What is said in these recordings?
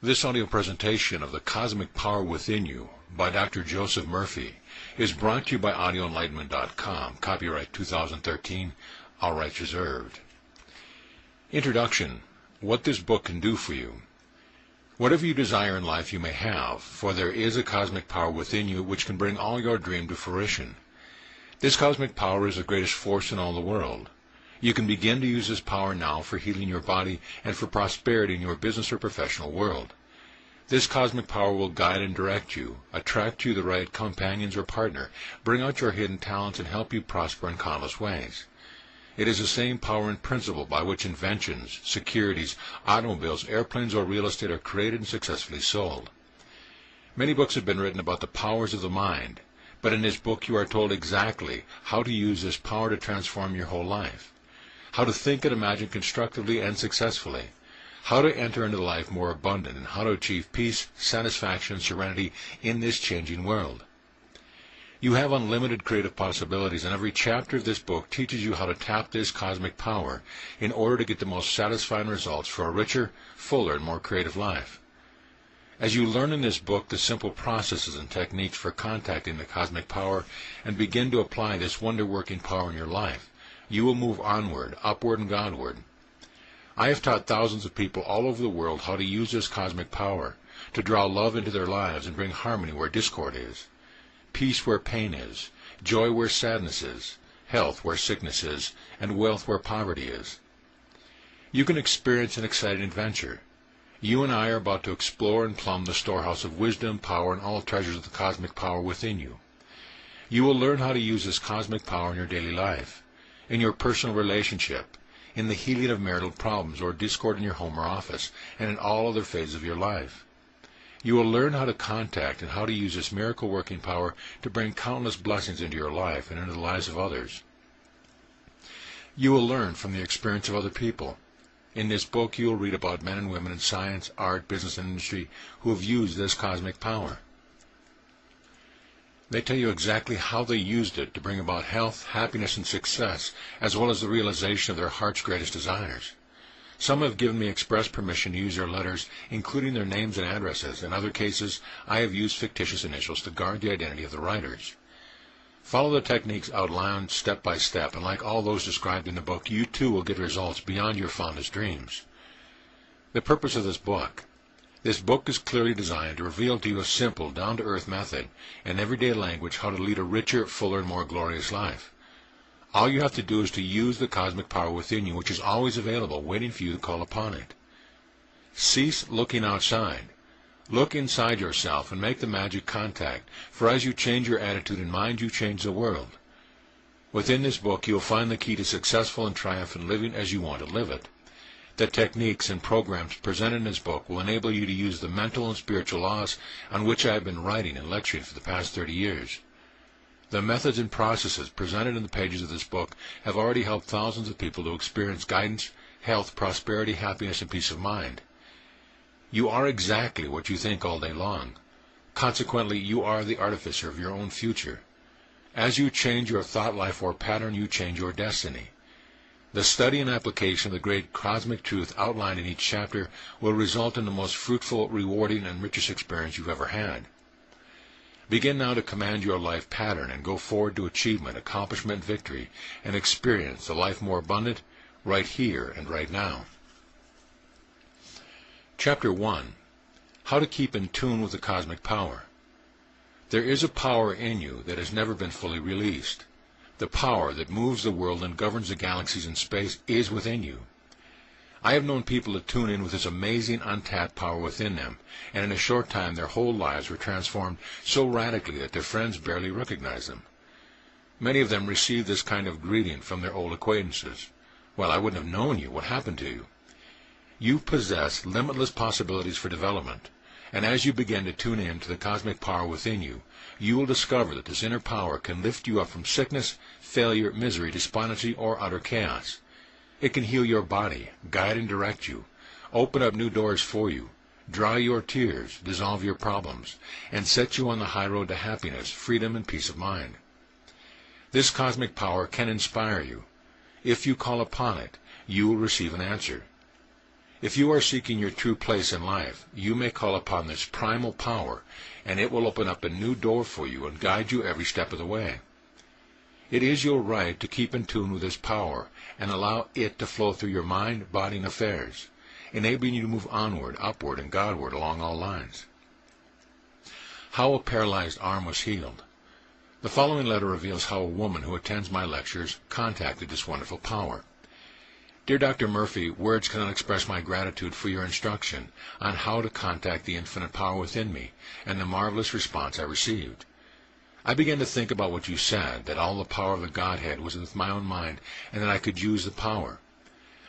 This audio presentation of The Cosmic Power Within You by Dr. Joseph Murphy is brought to you by audioenlightenment.com. Copyright 2013, all rights reserved. Introduction. What this book can do for you. Whatever you desire in life you may have, for there is a cosmic power within you which can bring all your dream to fruition. This cosmic power is the greatest force in all the world. You can begin to use this power now for healing your body and for prosperity in your business or professional world. This cosmic power will guide and direct you, attract you the right companions or partner, bring out your hidden talents, and help you prosper in countless ways. It is the same power and principle by which inventions, securities, automobiles, airplanes, or real estate are created and successfully sold. Many books have been written about the powers of the mind, but in this book you are told exactly how to use this power to transform your whole life. How to think and imagine constructively and successfully, how to enter into life more abundant, and how to achieve peace, satisfaction, and serenity in this changing world. You have unlimited creative possibilities, and every chapter of this book teaches you how to tap this cosmic power in order to get the most satisfying results for a richer, fuller, and more creative life. As you learn in this book the simple processes and techniques for contacting the cosmic power and begin to apply this wonder-working power in your life, you will move onward, upward, and Godward. I have taught thousands of people all over the world how to use this cosmic power to draw love into their lives and bring harmony where discord is, peace where pain is, joy where sadness is, health where sickness is, and wealth where poverty is. You can experience an exciting adventure. You and I are about to explore and plumb the storehouse of wisdom, power, and all treasures of the cosmic power within you. You will learn how to use this cosmic power in your daily life, in your personal relationship, in the healing of marital problems or discord in your home or office, and in all other phases of your life. You will learn how to contact and how to use this miracle-working power to bring countless blessings into your life and into the lives of others. You will learn from the experience of other people. In this book you will read about men and women in science, art, business, and industry who have used this cosmic power. They tell you exactly how they used it to bring about health, happiness, and success, as well as the realization of their heart's greatest desires. Some have given me express permission to use their letters, including their names and addresses. In other cases, I have used fictitious initials to guard the identity of the writers. Follow the techniques outlined step by step, and like all those described in the book, you too will get results beyond your fondest dreams. The purpose of this book. This book is clearly designed to reveal to you a simple, down-to-earth method in everyday language how to lead a richer, fuller, and more glorious life. All you have to do is to use the cosmic power within you, which is always available, waiting for you to call upon it. Cease looking outside. Look inside yourself and make the magic contact, for as you change your attitude and mind, you change the world. Within this book, you will find the key to successful and triumphant living as you want to live it. The techniques and programs presented in this book will enable you to use the mental and spiritual laws on which I have been writing and lecturing for the past 30 years. The methods and processes presented in the pages of this book have already helped thousands of people to experience guidance, health, prosperity, happiness, and peace of mind. You are exactly what you think all day long. Consequently, you are the artificer of your own future. As you change your thought life or pattern, you change your destiny. The study and application of the great cosmic truth outlined in each chapter will result in the most fruitful, rewarding, and richest experience you've ever had. Begin now to command your life pattern and go forward to achievement, accomplishment, victory, and experience a life more abundant right here and right now. Chapter 1. How to keep in tune with the cosmic power. There is a power in you that has never been fully released. The power that moves the world and governs the galaxies in space is within you. I have known people to tune in with this amazing untapped power within them, and in a short time their whole lives were transformed so radically that their friends barely recognized them. Many of them received this kind of greeting from their old acquaintances. "Well, I wouldn't have known you. What happened to you?" You possess limitless possibilities for development, and as you begin to tune in to the cosmic power within you, you will discover that this inner power can lift you up from sickness, failure, misery, despondency, or utter chaos. It can heal your body, guide and direct you, open up new doors for you, dry your tears, dissolve your problems, and set you on the high road to happiness, freedom, and peace of mind. This cosmic power can inspire you. If you call upon it, you will receive an answer. If you are seeking your true place in life, you may call upon this primal power, and it will open up a new door for you and guide you every step of the way. It is your right to keep in tune with this power and allow it to flow through your mind, body, and affairs, enabling you to move onward, upward, and Godward along all lines. How a paralyzed arm was healed. The following letter reveals how a woman who attends my lectures contacted this wonderful power. Dear Dr. Murphy, words cannot express my gratitude for your instruction on how to contact the infinite power within me and the marvelous response I received. I began to think about what you said, that all the power of the Godhead was with my own mind and that I could use the power.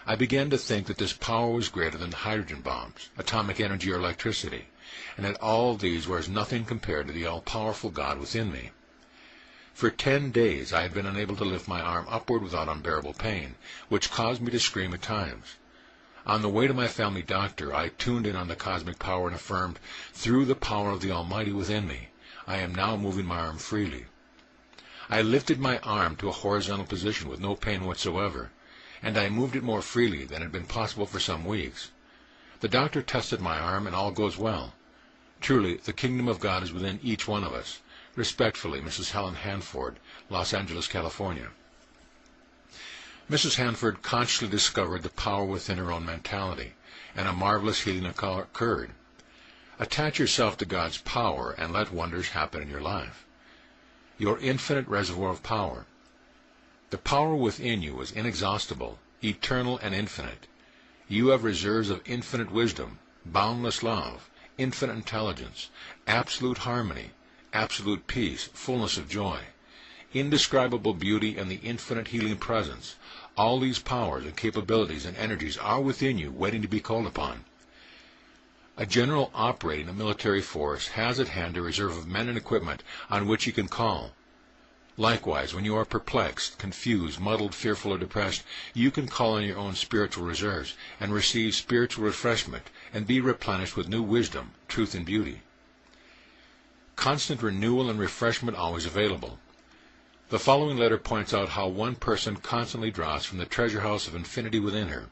I began to think that this power was greater than hydrogen bombs, atomic energy, or electricity, and that all of these were as nothing compared to the all-powerful God within me. For 10 days I had been unable to lift my arm upward without unbearable pain, which caused me to scream at times. On the way to my family doctor, I tuned in on the cosmic power and affirmed, through the power of the Almighty within me, I am now moving my arm freely. I lifted my arm to a horizontal position with no pain whatsoever, and I moved it more freely than had been possible for some weeks. The doctor tested my arm, and all goes well. Truly, the kingdom of God is within each one of us. Respectfully, Mrs. Helen Hanford, Los Angeles, California. Mrs. Hanford consciously discovered the power within her own mentality, and a marvelous healing occurred. Attach yourself to God's power and let wonders happen in your life. Your infinite reservoir of power. The power within you is inexhaustible, eternal, and infinite. You have reserves of infinite wisdom, boundless love, infinite intelligence, absolute harmony, absolute peace, fullness of joy, indescribable beauty, and the infinite healing presence. All these powers and capabilities and energies are within you, waiting to be called upon. A general operating a military force has at hand a reserve of men and equipment on which he can call. Likewise, when you are perplexed, confused, muddled, fearful, or depressed, you can call on your own spiritual reserves and receive spiritual refreshment and be replenished with new wisdom, truth, and beauty. Constant renewal and refreshment always available. The following letter points out how one person constantly draws from the treasure house of infinity within her.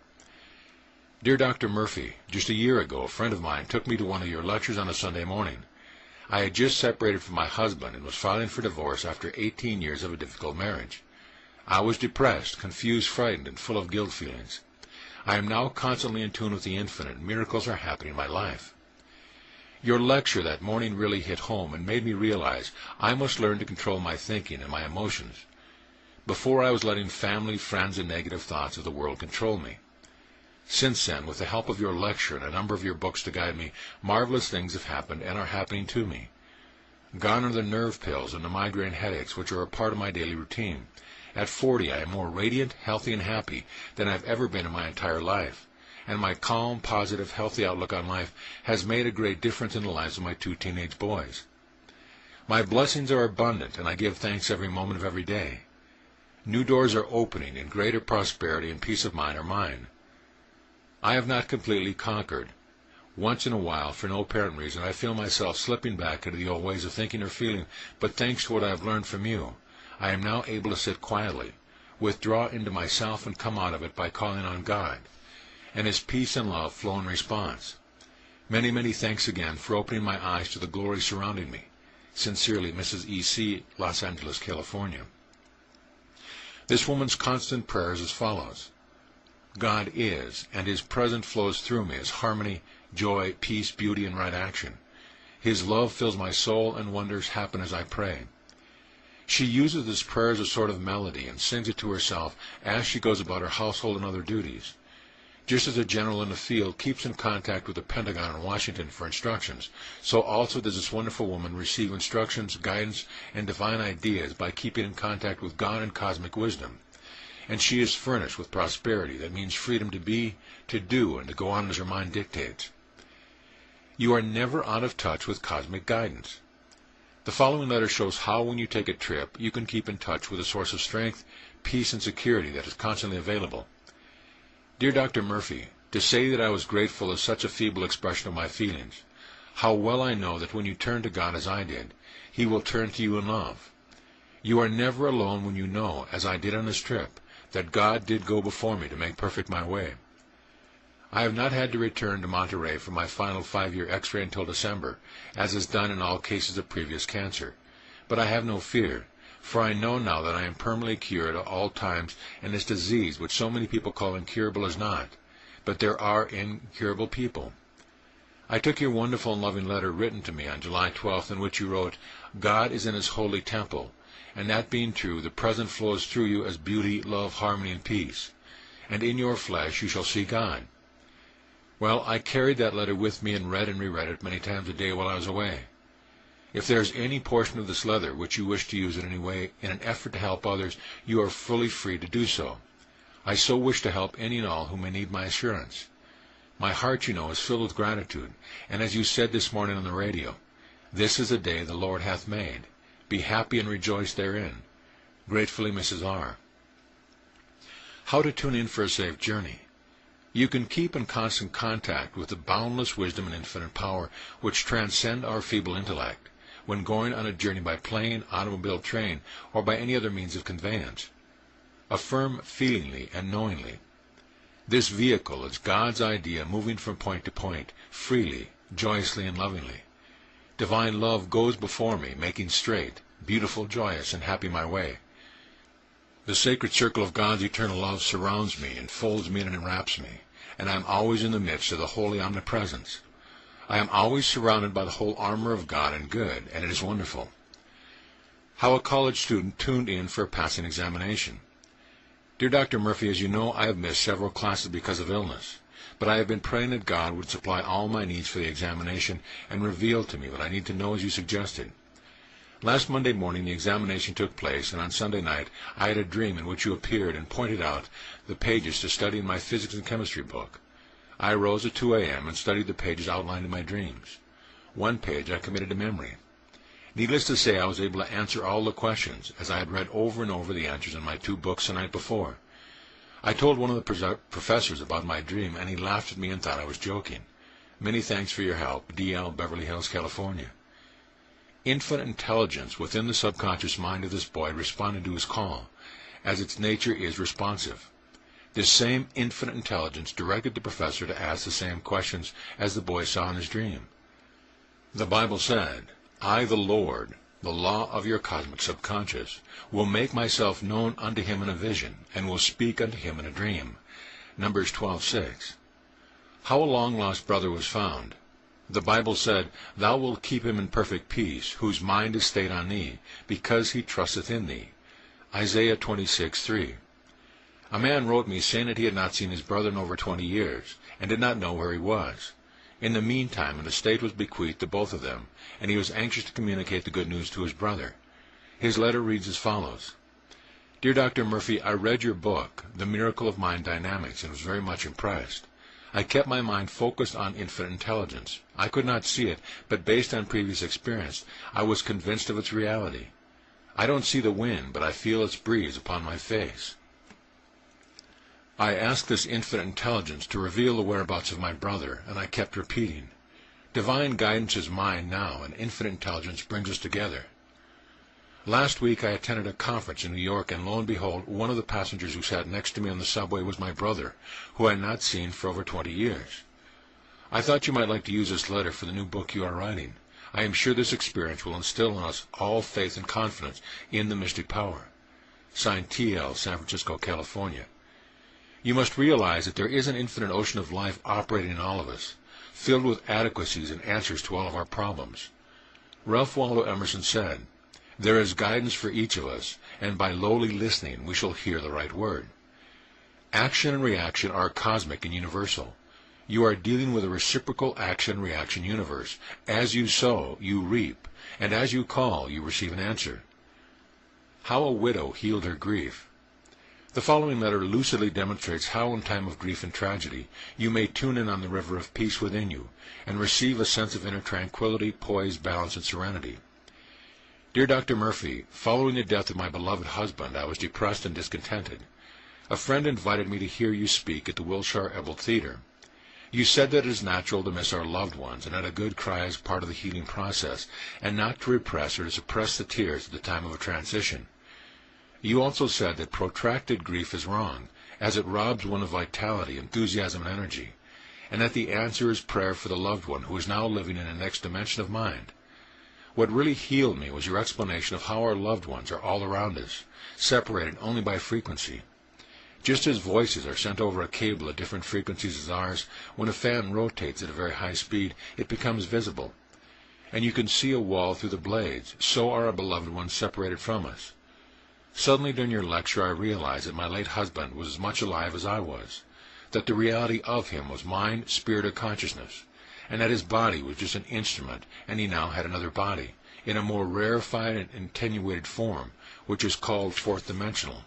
Dear Dr. Murphy, just a year ago, a friend of mine took me to one of your lectures on a Sunday morning. I had just separated from my husband and was filing for divorce after 18 years of a difficult marriage. I was depressed, confused, frightened, and full of guilt feelings. I am now constantly in tune with the infinite, and miracles are happening in my life. Your lecture that morning really hit home and made me realize I must learn to control my thinking and my emotions. Before I was letting family, friends, and negative thoughts of the world control me. Since then, with the help of your lecture and a number of your books to guide me, marvelous things have happened and are happening to me. Gone are the nerve pills and the migraine headaches, which are a part of my daily routine. At 40, I am more radiant, healthy, and happy than I've ever been in my entire life. And my calm, positive, healthy outlook on life has made a great difference in the lives of my 2 teenage boys. My blessings are abundant, and I give thanks every moment of every day. New doors are opening, and greater prosperity and peace of mind are mine. I have not completely conquered. Once in a while, for no apparent reason, I feel myself slipping back into the old ways of thinking or feeling, but thanks to what I have learned from you, I am now able to sit quietly, withdraw into myself, and come out of it by calling on God, and His peace and love flow in response. Many, many thanks again for opening my eyes to the glory surrounding me. Sincerely, Mrs. E.C., Los Angeles, California. This woman's constant prayer is as follows. God is, and His presence flows through me as harmony, joy, peace, beauty, and right action. His love fills my soul, and wonders happen as I pray. She uses this prayer as a sort of melody and sings it to herself as she goes about her household and other duties. Just as a general in the field keeps in contact with the Pentagon in Washington for instructions, so also does this wonderful woman receive instructions, guidance, and divine ideas by keeping in contact with God and cosmic wisdom. And she is furnished with prosperity that means freedom to be, to do, and to go on as her mind dictates. You are never out of touch with cosmic guidance. The following letter shows how, when you take a trip, you can keep in touch with a source of strength, peace, and security that is constantly available. Dear Dr. Murphy, to say that I was grateful is such a feeble expression of my feelings. How well I know that when you turn to God as I did, He will turn to you in love. You are never alone when you know, as I did on this trip, that God did go before me to make perfect my way. I have not had to return to Monterey for my final 5-year X-ray until December, as is done in all cases of previous cancer. But I have no fear, for I know now that I am permanently cured at all times, and this disease, which so many people call incurable, is not. But there are incurable people. I took your wonderful and loving letter written to me on July 12th, in which you wrote, "God is in his holy temple, and that being true, the present flows through you as beauty, love, harmony, and peace. And in your flesh you shall see God." Well, I carried that letter with me and read and reread it many times a day while I was away. If there is any portion of this letter which you wish to use in any way in an effort to help others, you are fully free to do so. I so wish to help any and all who may need my assurance. My heart, you know, is filled with gratitude, and as you said this morning on the radio, "This is a day the Lord hath made. Be happy and rejoice therein." Gratefully, Mrs. R. How to tune in for a safe journey. You can keep in constant contact with the boundless wisdom and infinite power which transcend our feeble intellect when going on a journey by plane, automobile, train, or by any other means of conveyance. Affirm feelingly and knowingly, "This vehicle is God's idea moving from point to point, freely, joyously, and lovingly. Divine love goes before me, making straight, beautiful, joyous, and happy my way. The sacred circle of God's eternal love surrounds me, enfolds me, and enwraps me, and I am always in the midst of the holy omnipresence. I am always surrounded by the whole armor of God and good, and it is wonderful." How a college student tuned in for a passing examination. Dear Dr. Murphy, as you know, I have missed several classes because of illness, but I have been praying that God would supply all my needs for the examination and reveal to me what I need to know as you suggested. Last Monday morning the examination took place, and on Sunday night I had a dream in which you appeared and pointed out the pages to study in my physics and chemistry book. I arose at 2 a.m. and studied the pages outlined in my dreams. One page I committed to memory. Needless to say, I was able to answer all the questions, as I had read over and over the answers in my 2 books the night before. I told one of the professors about my dream, and he laughed at me and thought I was joking. Many thanks for your help. D.L., Beverly Hills, California. Infinite intelligence within the subconscious mind of this boy responded to his call, as its nature is responsive. This same infinite intelligence directed the professor to ask the same questions as the boy saw in his dream. The Bible said, "I, the Lord, the law of your cosmic subconscious, will make myself known unto him in a vision, and will speak unto him in a dream." Numbers 12:6. How a long-lost brother was found. The Bible said, "Thou wilt keep him in perfect peace, whose mind is stayed on thee, because he trusteth in thee." Isaiah 26:3. A man wrote me saying that he had not seen his brother in over 20 years, and did not know where he was. In the meantime, an estate was bequeathed to both of them, and he was anxious to communicate the good news to his brother. His letter reads as follows. "Dear Dr. Murphy, I read your book, The Miracle of Mind Dynamics, and was very much impressed. I kept my mind focused on infinite intelligence. I could not see it, but based on previous experience, I was convinced of its reality. I don't see the wind, but I feel its breeze upon my face. I asked this infinite intelligence to reveal the whereabouts of my brother, and I kept repeating, 'Divine guidance is mine now, and infinite intelligence brings us together.' Last week I attended a conference in New York, and lo and behold, one of the passengers who sat next to me on the subway was my brother, who I had not seen for over 20 years. I thought you might like to use this letter for the new book you are writing. I am sure this experience will instill in us all faith and confidence in the mystic power. Signed T.L., San Francisco, California. You must realize that there is an infinite ocean of life operating in all of us, filled with adequacies and answers to all of our problems. Ralph Waldo Emerson said, 'There is guidance for each of us, and by lowly listening we shall hear the right word.' Action and reaction are cosmic and universal. You are dealing with a reciprocal action-reaction universe. As you sow, you reap, and as you call, you receive an answer. How a widow healed her grief. The following letter lucidly demonstrates how in time of grief and tragedy you may tune in on the river of peace within you and receive a sense of inner tranquility, poise, balance, and serenity. Dear Dr. Murphy, following the death of my beloved husband, I was depressed and discontented. A friend invited me to hear you speak at the Wilshire Ebel Theater. You said that it is natural to miss our loved ones, and that a good cry is part of the healing process, and not to repress or to suppress the tears at the time of a transition. You also said that protracted grief is wrong, as it robs one of vitality, enthusiasm, and energy, and that the answer is prayer for the loved one who is now living in the next dimension of mind. What really healed me was your explanation of how our loved ones are all around us, separated only by frequency. Just as voices are sent over a cable at different frequencies as ours, when a fan rotates at a very high speed, it becomes visible. And you can see a wall through the blades, so are our beloved ones separated from us. Suddenly during your lecture I realized that my late husband was as much alive as I was, that the reality of him was mind, spirit, or consciousness, and that his body was just an instrument, and he now had another body, in a more rarefied and attenuated form, which is called fourth dimensional.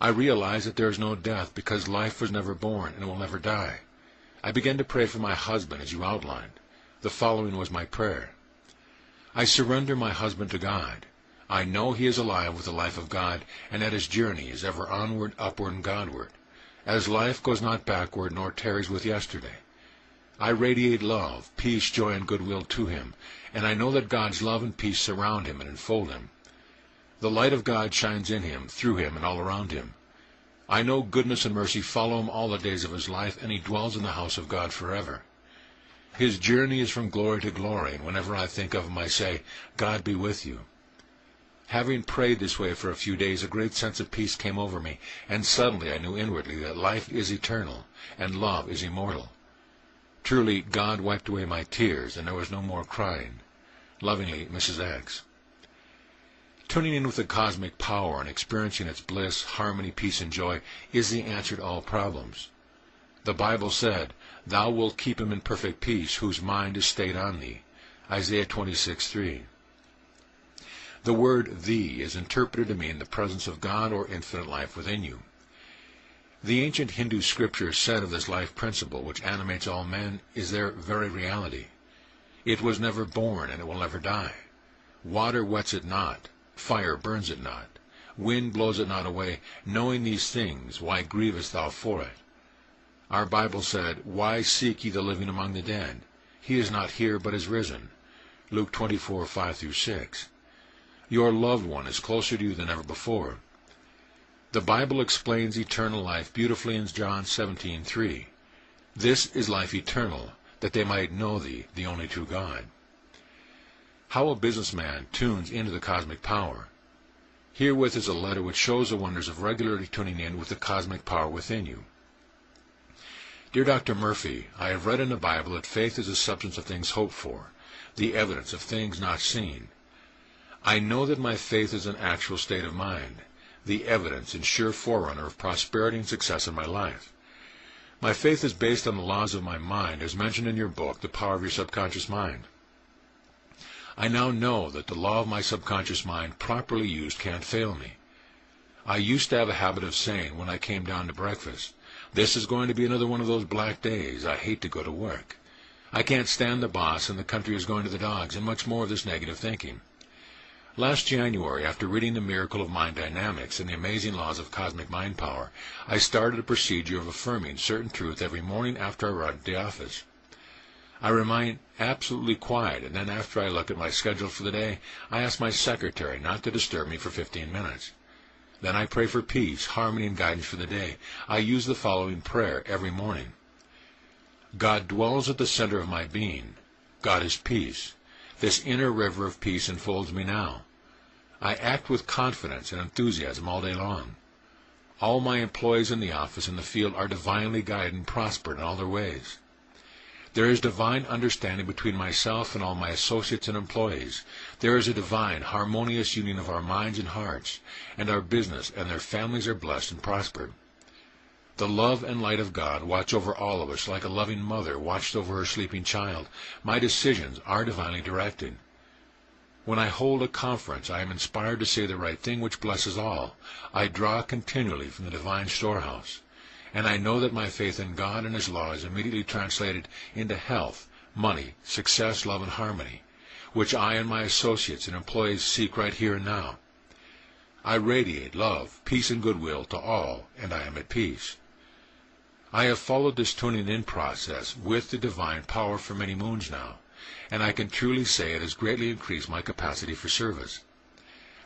I realized that there is no death because life was never born and will never die. I began to pray for my husband as you outlined. The following was my prayer. I surrender my husband to God. I know he is alive with the life of God, and that his journey is ever onward, upward, and Godward, as life goes not backward nor tarries with yesterday. I radiate love, peace, joy, and goodwill to him, and I know that God's love and peace surround him and enfold him. The light of God shines in him, through him, and all around him. I know goodness and mercy follow him all the days of his life, and he dwells in the house of God forever. His journey is from glory to glory, and whenever I think of him I say, God be with you. Having prayed this way for a few days, a great sense of peace came over me, and suddenly I knew inwardly that life is eternal, and love is immortal. Truly, God wiped away my tears, and there was no more crying. Lovingly, Mrs. X. Tuning in with the cosmic power and experiencing its bliss, harmony, peace, and joy is the answer to all problems. The Bible said, Thou wilt keep him in perfect peace, whose mind is stayed on thee. Isaiah 26:3. The word thee is interpreted to mean the presence of God or infinite life within you. The ancient Hindu scriptures said of this life principle, which animates all men, is their very reality. It was never born, and it will never die. Water wets it not, fire burns it not, wind blows it not away. Knowing these things, why grievest thou for it? Our Bible said, Why seek ye the living among the dead? He is not here, but is risen. Luke 24:5-6. Your loved one is closer to you than ever before. The Bible explains eternal life beautifully in John 17:3. This is life eternal, that they might know thee, the only true God. How a businessman tunes into the cosmic power. Herewith is a letter which shows the wonders of regularly tuning in with the cosmic power within you. Dear Dr. Murphy, I have read in the Bible that faith is the substance of things hoped for, the evidence of things not seen. I know that my faith is an actual state of mind, the evidence and sure forerunner of prosperity and success in my life. My faith is based on the laws of my mind, as mentioned in your book, The Power of Your Subconscious Mind. I now know that the law of my subconscious mind, properly used, can't fail me. I used to have a habit of saying, when I came down to breakfast, this is going to be another one of those black days. I hate to go to work. I can't stand the boss, and the country is going to the dogs, and much more of this negative thinking. Last January, after reading The Miracle of Mind Dynamics and the Amazing Laws of Cosmic Mind Power, I started a procedure of affirming certain truth every morning after I arrived at the office. I remain absolutely quiet, and then after I look at my schedule for the day, I ask my secretary not to disturb me for 15 minutes. Then I pray for peace, harmony, and guidance for the day. I use the following prayer every morning. God dwells at the center of my being. God is peace. This inner river of peace enfolds me now. I act with confidence and enthusiasm all day long. All my employees in the office and the field are divinely guided and prospered in all their ways. There is divine understanding between myself and all my associates and employees. There is a divine, harmonious union of our minds and hearts, and our business and their families are blessed and prospered. The love and light of God watch over all of us like a loving mother watched over her sleeping child. My decisions are divinely directed. When I hold a conference, I am inspired to say the right thing which blesses all. I draw continually from the divine storehouse. And I know that my faith in God and His law is immediately translated into health, money, success, love, and harmony, which I and my associates and employees seek right here and now. I radiate love, peace, and goodwill to all, and I am at peace. I have followed this tuning-in process with the divine power for many moons now, and I can truly say it has greatly increased my capacity for service.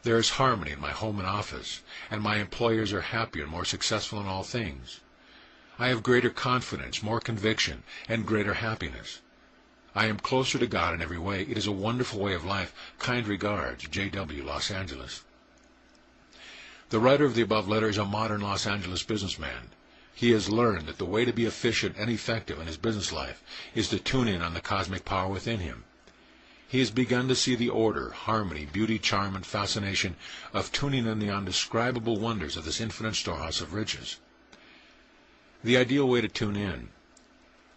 There is harmony in my home and office, and my employers are happier and more successful in all things. I have greater confidence, more conviction, and greater happiness. I am closer to God in every way. It is a wonderful way of life. Kind regards, J.W., Los Angeles. The writer of the above letter is a modern Los Angeles businessman. He has learned that the way to be efficient and effective in his business life is to tune in on the cosmic power within him. He has begun to see the order, harmony, beauty, charm, and fascination of tuning in the undescribable wonders of this infinite storehouse of riches. The ideal way to tune in.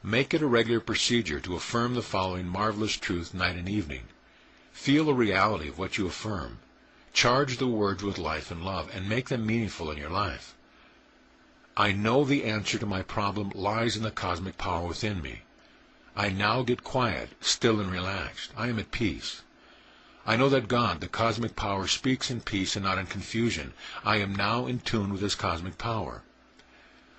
Make it a regular procedure to affirm the following marvelous truth night and evening. Feel the reality of what you affirm. Charge the words with life and love, and make them meaningful in your life. I know the answer to my problem lies in the cosmic power within me. I now get quiet, still and relaxed. I am at peace. I know that God, the cosmic power, speaks in peace and not in confusion. I am now in tune with His cosmic power.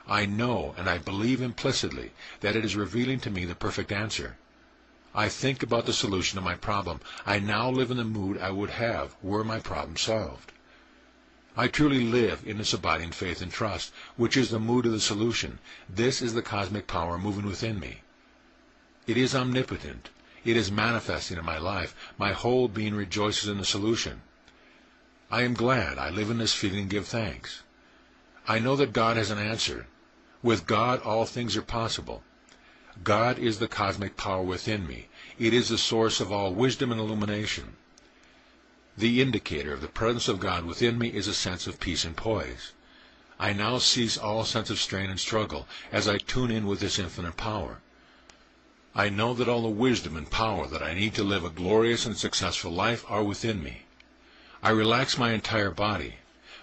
I know and I believe implicitly that it is revealing to me the perfect answer. I think about the solution to my problem. I now live in the mood I would have were my problem solved. I truly live in this abiding faith and trust, which is the mood of the solution. This is the cosmic power moving within me. It is omnipotent. It is manifesting in my life. My whole being rejoices in the solution. I am glad I live in this feeling and give thanks. I know that God has an answer. With God, all things are possible. God is the cosmic power within me. It is the source of all wisdom and illumination. The indicator of the presence of God within me is a sense of peace and poise. I now cease all sense of strain and struggle as I tune in with this infinite power. I know that all the wisdom and power that I need to live a glorious and successful life are within me. I relax my entire body.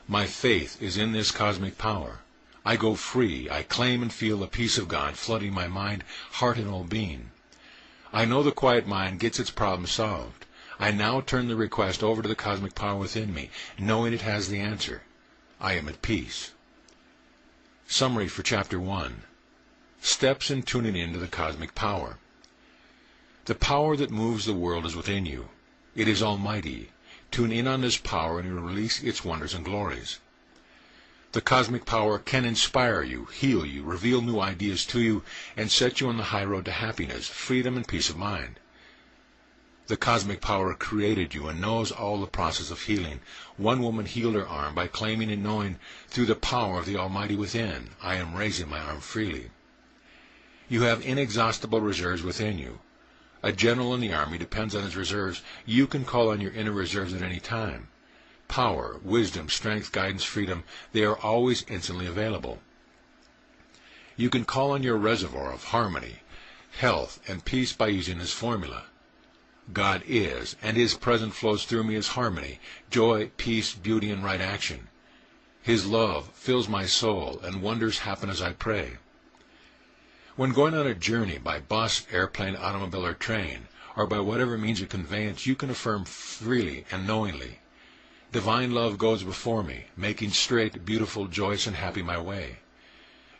My faith is in this cosmic power. I go free. I claim and feel the peace of God flooding my mind, heart, and whole being. I know the quiet mind gets its problem solved. I now turn the request over to the cosmic power within me, knowing it has the answer. I am at peace. Summary for Chapter 1. Steps in tuning into the cosmic power. The power that moves the world is within you. It is almighty. Tune in on this power and you will release its wonders and glories. The cosmic power can inspire you, heal you, reveal new ideas to you, and set you on the high road to happiness, freedom, and peace of mind. The cosmic power created you and knows all the process of healing. One woman healed her arm by claiming and knowing, through the power of the Almighty within, I am raising my arm freely. You have inexhaustible reserves within you. A general in the army depends on his reserves. You can call on your inner reserves at any time. Power, wisdom, strength, guidance, freedom, they are always instantly available. You can call on your reservoir of harmony, health, and peace by using this formula. God is, and His presence flows through me as harmony, joy, peace, beauty, and right action. His love fills my soul, and wonders happen as I pray. When going on a journey by bus, airplane, automobile, or train, or by whatever means of conveyance, you can affirm freely and knowingly, divine love goes before me, making straight, beautiful, joyous, and happy my way.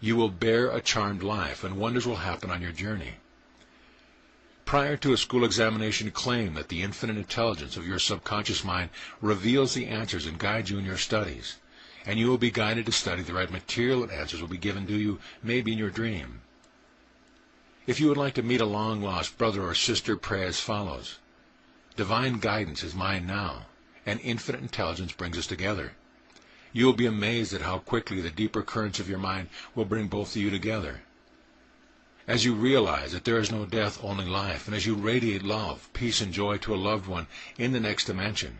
You will bear a charmed life, and wonders will happen on your journey. Prior to a school examination, claim that the infinite intelligence of your subconscious mind reveals the answers and guides you in your studies, and you will be guided to study the right material, and answers will be given to you, maybe in your dream. If you would like to meet a long-lost brother or sister, pray as follows. Divine guidance is mine now, and infinite intelligence brings us together. You will be amazed at how quickly the deeper currents of your mind will bring both of you together. As you realize that there is no death, only life, and as you radiate love, peace, and joy to a loved one in the next dimension,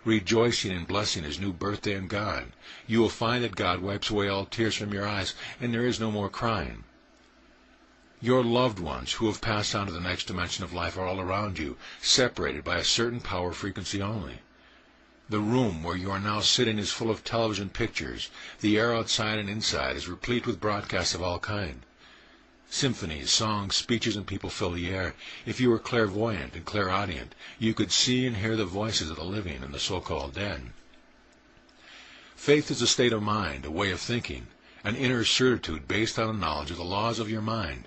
rejoicing and blessing his new birthday in God, you will find that God wipes away all tears from your eyes, and there is no more crying. Your loved ones who have passed on to the next dimension of life are all around you, separated by a certain power frequency only. The room where you are now sitting is full of television pictures. The air outside and inside is replete with broadcasts of all kinds. Symphonies, songs, speeches, and people fill the air. If you were clairvoyant and clairaudient, you could see and hear the voices of the living and the so-called dead. Faith is a state of mind, a way of thinking, an inner certitude based on a knowledge of the laws of your mind.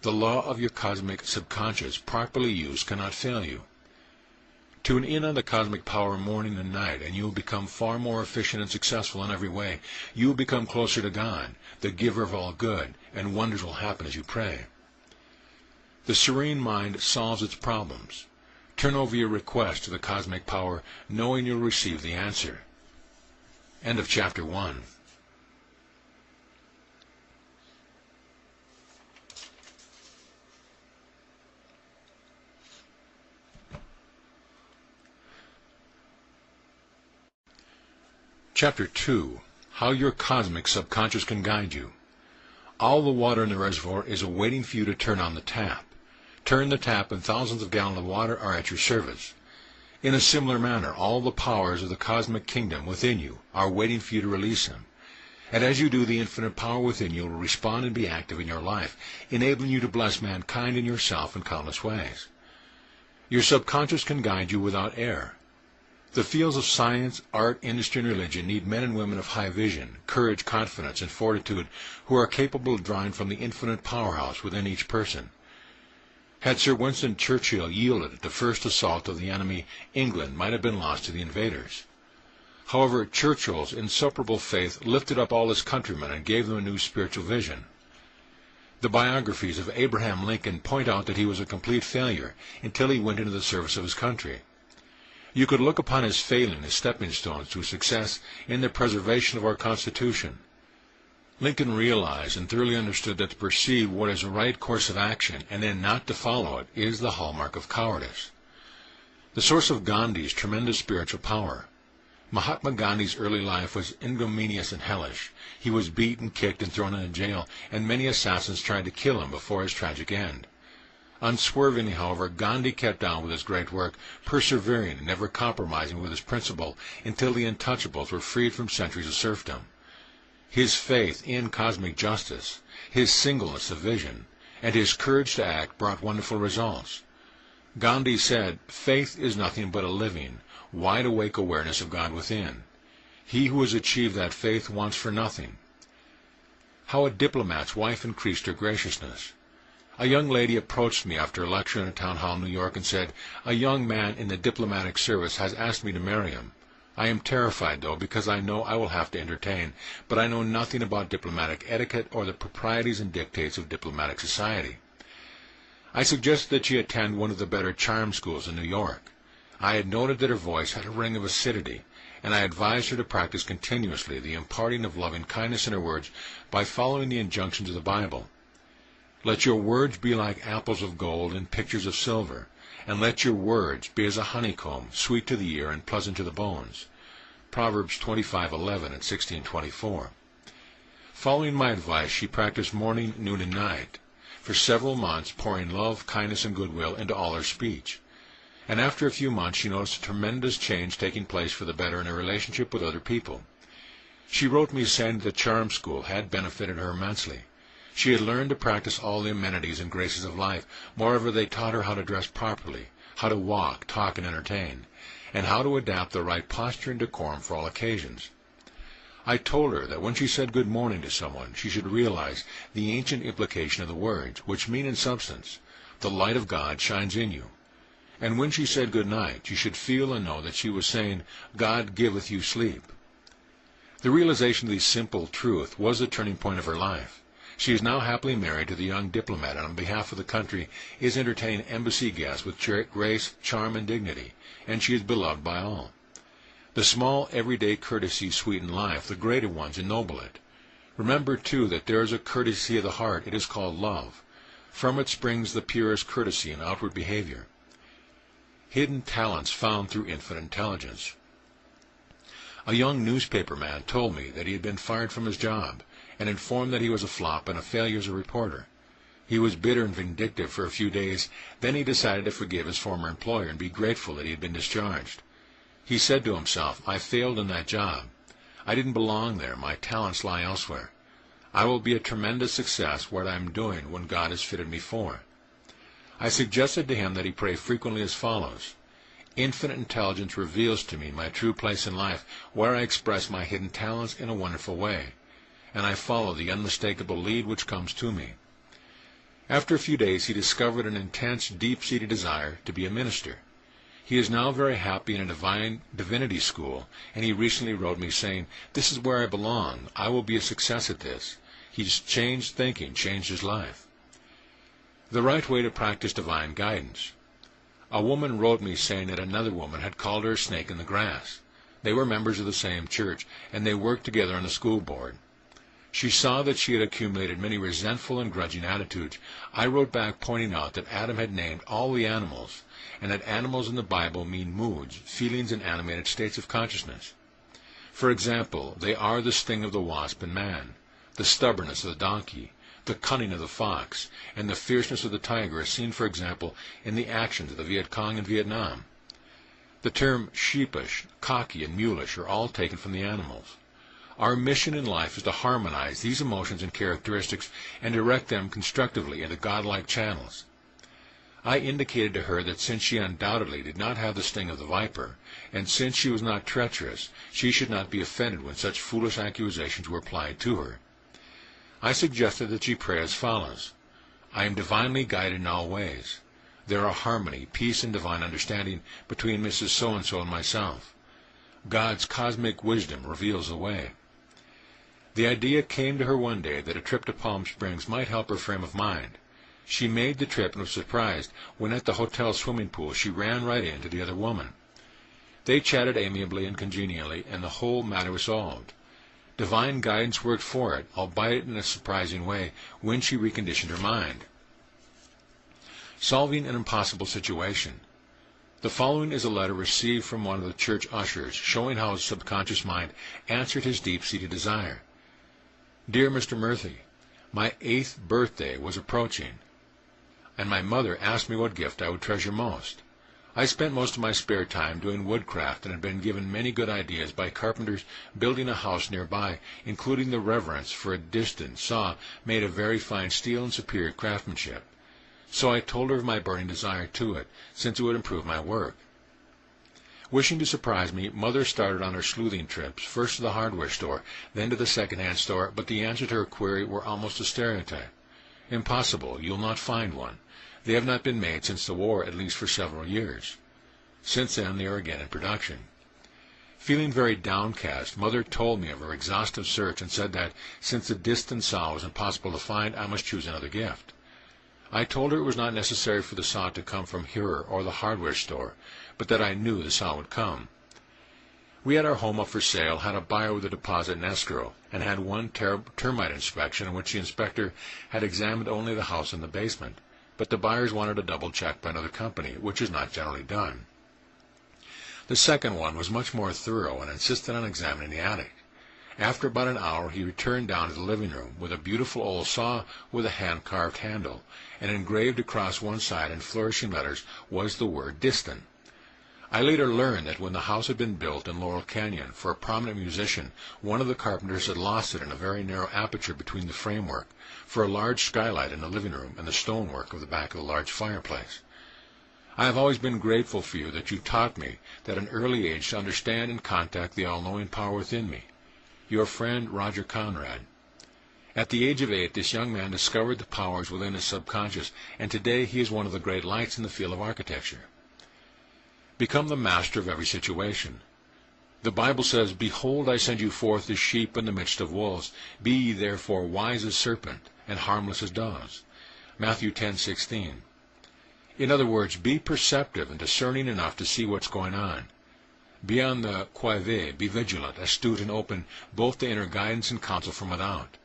The law of your cosmic subconscious, properly used, cannot fail you. Tune in on the cosmic power morning and night, and you will become far more efficient and successful in every way. You will become closer to God, the giver of all good, and wonders will happen as you pray. The serene mind solves its problems. Turn over your request to the cosmic power, knowing you'll receive the answer. End of Chapter 1. Chapter 2. How your cosmic subconscious can guide you. All the water in the reservoir is awaiting for you to turn on the tap. Turn the tap and thousands of gallons of water are at your service. In a similar manner, all the powers of the cosmic kingdom within you are waiting for you to release them. And as you do, the infinite power within you will respond and be active in your life, enabling you to bless mankind and yourself in countless ways. Your subconscious can guide you without error. The fields of science, art, industry, and religion need men and women of high vision, courage, confidence, and fortitude who are capable of drawing from the infinite powerhouse within each person. Had Sir Winston Churchill yielded at the first assault of the enemy, England might have been lost to the invaders. However, Churchill's insuperable faith lifted up all his countrymen and gave them a new spiritual vision. The biographies of Abraham Lincoln point out that he was a complete failure until he went into the service of his country. You could look upon his failing as stepping stones to success in the preservation of our Constitution. Lincoln realized and thoroughly understood that to perceive what is the right course of action and then not to follow it is the hallmark of cowardice. The source of Gandhi's tremendous spiritual power. Mahatma Gandhi's early life was ignominious and hellish. He was beaten, kicked, and thrown into jail, and many assassins tried to kill him before his tragic end. Unswervingly, however, Gandhi kept on with his great work, persevering and never compromising with his principle until the untouchables were freed from centuries of serfdom. His faith in cosmic justice, his singleness of vision, and his courage to act brought wonderful results. Gandhi said, "Faith is nothing but a living, wide-awake awareness of God within. He who has achieved that faith wants for nothing." How a diplomat's wife increased her graciousness. A young lady approached me after a lecture in a town hall in New York and said, "A young man in the diplomatic service has asked me to marry him. I am terrified, though, because I know I will have to entertain, but I know nothing about diplomatic etiquette or the proprieties and dictates of diplomatic society." I suggested that she attend one of the better charm schools in New York. I had noted that her voice had a ring of acidity, and I advised her to practice continuously the imparting of loving kindness in her words by following the injunctions of the Bible. "Let your words be like apples of gold and pictures of silver, and let your words be as a honeycomb, sweet to the ear and pleasant to the bones." Proverbs 25:11 and 16:24. Following my advice, she practiced morning, noon, and night, for several months, pouring love, kindness, and goodwill into all her speech. And after a few months, she noticed a tremendous change taking place for the better in her relationship with other people. She wrote me saying that the charm school had benefited her immensely. She had learned to practice all the amenities and graces of life. Moreover, they taught her how to dress properly, how to walk, talk, and entertain, and how to adapt the right posture and decorum for all occasions. I told her that when she said good morning to someone, she should realize the ancient implication of the words, which mean in substance, the light of God shines in you. And when she said good night, you should feel and know that she was saying, God giveth you sleep. The realization of this simple truth was the turning point of her life. She is now happily married to the young diplomat, and on behalf of the country is entertaining embassy guests with grace, charm, and dignity, and she is beloved by all. The small, everyday courtesies sweeten life, the greater ones ennoble it. Remember, too, that there is a courtesy of the heart. It is called love. From it springs the purest courtesy in outward behavior. Hidden talents found through infinite intelligence. A young newspaper man told me that he had been fired from his job, and informed that he was a flop and a failure as a reporter. He was bitter and vindictive for a few days. Then he decided to forgive his former employer and be grateful that he had been discharged. He said to himself, I failed in that job. I didn't belong there. My talents lie elsewhere. I will be a tremendous success what I am doing when God has fitted me for. I suggested to him that he pray frequently as follows. Infinite intelligence reveals to me my true place in life, where I express my hidden talents in a wonderful way, and I follow the unmistakable lead which comes to me. After a few days he discovered an intense, deep-seated desire to be a minister. He is now very happy in a divinity school, and he recently wrote me saying, "This is where I belong. I will be a success at this." He's changed thinking, changed his life. The right way to practice divine guidance. A woman wrote me saying that another woman had called her a snake in the grass. They were members of the same church, and they worked together on the school board. She saw that she had accumulated many resentful and grudging attitudes. I wrote back pointing out that Adam had named all the animals, and that animals in the Bible mean moods, feelings, and animated states of consciousness. For example, they are the sting of the wasp in man, the stubbornness of the donkey, the cunning of the fox, and the fierceness of the tiger is seen, for example, in the actions of the Viet Cong in Vietnam. The term sheepish, cocky, and mulish are all taken from the animals. Our mission in life is to harmonize these emotions and characteristics and direct them constructively into godlike channels. I indicated to her that since she undoubtedly did not have the sting of the viper, and since she was not treacherous, she should not be offended when such foolish accusations were applied to her. I suggested that she pray as follows: I am divinely guided in all ways. There are harmony, peace, and divine understanding between Mrs. So-and-so and myself. God's cosmic wisdom reveals the way. The idea came to her one day that a trip to Palm Springs might help her frame of mind. She made the trip and was surprised when at the hotel swimming pool she ran right into the other woman. They chatted amiably and congenially, and the whole matter was solved. Divine guidance worked for it, albeit in a surprising way, when she reconditioned her mind. Solving an impossible situation. The following is a letter received from one of the church ushers, showing how his subconscious mind answered his deep-seated desire. Dear Mr. Murphy, my 8th birthday was approaching, and my mother asked me what gift I would treasure most. I spent most of my spare time doing woodcraft and had been given many good ideas by carpenters building a house nearby, including the reverence for a distant saw made of very fine steel and superior craftsmanship. So I told her of my burning desire to it, since it would improve my work. Wishing to surprise me, Mother started on her sleuthing trips, first to the hardware store, then to the second-hand store, but the answer to her query were almost a stereotype. Impossible, you'll not find one. They have not been made since the war, at least for several years. Since then, they are again in production. Feeling very downcast, Mother told me of her exhaustive search and said that, since the distant saw was impossible to find, I must choose another gift. I told her it was not necessary for the saw to come from here or the hardware store, but that I knew the saw would come. We had our home up for sale, had a buyer with a deposit in escrow, and had one termite inspection in which the inspector had examined only the house and the basement, but the buyers wanted a double check by another company, which is not generally done. The second one was much more thorough and insisted on examining the attic. After about an hour he returned down to the living room with a beautiful old saw with a hand-carved handle, and engraved across one side in flourishing letters was the word distant. I later learned that when the house had been built in Laurel Canyon for a prominent musician, one of the carpenters had lost it in a very narrow aperture between the framework for a large skylight in the living room and the stonework of the back of the large fireplace. I have always been grateful for you that you taught me at an early age to understand and contact the all-knowing power within me. Your friend, Roger Conrad. At the age of 8, this young man discovered the powers within his subconscious, and today he is one of the great lights in the field of architecture. Become the master of every situation. The Bible says, "Behold, I send you forth as sheep in the midst of wolves. Be ye therefore wise as serpent, and harmless as doves." Matthew 10:16. In other words, be perceptive and discerning enough to see what's going on. Be on the qui vive, be vigilant, astute, and open both to inner guidance and counsel from without.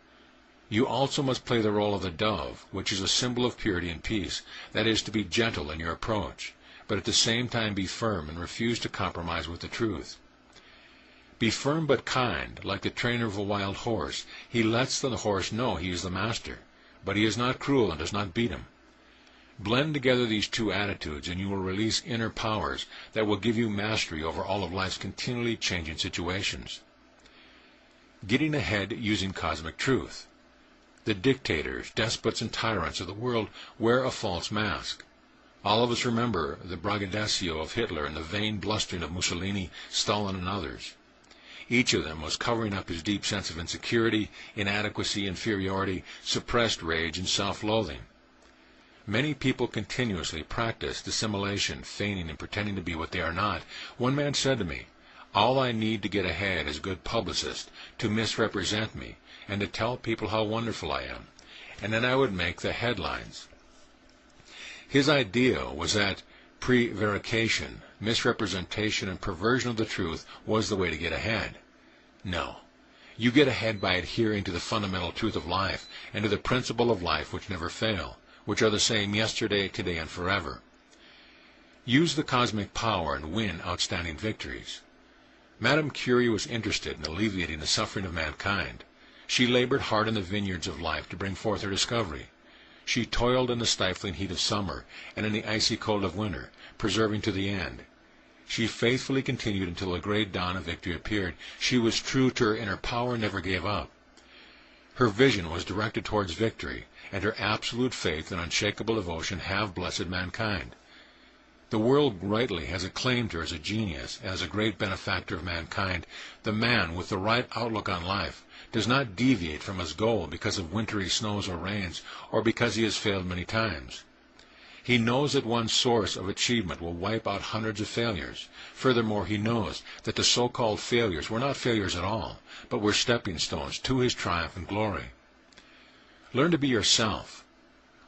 You also must play the role of the dove, which is a symbol of purity and peace, that is, to be gentle in your approach, but at the same time be firm and refuse to compromise with the truth. Be firm but kind, like the trainer of a wild horse. He lets the horse know he is the master, but he is not cruel and does not beat him. Blend together these two attitudes, and you will release inner powers that will give you mastery over all of life's continually changing situations. Getting ahead using cosmic truth. The dictators, despots, and tyrants of the world wear a false mask. All of us remember the braggadocio of Hitler and the vain blustering of Mussolini, Stalin, and others. Each of them was covering up his deep sense of insecurity, inadequacy, inferiority, suppressed rage, and self-loathing. Many people continuously practice dissimulation, feigning and pretending to be what they are not. One man said to me, "All I need to get ahead is a good publicist to misrepresent me and to tell people how wonderful I am, and then I would make the headlines." His idea was that prevarication, misrepresentation, and perversion of the truth was the way to get ahead. No. You get ahead by adhering to the fundamental truth of life and to the principle of life which never fail, which are the same yesterday, today, and forever. Use the cosmic power and win outstanding victories. Madame Curie was interested in alleviating the suffering of mankind. She labored hard in the vineyards of life to bring forth her discovery. She toiled in the stifling heat of summer and in the icy cold of winter, persevering to the end. She faithfully continued until the great dawn of victory appeared. She was true to her inner power and never gave up. Her vision was directed towards victory, and her absolute faith and unshakable devotion have blessed mankind. The world rightly has acclaimed her as a genius and as a great benefactor of mankind. The man with the right outlook on life does not deviate from his goal because of wintry snows or rains, or because he has failed many times. He knows that one source of achievement will wipe out hundreds of failures. Furthermore, he knows that the so-called failures were not failures at all, but were stepping stones to his triumph and glory. Learn to be yourself.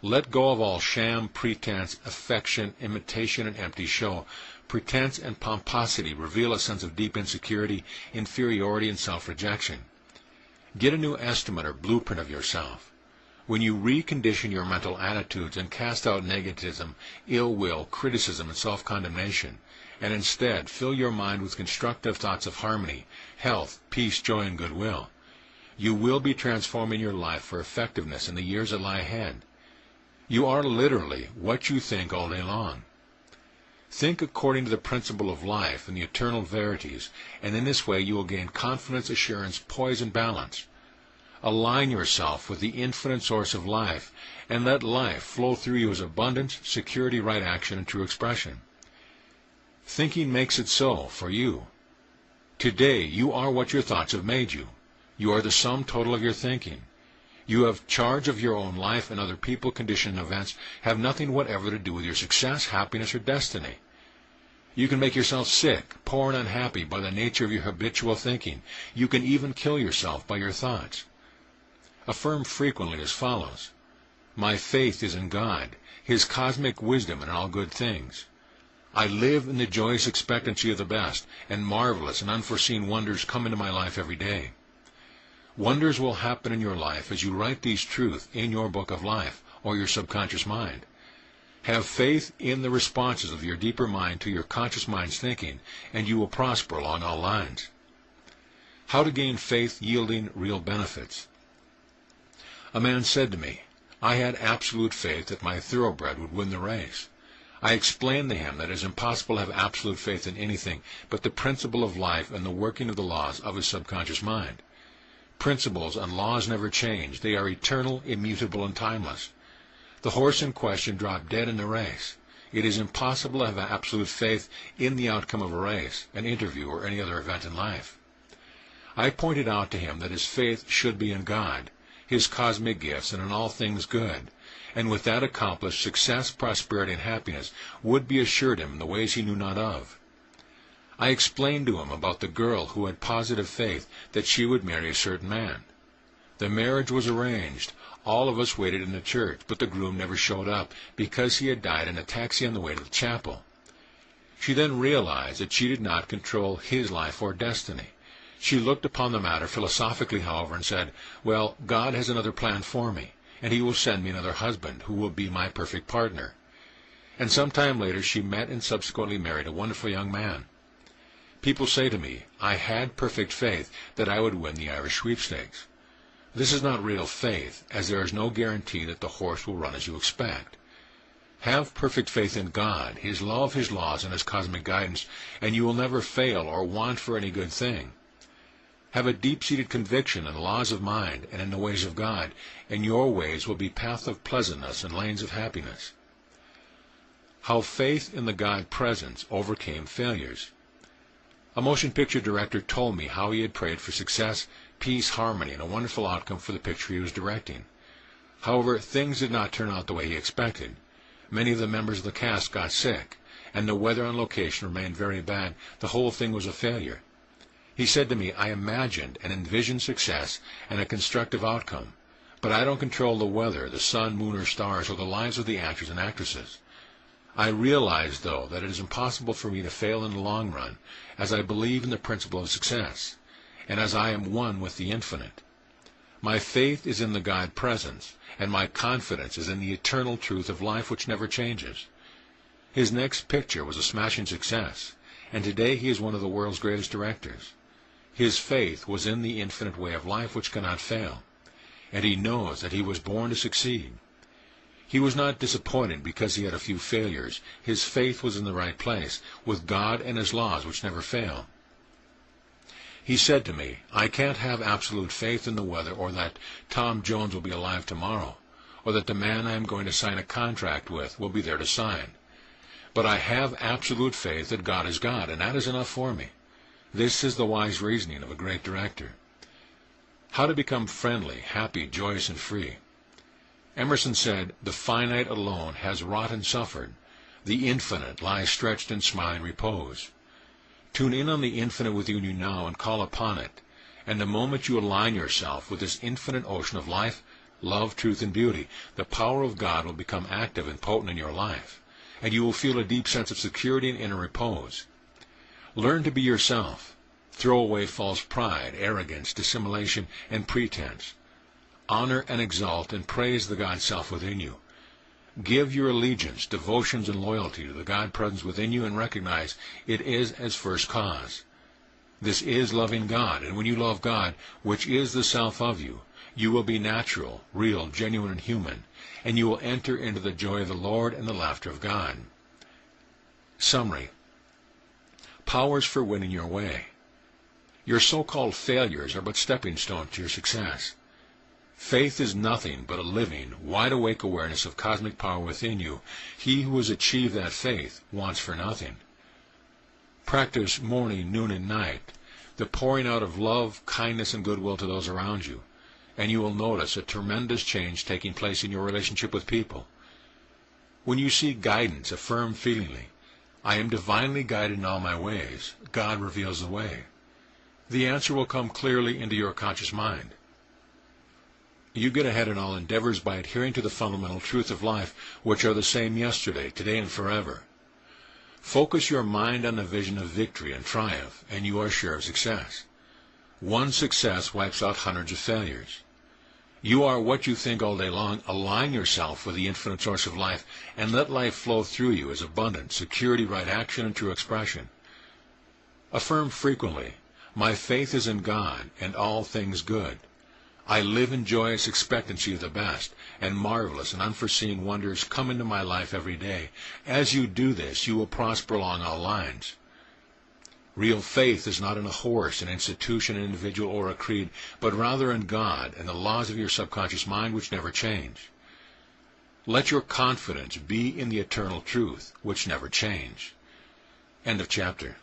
Let go of all sham, pretense, affection, imitation, and empty show. Pretense and pomposity reveal a sense of deep insecurity, inferiority, and self-rejection. Get a new estimate or blueprint of yourself. When you recondition your mental attitudes and cast out negativism, ill will, criticism, and self-condemnation, and instead fill your mind with constructive thoughts of harmony, health, peace, joy, and goodwill, you will be transforming your life for effectiveness in the years that lie ahead. You are literally what you think all day long. Think according to the principle of life and the eternal verities, and in this way you will gain confidence, assurance, poise, and balance. Align yourself with the infinite source of life, and let life flow through you as abundance, security, right action, and true expression. Thinking makes it so for you. Today, you are what your thoughts have made you. You are the sum total of your thinking. You have charge of your own life, and other people, conditions, and events have nothing whatever to do with your success, happiness, or destiny. You can make yourself sick, poor, and unhappy by the nature of your habitual thinking. You can even kill yourself by your thoughts. Affirm frequently as follows: My faith is in God, His cosmic wisdom, and all good things. I live in the joyous expectancy of the best, and marvelous and unforeseen wonders come into my life every day. Wonders will happen in your life as you write these truths in your book of life, or your subconscious mind. Have faith in the responses of your deeper mind to your conscious mind's thinking, and you will prosper along all lines. How to gain faith yielding real benefits. A man said to me, I had absolute faith that my thoroughbred would win the race. I explained to him that it is impossible to have absolute faith in anything but the principle of life and the working of the laws of his subconscious mind. Principles and laws never change. They are eternal, immutable, and timeless. The horse in question dropped dead in the race. It is impossible to have absolute faith in the outcome of a race, an interview, or any other event in life. I pointed out to him that his faith should be in God, His cosmic gifts, and in all things good, and with that accomplished, success, prosperity, and happiness would be assured him in the ways he knew not of. I explained to him about the girl who had positive faith that she would marry a certain man. The marriage was arranged. All of us waited in the church, but the groom never showed up because he had died in a taxi on the way to the chapel. She then realized that she did not control his life or destiny. She looked upon the matter philosophically, however, and said, well, God has another plan for me, and He will send me another husband who will be my perfect partner. And some time later she met and subsequently married a wonderful young man. People say to me, I had perfect faith that I would win the Irish sweepstakes. This is not real faith, as there is no guarantee that the horse will run as you expect. Have perfect faith in God, His love, His laws, and His cosmic guidance, and you will never fail or want for any good thing. Have a deep-seated conviction in the laws of mind and in the ways of God, and your ways will be paths of pleasantness and lanes of happiness. How faith in the God presence overcame failures. A motion picture director told me how he had prayed for success, peace, harmony, and a wonderful outcome for the picture he was directing. However, things did not turn out the way he expected. Many of the members of the cast got sick, and the weather on location remained very bad. The whole thing was a failure. He said to me, I imagined and envisioned success and a constructive outcome, but I don't control the weather, the sun, moon, or stars, or the lives of the actors and actresses. I realize, though, that it is impossible for me to fail in the long run, as I believe in the principle of success, and as I am one with the infinite. My faith is in the God presence, and my confidence is in the eternal truth of life which never changes. His next picture was a smashing success, and today he is one of the world's greatest directors. His faith was in the infinite way of life which cannot fail, and he knows that he was born to succeed. He was not disappointed because he had a few failures. His faith was in the right place, with God and his laws which never fail. He said to me, I can't have absolute faith in the weather, or that Tom Jones will be alive tomorrow, or that the man I am going to sign a contract with will be there to sign. But I have absolute faith that God is God, and that is enough for me. This is the wise reasoning of a great director. How to become friendly, happy, joyous, and free. Emerson said, the finite alone has wrought and suffered. The infinite lies stretched in smiling repose. Tune in on the infinite within you now and call upon it, and the moment you align yourself with this infinite ocean of life, love, truth, and beauty, the power of God will become active and potent in your life, and you will feel a deep sense of security and inner repose. Learn to be yourself. Throw away false pride, arrogance, dissimulation, and pretense. Honor and exalt and praise the God self within you. Give your allegiance, devotions, and loyalty to the God presence within you, and recognize it is as first cause. This is loving God, and when you love God, which is the self of you, you will be natural, real, genuine, and human, and you will enter into the joy of the Lord and the laughter of God. Summary. Powers for winning your way. Your so-called failures are but stepping stones to your success. Faith is nothing but a living, wide-awake awareness of cosmic power within you. He who has achieved that faith wants for nothing. Practice morning, noon, and night, the pouring out of love, kindness, and goodwill to those around you, and you will notice a tremendous change taking place in your relationship with people. When you seek guidance, affirm feelingly, I am divinely guided in all my ways. God reveals the way. The answer will come clearly into your conscious mind. You get ahead in all endeavors by adhering to the fundamental truth of life, which are the same yesterday, today, and forever. Focus your mind on the vision of victory and triumph, and you are sure of success. One success wipes out hundreds of failures. You are what you think all day long. Align yourself with the infinite source of life, and let life flow through you as abundance, security, right action, and true expression. Affirm frequently, my faith is in God, and all things good. I live in joyous expectancy of the best, and marvelous and unforeseen wonders come into my life every day. As you do this, you will prosper along all lines. Real faith is not in a horse, an institution, an individual, or a creed, but rather in God and the laws of your subconscious mind which never change. Let your confidence be in the eternal truth which never change. End of chapter.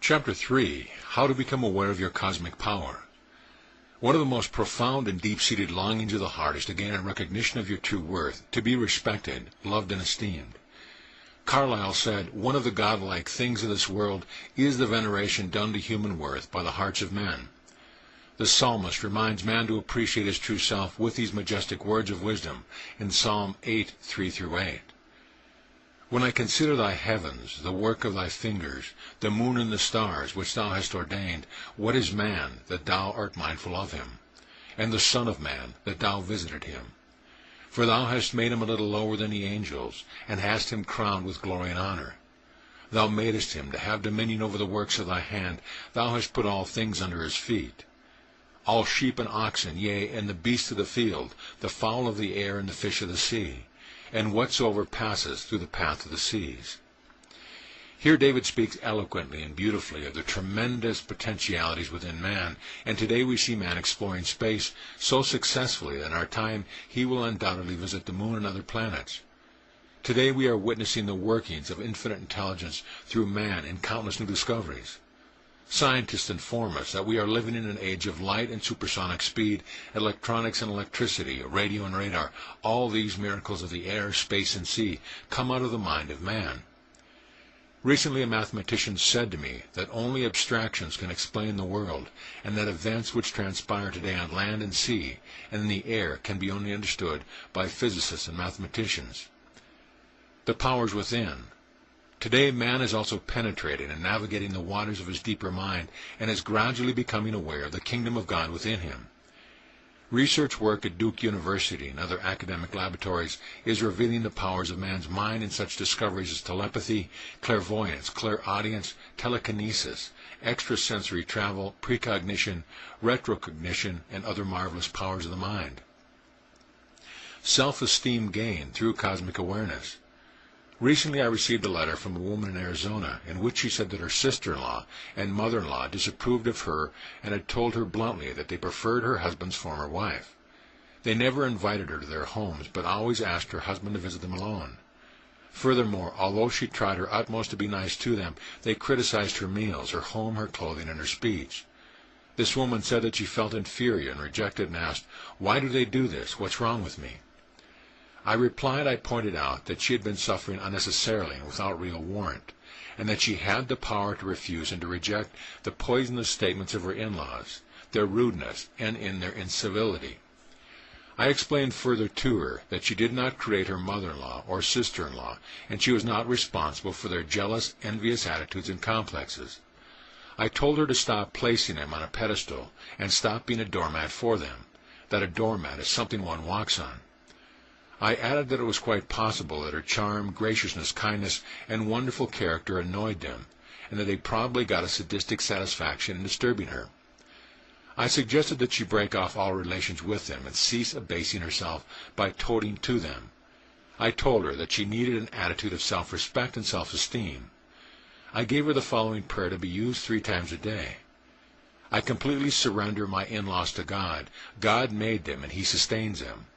Chapter 3. How to become aware of your cosmic power. One of the most profound and deep-seated longings of the heart is to gain a recognition of your true worth, to be respected, loved, and esteemed. Carlyle said, one of the godlike things of this world is the veneration done to human worth by the hearts of men. The psalmist reminds man to appreciate his true self with these majestic words of wisdom in Psalm 8, 3-8. When I consider thy heavens, the work of thy fingers, the moon and the stars which thou hast ordained, what is man, that thou art mindful of him? And the Son of Man, that thou visited him? For thou hast made him a little lower than the angels, and hast him crowned with glory and honor. Thou madest him to have dominion over the works of thy hand. Thou hast put all things under his feet. All sheep and oxen, yea, and the beasts of the field, the fowl of the air, and the fish of the sea, and whatsoever passes through the path of the seas. Here David speaks eloquently and beautifully of the tremendous potentialities within man, and today we see man exploring space so successfully that in our time he will undoubtedly visit the moon and other planets. Today we are witnessing the workings of infinite intelligence through man in countless new discoveries. Scientists inform us that we are living in an age of light and supersonic speed, electronics and electricity, radio and radar. All these miracles of the air, space, and sea come out of the mind of man. Recently a mathematician said to me that only abstractions can explain the world, and that events which transpire today on land and sea and in the air can be only understood by physicists and mathematicians. The powers within. Today man is also penetrating and navigating the waters of his deeper mind and is gradually becoming aware of the kingdom of God within him. Research work at Duke University and other academic laboratories is revealing the powers of man's mind in such discoveries as telepathy, clairvoyance, clairaudience, telekinesis, extrasensory travel, precognition, retrocognition, and other marvelous powers of the mind. Self-esteem gained through cosmic awareness. Recently I received a letter from a woman in Arizona in which she said that her sister-in-law and mother-in-law disapproved of her and had told her bluntly that they preferred her husband's former wife. They never invited her to their homes, but always asked her husband to visit them alone. Furthermore, although she tried her utmost to be nice to them, they criticized her meals, her home, her clothing, and her speech. This woman said that she felt inferior and rejected and asked, "Why do they do this? What's wrong with me?" I pointed out that she had been suffering unnecessarily and without real warrant, and that she had the power to refuse and to reject the poisonous statements of her in-laws, their rudeness, and in their incivility. I explained further to her that she did not create her mother-in-law or sister-in-law, and she was not responsible for their jealous, envious attitudes and complexes. I told her to stop placing them on a pedestal and stop being a doormat for them, that a doormat is something one walks on. I added that it was quite possible that her charm, graciousness, kindness, and wonderful character annoyed them, and that they probably got a sadistic satisfaction in disturbing her. I suggested that she break off all relations with them and cease abasing herself by toting to them. I told her that she needed an attitude of self-respect and self-esteem. I gave her the following prayer to be used 3 times a day. I completely surrender my in-laws to God. God made them, and He sustains them.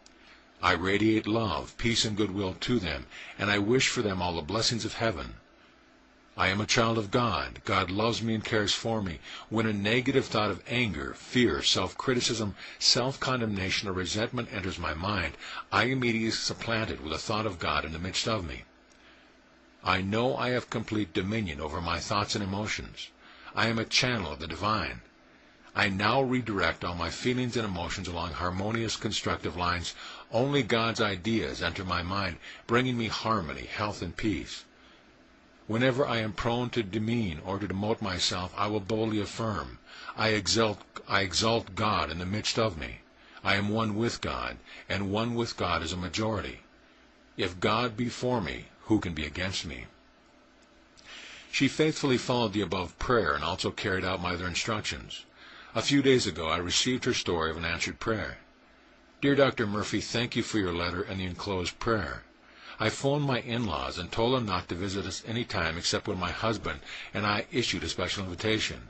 I radiate love, peace, and goodwill to them, and I wish for them all the blessings of heaven. I am a child of God. God loves me and cares for me. When a negative thought of anger, fear, self-criticism, self-condemnation, or resentment enters my mind, I immediately supplant it with a thought of God in the midst of me. I know I have complete dominion over my thoughts and emotions. I am a channel of the divine. I now redirect all my feelings and emotions along harmonious, constructive lines. Only God's ideas enter my mind, bringing me harmony, health, and peace. Whenever I am prone to demean or to demote myself, I will boldly affirm, I exalt God in the midst of me. I am one with God, and one with God is a majority. If God be for me, who can be against me? She faithfully followed the above prayer and also carried out my other instructions. A few days ago I received her story of an answered prayer. Dear Dr. Murphy, thank you for your letter and the enclosed prayer. I phoned my in-laws and told them not to visit us any time except when my husband and I issued a special invitation.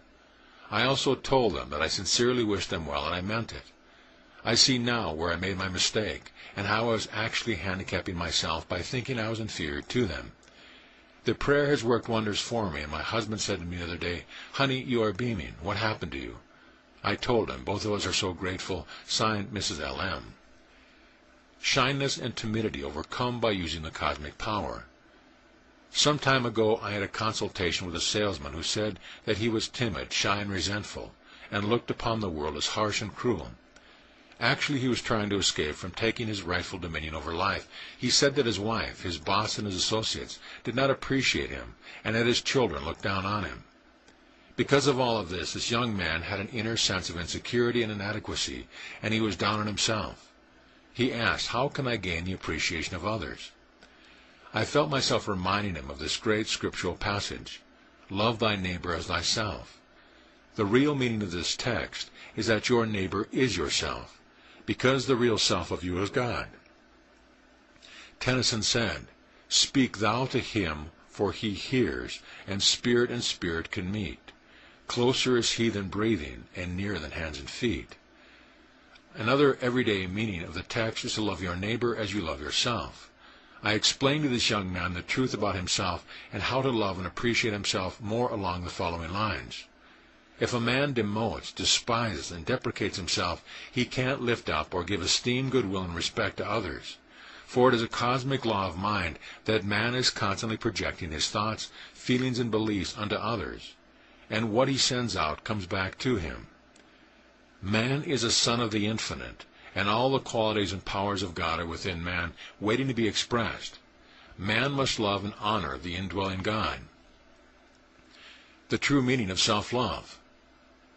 I also told them that I sincerely wished them well, and I meant it. I see now where I made my mistake, and how I was actually handicapping myself by thinking I was inferior to them. The prayer has worked wonders for me, and my husband said to me the other day, "Honey, you are beaming. What happened to you?" I told him. Both of us are so grateful. Signed, Mrs. L.M. Shyness and timidity overcome by using the cosmic power. Some time ago I had a consultation with a salesman who said that he was timid, shy, and resentful, and looked upon the world as harsh and cruel. Actually, he was trying to escape from taking his rightful dominion over life. He said that his wife, his boss, and his associates did not appreciate him, and that his children looked down on him. Because of all of this young man had an inner sense of insecurity and inadequacy, and he was down on himself. He asked, how can I gain the appreciation of others? I felt myself reminding him of this great scriptural passage, love thy neighbor as thyself. The real meaning of this text is that your neighbor is yourself, because the real self of you is God. Tennyson said, speak thou to him, for he hears, and spirit can meet. Closer is he than breathing, and nearer than hands and feet. Another everyday meaning of the text is to love your neighbor as you love yourself. I explained to this young man the truth about himself and how to love and appreciate himself more along the following lines. If a man demotes, despises, and deprecates himself, he can't lift up or give esteem, goodwill, and respect to others. For it is a cosmic law of mind that man is constantly projecting his thoughts, feelings, and beliefs unto others, and what he sends out comes back to him. Man is a son of the infinite, and all the qualities and powers of God are within man, waiting to be expressed. Man must love and honor the indwelling God. The true meaning of self-love.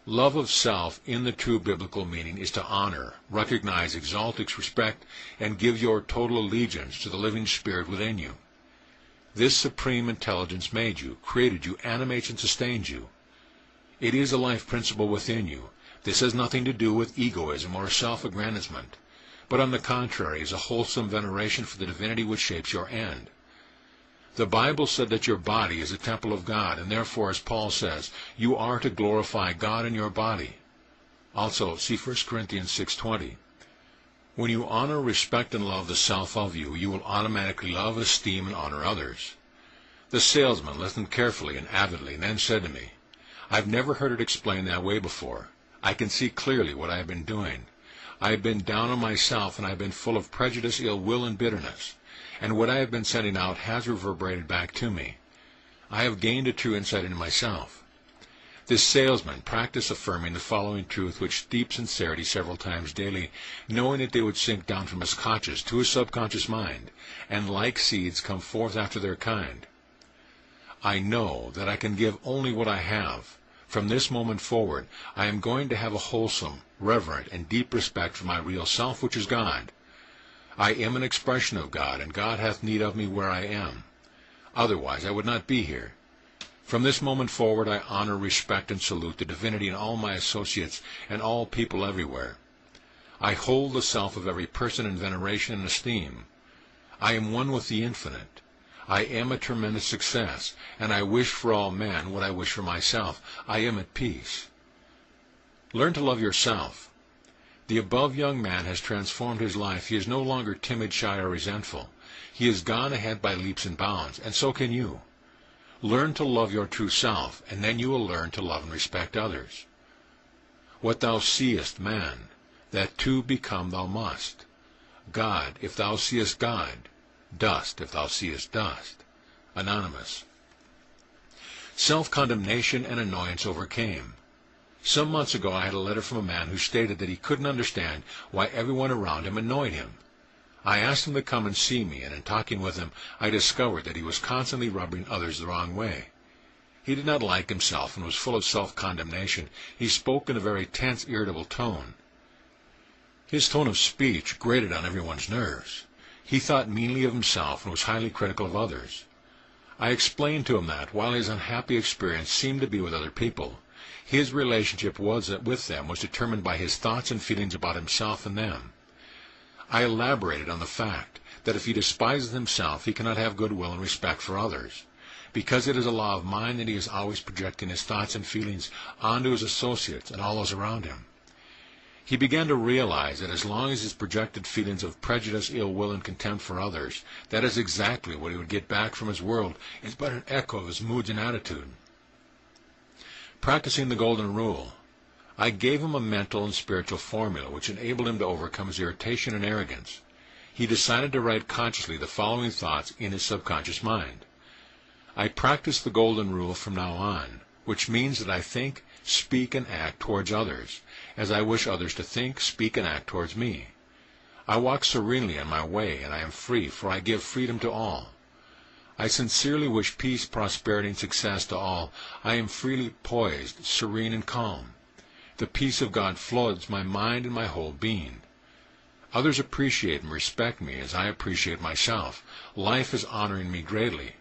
Love of self in the true biblical meaning is to honor, recognize, exalt, respect, and give your total allegiance to the living spirit within you. This supreme intelligence made you, created you, animates and sustains you. It is a life principle within you. This has nothing to do with egoism or self-aggrandizement, but on the contrary is a wholesome veneration for the divinity which shapes your end. The Bible said that your body is a temple of God, and therefore, as Paul says, you are to glorify God in your body. Also, see 1 Corinthians 6:20. When you honor, respect, and love the self of you, you will automatically love, esteem, and honor others. The salesman listened carefully and avidly, and then said to me, "I've never heard it explained that way before. I can see clearly what I have been doing. I have been down on myself, and I have been full of prejudice, ill will, and bitterness. And what I have been sending out has reverberated back to me. I have gained a true insight into myself." This salesman practiced affirming the following truth with deep sincerity several times daily, knowing that they would sink down from his conscious to his subconscious mind, and like seeds come forth after their kind. "I know that I can give only what I have. From this moment forward, I am going to have a wholesome, reverent, and deep respect for my real self, which is God. I am an expression of God, and God hath need of me where I am. Otherwise I would not be here. From this moment forward I honor, respect, and salute the divinity in all my associates and all people everywhere. I hold the self of every person in veneration and esteem. I am one with the infinite. I am a tremendous success, and I wish for all men what I wish for myself. I am at peace." Learn to love yourself. The above young man has transformed his life. He is no longer timid, shy, or resentful. He has gone ahead by leaps and bounds, and so can you. Learn to love your true self, and then you will learn to love and respect others. "What thou seest, man, that too become thou must. God, if thou seest God, dust, if thou seest dust." Anonymous. Self-condemnation and annoyance overcame. Some months ago I had a letter from a man who stated that he couldn't understand why everyone around him annoyed him. I asked him to come and see me, and in talking with him I discovered that he was constantly rubbing others the wrong way. He did not like himself and was full of self-condemnation. He spoke in a very tense, irritable tone. His tone of speech grated on everyone's nerves. He thought meanly of himself and was highly critical of others. I explained to him that, while his unhappy experience seemed to be with other people, his relationship with them was determined by his thoughts and feelings about himself and them. I elaborated on the fact that if he despises himself, he cannot have goodwill and respect for others, because it is a law of mind that he is always projecting his thoughts and feelings onto his associates and all those around him. He began to realize that as long as his projected feelings of prejudice, ill will, and contempt for others, that is exactly what he would get back from his world, is but an echo of his moods and attitude. Practicing the Golden Rule. I gave him a mental and spiritual formula which enabled him to overcome his irritation and arrogance. He decided to write consciously the following thoughts in his subconscious mind. I practice the Golden Rule from now on, which means that I think, speak, and act towards others, as I wish others to think, speak, and act towards me. I walk serenely on my way, and I am free, for I give freedom to all. I sincerely wish peace, prosperity, and success to all. I am freely poised, serene, and calm. The peace of God floods my mind and my whole being. Others appreciate and respect me as I appreciate myself. Life is honoring me greatly,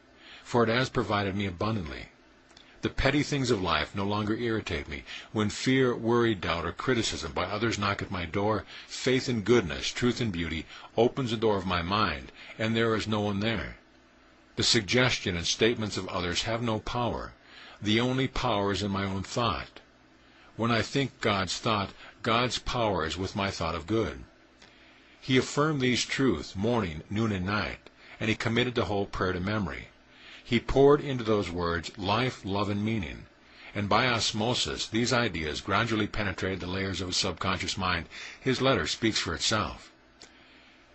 for it has provided me abundantly. The petty things of life no longer irritate me. When fear, worry, doubt, or criticism by others knock at my door, faith in goodness, truth, and beauty opens the door of my mind, and there is no one there. The suggestion and statements of others have no power. The only power is in my own thought. When I think God's thought, God's power is with my thought of good. He affirmed these truths morning, noon, and night, and he committed the whole prayer to memory. He poured into those words life, love, and meaning, and by osmosis these ideas gradually penetrated the layers of his subconscious mind. His letter speaks for itself.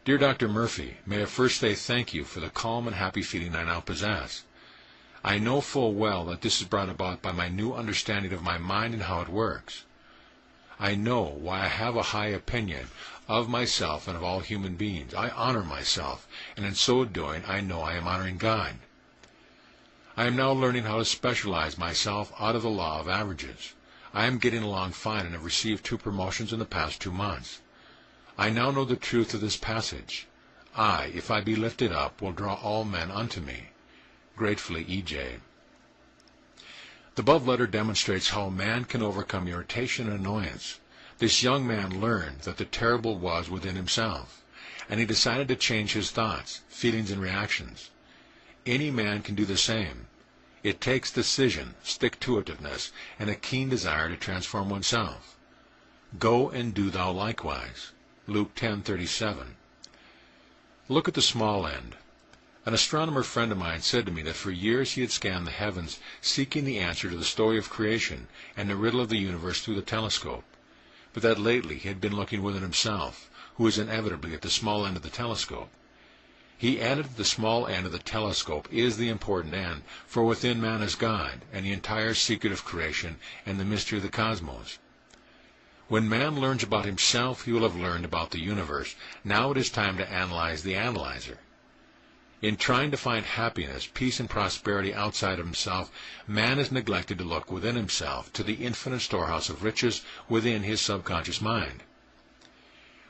Dear Dr. Murphy, may I first say thank you for the calm and happy feeling I now possess. I know full well that this is brought about by my new understanding of my mind and how it works. I know why I have a high opinion of myself and of all human beings. I honor myself, and in so doing I know I am honoring God. I am now learning how to specialize myself out of the law of averages. I am getting along fine and have received 2 promotions in the past 2 months. I now know the truth of this passage. I, if I be lifted up, will draw all men unto me. Gratefully, E.J. The above letter demonstrates how a man can overcome irritation and annoyance. This young man learned that the terrible was within himself, and he decided to change his thoughts, feelings, and reactions. Any man can do the same. It takes decision, stick-to-itiveness, and a keen desire to transform oneself. Go and do thou likewise. Luke 10:37. Look at the small end. An astronomer friend of mine said to me that for years he had scanned the heavens, seeking the answer to the story of creation and the riddle of the universe through the telescope, but that lately he had been looking within himself, who is inevitably at the small end of the telescope. He added that the small end of the telescope is the important end, for within man is God, and the entire secret of creation and the mystery of the cosmos. When man learns about himself, he will have learned about the universe. Now it is time to analyze the analyzer. In trying to find happiness, peace, and prosperity outside of himself, man has neglected to look within himself, to the infinite storehouse of riches within his subconscious mind.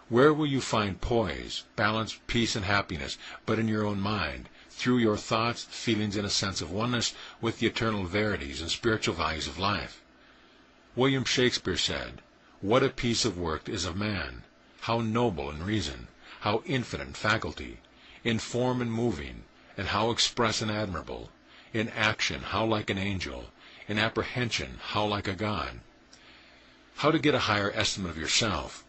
Where will you find poise, balance, peace, and happiness but in your own mind, through your thoughts, feelings, and a sense of oneness with the eternal verities and spiritual values of life? William Shakespeare said, "What a piece of work is of man! How noble in reason! How infinite in faculty! In form and moving, and how express and admirable! In action, how like an angel! In apprehension, how like a god!" How to get a higher estimate of yourself?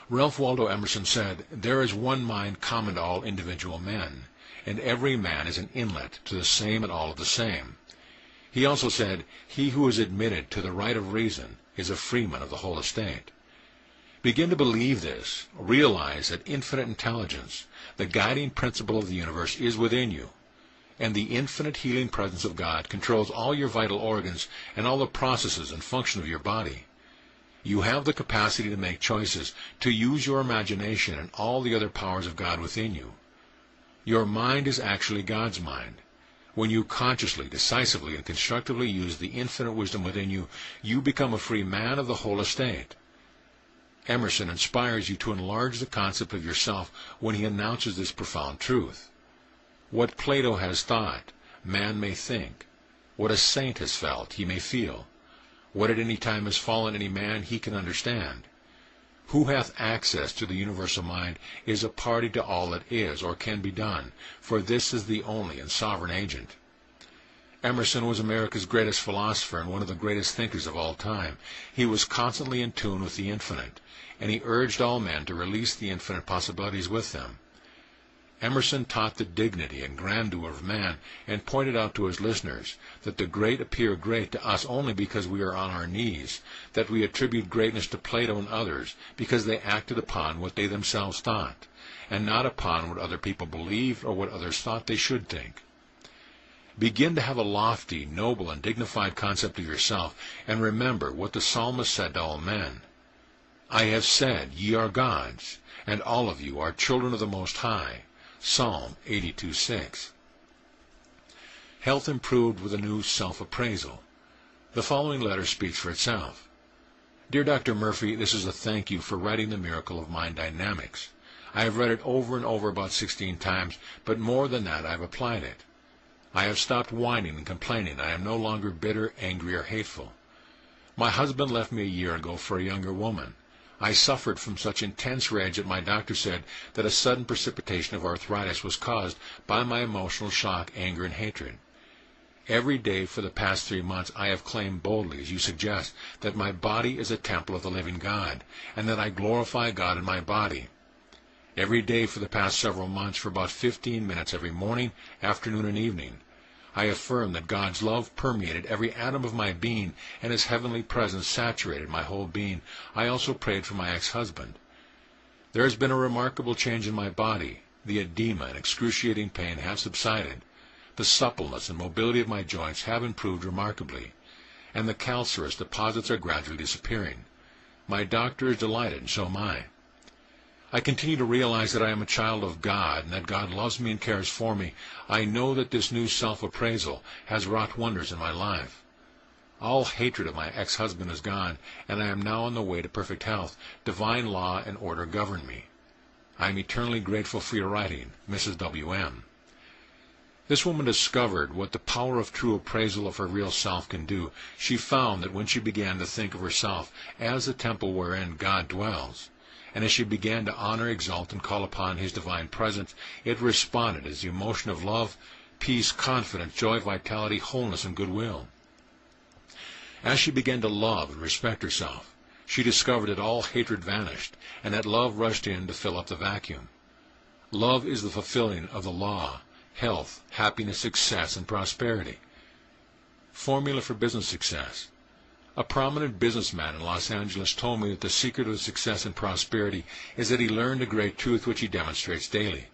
Ralph Waldo Emerson said, "There is one mind common to all individual men, and every man is an inlet to the same and all of the same." He also said, "He who is admitted to the right of reason is a freeman of the whole estate." Begin to believe this. Realize that infinite intelligence, the guiding principle of the universe, is within you, and the infinite healing presence of God controls all your vital organs and all the processes and function of your body. You have the capacity to make choices, to use your imagination and all the other powers of God within you. Your mind is actually God's mind. When you consciously, decisively, and constructively use the infinite wisdom within you, you become a free man of the whole estate. Emerson inspires you to enlarge the concept of yourself when he announces this profound truth. What Plato has thought, man may think. What a saint has felt, he may feel. What at any time has fallen any man, he can understand. Who hath access to the universal mind is a party to all that is or can be done, for this is the only and sovereign agent. Emerson was America's greatest philosopher and one of the greatest thinkers of all time. He was constantly in tune with the infinite, and he urged all men to release the infinite possibilities with them. Emerson taught the dignity and grandeur of man, and pointed out to his listeners that the great appear great to us only because we are on our knees, that we attribute greatness to Plato and others because they acted upon what they themselves thought, and not upon what other people believed or what others thought they should think. Begin to have a lofty, noble, and dignified concept of yourself, and remember what the psalmist said to all men. "I have said, ye are gods, and all of you are children of the Most High." Psalm 82:6. Health improved with a new self-appraisal. The following letter speaks for itself. Dear Dr. Murphy, this is a thank you for writing The Miracle of Mind Dynamics. I have read it over and over about 16 times, but more than that I have applied it. I have stopped whining and complaining. I am no longer bitter, angry, or hateful. My husband left me a year ago for a younger woman. I suffered from such intense rage that my doctor said that a sudden precipitation of arthritis was caused by my emotional shock, anger, and hatred. Every day for the past 3 months I have claimed boldly, as you suggest, that my body is a temple of the living God, and that I glorify God in my body. Every day for the past several months, for about 15 minutes every morning, afternoon, and evening, I affirm that God's love permeated every atom of my being, and His heavenly presence saturated my whole being. I also prayed for my ex-husband. There has been a remarkable change in my body. The edema and excruciating pain have subsided. The suppleness and mobility of my joints have improved remarkably, and the calcareous deposits are gradually disappearing. My doctor is delighted, and so am I. I continue to realize that I am a child of God, and that God loves me and cares for me. I know that this new self-appraisal has wrought wonders in my life. All hatred of my ex-husband is gone, and I am now on the way to perfect health. Divine law and order govern me. I am eternally grateful for your writing, Mrs. W.M. This woman discovered what the power of true appraisal of her real self can do. She found that when she began to think of herself as the temple wherein God dwells, and as she began to honor, exalt, and call upon His divine presence, it responded as the emotion of love, peace, confidence, joy, vitality, wholeness, and goodwill. As she began to love and respect herself, she discovered that all hatred vanished, and that love rushed in to fill up the vacuum. Love is the fulfilling of the law, health, happiness, success, and prosperity. Formula for business success. A prominent businessman in Los Angeles told me that the secret of success and prosperity is that he learned a great truth which he demonstrates daily.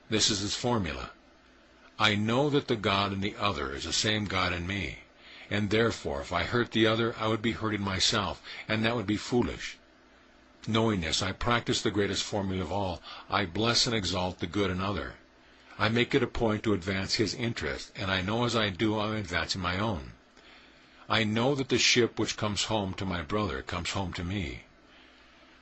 This is his formula. I know that the God in the other is the same God in me, and therefore if I hurt the other, I would be hurting myself, and that would be foolish. Knowing this, I practice the greatest formula of all. I bless and exalt the good in other. I make it a point to advance his interest, and I know as I do I am advancing my own. I know that the ship which comes home to my brother comes home to me.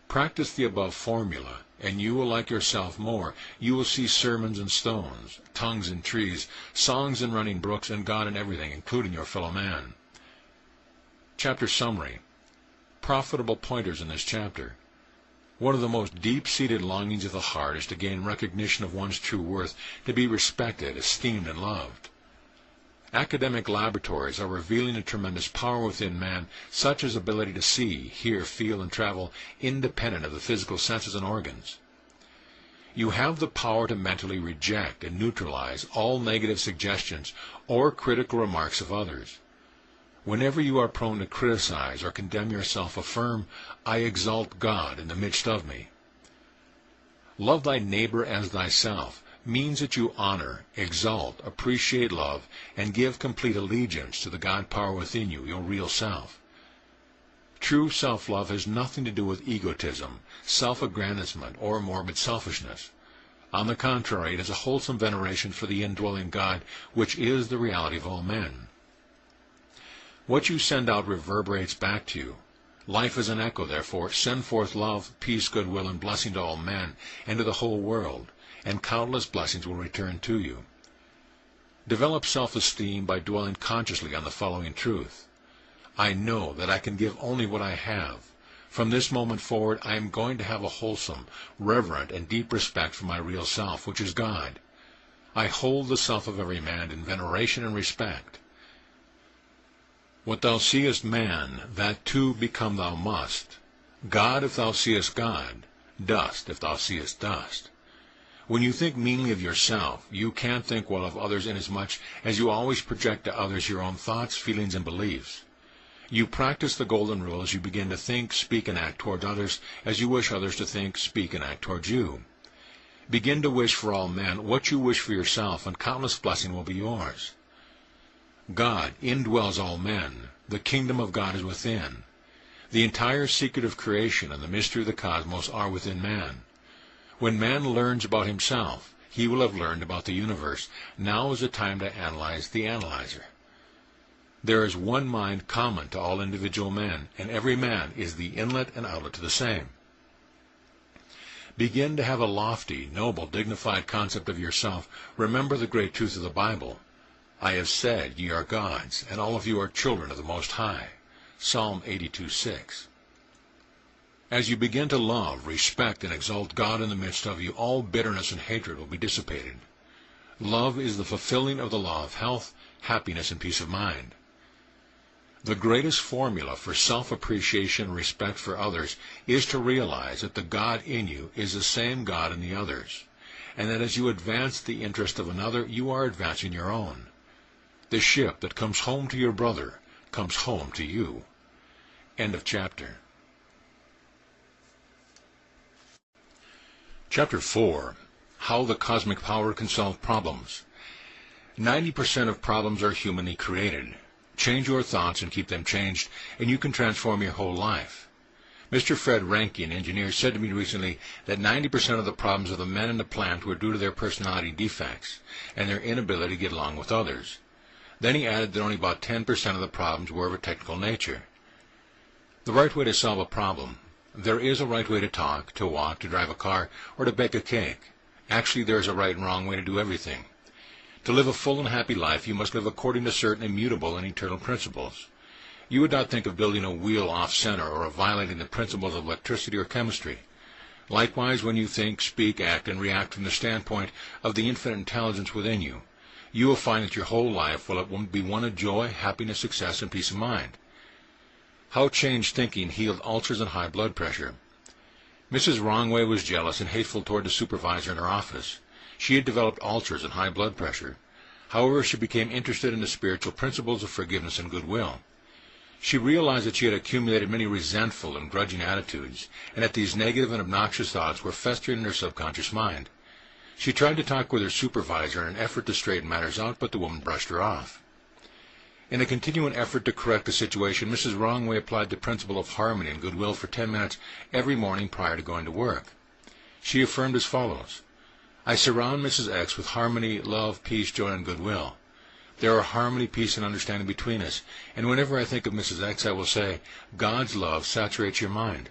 Practice the above formula, and you will like yourself more. You will see sermons in stones, tongues in trees, songs in running brooks, and God in everything, including your fellow man. Chapter summary. Profitable pointers in this chapter. One of the most deep-seated longings of the heart is to gain recognition of one's true worth, to be respected, esteemed, and loved. Academic laboratories are revealing a tremendous power within man, such as ability to see, hear, feel, and travel independent of the physical senses and organs. You have the power to mentally reject and neutralize all negative suggestions or critical remarks of others. Whenever you are prone to criticize or condemn yourself, affirm, I exalt God in the midst of me. Love thy neighbor as thyself means that you honor, exalt, appreciate love, and give complete allegiance to the God power within you, your real self. True self-love has nothing to do with egotism, self-aggrandizement, or morbid selfishness. On the contrary, it is a wholesome veneration for the indwelling God, which is the reality of all men. What you send out reverberates back to you. Life is an echo, therefore. Send forth love, peace, goodwill, and blessing to all men, and to the whole world, and countless blessings will return to you. Develop self-esteem by dwelling consciously on the following truth. I know that I can give only what I have. From this moment forward, I am going to have a wholesome, reverent, and deep respect for my real self, which is God. I hold the self of every man in veneration and respect. What thou seest man, that too become thou must. God if thou seest God, dust if thou seest dust. When you think meanly of yourself, you can't think well of others inasmuch as you always project to others your own thoughts, feelings, and beliefs. You practice the golden rule as you begin to think, speak, and act toward others as you wish others to think, speak, and act towards you. Begin to wish for all men what you wish for yourself, and countless blessing will be yours. God indwells all men. The kingdom of God is within. The entire secret of creation and the mystery of the cosmos are within man. When man learns about himself, he will have learned about the universe. Now is the time to analyze the analyzer. There is one mind common to all individual men, and every man is the inlet and outlet to the same. Begin to have a lofty, noble, dignified concept of yourself. Remember the great truth of the Bible. I have said, ye are gods, and all of you are children of the Most High. Psalm 82:6. As you begin to love, respect, and exalt God in the midst of you, all bitterness and hatred will be dissipated. Love is the fulfilling of the law of health, happiness, and peace of mind. The greatest formula for self-appreciation and respect for others is to realize that the God in you is the same God in the others, and that as you advance the interest of another, you are advancing your own. The ship that comes home to your brother comes home to you. End of chapter. Chapter 4. How the Cosmic Power Can Solve Problems. 90% of problems are humanly created. Change your thoughts and keep them changed, and you can transform your whole life. Mr. Fred Ranke, an engineer, said to me recently that 90% of the problems of the men in the plant were due to their personality defects and their inability to get along with others. Then he added that only about 10% of the problems were of a technical nature. The right way to solve a problem. There is a right way to talk, to walk, to drive a car, or to bake a cake. Actually, there is a right and wrong way to do everything. To live a full and happy life, you must live according to certain immutable and eternal principles. You would not think of building a wheel off-center or of violating the principles of electricity or chemistry. Likewise, when you think, speak, act, and react from the standpoint of the infinite intelligence within you, you will find that your whole life will be one of joy, happiness, success, and peace of mind. How changed thinking healed ulcers and high blood pressure. Mrs. Wrongway was jealous and hateful toward the supervisor in her office. She had developed ulcers and high blood pressure. However, she became interested in the spiritual principles of forgiveness and goodwill. She realized that she had accumulated many resentful and grudging attitudes, and that these negative and obnoxious thoughts were festering in her subconscious mind. She tried to talk with her supervisor in an effort to straighten matters out, but the woman brushed her off. In a continuing effort to correct the situation, Mrs. Wrongway applied the principle of harmony and goodwill for 10 minutes every morning prior to going to work. She affirmed as follows: I surround Mrs. X with harmony, love, peace, joy, and goodwill. There are harmony, peace, and understanding between us, and whenever I think of Mrs. X, I will say, God's love saturates your mind.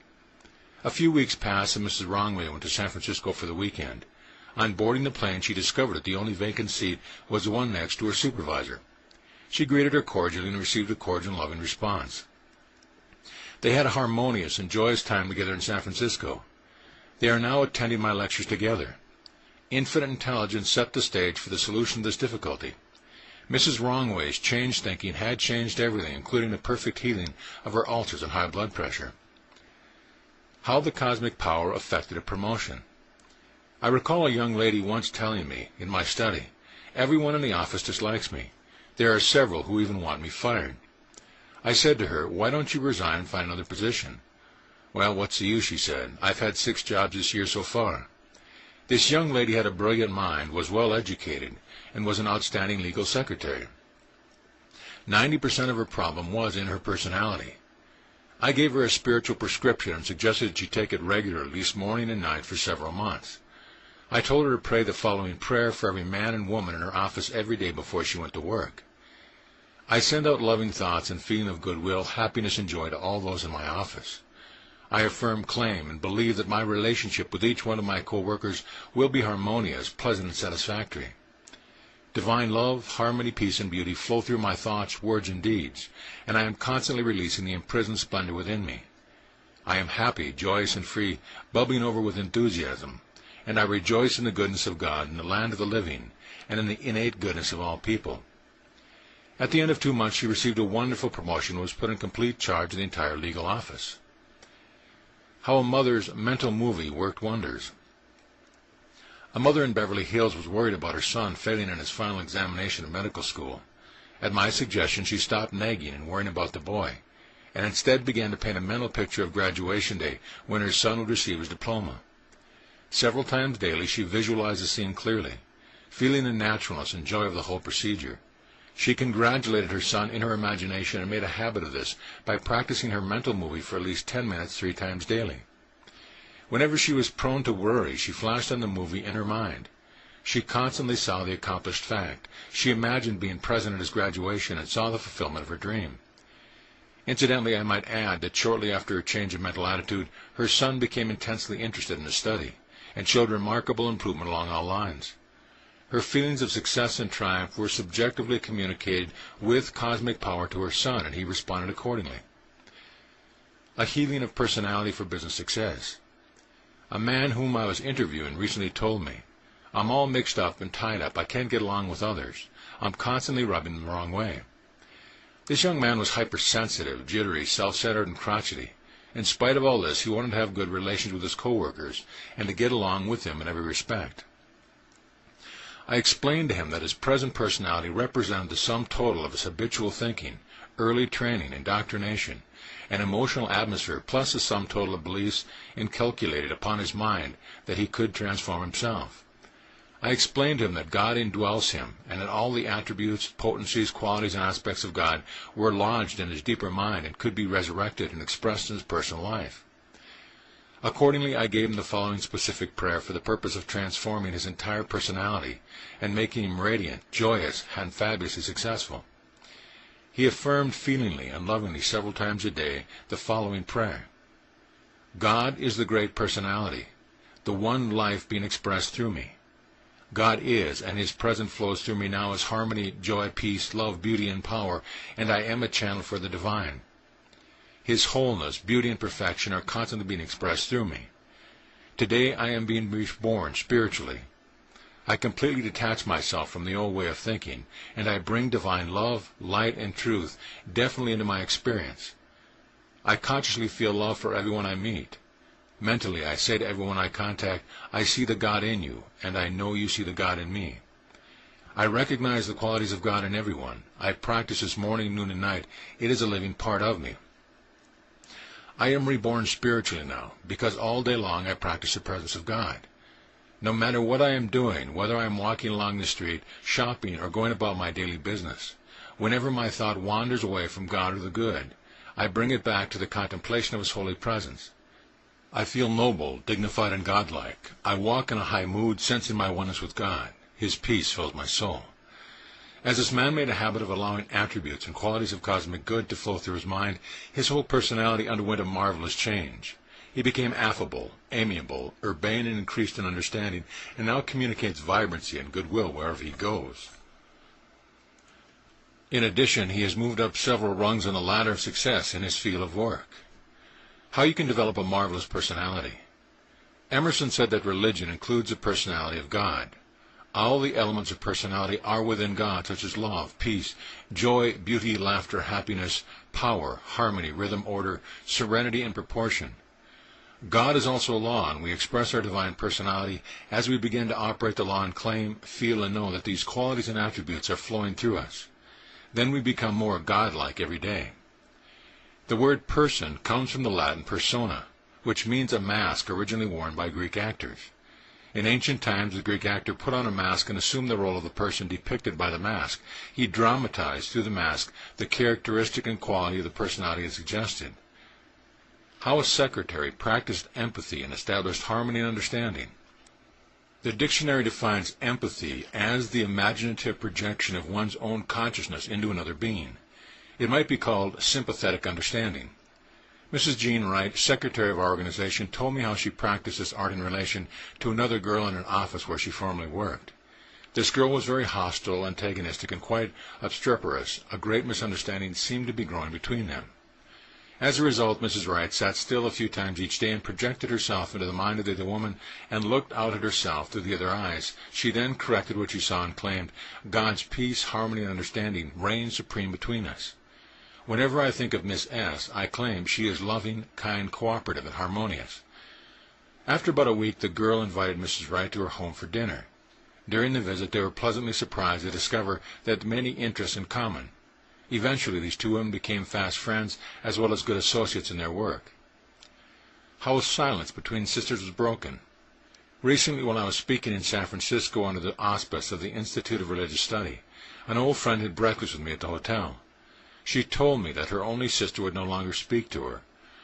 A few weeks passed, and Mrs. Wrongway went to San Francisco for the weekend. On boarding the plane, she discovered that the only vacant seat was the one next to her supervisor. She greeted her cordially and received a cordial and loving response. They had a harmonious and joyous time together in San Francisco. They are now attending my lectures together. Infinite intelligence set the stage for the solution of this difficulty. Mrs. Wrongway's changed thinking had changed everything, including the perfect healing of her ulcers and high blood pressure. How the cosmic power affected a promotion. I recall a young lady once telling me, in my study, everyone in the office dislikes me. There are several who even want me fired. I said to her, why don't you resign and find another position? Well, what's the use, she said. I've had 6 jobs this year so far. This young lady had a brilliant mind, was well educated, and was an outstanding legal secretary. 90% of her problem was in her personality. I gave her a spiritual prescription and suggested that she take it regularly, at least morning and night, for several months. I told her to pray the following prayer for every man and woman in her office every day before she went to work. I send out loving thoughts and feeling of goodwill, happiness, and joy to all those in my office. I affirm, claim, and believe that my relationship with each one of my co-workers will be harmonious, pleasant, and satisfactory. Divine love, harmony, peace, and beauty flow through my thoughts, words, and deeds, and I am constantly releasing the imprisoned splendor within me. I am happy, joyous, and free, bubbling over with enthusiasm, and I rejoice in the goodness of God, in the land of the living, and in the innate goodness of all people. At the end of 2 months, she received a wonderful promotion and was put in complete charge of the entire legal office. How a mother's mental movie worked wonders. A mother in Beverly Hills was worried about her son failing in his final examination of medical school. At my suggestion, she stopped nagging and worrying about the boy, and instead began to paint a mental picture of graduation day when her son would receive his diploma. Several times daily, she visualized the scene clearly, feeling the naturalness and joy of the whole procedure. She congratulated her son in her imagination and made a habit of this by practicing her mental movie for at least 10 minutes 3 times daily. Whenever she was prone to worry, she flashed on the movie in her mind. She constantly saw the accomplished fact. She imagined being present at his graduation and saw the fulfillment of her dream. Incidentally, I might add that shortly after her change of mental attitude, her son became intensely interested in his study and showed remarkable improvement along all lines. Her feelings of success and triumph were subjectively communicated with cosmic power to her son, and he responded accordingly. A healing of personality for business success. A man whom I was interviewing recently told me, I'm all mixed up and tied up. I can't get along with others. I'm constantly rubbing them the wrong way. This young man was hypersensitive, jittery, self-centered, and crotchety. In spite of all this, he wanted to have good relations with his coworkers and to get along with them in every respect. I explained to him that his present personality represented the sum total of his habitual thinking, early training, indoctrination, and emotional atmosphere, plus the sum total of beliefs inculcated upon his mind that he could transform himself. I explained to him that God indwells him, and that all the attributes, potencies, qualities, and aspects of God were lodged in his deeper mind and could be resurrected and expressed in his personal life. Accordingly, I gave him the following specific prayer for the purpose of transforming his entire personality and making him radiant, joyous, and fabulously successful. He affirmed feelingly and lovingly several times a day the following prayer: God is the great personality, the one life being expressed through me. God is, and his presence flows through me now as harmony, joy, peace, love, beauty, and power, and I am a channel for the divine. His wholeness, beauty, and perfection are constantly being expressed through me. Today I am being reborn spiritually. I completely detach myself from the old way of thinking, and I bring divine love, light, and truth definitely into my experience. I consciously feel love for everyone I meet. Mentally, I say to everyone I contact, I see the God in you, and I know you see the God in me. I recognize the qualities of God in everyone. I practice this morning, noon, and night. It is a living part of me. I am reborn spiritually now, because all day long I practice the presence of God. No matter what I am doing, whether I am walking along the street, shopping, or going about my daily business, whenever my thought wanders away from God or the good, I bring it back to the contemplation of his holy presence. I feel noble, dignified, and godlike. I walk in a high mood, sensing my oneness with God. His peace fills my soul. As this man made a habit of allowing attributes and qualities of cosmic good to flow through his mind, his whole personality underwent a marvelous change. He became affable, amiable, urbane, and increased in understanding, and now communicates vibrancy and goodwill wherever he goes. In addition, he has moved up several rungs on the ladder of success in his field of work. How you can develop a marvelous personality. Emerson said that religion includes the personality of God. All the elements of personality are within God, such as love, peace, joy, beauty, laughter, happiness, power, harmony, rhythm, order, serenity, and proportion. God is also law, and we express our divine personality as we begin to operate the law and claim, feel, and know that these qualities and attributes are flowing through us. Then we become more godlike every day. The word person comes from the Latin persona, which means a mask originally worn by Greek actors. In ancient times, the Greek actor put on a mask and assumed the role of the person depicted by the mask. He dramatized through the mask the characteristic and quality of the personality it suggested. How a secretary practiced empathy and established harmony and understanding. The dictionary defines empathy as the imaginative projection of one's own consciousness into another being. It might be called sympathetic understanding. Mrs. Jean Wright, secretary of our organization, told me how she practiced this art in relation to another girl in an office where she formerly worked. This girl was very hostile, antagonistic, and quite obstreperous. A great misunderstanding seemed to be growing between them. As a result, Mrs. Wright sat still a few times each day and projected herself into the mind of the other woman and looked out at herself through the other eyes. She then corrected what she saw and claimed, God's peace, harmony, and understanding reign supreme between us. Whenever I think of Miss S., I claim she is loving, kind, cooperative, and harmonious. After about a week, the girl invited Mrs. Wright to her home for dinner. During the visit, they were pleasantly surprised to discover that many interests in common. Eventually, these two women became fast friends, as well as good associates in their work. How silence between sisters was broken. Recently, while I was speaking in San Francisco under the auspice of the Institute of Religious Study, an old friend had breakfast with me at the hotel. She told me that her only sister would no longer speak to her.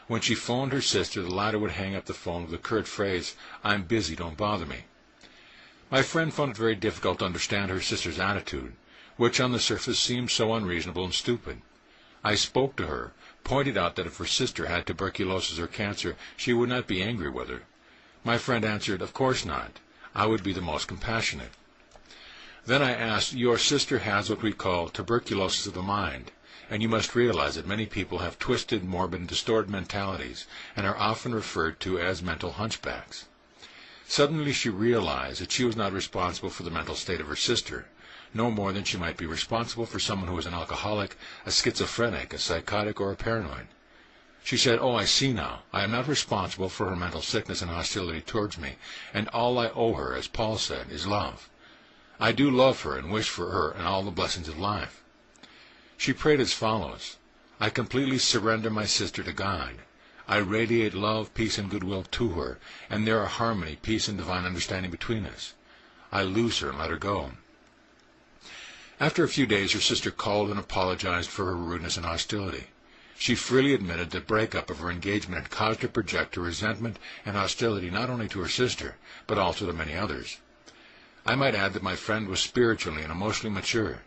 When she phoned her sister, the latter would hang up the phone with the curt phrase, "I'm busy, don't bother me." My friend found it very difficult to understand her sister's attitude, which on the surface seemed so unreasonable and stupid. I spoke to her, pointed out that if her sister had tuberculosis or cancer, she would not be angry with her. My friend answered, "Of course not. I would be the most compassionate." Then I asked, "Your sister has what we call tuberculosis of the mind, and you must realize that many people have twisted, morbid, and distorted mentalities, and are often referred to as mental hunchbacks." Suddenly she realized that she was not responsible for the mental state of her sister, no more than she might be responsible for someone who is an alcoholic, a schizophrenic, a psychotic, or a paranoid. She said, "Oh, I see now. I am not responsible for her mental sickness and hostility towards me, and all I owe her, as Paul said, is love." I do love her and wish for her and all the blessings of life. She prayed as follows: I completely surrender my sister to God. I radiate love, peace, and goodwill to her, and there are harmony, peace, and divine understanding between us. I lose her and let her go. After a few days, her sister called and apologized for her rudeness and hostility. She freely admitted the breakup of her engagement had caused her to project her resentment and hostility not only to her sister, but also to many others. I might add that my friend was spiritually and emotionally mature,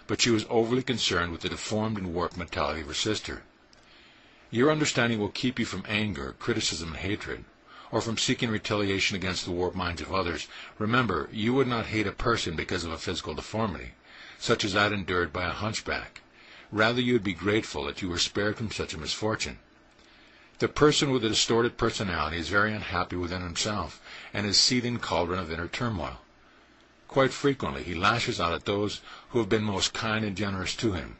but she was overly concerned with the deformed and warped mentality of her sister. Your understanding will keep you from anger, criticism, and hatred, or from seeking retaliation against the warped minds of others. Remember, you would not hate a person because of a physical deformity, such as that endured by a hunchback. Rather, you would be grateful that you were spared from such a misfortune. The person with a distorted personality is very unhappy within himself, and is seething cauldron of inner turmoil. Quite frequently, he lashes out at those who have been most kind and generous to him.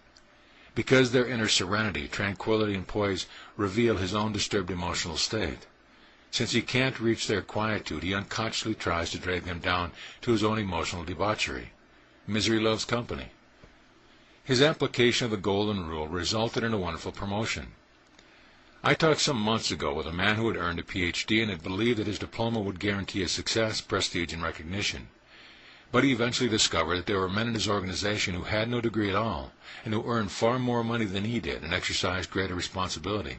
Because their inner serenity, tranquility, and poise reveal his own disturbed emotional state. Since he can't reach their quietude, he unconsciously tries to drag them down to his own emotional debauchery. Misery loves company. His application of the Golden Rule resulted in a wonderful promotion. I talked some months ago with a man who had earned a Ph.D. and had believed that his diploma would guarantee his success, prestige, and recognition. But he eventually discovered that there were men in his organization who had no degree at all, and who earned far more money than he did and exercised greater responsibility.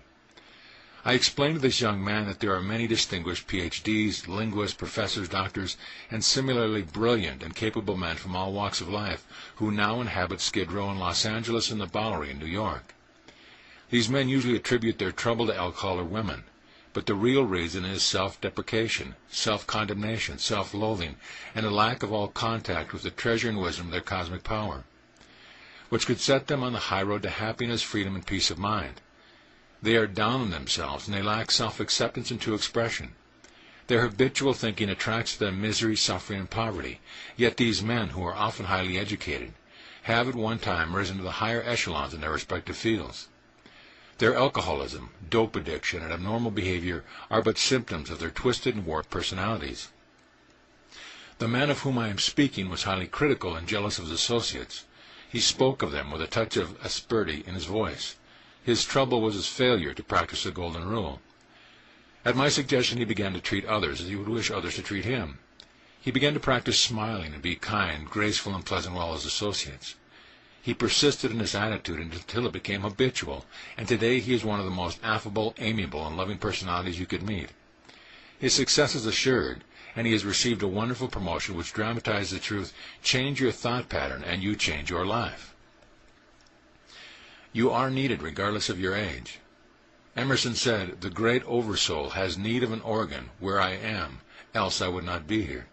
I explained to this young man that there are many distinguished Ph.D.s, linguists, professors, doctors, and similarly brilliant and capable men from all walks of life who now inhabit Skid Row in Los Angeles and the Bowery in New York. These men usually attribute their trouble to alcohol or women, but the real reason is self-deprecation, self-condemnation, self-loathing, and a lack of all contact with the treasure and wisdom of their cosmic power, which could set them on the high road to happiness, freedom, and peace of mind. They are down on themselves, and they lack self-acceptance and true expression. Their habitual thinking attracts to them misery, suffering, and poverty. Yet these men, who are often highly educated, have at one time risen to the higher echelons in their respective fields. Their alcoholism, dope addiction, and abnormal behavior are but symptoms of their twisted and warped personalities. The man of whom I am speaking was highly critical and jealous of his associates. He spoke of them with a touch of asperity in his voice. His trouble was his failure to practice the Golden Rule. At my suggestion, he began to treat others as he would wish others to treat him. He began to practice smiling and be kind, graceful, and pleasant with all his associates. He persisted in this attitude until it became habitual, and today he is one of the most affable, amiable, and loving personalities you could meet. His success is assured, and he has received a wonderful promotion which dramatizes the truth: change your thought pattern, and you change your life. You are needed regardless of your age. Emerson said, "The great oversoul has need of an organ where I am, else I would not be here."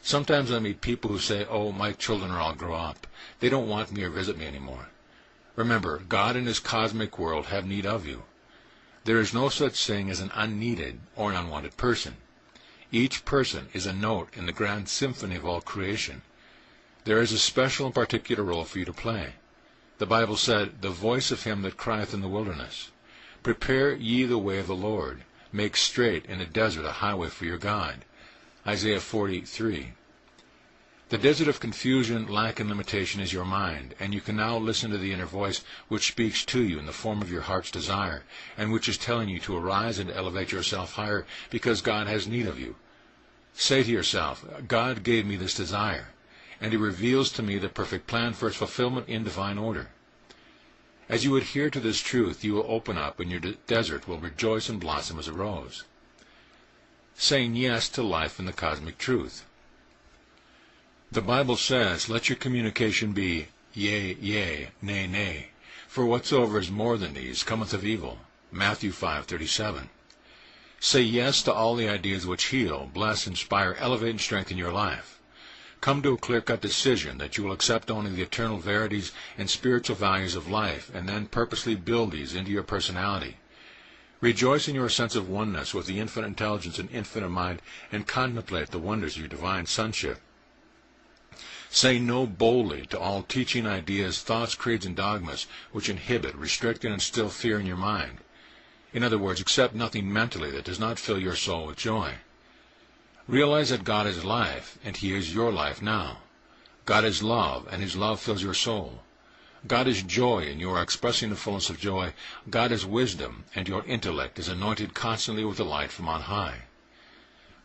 Sometimes I meet people who say, "Oh, my children are all grown up. They don't want me or visit me anymore." Remember, God and his cosmic world have need of you. There is no such thing as an unneeded or an unwanted person. Each person is a note in the grand symphony of all creation. There is a special and particular role for you to play. The Bible said, "The voice of him that crieth in the wilderness. Prepare ye the way of the Lord. Make straight in the desert a highway for your God." Isaiah 40:3. The desert of confusion, lack, and limitation is your mind, and you can now listen to the inner voice which speaks to you in the form of your heart's desire, and which is telling you to arise and to elevate yourself higher because God has need of you. Say to yourself, "God gave me this desire, and he reveals to me the perfect plan for its fulfillment in divine order." As you adhere to this truth, you will open up, and your desert will rejoice and blossom as a rose. Saying yes to life and the cosmic truth. The Bible says, "Let your communication be yea, yea, nay, nay, for whatsoever is more than these cometh of evil." Matthew 5:37. Say yes to all the ideas which heal, bless, inspire, elevate, and strengthen your life. Come to a clear-cut decision that you will accept only the eternal verities and spiritual values of life, and then purposely build these into your personality. Rejoice in your sense of oneness with the infinite intelligence and infinite mind, and contemplate the wonders of your divine sonship. Say no boldly to all teaching, ideas, thoughts, creeds, and dogmas which inhibit, restrict, and instill fear in your mind. In other words, accept nothing mentally that does not fill your soul with joy. Realize that God is life, and he is your life now. God is love, and his love fills your soul. God is joy, and you are expressing the fullness of joy. God is wisdom, and your intellect is anointed constantly with the light from on high.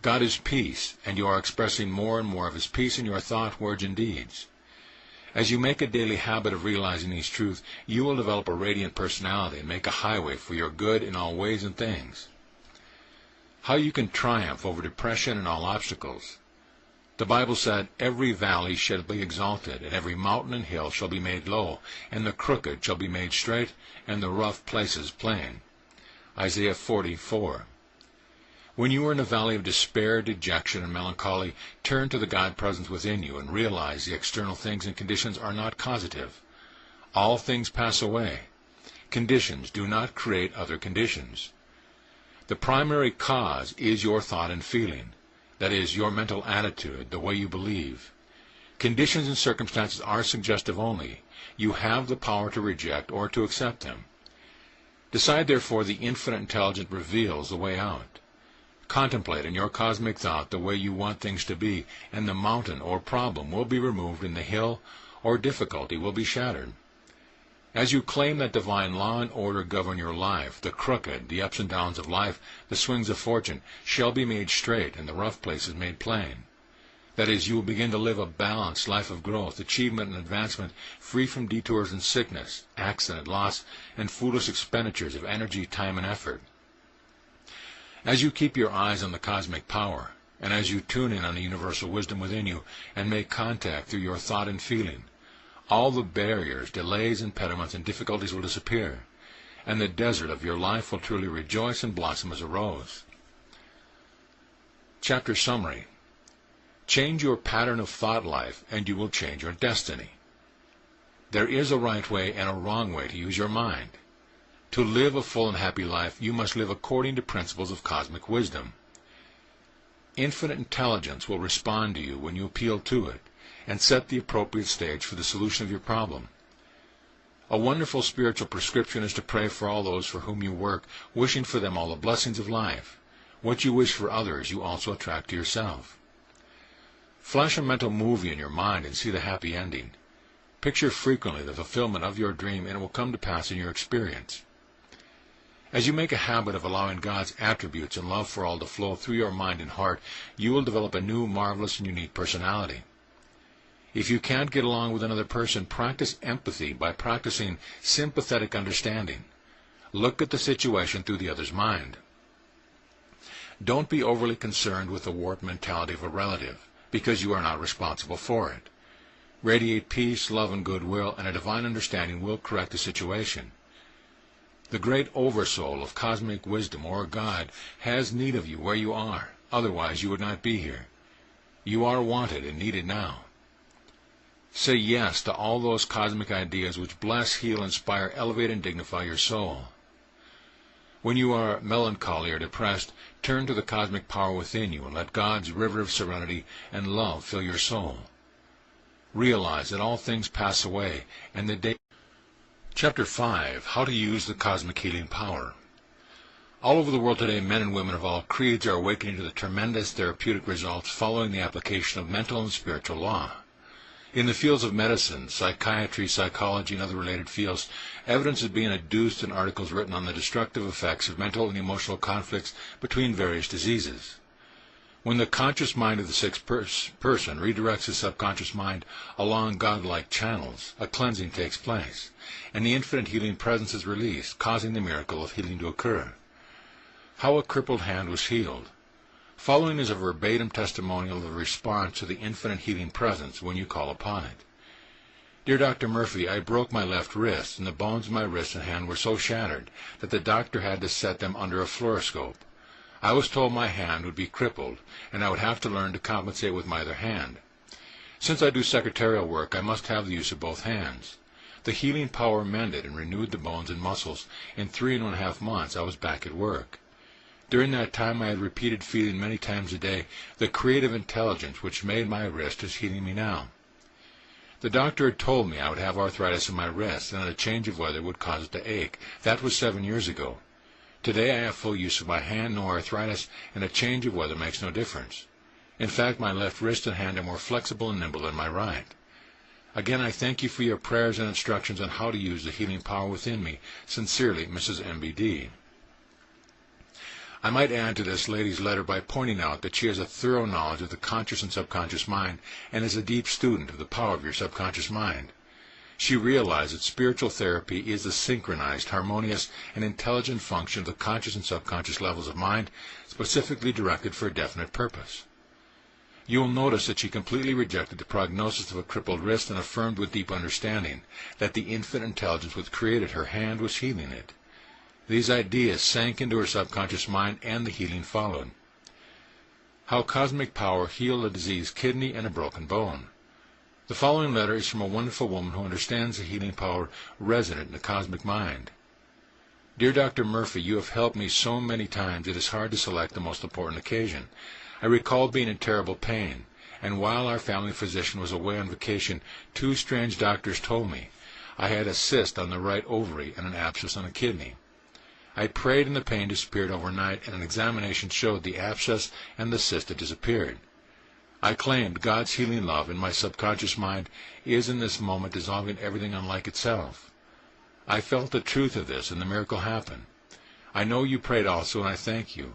God is peace, and you are expressing more and more of his peace in your thought, words, and deeds. As you make a daily habit of realizing these truths, you will develop a radiant personality and make a highway for your good in all ways and things. How you can triumph over depression and all obstacles. The Bible said, "Every valley shall be exalted, and every mountain and hill shall be made low, and the crooked shall be made straight, and the rough places plain." Isaiah 40:4. When you are in a valley of despair, dejection, and melancholy, turn to the God presence within you and realize the external things and conditions are not causative. All things pass away. Conditions do not create other conditions. The primary cause is your thought and feeling. That is, your mental attitude, the way you believe. Conditions and circumstances are suggestive only. You have the power to reject or to accept them. Decide, therefore, the infinite intelligence reveals the way out. Contemplate in your cosmic thought the way you want things to be, and the mountain or problem will be removed and the hill or difficulty will be shattered. As you claim that divine law and order govern your life, the crooked, the ups and downs of life, the swings of fortune, shall be made straight and the rough places made plain. That is, you will begin to live a balanced life of growth, achievement, and advancement, free from detours and sickness, accident, loss, and foolish expenditures of energy, time, and effort. As you keep your eyes on the cosmic power, and as you tune in on the universal wisdom within you and make contact through your thought and feeling, all the barriers, delays, impediments, and difficulties will disappear, and the desert of your life will truly rejoice and blossom as a rose. Chapter summary. Change your pattern of thought life, and you will change your destiny. There is a right way and a wrong way to use your mind. To live a full and happy life, you must live according to principles of cosmic wisdom. Infinite intelligence will respond to you when you appeal to it, and set the appropriate stage for the solution of your problem. A wonderful spiritual prescription is to pray for all those for whom you work, wishing for them all the blessings of life. What you wish for others, you also attract to yourself. Flash a mental movie in your mind and see the happy ending. Picture frequently the fulfillment of your dream, and it will come to pass in your experience. As you make a habit of allowing God's attributes and love for all to flow through your mind and heart, you will develop a new, marvelous, and unique personality. If you can't get along with another person, practice empathy by practicing sympathetic understanding. Look at the situation through the other's mind. Don't be overly concerned with the warped mentality of a relative, because you are not responsible for it. Radiate peace, love, and goodwill, and a divine understanding will correct the situation. The great Oversoul of cosmic wisdom, or God, has need of you where you are. Otherwise, you would not be here. You are wanted and needed now. Say yes to all those cosmic ideas which bless, heal, inspire, elevate, and dignify your soul. When you are melancholy or depressed, turn to the cosmic power within you and let God's river of serenity and love fill your soul. Realize that all things pass away, and the day... Chapter 5. How to use the cosmic healing power. All over the world today, men and women of all creeds are awakening to the tremendous therapeutic results following the application of mental and spiritual law. In the fields of medicine, psychiatry, psychology, and other related fields, evidence is being adduced in articles written on the destructive effects of mental and emotional conflicts between various diseases. When the conscious mind of the sick person redirects his subconscious mind along godlike channels, a cleansing takes place, and the infinite healing presence is released, causing the miracle of healing to occur. How a crippled hand was healed. Following is a verbatim testimonial of the response to the infinite healing presence when you call upon it. Dear Dr. Murphy, I broke my left wrist, and the bones of my wrist and hand were so shattered that the doctor had to set them under a fluoroscope. I was told my hand would be crippled, and I would have to learn to compensate with my other hand. Since I do secretarial work, I must have the use of both hands. The healing power mended and renewed the bones and muscles. In 3.5 months, I was back at work. During that time, I had repeated feeling many times a day, the creative intelligence which made my wrist is healing me now. The doctor had told me I would have arthritis in my wrist, and that a change of weather would cause it to ache. That was 7 years ago. Today I have full use of my hand, no arthritis, and a change of weather makes no difference. In fact, my left wrist and hand are more flexible and nimble than my right. Again, I thank you for your prayers and instructions on how to use the healing power within me. Sincerely, Mrs. MBD. I might add to this lady's letter by pointing out that she has a thorough knowledge of the conscious and subconscious mind and is a deep student of the power of your subconscious mind. She realized that spiritual therapy is the synchronized, harmonious, and intelligent function of the conscious and subconscious levels of mind, specifically directed for a definite purpose. You will notice that she completely rejected the prognosis of a crippled wrist and affirmed with deep understanding that the infinite intelligence which created her hand was healing it. These ideas sank into her subconscious mind, and the healing followed. How cosmic power healed a diseased kidney and a broken bone. The following letter is from a wonderful woman who understands the healing power resident in the cosmic mind. Dear Dr. Murphy, you have helped me so many times it is hard to select the most important occasion. I recall being in terrible pain, and while our family physician was away on vacation, 2 strange doctors told me I had a cyst on the right ovary and an abscess on a kidney. I prayed and the pain disappeared overnight, and an examination showed the abscess and the cyst had disappeared. I claimed God's healing love in my subconscious mind is in this moment dissolving everything unlike itself. I felt the truth of this, and the miracle happened. I know you prayed also, and I thank you.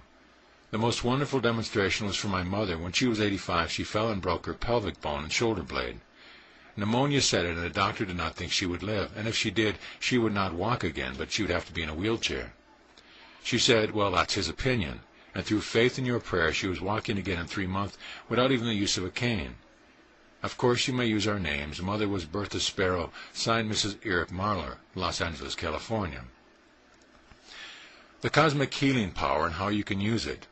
The most wonderful demonstration was for my mother. When she was 85, she fell and broke her pelvic bone and shoulder blade. Pneumonia set in, and the doctor did not think she would live, and if she did, she would not walk again, but she would have to be in a wheelchair. She said, well, that's his opinion, and through faith in your prayer, she was walking again in 3 months without even the use of a cane. Of course, you may use our names. Mother was Bertha Sparrow, signed Mrs. Eric Marlar, Los Angeles, California. The cosmic healing power and how you can use it.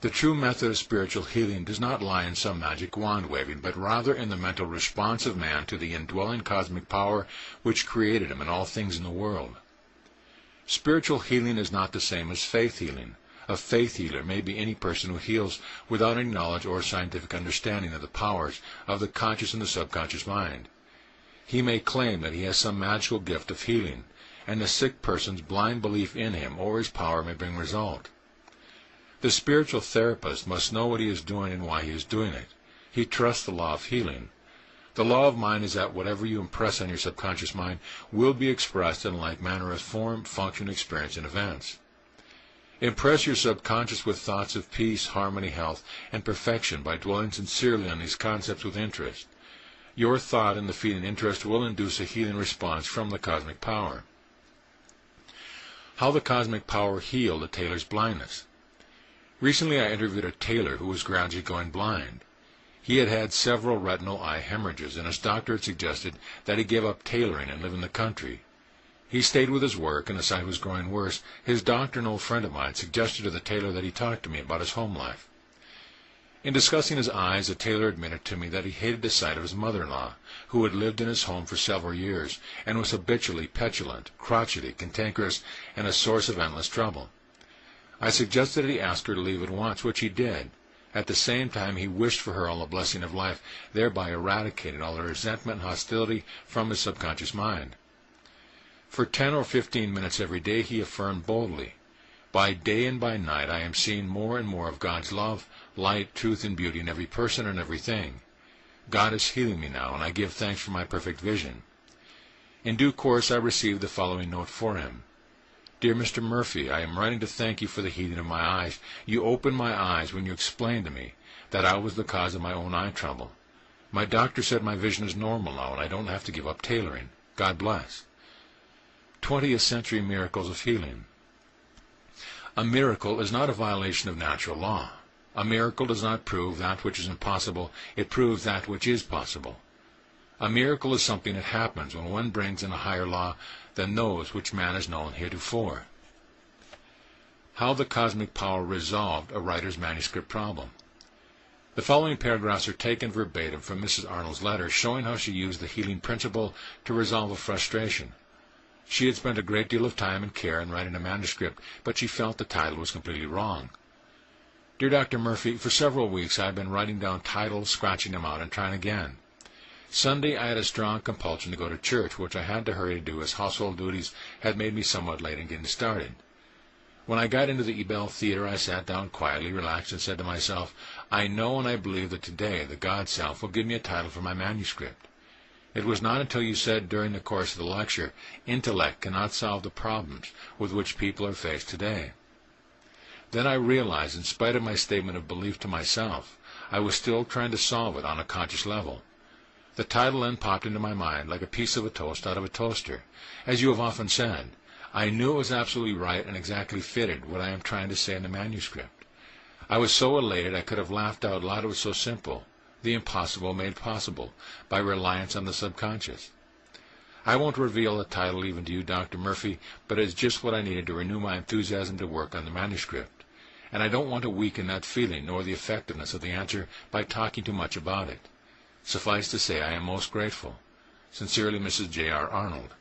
The true method of spiritual healing does not lie in some magic wand waving, but rather in the mental response of man to the indwelling cosmic power which created him and all things in the world. Spiritual healing is not the same as faith healing. A faith healer may be any person who heals without any knowledge or scientific understanding of the powers of the conscious and the subconscious mind. He may claim that he has some magical gift of healing, and the sick person's blind belief in him or his power may bring result. The spiritual therapist must know what he is doing and why he is doing it. He trusts the law of healing. The law of mind is that whatever you impress on your subconscious mind will be expressed in like manner as form, function, experience, and events. Impress your subconscious with thoughts of peace, harmony, health, and perfection by dwelling sincerely on these concepts with interest. Your thought and the feeling interest will induce a healing response from the cosmic power. How the cosmic power healed a tailor's blindness. Recently I interviewed a tailor who was gradually going blind. He had had several retinal eye hemorrhages, and his doctor had suggested that he give up tailoring and live in the country. He stayed with his work, and the sight was growing worse. His doctor, an old friend of mine, suggested to the tailor that he talk to me about his home life. In discussing his eyes, the tailor admitted to me that he hated the sight of his mother-in-law, who had lived in his home for several years, and was habitually petulant, crotchety, cantankerous, and a source of endless trouble. I suggested that he ask her to leave at once, which he did. At the same time, he wished for her all the blessing of life, thereby eradicating all the resentment and hostility from his subconscious mind. For 10 or 15 minutes every day, he affirmed boldly, by day and by night I am seeing more and more of God's love, light, truth, and beauty in every person and everything. God is healing me now, and I give thanks for my perfect vision. In due course, I received the following note for him. Dear Mr. Murphy, I am writing to thank you for the healing of my eyes. You opened my eyes when you explained to me that I was the cause of my own eye trouble. My doctor said my vision is normal now, and I don't have to give up tailoring. God bless. 20th century miracles of healing. A miracle is not a violation of natural law. A miracle does not prove that which is impossible. It proves that which is possible. A miracle is something that happens when one brings in a higher law than those which man has known heretofore. How the cosmic power resolved a writer's manuscript problem. The following paragraphs are taken verbatim from Mrs. Arnold's letter, showing how she used the healing principle to resolve a frustration. She had spent a great deal of time and care in writing a manuscript, but she felt the title was completely wrong. Dear Dr. Murphy, for several weeks I have been writing down titles, scratching them out, and trying again. Sunday I had a strong compulsion to go to church, which I had to hurry to do as household duties had made me somewhat late in getting started. When I got into the Ebell Theater, I sat down quietly, relaxed, and said to myself, I know and I believe that today the God Self will give me a title for my manuscript. It was not until you said during the course of the lecture, intellect cannot solve the problems with which people are faced today. Then I realized, in spite of my statement of belief to myself, I was still trying to solve it on a conscious level. The title then popped into my mind like a piece of a toast out of a toaster. As you have often said, I knew it was absolutely right and exactly fitted what I am trying to say in the manuscript. I was so elated I could have laughed out loud. It was so simple. The impossible made possible by reliance on the subconscious. I won't reveal the title even to you, Dr. Murphy, but it's just what I needed to renew my enthusiasm to work on the manuscript. And I don't want to weaken that feeling nor the effectiveness of the answer by talking too much about it. Suffice to say, I am most grateful. Sincerely, Mrs. J.R. Arnold.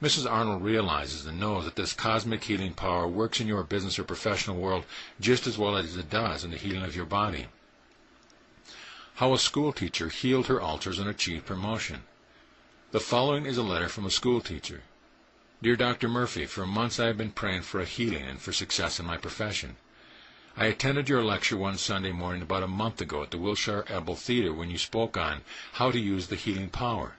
Mrs. Arnold realizes and knows that this cosmic healing power works in your business or professional world just as well as it does in the healing of your body. How a school teacher healed her ulcers and achieved promotion. The following is a letter from a school teacher. Dear Dr. Murphy, for months I have been praying for a healing and for success in my profession. I attended your lecture one Sunday morning about a month ago at the Wilshire Ebel Theatre when you spoke on how to use the healing power.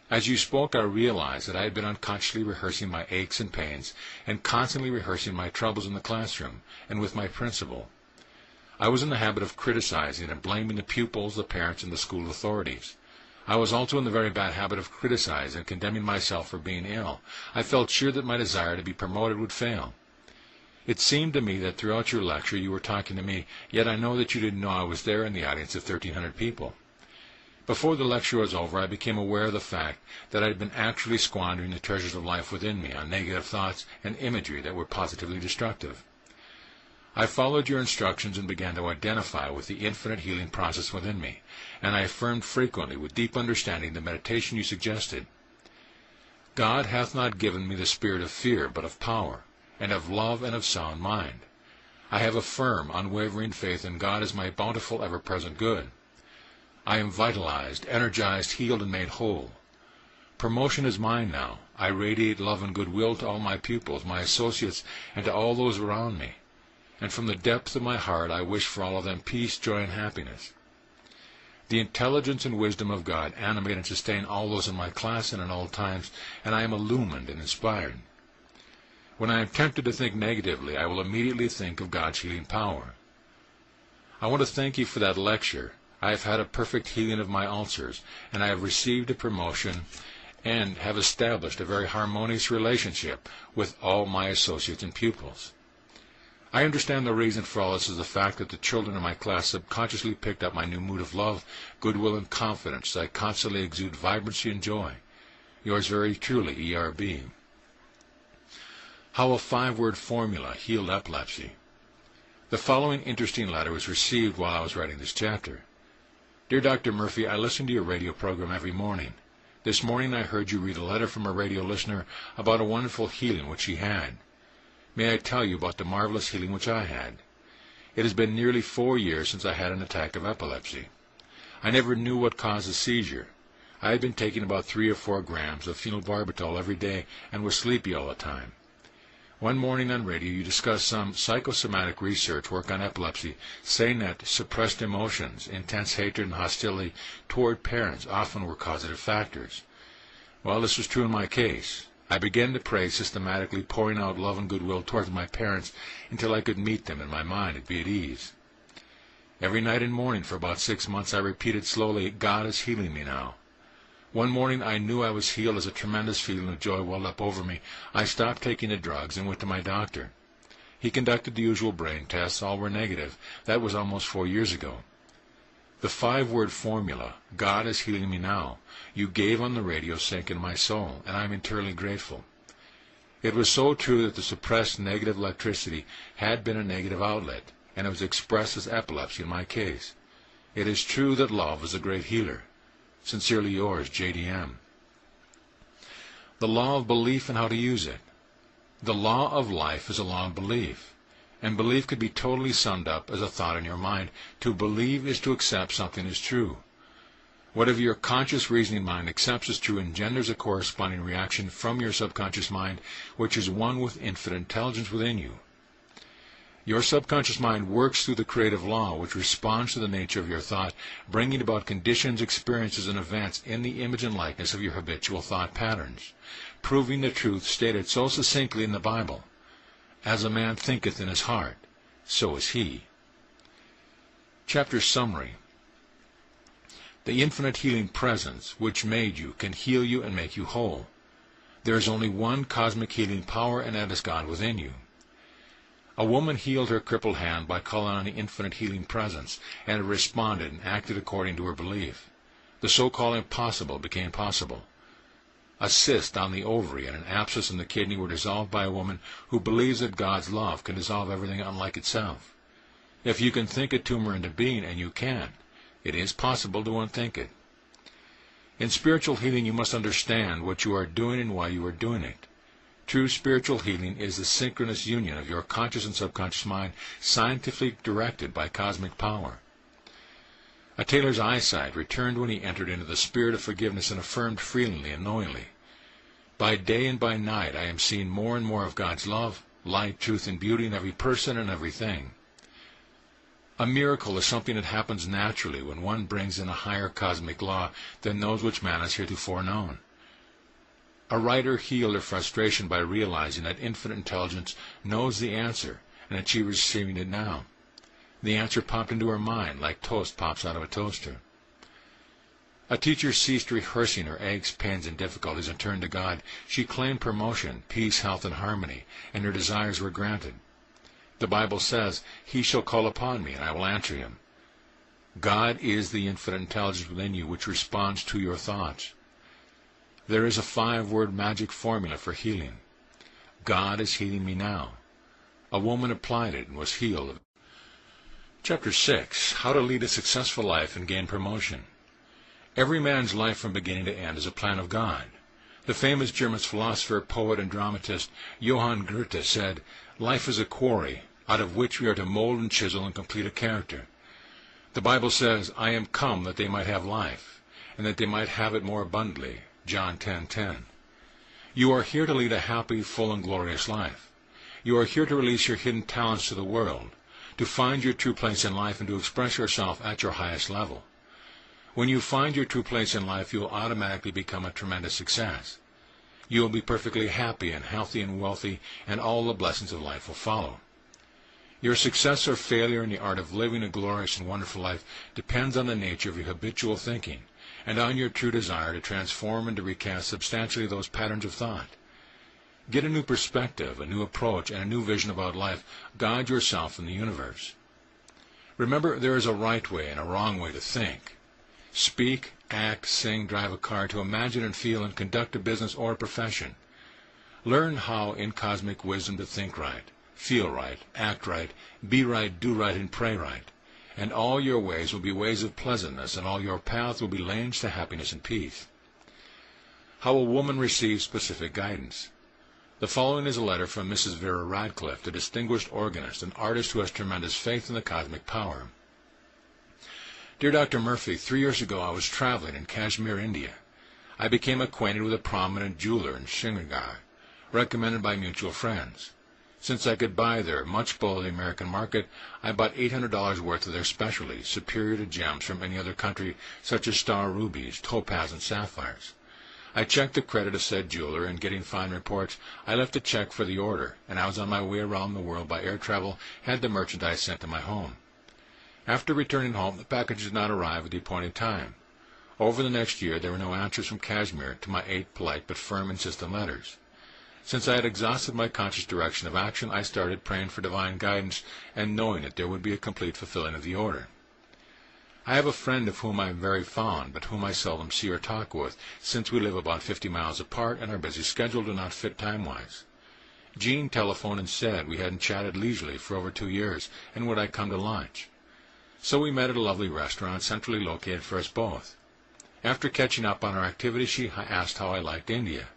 As you spoke, I realized that I had been unconsciously rehearsing my aches and pains and constantly rehearsing my troubles in the classroom and with my principal. I was in the habit of criticizing and blaming the pupils, the parents, and the school authorities. I was also in the very bad habit of criticizing and condemning myself for being ill. I felt sure that my desire to be promoted would fail. It seemed to me that throughout your lecture you were talking to me, yet I know that you didn't know I was there in the audience of 1,300 people. Before the lecture was over, I became aware of the fact that I had been actually squandering the treasures of life within me on negative thoughts and imagery that were positively destructive. I followed your instructions and began to identify with the infinite healing process within me, and I affirmed frequently with deep understanding the meditation you suggested. God hath not given me the spirit of fear, but of power, and of love and of sound mind. I have a firm, unwavering faith in God as my bountiful, ever-present good. I am vitalized, energized, healed, and made whole. Promotion is mine now. I radiate love and goodwill to all my pupils, my associates, and to all those around me. And from the depth of my heart I wish for all of them peace, joy, and happiness. The intelligence and wisdom of God animate and sustain all those in my class and at all times, and I am illumined and inspired. When I am tempted to think negatively, I will immediately think of God's healing power. I want to thank you for that lecture. I have had a perfect healing of my ulcers, and I have received a promotion and have established a very harmonious relationship with all my associates and pupils. I understand the reason for all this is the fact that the children in my class subconsciously picked up my new mood of love, goodwill, and confidence. I constantly exude vibrancy and joy. Yours very truly, E.R.B. How a 5-word formula healed epilepsy. The following interesting letter was received while I was writing this chapter. Dear Dr. Murphy, I listen to your radio program every morning. This morning I heard you read a letter from a radio listener about a wonderful healing which she had. May I tell you about the marvelous healing which I had? It has been nearly 4 years since I had an attack of epilepsy. I never knew what caused the seizure. I had been taking about 3 or 4 grams of phenobarbital every day and was sleepy all the time. One morning on radio you discussed some psychosomatic research work on epilepsy, saying that suppressed emotions, intense hatred and hostility toward parents often were causative factors. Well, this was true in my case. I began to pray systematically, pouring out love and goodwill towards my parents until I could meet them in my mind and be at ease. Every night and morning for about 6 months I repeated slowly, God is healing me now. One morning I knew I was healed as a tremendous feeling of joy welled up over me. I stopped taking the drugs and went to my doctor. He conducted the usual brain tests. All were negative. That was almost 4 years ago. The 5-word formula, God is healing me now, you gave on the radio sank into my soul, and I am eternally grateful. It was so true that the suppressed negative electricity had been a negative outlet, and it was expressed as epilepsy in my case. It is true that love is a great healer. Sincerely yours, JDM. The law of belief and how to use it. The law of life is a law of belief, and belief could be totally summed up as a thought in your mind. To believe is to accept something as true. Whatever your conscious reasoning mind accepts as true engenders a corresponding reaction from your subconscious mind, which is one with infinite intelligence within you. Your subconscious mind works through the creative law, which responds to the nature of your thought, bringing about conditions, experiences, and events in the image and likeness of your habitual thought patterns, proving the truth stated so succinctly in the Bible: "As a man thinketh in his heart, so is he." Chapter summary. The infinite healing presence which made you can heal you and make you whole. There is only one cosmic healing power, and that is God within you. A woman healed her crippled hand by calling on the infinite healing presence, and it responded and acted according to her belief. The so-called impossible became possible. A cyst on the ovary and an abscess in the kidney were dissolved by a woman who believes that God's love can dissolve everything unlike itself. If you can think a tumor into being, and you can, it is possible to unthink it. In spiritual healing, you must understand what you are doing and why you are doing it. True spiritual healing is the synchronous union of your conscious and subconscious mind, scientifically directed by cosmic power. A tailor's eyesight returned when he entered into the spirit of forgiveness and affirmed freely and knowingly, "By day and by night I am seeing more and more of God's love, light, truth, and beauty in every person and everything." A miracle is something that happens naturally when one brings in a higher cosmic law than those which man has heretofore known. A writer healed her frustration by realizing that infinite intelligence knows the answer, and that she was receiving it now. The answer popped into her mind like toast pops out of a toaster. A teacher ceased rehearsing her aches, pains, and difficulties and turned to God. She claimed promotion, peace, health, and harmony, and her desires were granted. The Bible says, "He shall call upon me, and I will answer him." God is the infinite intelligence within you which responds to your thoughts. There is a 5-word magic formula for healing. God is healing me now. A woman applied it and was healed. Chapter 6. How to lead a successful life and gain promotion. Every man's life from beginning to end is a plan of God. The famous German philosopher, poet, and dramatist Johann Goethe said, "Life is a quarry, out of which we are to mold and chisel and complete a character." The Bible says, "I am come that they might have life, and that they might have it more abundantly." John 10:10. You are here to lead a happy, full, and glorious life. You are here to release your hidden talents to the world, to find your true place in life, and to express yourself at your highest level. When you find your true place in life, you will automatically become a tremendous success. You will be perfectly happy and healthy and wealthy, and all the blessings of life will follow. Your success or failure in the art of living a glorious and wonderful life depends on the nature of your habitual thinking, and on your true desire to transform and to recast substantially those patterns of thought. Get a new perspective, a new approach, and a new vision about life. Guide yourself in the universe. Remember, there is a right way and a wrong way to think. Speak, act, sing, drive a car, to imagine and feel and conduct a business or a profession. Learn how in cosmic wisdom to think right, feel right, act right, be right, do right, and pray right. And all your ways will be ways of pleasantness, and all your paths will be lanes to happiness and peace. How a woman receives specific guidance. The following is a letter from Mrs. Vera Radcliffe, a distinguished organist, an artist who has tremendous faith in the cosmic power. Dear Dr. Murphy, 3 years ago I was traveling in Kashmir, India. I became acquainted with a prominent jeweler in Srinagar, recommended by mutual friends. Since I could buy there much below the American market, I bought $800 worth of their specialties, superior to gems from any other country, such as star rubies, topaz, and sapphires. I checked the credit of said jeweler, and getting fine reports, I left a check for the order, and I was on my way around the world by air travel, had the merchandise sent to my home. After returning home, the package did not arrive at the appointed time. Over the next year, there were no answers from Kashmir to my 8 polite but firm insistent letters. Since I had exhausted my conscious direction of action, I started praying for divine guidance and knowing that there would be a complete fulfilling of the order. I have a friend of whom I am very fond, but whom I seldom see or talk with, since we live about 50 miles apart and our busy schedule do not fit time-wise. Jean telephoned and said we hadn't chatted leisurely for over 2 years, and would I come to lunch. So we met at a lovely restaurant centrally located for us both. After catching up on our activities, she asked how I liked India.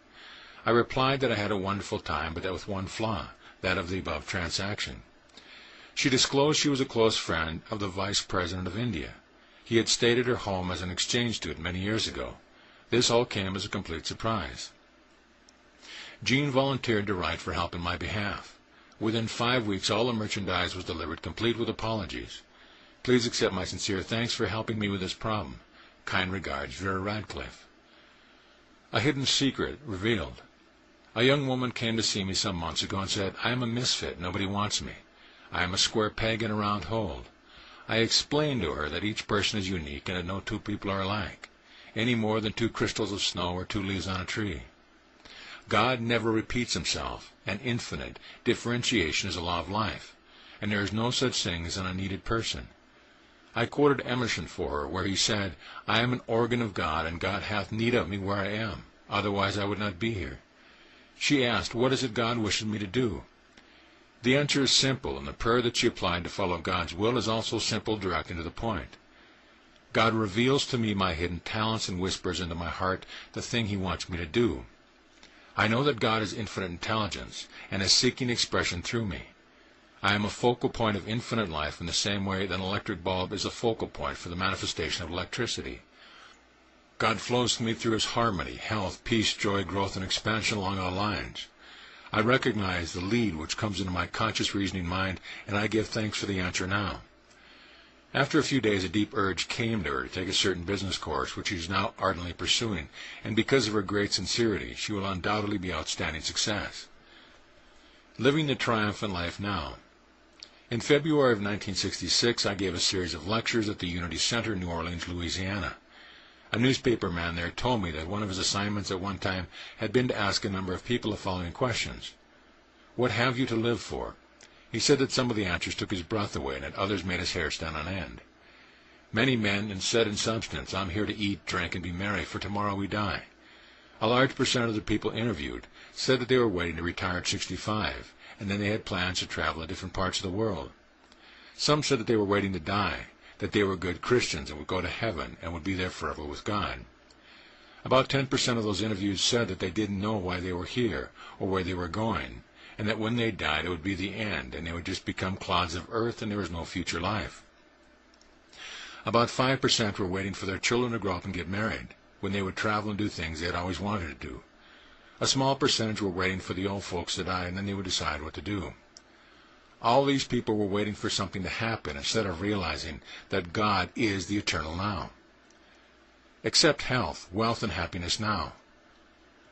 I replied that I had a wonderful time, but that with one flaw, that of the above transaction. She disclosed she was a close friend of the Vice President of India. He had stayed at her home as an exchange student many years ago. This all came as a complete surprise. Jean volunteered to write for help in my behalf. Within 5 weeks, all the merchandise was delivered, complete with apologies. Please accept my sincere thanks for helping me with this problem. Kind regards, Vera Radcliffe. A hidden secret revealed. A young woman came to see me some months ago and said, I am a misfit, nobody wants me. I am a square peg in a round hole. I explained to her that each person is unique and that no two people are alike, any more than two crystals of snow or two leaves on a tree. God never repeats himself, and infinite differentiation is a law of life, and there is no such thing as an unneeded person. I quoted Emerson for her, where he said, I am an organ of God, and God hath need of me where I am, otherwise I would not be here. She asked, what is it God wishes me to do? The answer is simple, and the prayer that she applied to follow God's will is also simple, direct, and to the point. God reveals to me my hidden talents and whispers into my heart the thing he wants me to do. I know that God is infinite intelligence, and is seeking expression through me. I am a focal point of infinite life in the same way that an electric bulb is a focal point for the manifestation of electricity. God flows to me through his harmony, health, peace, joy, growth, and expansion along all lines. I recognize the lead which comes into my conscious reasoning mind, and I give thanks for the answer now. After a few days, a deep urge came to her to take a certain business course, which she is now ardently pursuing, and because of her great sincerity, she will undoubtedly be outstanding success. Living the triumphant life now. In February of 1966, I gave a series of lectures at the Unity Center, New Orleans, Louisiana. A newspaper man there told me that one of his assignments at one time had been to ask a number of people the following questions. What have you to live for? He said that some of the answers took his breath away and that others made his hair stand on end. Many men said in substance, I'm here to eat, drink, and be merry, for tomorrow we die. A large percent of the people interviewed said that they were waiting to retire at 65, and then they had plans to travel to different parts of the world. Some said that they were waiting to die, that they were good Christians and would go to heaven and would be there forever with God. About 10% of those interviewed said that they didn't know why they were here or where they were going, and that when they died it would be the end and they would just become clods of earth and there was no future life. About 5% were waiting for their children to grow up and get married, when they would travel and do things they had always wanted to do. A small percentage were waiting for the old folks to die and then they would decide what to do. All these people were waiting for something to happen instead of realizing that God is the eternal now. Accept health, wealth, and happiness now.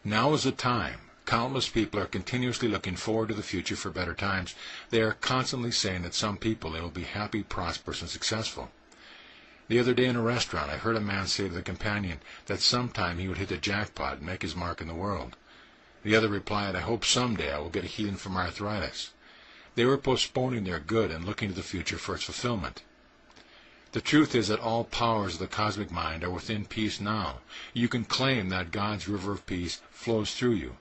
Now is the time. Countless people are continuously looking forward to the future for better times. They are constantly saying that some people they will be happy, prosperous, and successful. The other day in a restaurant, I heard a man say to the companion that sometime he would hit the jackpot and make his mark in the world. The other replied, I hope someday I will get a healing from arthritis. They were postponing their good and looking to the future for its fulfillment. The truth is that all powers of the cosmic mind are within peace now. You can claim that God's river of peace flows through you.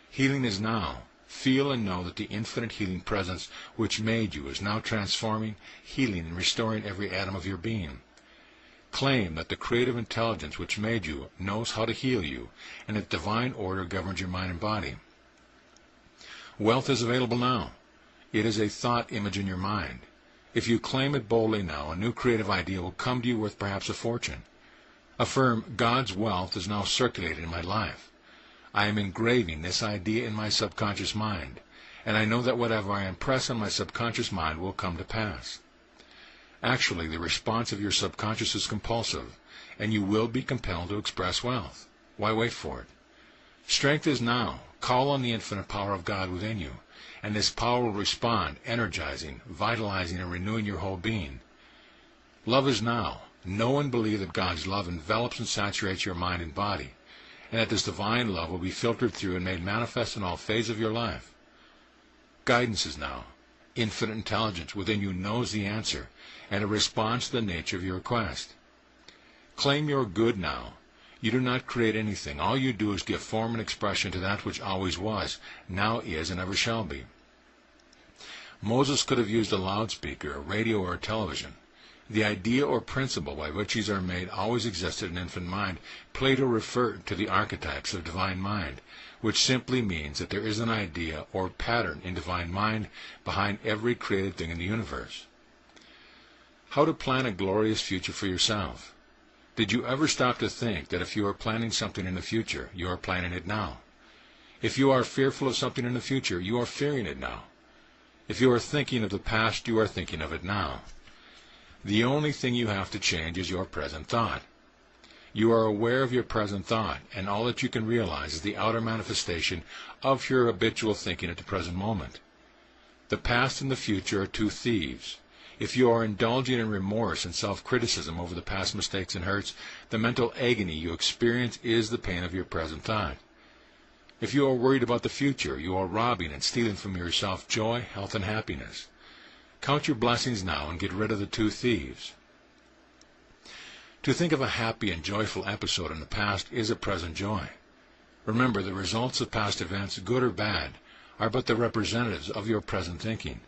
Healing is now. Feel and know that the infinite healing presence which made you is now transforming, healing, and restoring every atom of your being. Claim that the creative intelligence which made you knows how to heal you, and that divine order governs your mind and body. Wealth is available now. It is a thought image in your mind. If you claim it boldly now, a new creative idea will come to you worth perhaps a fortune. Affirm, God's wealth is now circulating in my life. I am engraving this idea in my subconscious mind, and I know that whatever I impress on my subconscious mind will come to pass. Actually, the response of your subconscious is compulsive, and you will be compelled to express wealth. Why wait for it? Strength is now. Call on the infinite power of God within you, and this power will respond, energizing, vitalizing, and renewing your whole being. Love is now. Know and believe that God's love envelops and saturates your mind and body, and that this divine love will be filtered through and made manifest in all phases of your life. Guidance is now. Infinite intelligence within you knows the answer, and it responds to the nature of your request. Claim your good now. You do not create anything. All you do is give form and expression to that which always was, now is, and ever shall be. Moses could have used a loudspeaker, a radio, or a television. The idea or principle by which these are made always existed in infant mind. Plato referred to the archetypes of divine mind, which simply means that there is an idea or pattern in divine mind behind every created thing in the universe. How to plan a glorious future for yourself. Did you ever stop to think that if you are planning something in the future, you are planning it now? If you are fearful of something in the future, you are fearing it now. If you are thinking of the past, you are thinking of it now. The only thing you have to change is your present thought. You are aware of your present thought, and all that you can realize is the outer manifestation of your habitual thinking at the present moment. The past and the future are two thieves. If you are indulging in remorse and self-criticism over the past mistakes and hurts, the mental agony you experience is the pain of your present thought. If you are worried about the future, you are robbing and stealing from yourself joy, health, and happiness. Count your blessings now and get rid of the two thieves. To think of a happy and joyful episode in the past is a present joy. Remember, the results of past events, good or bad, are but the representatives of your present thinking.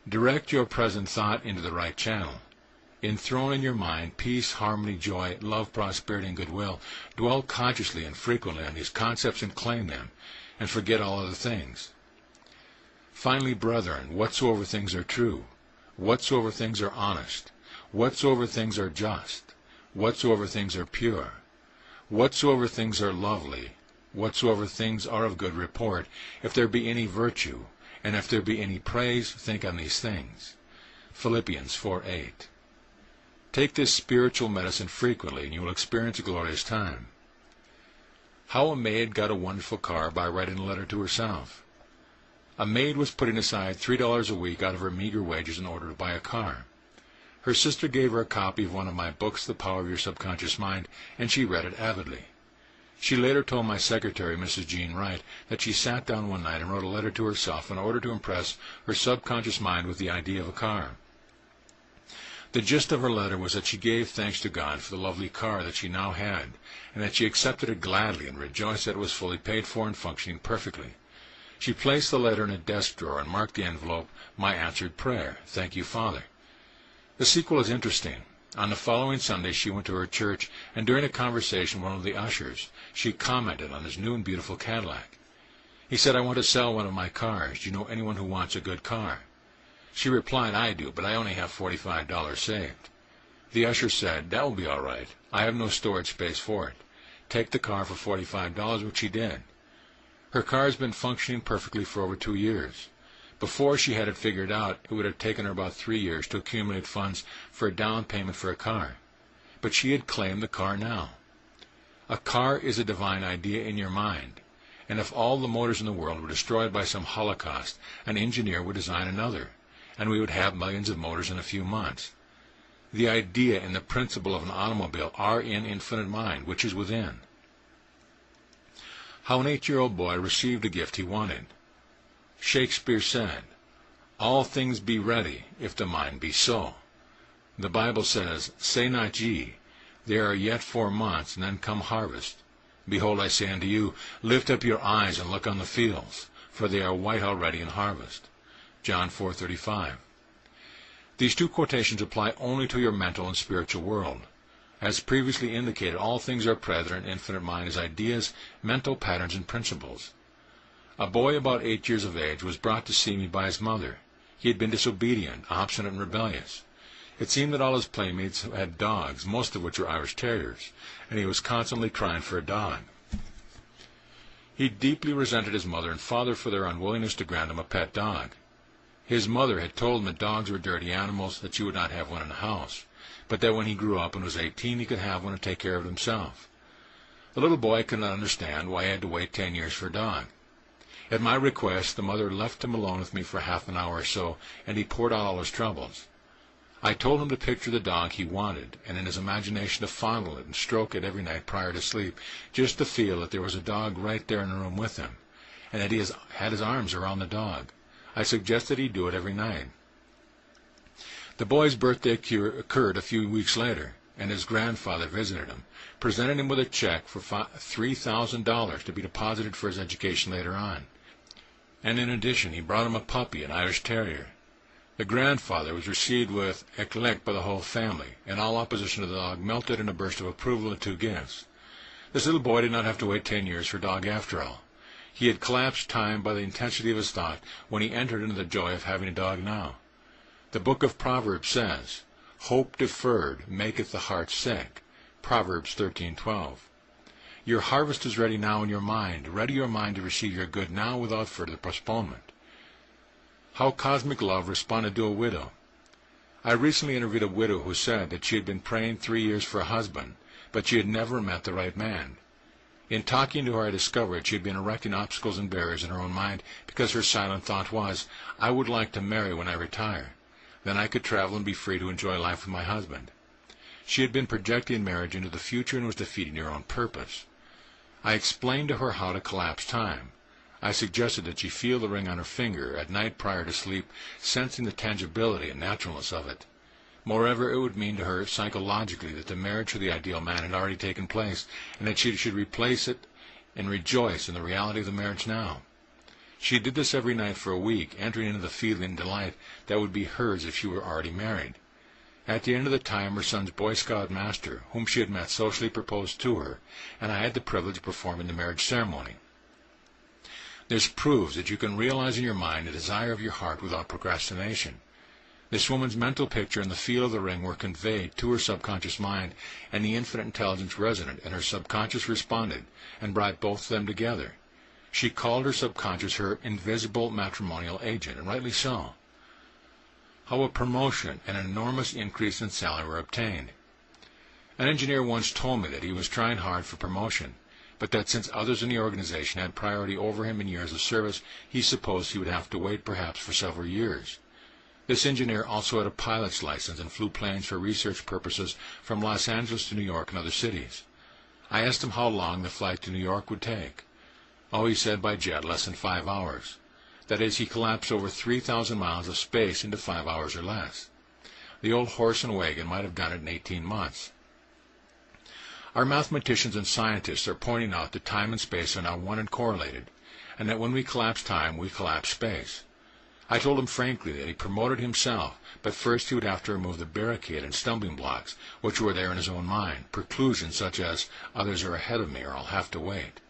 Direct your present thought into the right channel. Enthrone in your mind peace, harmony, joy, love, prosperity, and goodwill. Dwell consciously and frequently on these concepts and claim them, and forget all other things. Finally, brethren, whatsoever things are true, whatsoever things are honest, whatsoever things are just, whatsoever things are pure, whatsoever things are lovely, whatsoever things are of good report, if there be any virtue, and if there be any praise, think on these things. Philippians 4:8. Take this spiritual medicine frequently, and you will experience a glorious time. How a maid got a wonderful car by writing a letter to herself. A maid was putting aside $3 a week out of her meager wages in order to buy a car. Her sister gave her a copy of one of my books, The Power of Your Subconscious Mind, and she read it avidly. She later told my secretary, Mrs. Jean Wright, that she sat down one night and wrote a letter to herself in order to impress her subconscious mind with the idea of a car. The gist of her letter was that she gave thanks to God for the lovely car that she now had, and that she accepted it gladly and rejoiced that it was fully paid for and functioning perfectly. She placed the letter in a desk drawer and marked the envelope, My Answered Prayer. Thank you, Father. The sequel is interesting. On the following Sunday she went to her church, and during a conversation with one of the ushers, she commented on his new and beautiful Cadillac. He said, I want to sell one of my cars. Do you know anyone who wants a good car? She replied, I do, but I only have $45 saved. The usher said, that will be all right. I have no storage space for it. Take the car for $45, which she did. Her car has been functioning perfectly for over 2 years. Before she had it figured out, it would have taken her about 3 years to accumulate funds for a down payment for a car. But she had claimed the car now. A car is a divine idea in your mind, and if all the motors in the world were destroyed by some holocaust, an engineer would design another, and we would have millions of motors in a few months. The idea and the principle of an automobile are in infinite mind, which is within. How an 8-year-old boy received a gift he wanted. Shakespeare said, all things be ready, if the mind be so. The Bible says, say not ye, there are yet 4 months, and then come harvest. Behold, I say unto you, lift up your eyes and look on the fields, for they are white already in harvest. John 4:35. These two quotations apply only to your mental and spiritual world. As previously indicated, all things are present in infinite mind as ideas, mental patterns, and principles. A boy about 8 years of age was brought to see me by his mother. He had been disobedient, obstinate, and rebellious. It seemed that all his playmates had dogs, most of which were Irish Terriers, and he was constantly crying for a dog. He deeply resented his mother and father for their unwillingness to grant him a pet dog. His mother had told him that dogs were dirty animals, that she would not have one in the house, but that when he grew up and was 18, he could have one and take care of himself. The little boy could not understand why he had to wait 10 years for a dog. At my request, the mother left him alone with me for half an hour or so, and he poured out all his troubles. I told him to picture the dog he wanted, and in his imagination to fondle it and stroke it every night prior to sleep, just to feel that there was a dog right there in the room with him, and that he had his arms around the dog. I suggested he do it every night. The boy's birthday occurred a few weeks later, and his grandfather visited him, presented him with a check for $3,000 to be deposited for his education later on. And in addition, he brought him a puppy, an Irish Terrier. The grandfather was received with éclat by the whole family, and all opposition to the dog melted in a burst of approval at 2 gifts. This little boy did not have to wait 10 years for a dog after all. He had collapsed time by the intensity of his thought when he entered into the joy of having a dog now. The book of Proverbs says, hope deferred maketh the heart sick. Proverbs 13:12. Your harvest is ready now in your mind. Ready your mind to receive your good now without further postponement. How cosmic love responded to a widow. I recently interviewed a widow who said that she had been praying 3 years for a husband, but she had never met the right man. In talking to her, I discovered she had been erecting obstacles and barriers in her own mind because her silent thought was, I would like to marry when I retire. Then I could travel and be free to enjoy life with my husband. She had been projecting marriage into the future and was defeating her own purpose. I explained to her how to collapse time. I suggested that she feel the ring on her finger at night prior to sleep, sensing the tangibility and naturalness of it. Moreover, it would mean to her psychologically that the marriage for the ideal man had already taken place, and that she should replace it and rejoice in the reality of the marriage now. She did this every night for a week, entering into the feeling and delight that would be hers if she were already married. At the end of the time, her son's Boy Scout master, whom she had met, socially proposed to her, and I had the privilege of performing the marriage ceremony. This proves that you can realize in your mind the desire of your heart without procrastination. This woman's mental picture and the feel of the ring were conveyed to her subconscious mind, and the infinite intelligence resident in her subconscious responded and brought both of them together. She called her subconscious her invisible matrimonial agent, and rightly so. How a promotion and an enormous increase in salary were obtained. An engineer once told me that he was trying hard for promotion, but that since others in the organization had priority over him in years of service, he supposed he would have to wait perhaps for several years. This engineer also had a pilot's license and flew planes for research purposes from Los Angeles to New York and other cities. I asked him how long the flight to New York would take. Oh, he said by jet, less than 5 hours. That is, he collapsed over 3,000 miles of space into 5 hours or less. The old horse and wagon might have done it in 18 months. Our mathematicians and scientists are pointing out that time and space are now one and correlated, and that when we collapse time, we collapse space. I told him frankly that he promoted himself, but first he would have to remove the barricade and stumbling blocks which were there in his own mind, preclusions such as, others are ahead of me or I'll have to wait.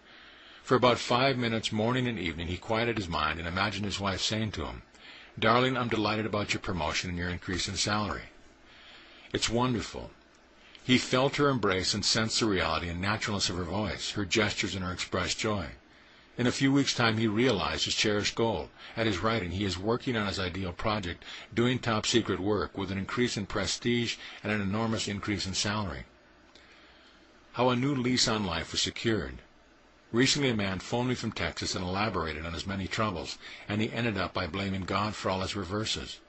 For about 5 minutes, morning and evening, he quieted his mind and imagined his wife saying to him, Darling, I'm delighted about your promotion and your increase in salary. It's wonderful. He felt her embrace and sensed the reality and naturalness of her voice, her gestures, and her expressed joy. In a few weeks' time, he realized his cherished goal. At his writing, he is working on his ideal project, doing top-secret work with an increase in prestige and an enormous increase in salary. How a new lease on life was secured. Recently, a man phoned me from Texas and elaborated on his many troubles, and he ended up by blaming God for all his reverses.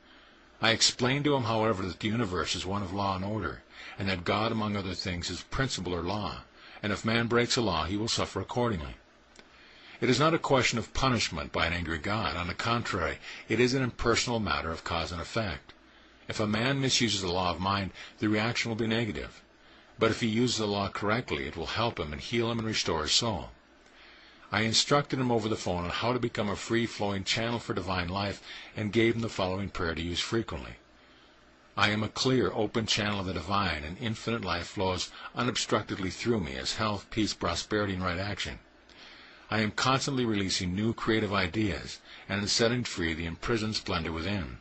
I explained to him, however, that the universe is one of law and order, and that God, among other things, is principle or law, and if man breaks a law, he will suffer accordingly. It is not a question of punishment by an angry God. On the contrary, it is an impersonal matter of cause and effect. If a man misuses the law of mind, the reaction will be negative. But if he uses the law correctly, it will help him and heal him and restore his soul. I instructed him over the phone on how to become a free-flowing channel for divine life and gave him the following prayer to use frequently. I am a clear, open channel of the divine, and infinite life flows unobstructedly through me as health, peace, prosperity, and right action. I am constantly releasing new creative ideas and setting free the imprisoned splendor within.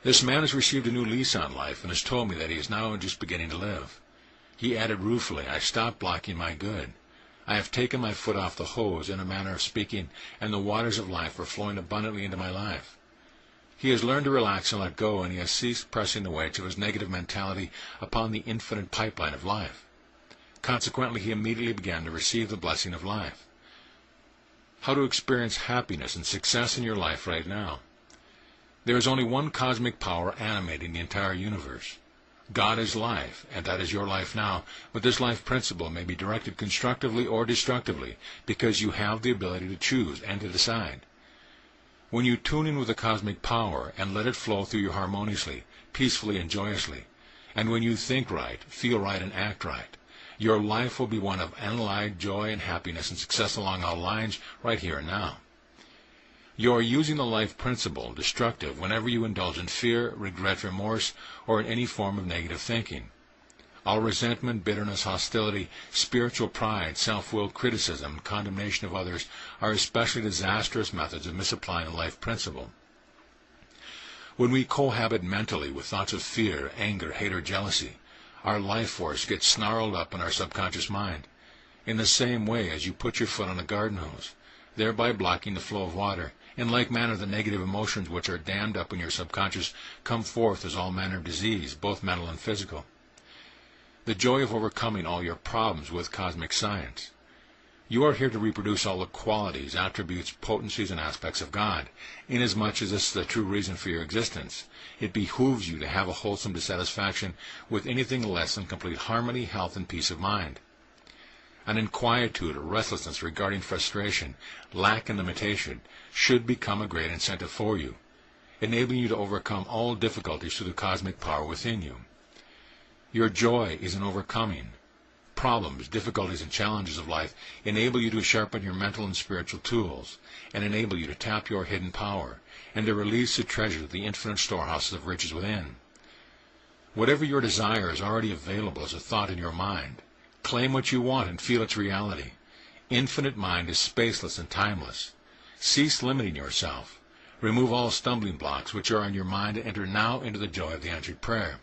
This man has received a new lease on life and has told me that he is now just beginning to live. He added ruefully, I stopped blocking my good. I have taken my foot off the hose, in a manner of speaking, and the waters of life are flowing abundantly into my life. He has learned to relax and let go, and he has ceased pressing the weights of his negative mentality upon the infinite pipeline of life. Consequently, he immediately began to receive the blessing of life. How to experience happiness and success in your life right now. There is only one cosmic power animating the entire universe. God is life, and that is your life now, but this life principle may be directed constructively or destructively, because you have the ability to choose and to decide. When you tune in with the cosmic power and let it flow through you harmoniously, peacefully, and joyously, and when you think right, feel right, and act right, your life will be one of unallied joy and happiness and success along all lines, right here and now. You are using the life principle, destructive, whenever you indulge in fear, regret, remorse, or in any form of negative thinking. All resentment, bitterness, hostility, spiritual pride, self-will, criticism, and condemnation of others are especially disastrous methods of misapplying the life principle. When we cohabit mentally with thoughts of fear, anger, hate, or jealousy, our life force gets snarled up in our subconscious mind. In the same way as you put your foot on a garden hose, thereby blocking the flow of water, In like manner, the negative emotions which are dammed up in your subconscious come forth as all manner of disease, both mental and physical. The joy of overcoming all your problems with cosmic science. You are here to reproduce all the qualities, attributes, potencies, and aspects of God. Inasmuch as this is the true reason for your existence, it behooves you to have a wholesome dissatisfaction with anything less than complete harmony, health, and peace of mind. An inquietude or restlessness regarding frustration, lack, and limitation should become a great incentive for you, enabling you to overcome all difficulties through the cosmic power within you. Your joy is in overcoming. Problems, difficulties, and challenges of life enable you to sharpen your mental and spiritual tools, and enable you to tap your hidden power, and to release the treasures of the infinite storehouses of riches within. Whatever your desire is already available as a thought in your mind. Claim what you want and feel its reality. Infinite mind is spaceless and timeless. Cease limiting yourself. Remove all stumbling blocks which are in your mind and enter now into the joy of the answered prayer.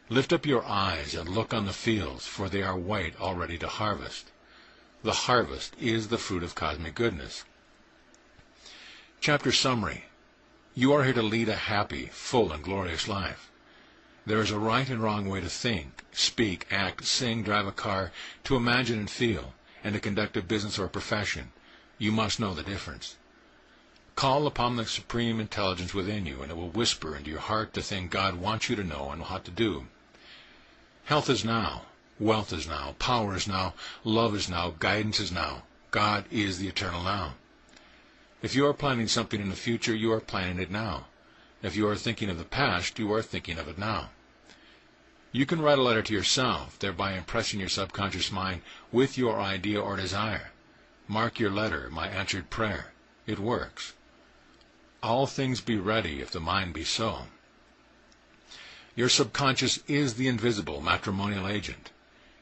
Lift up your eyes and look on the fields, for they are white, all ready to harvest. The harvest is the fruit of cosmic goodness. Chapter summary. You are here to lead a happy, full, and glorious life. There is a right and wrong way to think, speak, act, sing, drive a car, to imagine and feel, and to conduct a business or a profession. You must know the difference. Call upon the supreme intelligence within you, and it will whisper into your heart the thing God wants you to know and what to do. Health is now, wealth is now, power is now, love is now, guidance is now. God is the eternal now. If you are planning something in the future, you are planning it now. If you are thinking of the past, you are thinking of it now. You can write a letter to yourself, thereby impressing your subconscious mind with your idea or desire. Mark your letter, my answered prayer. It works. All things be ready if the mind be so. Your subconscious is the invisible matrimonial agent.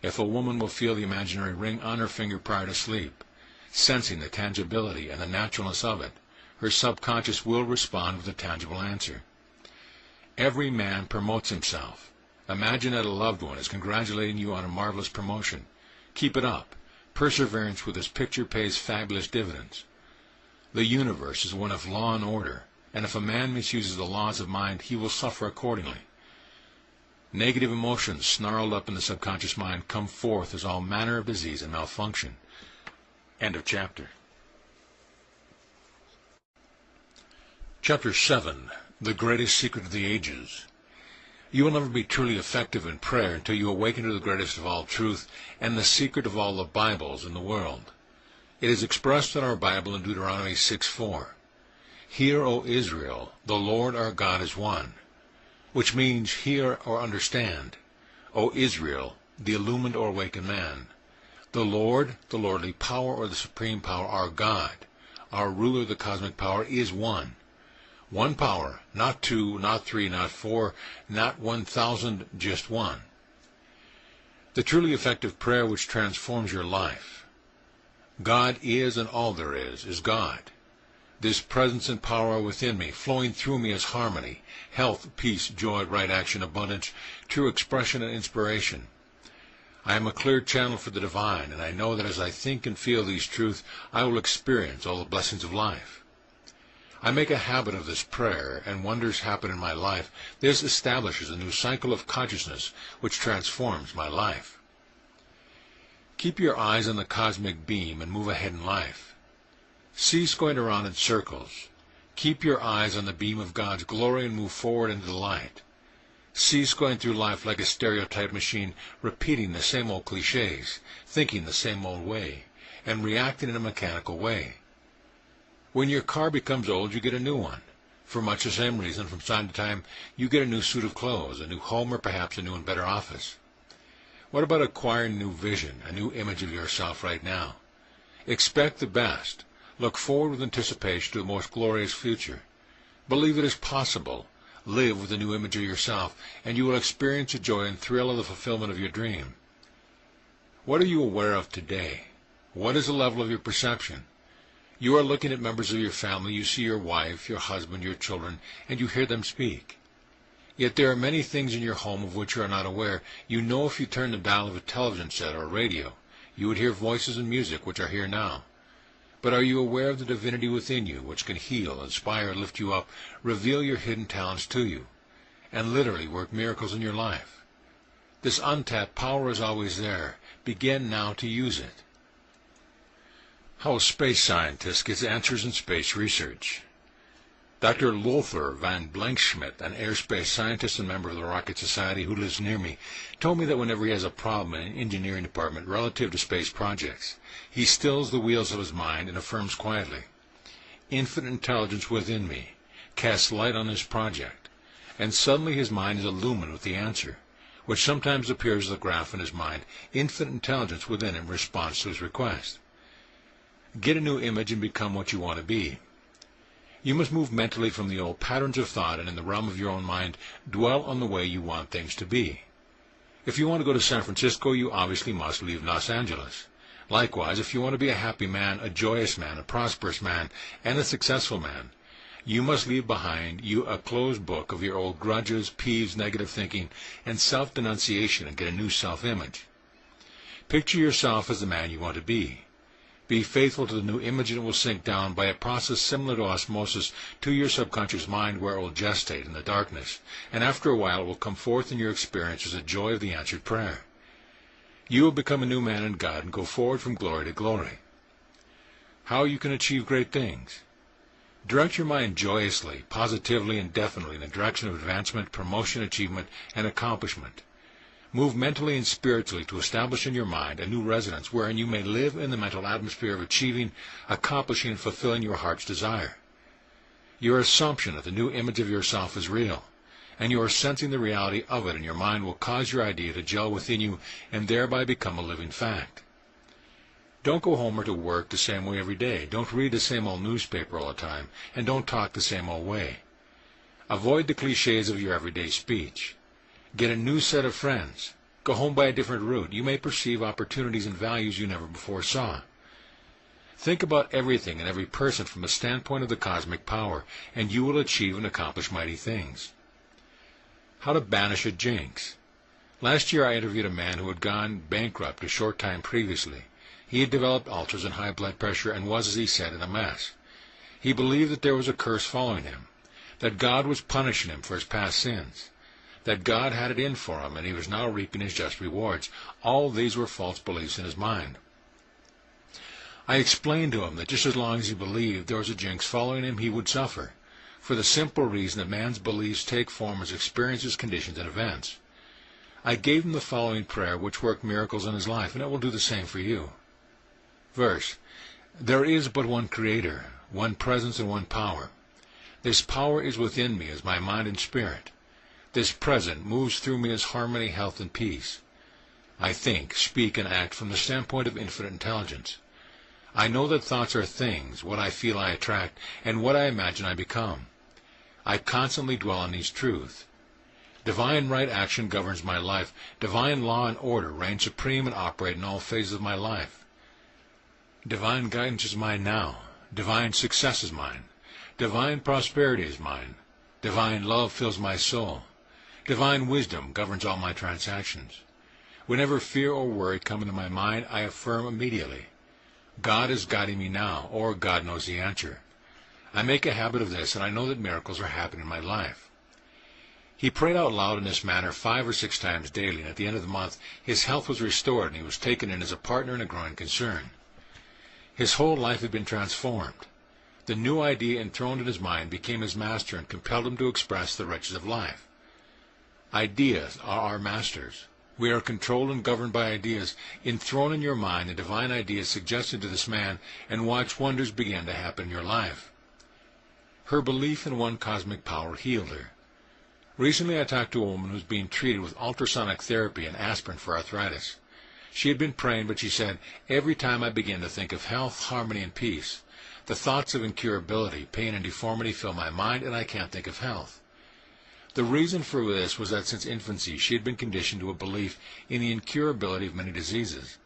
If a woman will feel the imaginary ring on her finger prior to sleep, sensing the tangibility and the naturalness of it, her subconscious will respond with a tangible answer. Every man promotes himself. Imagine that a loved one is congratulating you on a marvelous promotion. Keep it up. Perseverance with this picture pays fabulous dividends. The universe is one of law and order, and if a man misuses the laws of mind, he will suffer accordingly. Negative emotions snarled up in the subconscious mind come forth as all manner of disease and malfunction. End of chapter. Chapter 7. The Greatest Secret of the Ages. You will never be truly effective in prayer until you awaken to the greatest of all truth and the secret of all the Bibles in the world. It is expressed in our Bible in Deuteronomy 6:4. Hear, O Israel, the Lord our God is one. Which means hear or understand, O Israel, the illumined or awakened man. The Lord, the lordly power or the supreme power, our God, our ruler, the cosmic power, is one. One power, not two, not three, not four, not 1,000, just one. The truly effective prayer which transforms your life. God is, and all there is God. This presence and power are within me, flowing through me as harmony, health, peace, joy, right action, abundance, true expression, and inspiration. I am a clear channel for the divine, and I know that as I think and feel these truths, I will experience all the blessings of life. I make a habit of this prayer, and wonders happen in my life. This establishes a new cycle of consciousness which transforms my life. Keep your eyes on the cosmic beam and move ahead in life. Cease going around in circles. Keep your eyes on the beam of God's glory and move forward into the light. Cease going through life like a stereotype machine, repeating the same old cliches, thinking the same old way, and reacting in a mechanical way. When your car becomes old, you get a new one. For much the same reason, from time to time, you get a new suit of clothes, a new home, or perhaps a new and better office. What about acquiring a new vision, a new image of yourself right now? Expect the best. Look forward with anticipation to the most glorious future. Believe it is possible. Live with a new image of yourself, and you will experience the joy and thrill of the fulfillment of your dream. What are you aware of today? What is the level of your perception? You are looking at members of your family. You see your wife, your husband, your children, and you hear them speak. Yet there are many things in your home of which you are not aware. You know if you turn the dial of a television set or a radio, you would hear voices and music which are here now. But are you aware of the divinity within you, which can heal, inspire, lift you up, reveal your hidden talents to you, and literally work miracles in your life? This untapped power is always there. Begin now to use it. How a space scientist gets answers in space research. Dr. Lothar van Blankschmidt, an airspace scientist and member of the Rocket Society who lives near me, told me that whenever he has a problem in an engineering department relative to space projects, he stills the wheels of his mind and affirms quietly, "Infinite intelligence within me casts light on this project," and suddenly his mind is illumined with the answer, which sometimes appears as a graph in his mind. Infinite intelligence within him responds to his request. Get a new image and become what you want to be. You must move mentally from the old patterns of thought, and in the realm of your own mind, dwell on the way you want things to be. If you want to go to San Francisco, you obviously must leave Los Angeles. Likewise, if you want to be a happy man, a joyous man, a prosperous man, and a successful man, you must leave behind you a closed book of your old grudges, peeves, negative thinking, and self-denunciation, and get a new self-image. Picture yourself as the man you want to be. Be faithful to the new image, and it will sink down by a process similar to osmosis to your subconscious mind, where it will gestate in the darkness, and after a while it will come forth in your experience as the joy of the answered prayer. You will become a new man in God and go forward from glory to glory. How you can achieve great things. Direct your mind joyously, positively, and definitely in the direction of advancement, promotion, achievement, and accomplishment. Move mentally and spiritually to establish in your mind a new residence wherein you may live in the mental atmosphere of achieving, accomplishing, and fulfilling your heart's desire. Your assumption that the new image of yourself is real, and you are sensing the reality of it in your mind, will cause your idea to gel within you and thereby become a living fact. Don't go home or to work the same way every day. Don't read the same old newspaper all the time, and don't talk the same old way. Avoid the cliches of your everyday speech. Get a new set of friends. Go home by a different route. You may perceive opportunities and values you never before saw. Think about everything and every person from the standpoint of the cosmic power, and you will achieve and accomplish mighty things. How to banish a jinx. Last year I interviewed a man who had gone bankrupt a short time previously. He had developed ulcers and high blood pressure and was, as he said, in a mess. He believed that there was a curse following him, that God was punishing him for his past sins, that God had it in for him and he was now reaping his just rewards. All these were false beliefs in his mind. I explained to him that just as long as he believed there was a jinx following him, he would suffer, for the simple reason that man's beliefs take form as experiences, conditions, and events. I gave him the following prayer, which worked miracles in his life, and it will do the same for you. Verse: there is but one Creator, one presence, and one power. This power is within me as my mind and spirit. This present moves through me as harmony, health, and peace. I think, speak, and act from the standpoint of infinite intelligence. I know that thoughts are things. What I feel I attract, and what I imagine I become. I constantly dwell on these truths. Divine right action governs my life. Divine law and order reign supreme and operate in all phases of my life. Divine guidance is mine now. Divine success is mine. Divine prosperity is mine. Divine love fills my soul. Divine wisdom governs all my transactions. Whenever fear or worry come into my mind, I affirm immediately, God is guiding me now, or God knows the answer. I make a habit of this, and I know that miracles are happening in my life. He prayed out loud in this manner 5 or 6 times daily, and at the end of the month his health was restored, and he was taken in as a partner in a growing concern. His whole life had been transformed. The new idea enthroned in his mind became his master and compelled him to express the riches of life. Ideas are our masters. We are controlled and governed by ideas. Enthrone in your mind the divine ideas suggested to this man, and watch wonders begin to happen in your life. Her belief in one cosmic power healed her. Recently I talked to a woman who was being treated with ultrasonic therapy and aspirin for arthritis. She had been praying, but she said, every time I begin to think of health, harmony, and peace, the thoughts of incurability, pain, and deformity fill my mind, and I can't think of health. The reason for this was that since infancy she had been conditioned to a belief in the incurability of many diseases.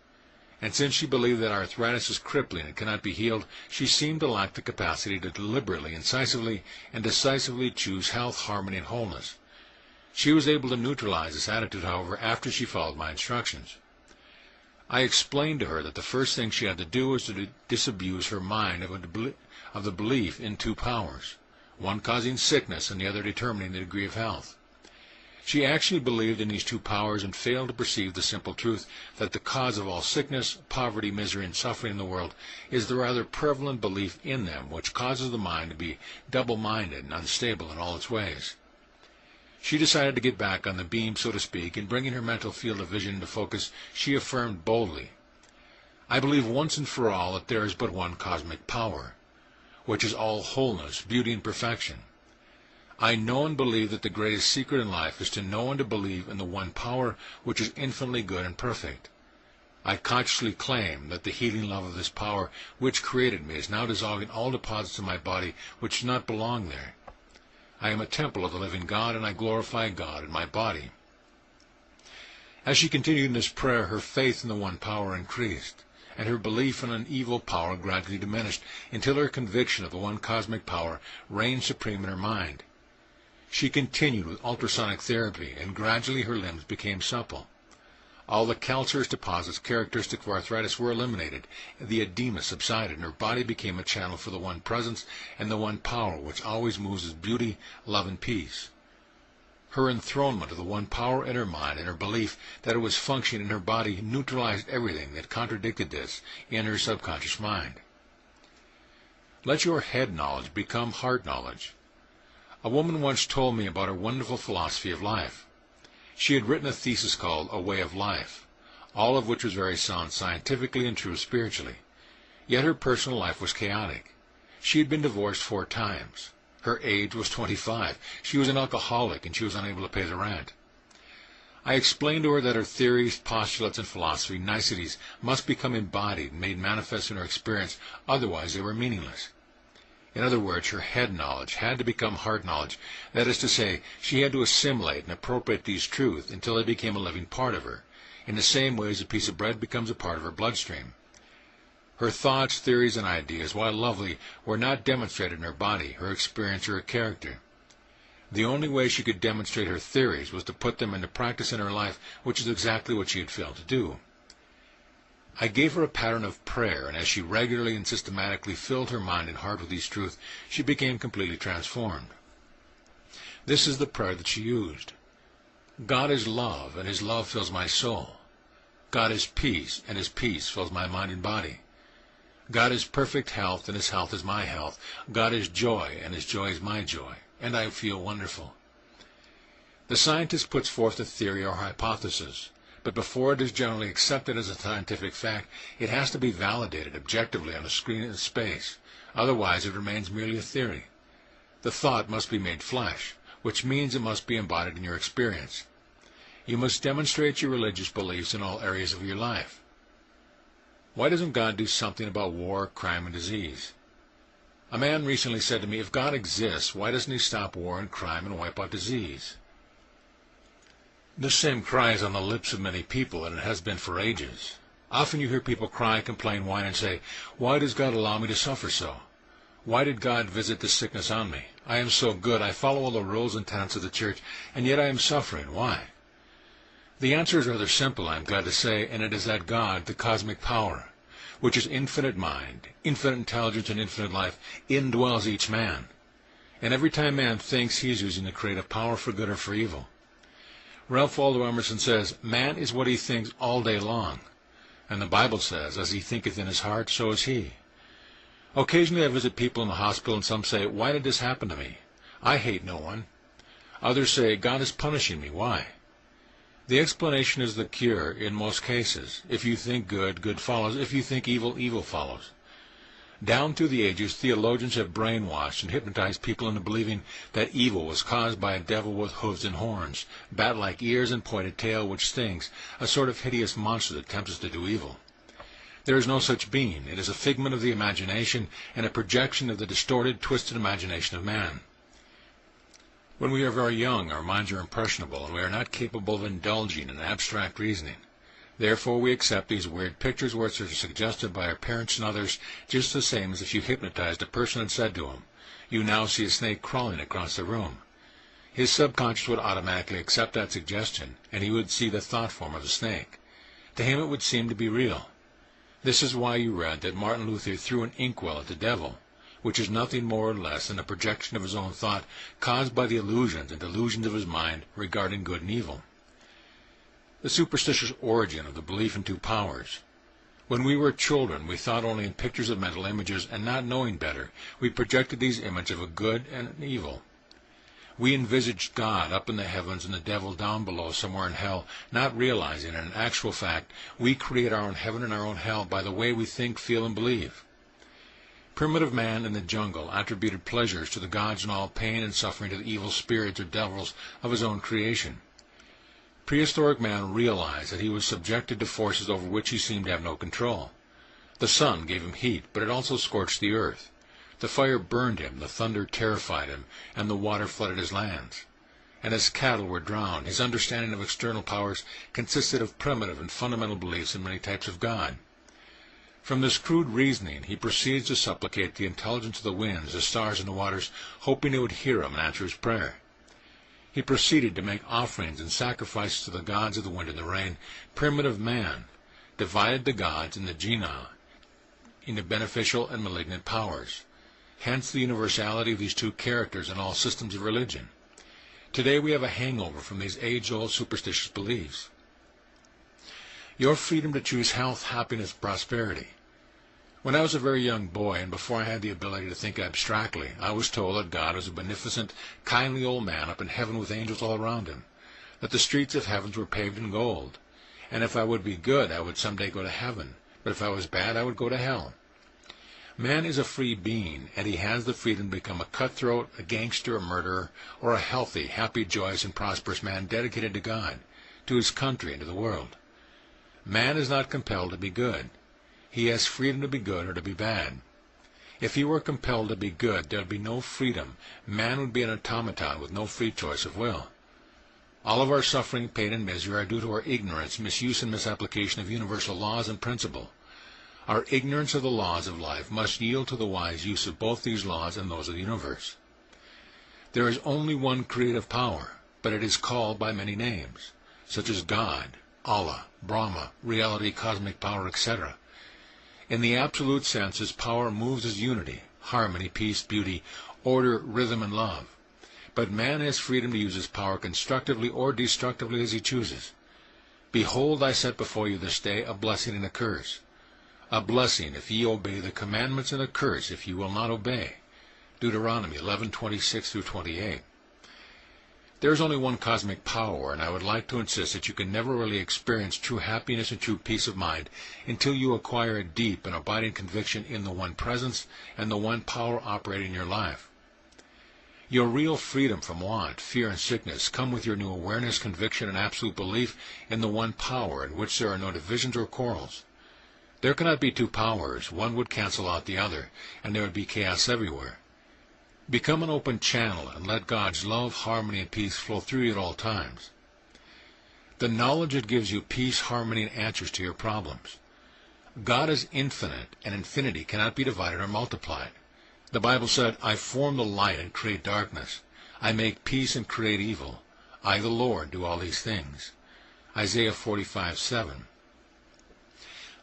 And since she believed that arthritis is crippling and cannot be healed, she seemed to lack the capacity to deliberately, incisively, and decisively choose health, harmony, and wholeness. She was able to neutralize this attitude, however, after she followed my instructions. I explained to her that the first thing she had to do was to disabuse her mind of the belief in two powers, one causing sickness and the other determining the degree of health. She actually believed in these two powers and failed to perceive the simple truth that the cause of all sickness, poverty, misery, and suffering in the world is the rather prevalent belief in them, which causes the mind to be double-minded and unstable in all its ways. She decided to get back on the beam, so to speak, and bringing her mental field of vision into focus, she affirmed boldly, "I believe once and for all that there is but one cosmic power, which is all wholeness, beauty, and perfection. I know and believe that the greatest secret in life is to know and to believe in the one power which is infinitely good and perfect. I consciously claim that the healing love of this power which created me is now dissolving all deposits in my body which do not belong there. I am a temple of the living God, and I glorify God in my body." As she continued in this prayer, her faith in the one power increased, and her belief in an evil power gradually diminished, until her conviction of the one cosmic power reigned supreme in her mind. She continued with ultrasonic therapy, and gradually her limbs became supple. All the calcareous deposits characteristic of arthritis were eliminated, the edema subsided, and her body became a channel for the one presence and the one power which always moves as beauty, love, and peace. Her enthronement of the one power in her mind and her belief that it was functioning in her body neutralized everything that contradicted this in her subconscious mind. Let your head knowledge become heart knowledge. A woman once told me about her wonderful philosophy of life. She had written a thesis called A Way of Life, all of which was very sound scientifically and true spiritually. Yet her personal life was chaotic. She had been divorced 4 times. Her age was 25. She was an alcoholic, and she was unable to pay the rent. I explained to her that her theories, postulates, and philosophy niceties must become embodied and made manifest in her experience, otherwise they were meaningless. In other words, her head knowledge had to become heart knowledge. That is to say, she had to assimilate and appropriate these truths until they became a living part of her, in the same way as a piece of bread becomes a part of her bloodstream. Her thoughts, theories, and ideas, while lovely, were not demonstrated in her body, her experience, or her character. The only way she could demonstrate her theories was to put them into practice in her life, which is exactly what she had failed to do. I gave her a pattern of prayer, and as she regularly and systematically filled her mind and heart with these truths, she became completely transformed. This is the prayer that she used. God is love, and his love fills my soul. God is peace, and his peace fills my mind and body. God is perfect health, and his health is my health. God is joy, and his joy is my joy, and I feel wonderful. The scientist puts forth a theory or hypothesis, but before it is generally accepted as a scientific fact, it has to be validated objectively on a screen in space. Otherwise, it remains merely a theory. The thought must be made flesh, which means it must be embodied in your experience. You must demonstrate your religious beliefs in all areas of your life. Why doesn't God do something about war, crime, and disease? A man recently said to me, if God exists, why doesn't he stop war and crime and wipe out disease? This same cry is on the lips of many people, and it has been for ages. Often you hear people cry, complain, whine, and say, why does God allow me to suffer so? Why did God visit this sickness on me? I am so good, I follow all the rules and tenets of the church, and yet I am suffering. Why? The answer is rather simple, I am glad to say, and it is that God, the cosmic power, which is infinite mind, infinite intelligence, and infinite life, indwells each man. And every time man thinks, he is using the creative power for good or for evil. Ralph Waldo Emerson says, man is what he thinks all day long. And the Bible says, as he thinketh in his heart, so is he. Occasionally I visit people in the hospital, and some say, why did this happen to me? I hate no one. Others say, God is punishing me. Why? The explanation is the cure in most cases. If you think good, good follows. If you think evil, evil follows. Down through the ages, theologians have brainwashed and hypnotized people into believing that evil was caused by a devil with hooves and horns, bat-like ears and pointed tail which stings, a sort of hideous monster that tempts us to do evil. There is no such being. It is a figment of the imagination and a projection of the distorted, twisted imagination of man. When we are very young, our minds are impressionable, and we are not capable of indulging in abstract reasoning. Therefore, we accept these weird pictures which are suggested by our parents and others, just the same as if you hypnotized a person and said to him, you now see a snake crawling across the room. His subconscious would automatically accept that suggestion, and he would see the thought form of the snake. To him it would seem to be real. This is why you read that Martin Luther threw an inkwell at the devil, which is nothing more or less than a projection of his own thought caused by the illusions and delusions of his mind regarding good and evil. The superstitious origin of the belief in two powers. When we were children, we thought only in pictures of mental images, and not knowing better, we projected these images of a good and an evil. We envisaged God up in the heavens and the devil down below somewhere in hell, not realizing that in actual fact we create our own heaven and our own hell by the way we think, feel, and believe. Primitive man in the jungle attributed pleasures to the gods and all pain and suffering to the evil spirits or devils of his own creation. Prehistoric man realized that he was subjected to forces over which he seemed to have no control. The sun gave him heat, but it also scorched the earth. The fire burned him, the thunder terrified him, and the water flooded his lands. And his cattle were drowned. His understanding of external powers consisted of primitive and fundamental beliefs in many types of God. From this crude reasoning, he proceeds to supplicate the intelligence of the winds, the stars, and the waters, hoping it would hear him and answer his prayer. He proceeded to make offerings and sacrifices to the gods of the wind and the rain. Primitive man divided the gods and the genii into beneficial and malignant powers. Hence the universality of these two characters in all systems of religion. Today we have a hangover from these age-old superstitious beliefs. Your freedom to choose health, happiness, prosperity. When I was a very young boy, and before I had the ability to think abstractly, I was told that God was a beneficent, kindly old man up in heaven with angels all around him, that the streets of heaven were paved in gold, and if I would be good, I would someday go to heaven, but if I was bad, I would go to hell. Man is a free being, and he has the freedom to become a cutthroat, a gangster, a murderer, or a healthy, happy, joyous, and prosperous man dedicated to God, to his country, and to the world. Man is not compelled to be good. He has freedom to be good or to be bad. If he were compelled to be good, there would be no freedom. Man would be an automaton with no free choice of will. All of our suffering, pain, and misery are due to our ignorance, misuse, and misapplication of universal laws and principle. Our ignorance of the laws of life must yield to the wise use of both these laws and those of the universe. There is only one creative power, but it is called by many names, such as God, Allah, Brahma, reality, cosmic power, etc. In the absolute sense, his power moves as unity, harmony, peace, beauty, order, rhythm, and love. But man has freedom to use his power constructively or destructively as he chooses. Behold, I set before you this day a blessing and a curse. A blessing if ye obey the commandments, and a curse if ye will not obey. Deuteronomy 11:26-28. There is only one cosmic power, and I would like to insist that you can never really experience true happiness and true peace of mind until you acquire a deep and abiding conviction in the one presence and the one power operating in your life. Your real freedom from want, fear, and sickness come with your new awareness, conviction, and absolute belief in the one power in which there are no divisions or quarrels. There cannot be two powers. One would cancel out the other, and there would be chaos everywhere. Become an open channel and let God's love, harmony, and peace flow through you at all times. The knowledge that gives you peace, harmony, and answers to your problems. God is infinite, and infinity cannot be divided or multiplied. The Bible said, I form the light and create darkness. I make peace and create evil. I, the Lord, do all these things. Isaiah 45:7.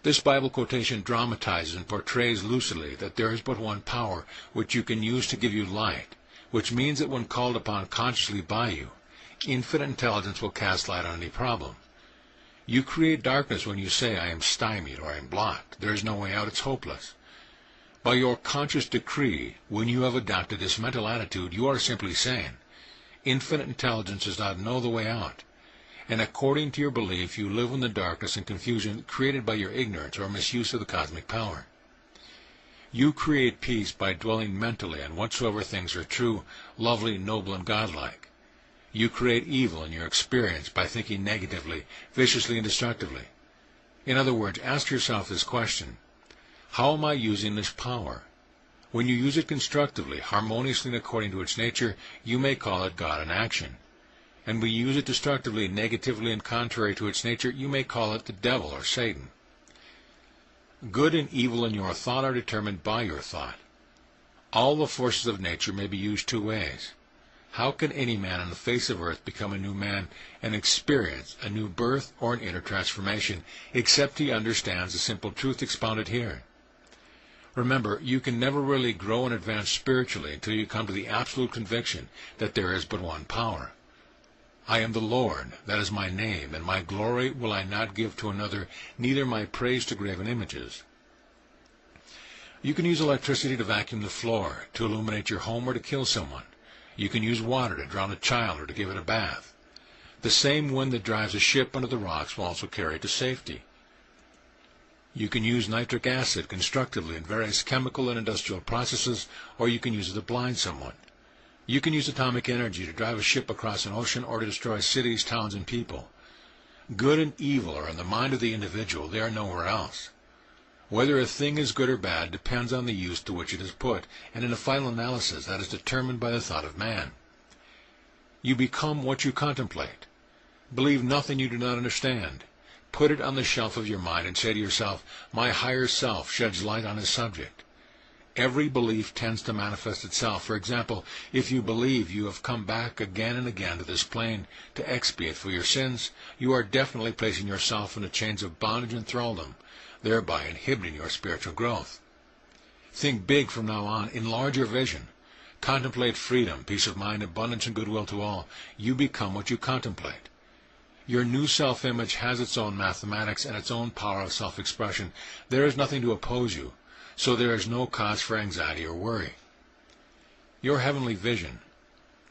This Bible quotation dramatizes and portrays lucidly that there is but one power which you can use to give you light, which means that when called upon consciously by you, infinite intelligence will cast light on any problem. You create darkness when you say, I am stymied or I am blocked. There is no way out, it's hopeless. By your conscious decree, when you have adopted this mental attitude, you are simply saying, infinite intelligence does not know the way out. And according to your belief, you live in the darkness and confusion created by your ignorance or misuse of the cosmic power. You create peace by dwelling mentally on whatsoever things are true, lovely, noble, and godlike. You create evil in your experience by thinking negatively, viciously, and destructively. In other words, ask yourself this question: how am I using this power? When you use it constructively, harmoniously, and according to its nature, you may call it God in action. And when you use it destructively, negatively, and contrary to its nature, you may call it the devil or Satan. Good and evil in your thought are determined by your thought. All the forces of nature may be used two ways. How can any man on the face of earth become a new man and experience a new birth or an inner transformation, except he understands the simple truth expounded here? Remember, you can never really grow and advance spiritually until you come to the absolute conviction that there is but one power. I am the Lord, that is my name, and my glory will I not give to another, neither my praise to graven images. You can use electricity to vacuum the floor, to illuminate your home, or to kill someone. You can use water to drown a child or to give it a bath. The same wind that drives a ship under the rocks will also carry it to safety. You can use nitric acid constructively in various chemical and industrial processes, or you can use it to blind someone. You can use atomic energy to drive a ship across an ocean or to destroy cities, towns, and people. Good and evil are in the mind of the individual. They are nowhere else. Whether a thing is good or bad depends on the use to which it is put, and in a final analysis that is determined by the thought of man. You become what you contemplate. Believe nothing you do not understand. Put it on the shelf of your mind and say to yourself, my higher self sheds light on this subject. Every belief tends to manifest itself. For example, if you believe you have come back again and again to this plane to expiate for your sins, you are definitely placing yourself in the chains of bondage and thraldom, thereby inhibiting your spiritual growth. Think big from now on. Enlarge your vision. Contemplate freedom, peace of mind, abundance, and goodwill to all. You become what you contemplate. Your new self-image has its own mathematics and its own power of self-expression. There is nothing to oppose you, so there is no cause for anxiety or worry. Your heavenly vision.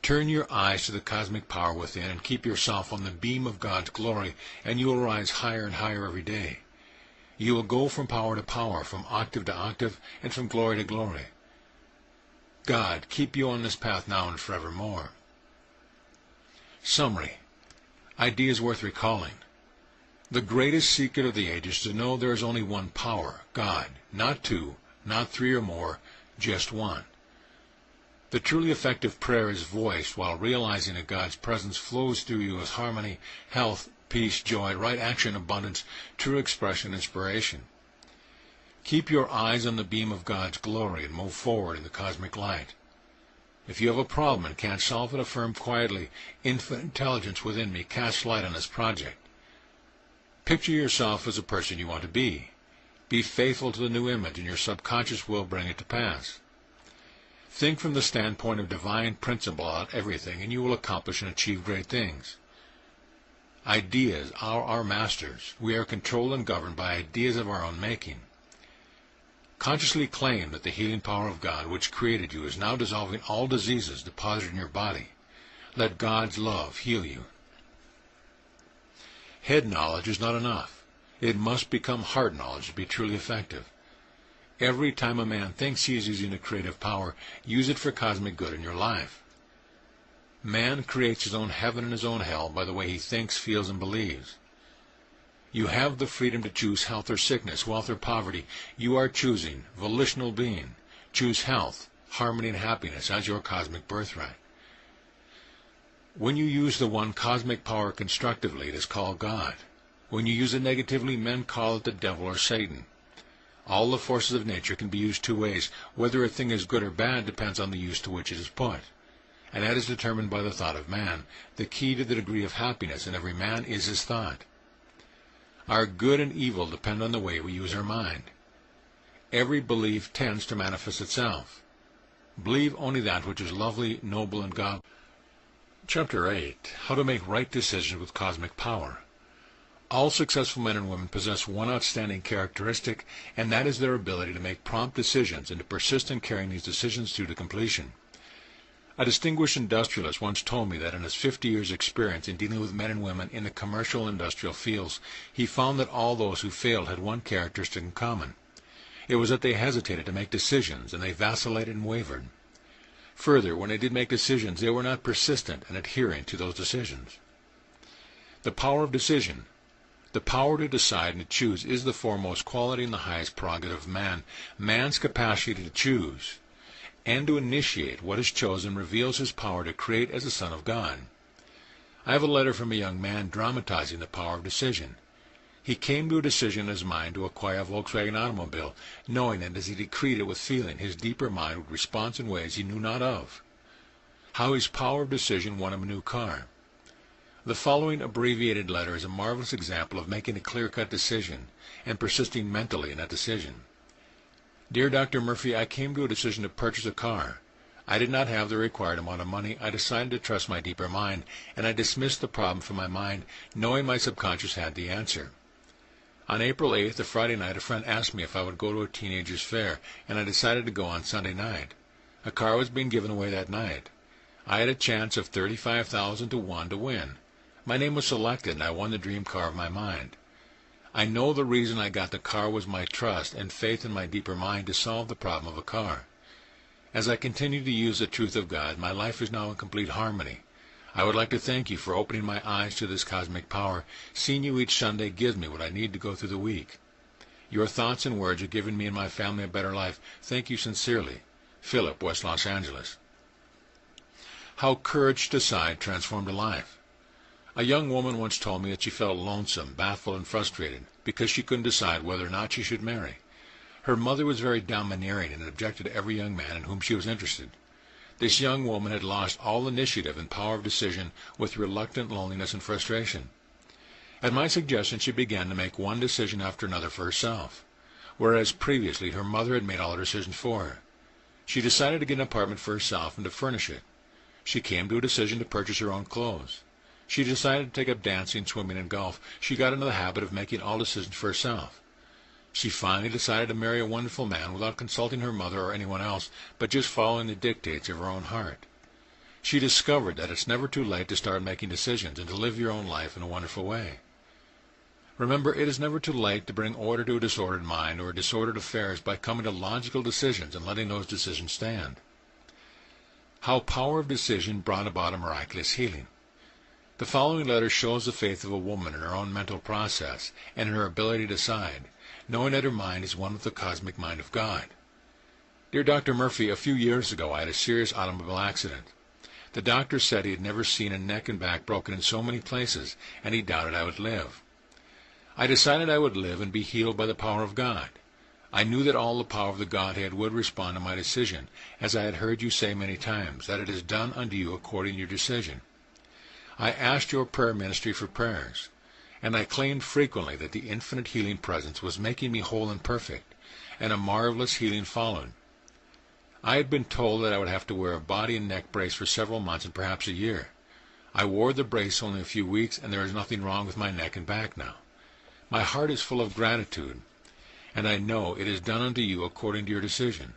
Turn your eyes to the cosmic power within and keep yourself on the beam of God's glory, and you will rise higher and higher every day. You will go from power to power, from octave to octave, and from glory to glory. God, keep you on this path now and forevermore. Summary. Ideas worth recalling. The greatest secret of the age is to know there is only one power, God, not two, not three or more, just one. The truly effective prayer is voiced while realizing that God's presence flows through you as harmony, health, peace, joy, right action, abundance, true expression, inspiration. Keep your eyes on the beam of God's glory and move forward in the cosmic light. If you have a problem and can't solve it, affirm quietly, infinite intelligence within me casts light on this project. Picture yourself as a person you want to be. Be faithful to the new image, and your subconscious will bring it to pass. Think from the standpoint of divine principle about everything, and you will accomplish and achieve great things. Ideas are our masters. We are controlled and governed by ideas of our own making. Consciously claim that the healing power of God, which created you, is now dissolving all diseases deposited in your body. Let God's love heal you. Head knowledge is not enough. It must become heart knowledge to be truly effective. Every time a man thinks he is using a creative power, use it for cosmic good in your life. Man creates his own heaven and his own hell by the way he thinks, feels, and believes. You have the freedom to choose health or sickness, wealth or poverty. You are choosing volitional being. Choose health, harmony, and happiness as your cosmic birthright. When you use the one cosmic power constructively, it is called God. When you use it negatively, men call it the devil or Satan. All the forces of nature can be used two ways. Whether a thing is good or bad depends on the use to which it is put, and that is determined by the thought of man. The key to the degree of happiness in every man is his thought. Our good and evil depend on the way we use our mind. Every belief tends to manifest itself. Believe only that which is lovely, noble, and godly. Chapter 8. How to make right decisions with cosmic power. All successful men and women possess one outstanding characteristic, and that is their ability to make prompt decisions and to persist in carrying these decisions through to completion. A distinguished industrialist once told me that in his 50 years' experience in dealing with men and women in the commercial and industrial fields, he found that all those who failed had one characteristic in common. It was that they hesitated to make decisions, and they vacillated and wavered. Further, when they did make decisions, they were not persistent in adhering to those decisions. The power of decision, the power to decide and to choose, is the foremost quality and the highest prerogative of man. Man's capacity to choose and to initiate what is chosen reveals his power to create as a son of God. I have a letter from a young man dramatizing the power of decision. He came to a decision in his mind to acquire a Volkswagen automobile, knowing that as he decreed it with feeling, his deeper mind would respond in ways he knew not of. How his power of decision won him a new car. The following abbreviated letter is a marvelous example of making a clear-cut decision and persisting mentally in that decision. Dear Dr. Murphy, I came to a decision to purchase a car. I did not have the required amount of money. I decided to trust my deeper mind, and I dismissed the problem from my mind, knowing my subconscious had the answer. On April 8th, a Friday night, a friend asked me if I would go to a teenager's fair, and I decided to go on Sunday night. A car was being given away that night. I had a chance of 35,000 to 1 to win. My name was selected, and I won the dream car of my mind. I know the reason I got the car was my trust and faith in my deeper mind to solve the problem of a car. As I continue to use the truth of God, my life is now in complete harmony. I would like to thank you for opening my eyes to this cosmic power. Seeing you each Sunday gives me what I need to go through the week. Your thoughts and words are giving me and my family a better life. Thank you sincerely. Philip, West Los Angeles. How courage to decide transformed a life. A young woman once told me that she felt lonesome, baffled, and frustrated because she couldn't decide whether or not she should marry. Her mother was very domineering and objected to every young man in whom she was interested. This young woman had lost all initiative and power of decision with reluctant loneliness and frustration. At my suggestion, she began to make one decision after another for herself, whereas previously her mother had made all her decisions for her. She decided to get an apartment for herself and to furnish it. She came to a decision to purchase her own clothes. She decided to take up dancing, swimming, and golf. She got into the habit of making all decisions for herself. She finally decided to marry a wonderful man without consulting her mother or anyone else, but just following the dictates of her own heart. She discovered that it's never too late to start making decisions and to live your own life in a wonderful way. Remember, it is never too late to bring order to a disordered mind or disordered affairs by coming to logical decisions and letting those decisions stand. How power of decision brought about a miraculous healing. The following letter shows the faith of a woman in her own mental process and in her ability to decide, knowing that her mind is one with the cosmic mind of God. Dear Dr. Murphy, a few years ago I had a serious automobile accident. The doctor said he had never seen a neck and back broken in so many places, and he doubted I would live. I decided I would live and be healed by the power of God. I knew that all the power of the Godhead would respond to my decision, as I had heard you say many times, that it is done unto you according to your decision. I asked your prayer ministry for prayers, and I claimed frequently that the infinite healing presence was making me whole and perfect, and a marvelous healing followed. I had been told that I would have to wear a body and neck brace for several months and perhaps a year. I wore the brace only a few weeks, and there is nothing wrong with my neck and back now. My heart is full of gratitude, and I know it is done unto you according to your decision.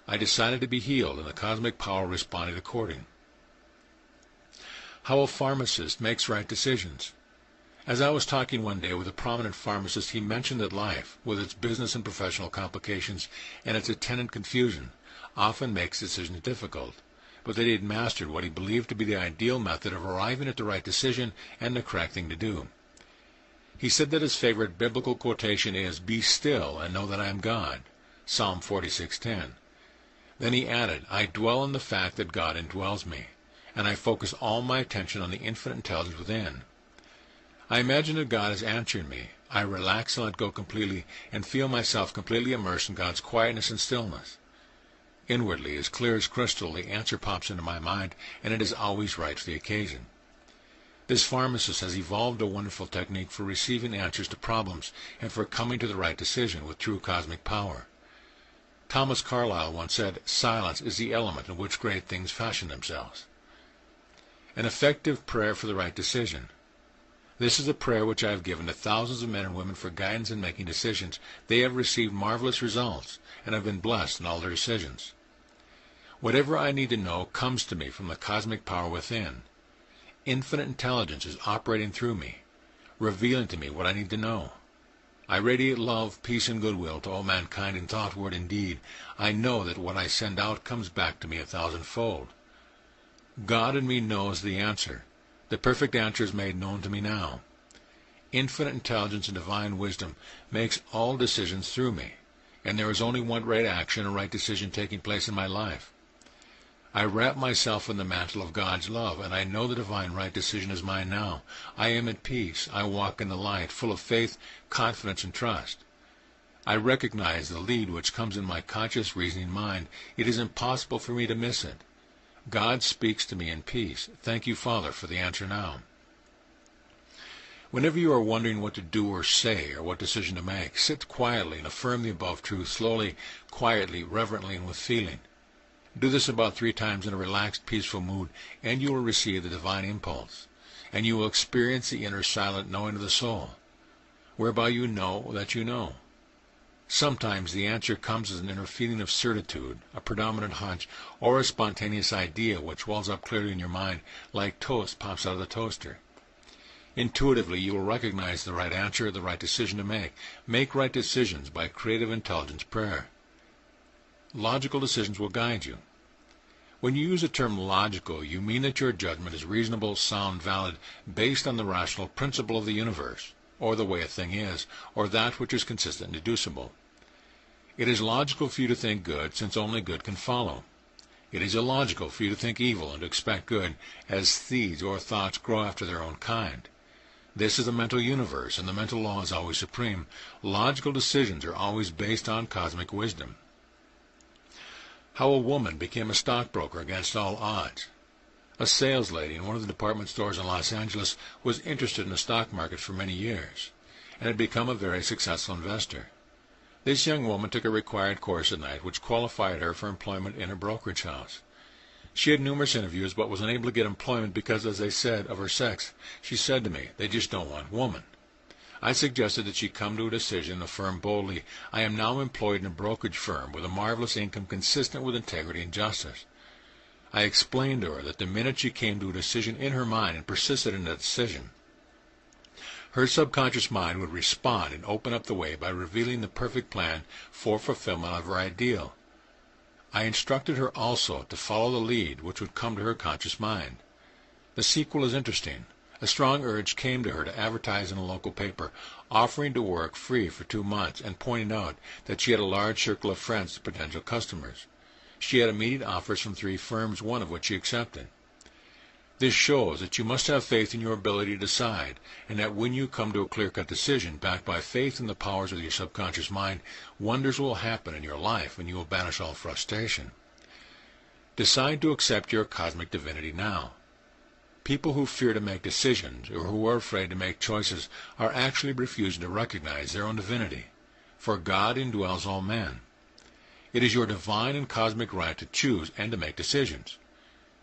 I decided to be healed, and the cosmic power responded according. How a pharmacist makes right decisions. As I was talking one day with a prominent pharmacist, he mentioned that life, with its business and professional complications and its attendant confusion, often makes decisions difficult, but that he had mastered what he believed to be the ideal method of arriving at the right decision and the correct thing to do. He said that his favorite biblical quotation is, "Be still and know that I am God," Psalm 46:10. Then he added, "I dwell in the fact that God indwells me, and I focus all my attention on the infinite intelligence within. I imagine that God is answering me. I relax and let go completely, and feel myself completely immersed in God's quietness and stillness. Inwardly, as clear as crystal, the answer pops into my mind, and it is always right for the occasion." This pharmacist has evolved a wonderful technique for receiving answers to problems and for coming to the right decision with true cosmic power. Thomas Carlyle once said, "Silence is the element in which great things fashion themselves." An effective prayer for the right decision. This is a prayer which I have given to thousands of men and women for guidance in making decisions. They have received marvelous results and have been blessed in all their decisions. Whatever I need to know comes to me from the cosmic power within. Infinite intelligence is operating through me, revealing to me what I need to know. I radiate love, peace, and goodwill to all mankind in thought, word, and deed. I know that what I send out comes back to me 1,000-fold. God in me knows the answer. The perfect answer is made known to me now. Infinite intelligence and divine wisdom makes all decisions through me, and there is only one right action and right decision taking place in my life. I wrap myself in the mantle of God's love, and I know the divine right decision is mine now. I am at peace. I walk in the light, full of faith, confidence, and trust. I recognize the lead which comes in my conscious reasoning mind. It is impossible for me to miss it. God speaks to me in peace. Thank you, Father, for the answer now. Whenever you are wondering what to do or say or what decision to make, sit quietly and affirm the above truth slowly, quietly, reverently, and with feeling. Do this about 3 times in a relaxed, peaceful mood, and you will receive the divine impulse, and you will experience the inner silent knowing of the soul, whereby you know that you know. Sometimes the answer comes as an inner feeling of certitude, a predominant hunch, or a spontaneous idea which wells up clearly in your mind like toast pops out of the toaster. Intuitively, you will recognize the right answer, the right decision to make. Make right decisions by creative intelligence prayer. Logical decisions will guide you. When you use the term logical, you mean that your judgment is reasonable, sound, valid, based on the rational principle of the universe, or the way a thing is, or that which is consistent and deducible. It is logical for you to think good, since only good can follow. It is illogical for you to think evil and to expect good, as seeds or thoughts grow after their own kind. This is the mental universe, and the mental law is always supreme. Logical decisions are always based on cosmic wisdom. How a woman became a stockbroker against all odds. A sales lady in one of the department stores in Los Angeles was interested in the stock market for many years, and had become a very successful investor. This young woman took a required course at night, which qualified her for employment in a brokerage house. She had numerous interviews, but was unable to get employment because, as they said of her sex, she said to me, "They just don't want woman." I suggested that she come to a decision and affirm boldly, "I am now employed in a brokerage firm with a marvelous income consistent with integrity and justice." I explained to her that the minute she came to a decision in her mind and persisted in that decision, her subconscious mind would respond and open up the way by revealing the perfect plan for fulfillment of her ideal. I instructed her also to follow the lead which would come to her conscious mind. The sequel is interesting. A strong urge came to her to advertise in a local paper, offering to work free for 2 months and pointing out that she had a large circle of friends and potential customers. She had immediate offers from 3 firms, one of which she accepted. This shows that you must have faith in your ability to decide, and that when you come to a clear-cut decision, backed by faith in the powers of your subconscious mind, wonders will happen in your life and you will banish all frustration. Decide to accept your cosmic divinity now. People who fear to make decisions, or who are afraid to make choices, are actually refusing to recognize their own divinity, for God indwells all men. It is your divine and cosmic right to choose and to make decisions.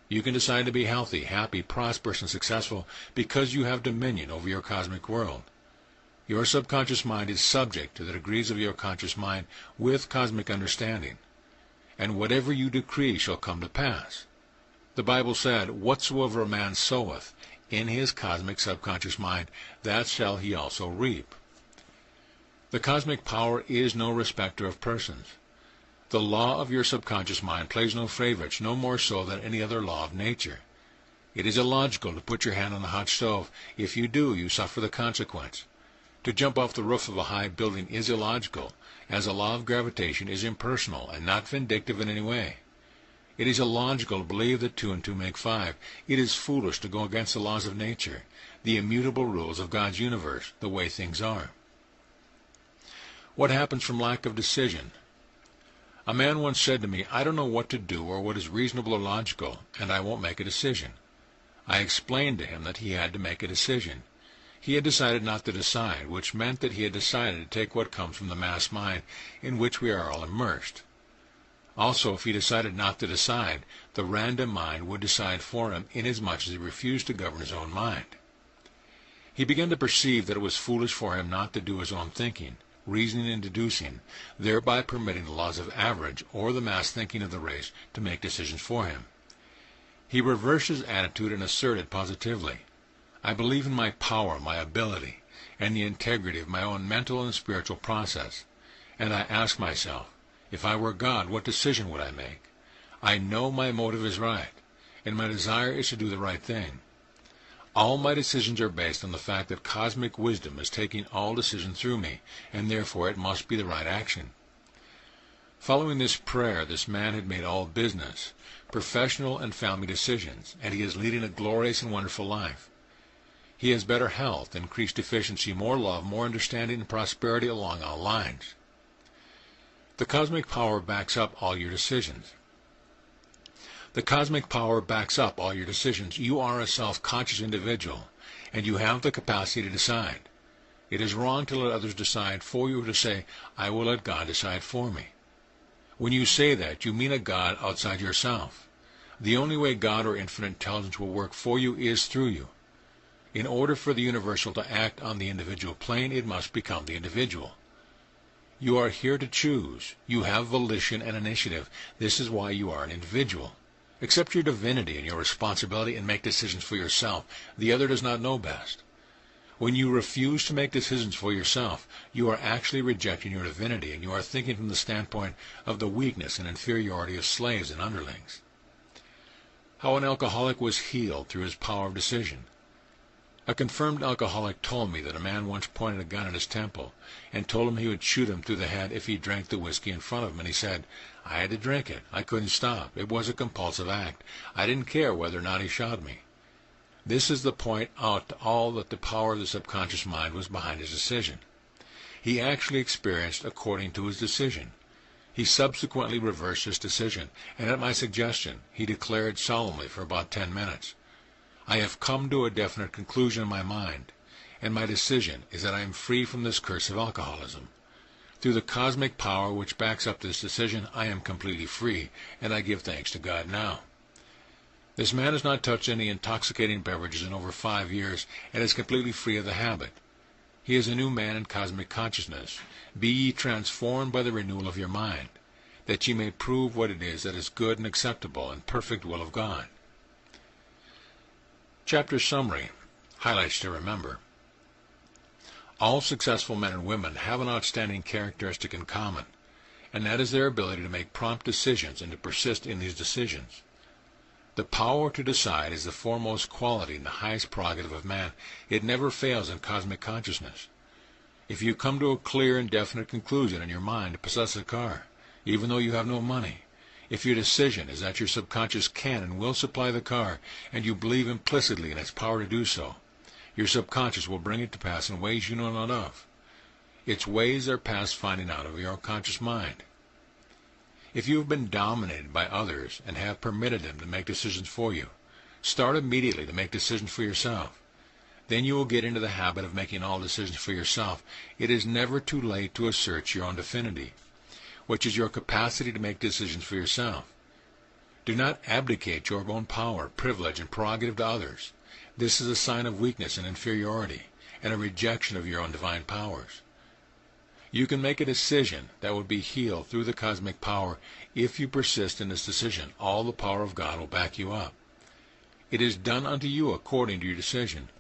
You can decide to be healthy, happy, prosperous, and successful because you have dominion over your cosmic world. Your subconscious mind is subject to the degrees of your conscious mind with cosmic understanding, and whatever you decree shall come to pass. The Bible said, "Whatsoever a man soweth in his cosmic subconscious mind, that shall he also reap." The cosmic power is no respecter of persons. The law of your subconscious mind plays no favorites, no more so than any other law of nature. It is illogical to put your hand on a hot stove. If you do, you suffer the consequence. To jump off the roof of a high building is illogical, as the law of gravitation is impersonal and not vindictive in any way. It is illogical to believe that 2 and 2 make 5. It is foolish to go against the laws of nature, the immutable rules of God's universe, the way things are. What happens from lack of decision? A man once said to me, "I don't know what to do or what is reasonable or logical, and I won't make a decision." I explained to him that he had to make a decision. He had decided not to decide, which meant that he had decided to take what comes from the mass mind in which we are all immersed. Also, if he decided not to decide, the random mind would decide for him, inasmuch as he refused to govern his own mind. He began to perceive that it was foolish for him not to do his own thinking, reasoning and deducing, thereby permitting the laws of average, or the mass thinking of the race, to make decisions for him. He reversed his attitude and asserted positively, "I believe in my power, my ability, and the integrity of my own mental and spiritual process, and I ask myself, if I were God, what decision would I make? I know my motive is right, and my desire is to do the right thing. All my decisions are based on the fact that cosmic wisdom is taking all decision through me, and therefore it must be the right action." Following this prayer, this man had made all business, professional and family decisions, and he is leading a glorious and wonderful life. He has better health, increased efficiency, more love, more understanding, and prosperity along all lines. The cosmic power backs up all your decisions. The cosmic power backs up all your decisions. You are a self-conscious individual, and you have the capacity to decide. It is wrong to let others decide for you, or to say, I will let God decide for me. When you say that, you mean a God outside yourself. The only way God or infinite intelligence will work for you is through you. In order for the universal to act on the individual plane, it must become the individual. You are here to choose. You have volition and initiative. This is why you are an individual. Accept your divinity and your responsibility and make decisions for yourself. The other does not know best. When you refuse to make decisions for yourself, you are actually rejecting your divinity, and you are thinking from the standpoint of the weakness and inferiority of slaves and underlings. How an alcoholic was healed through his power of decision. A confirmed alcoholic told me that a man once pointed a gun at his temple and told him he would shoot him through the head if he drank the whiskey in front of him, and he said, I had to drink it. I couldn't stop. It was a compulsive act. I didn't care whether or not he shot me. This is the point out to all that the power of the subconscious mind was behind his decision. He actually experienced according to his decision. He subsequently reversed his decision, and at my suggestion, he declared solemnly for about 10 minutes, I have come to a definite conclusion in my mind, and my decision is that I am free from this curse of alcoholism. Through the cosmic power which backs up this decision, I am completely free, and I give thanks to God now. This man has not touched any intoxicating beverages in over 5 years, and is completely free of the habit. He is a new man in cosmic consciousness. Be ye transformed by the renewal of your mind, that ye may prove what it is that is good and acceptable and perfect will of God. Chapter summary. Highlights to remember. All successful men and women have an outstanding characteristic in common, and that is their ability to make prompt decisions and to persist in these decisions. The power to decide is the foremost quality and the highest prerogative of man. It never fails in cosmic consciousness. If you come to a clear and definite conclusion in your mind to possess a car, even though you have no money, if your decision is that your subconscious can and will supply the car, and you believe implicitly in its power to do so, your subconscious will bring it to pass in ways you know not of. Its ways are past finding out of your conscious mind. If you have been dominated by others and have permitted them to make decisions for you, start immediately to make decisions for yourself. Then you will get into the habit of making all decisions for yourself. It is never too late to assert your own divinity, which is your capacity to make decisions for yourself. Do not abdicate your own power, privilege, and prerogative to others. This is a sign of weakness and inferiority, and a rejection of your own divine powers. You can make a decision that will be healed through the cosmic power. If you persist in this decision, all the power of God will back you up. It is done unto you according to your decision.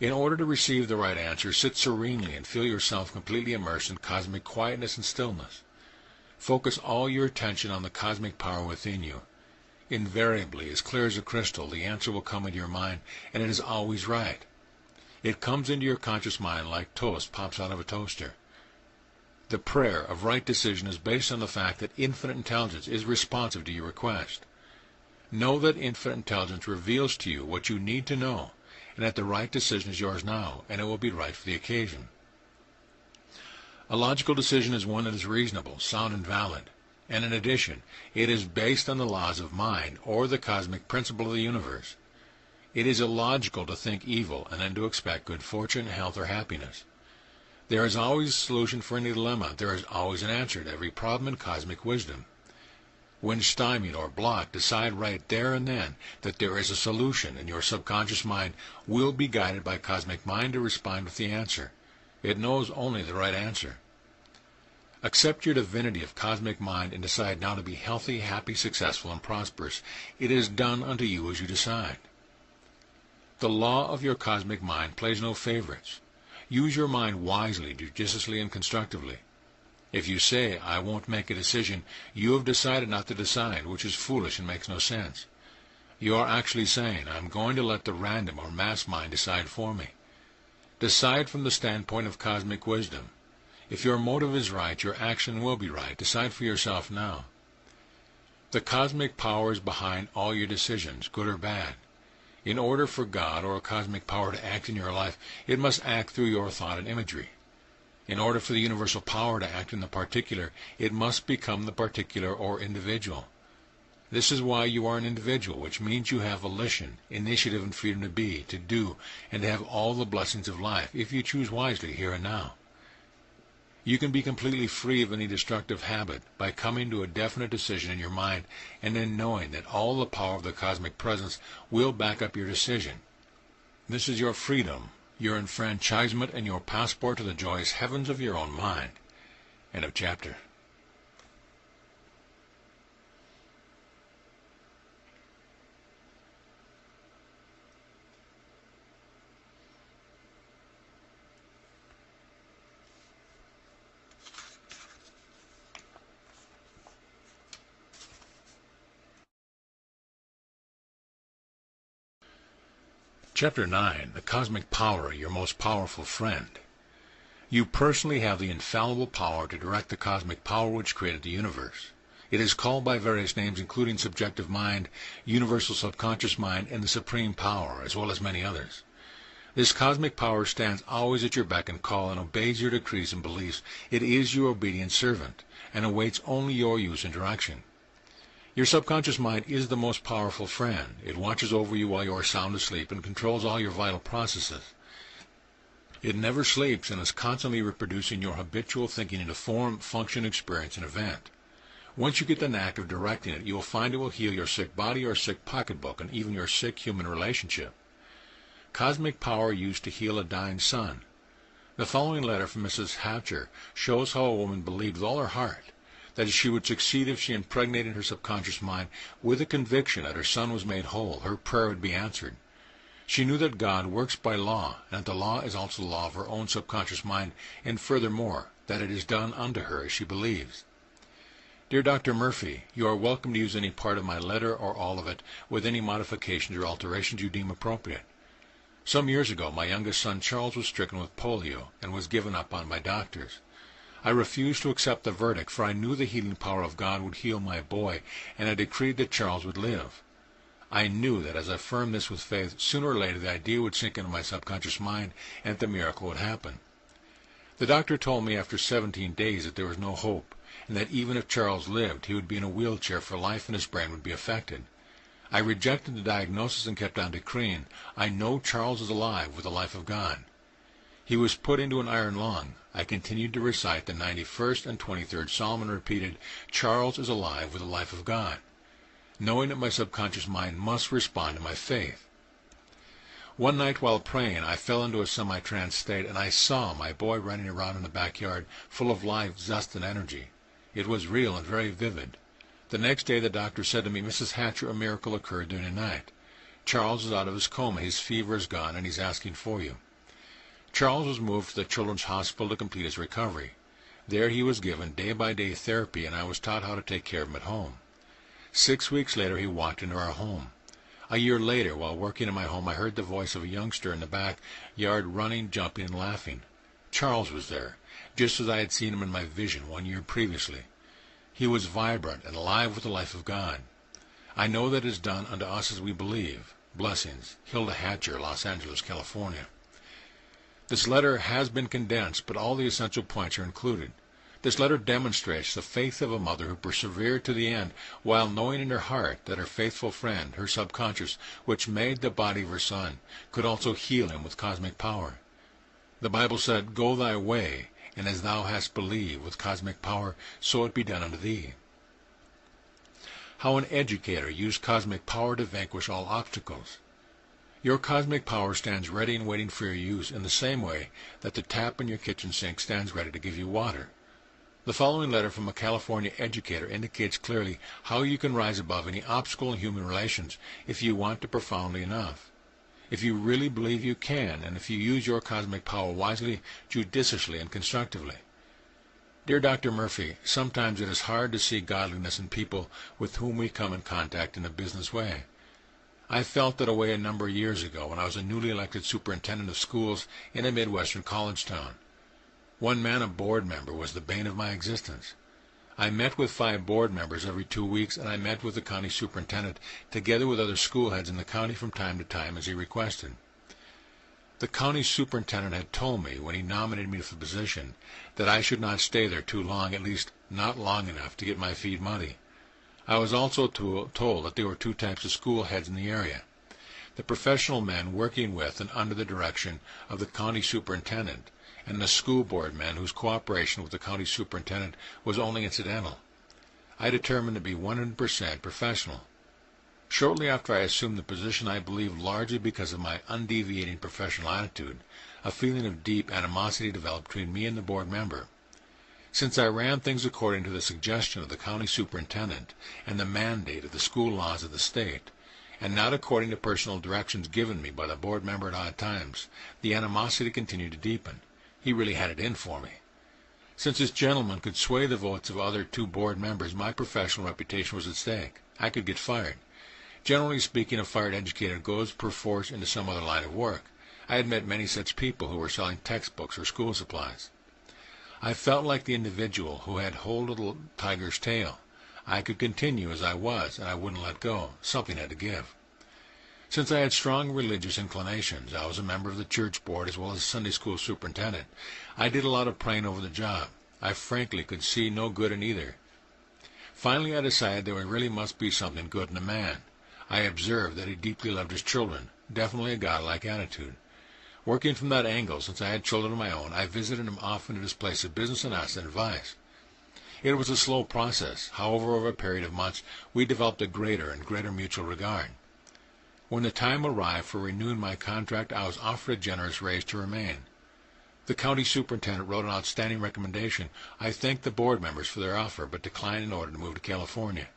In order to receive the right answer, sit serenely and feel yourself completely immersed in cosmic quietness and stillness. Focus all your attention on the cosmic power within you. Invariably, as clear as a crystal, the answer will come into your mind, and it is always right. It comes into your conscious mind like toast pops out of a toaster. The prayer of right decision is based on the fact that infinite intelligence is responsive to your request. Know that infinite intelligence reveals to you what you need to know, and that the right decision is yours now, and it will be right for the occasion. A logical decision is one that is reasonable, sound, and valid, and in addition, it is based on the laws of mind, or the cosmic principle of the universe. It is illogical to think evil and then to expect good fortune, health, or happiness. There is always a solution for any dilemma. There is always an answer to every problem in cosmic wisdom. When stymied or blocked, decide right there and then that there is a solution, and your subconscious mind will be guided by cosmic mind to respond with the answer. It knows only the right answer. Accept your divinity of cosmic mind and decide now to be healthy, happy, successful, and prosperous. It is done unto you as you decide. The law of your cosmic mind plays no favorites. Use your mind wisely, judiciously, and constructively. If you say, I won't make a decision, you have decided not to decide, which is foolish and makes no sense. You are actually saying, I'm going to let the random or mass mind decide for me. Decide from the standpoint of cosmic wisdom. If your motive is right, your action will be right. Decide for yourself now. The cosmic power is behind all your decisions, good or bad. In order for God or a cosmic power to act in your life, it must act through your thought and imagery. In order for the universal power to act in the particular, it must become the particular or individual. This is why you are an individual, which means you have volition, initiative, and freedom to be, to do, and to have all the blessings of life, if you choose wisely here and now. You can be completely free of any destructive habit by coming to a definite decision in your mind and then knowing that all the power of the cosmic presence will back up your decision. This is your freedom, your enfranchisement, and your passport to the joyous heavens of your own mind. End of chapter. Chapter 9. The Cosmic Power, Your Most Powerful Friend. You personally have the infallible power to direct the cosmic power which created the universe. It is called by various names including subjective mind, universal subconscious mind, and the supreme power, as well as many others. This cosmic power stands always at your beck and call and obeys your decrees and beliefs. It is your obedient servant, and awaits only your use and direction. Your subconscious mind is the most powerful friend. It watches over you while you are sound asleep and controls all your vital processes. It never sleeps and is constantly reproducing your habitual thinking into form, function, experience, and event. Once you get the knack of directing it, you will find it will heal your sick body or sick pocketbook and even your sick human relationship. Cosmic power used to heal a dying son. The following letter from Mrs. Hatcher shows how a woman believed with all her heart that she would succeed if she impregnated her subconscious mind with a conviction that her son was made whole, her prayer would be answered. She knew that God works by law, and that the law is also the law of her own subconscious mind, and furthermore, that it is done unto her as she believes. Dear Dr. Murphy, you are welcome to use any part of my letter or all of it with any modifications or alterations you deem appropriate. Some years ago, my youngest son Charles was stricken with polio and was given up on by doctors. I refused to accept the verdict, for I knew the healing power of God would heal my boy, and I decreed that Charles would live. I knew that as I affirmed this with faith, sooner or later the idea would sink into my subconscious mind, and that the miracle would happen. The doctor told me after 17 days that there was no hope, and that even if Charles lived, he would be in a wheelchair for life and his brain would be affected. I rejected the diagnosis and kept on decreeing, I know Charles is alive with the life of God. He was put into an iron lung. I continued to recite the 91st and 23rd Psalm and repeated, Charles is alive with the life of God, knowing that my subconscious mind must respond to my faith. One night while praying, I fell into a semi-trance state, and I saw my boy running around in the backyard, full of life, zest, and energy. It was real and very vivid. The next day the doctor said to me, Mrs. Hatcher, a miracle occurred during the night. Charles is out of his coma, his fever is gone, and he's asking for you. Charles was moved to the Children's Hospital to complete his recovery. There he was given day-by-day therapy, and I was taught how to take care of him at home. 6 weeks later he walked into our home. A year later, while working in my home, I heard the voice of a youngster in the backyard running, jumping, and laughing. Charles was there, just as I had seen him in my vision 1 year previously. He was vibrant and alive with the life of God. I know that it is done unto us as we believe. Blessings. Hilda Hatcher, Los Angeles, California. This letter has been condensed, but all the essential points are included. This letter demonstrates the faith of a mother who persevered to the end, while knowing in her heart that her faithful friend, her subconscious, which made the body of her son, could also heal him with cosmic power. The Bible said, Go thy way, and as thou hast believed with cosmic power, so it be done unto thee. How an educator used cosmic power to vanquish all obstacles. Your cosmic power stands ready and waiting for your use in the same way that the tap in your kitchen sink stands ready to give you water. The following letter from a California educator indicates clearly how you can rise above any obstacle in human relations if you want to profoundly enough. If you really believe you can, and if you use your cosmic power wisely, judiciously, and constructively. Dear Dr. Murphy, sometimes it is hard to see godliness in people with whom we come in contact in a business way. I felt that way a number of years ago when I was a newly elected superintendent of schools in a Midwestern college town. One man, a board member, was the bane of my existence. I met with 5 board members every 2 weeks, and I met with the county superintendent together with other school heads in the county from time to time as he requested. The county superintendent had told me when he nominated me for the position that I should not stay there too long, at least not long enough to get my feet muddy. I was also told that there were two types of school heads in the area: the professional men working with and under the direction of the county superintendent, and the school board men whose cooperation with the county superintendent was only incidental. I determined to be 100% professional. Shortly after I assumed the position, I believe largely because of my undeviating professional attitude, a feeling of deep animosity developed between me and the board member. Since I ran things according to the suggestion of the county superintendent and the mandate of the school laws of the state, and not according to personal directions given me by the board member at odd times, the animosity continued to deepen. He really had it in for me. Since this gentleman could sway the votes of other two board members, my professional reputation was at stake. I could get fired. Generally speaking, a fired educator goes perforce into some other line of work. I had met many such people who were selling textbooks or school supplies. I felt like the individual who had hold of the tiger's tail. I could continue as I was, and I wouldn't let go. Something had to give. Since I had strong religious inclinations, I was a member of the church board as well as Sunday school superintendent. I did a lot of praying over the job. I frankly could see no good in either. Finally, I decided there really must be something good in a man. I observed that he deeply loved his children, definitely a godlike attitude. Working from that angle, since I had children of my own, I visited him often at his place of business and asked advice. It was a slow process. However, over a period of months, we developed a greater and greater mutual regard. When the time arrived for renewing my contract, I was offered a generous raise to remain. The county superintendent wrote an outstanding recommendation. I thanked the board members for their offer, but declined in order to move to California.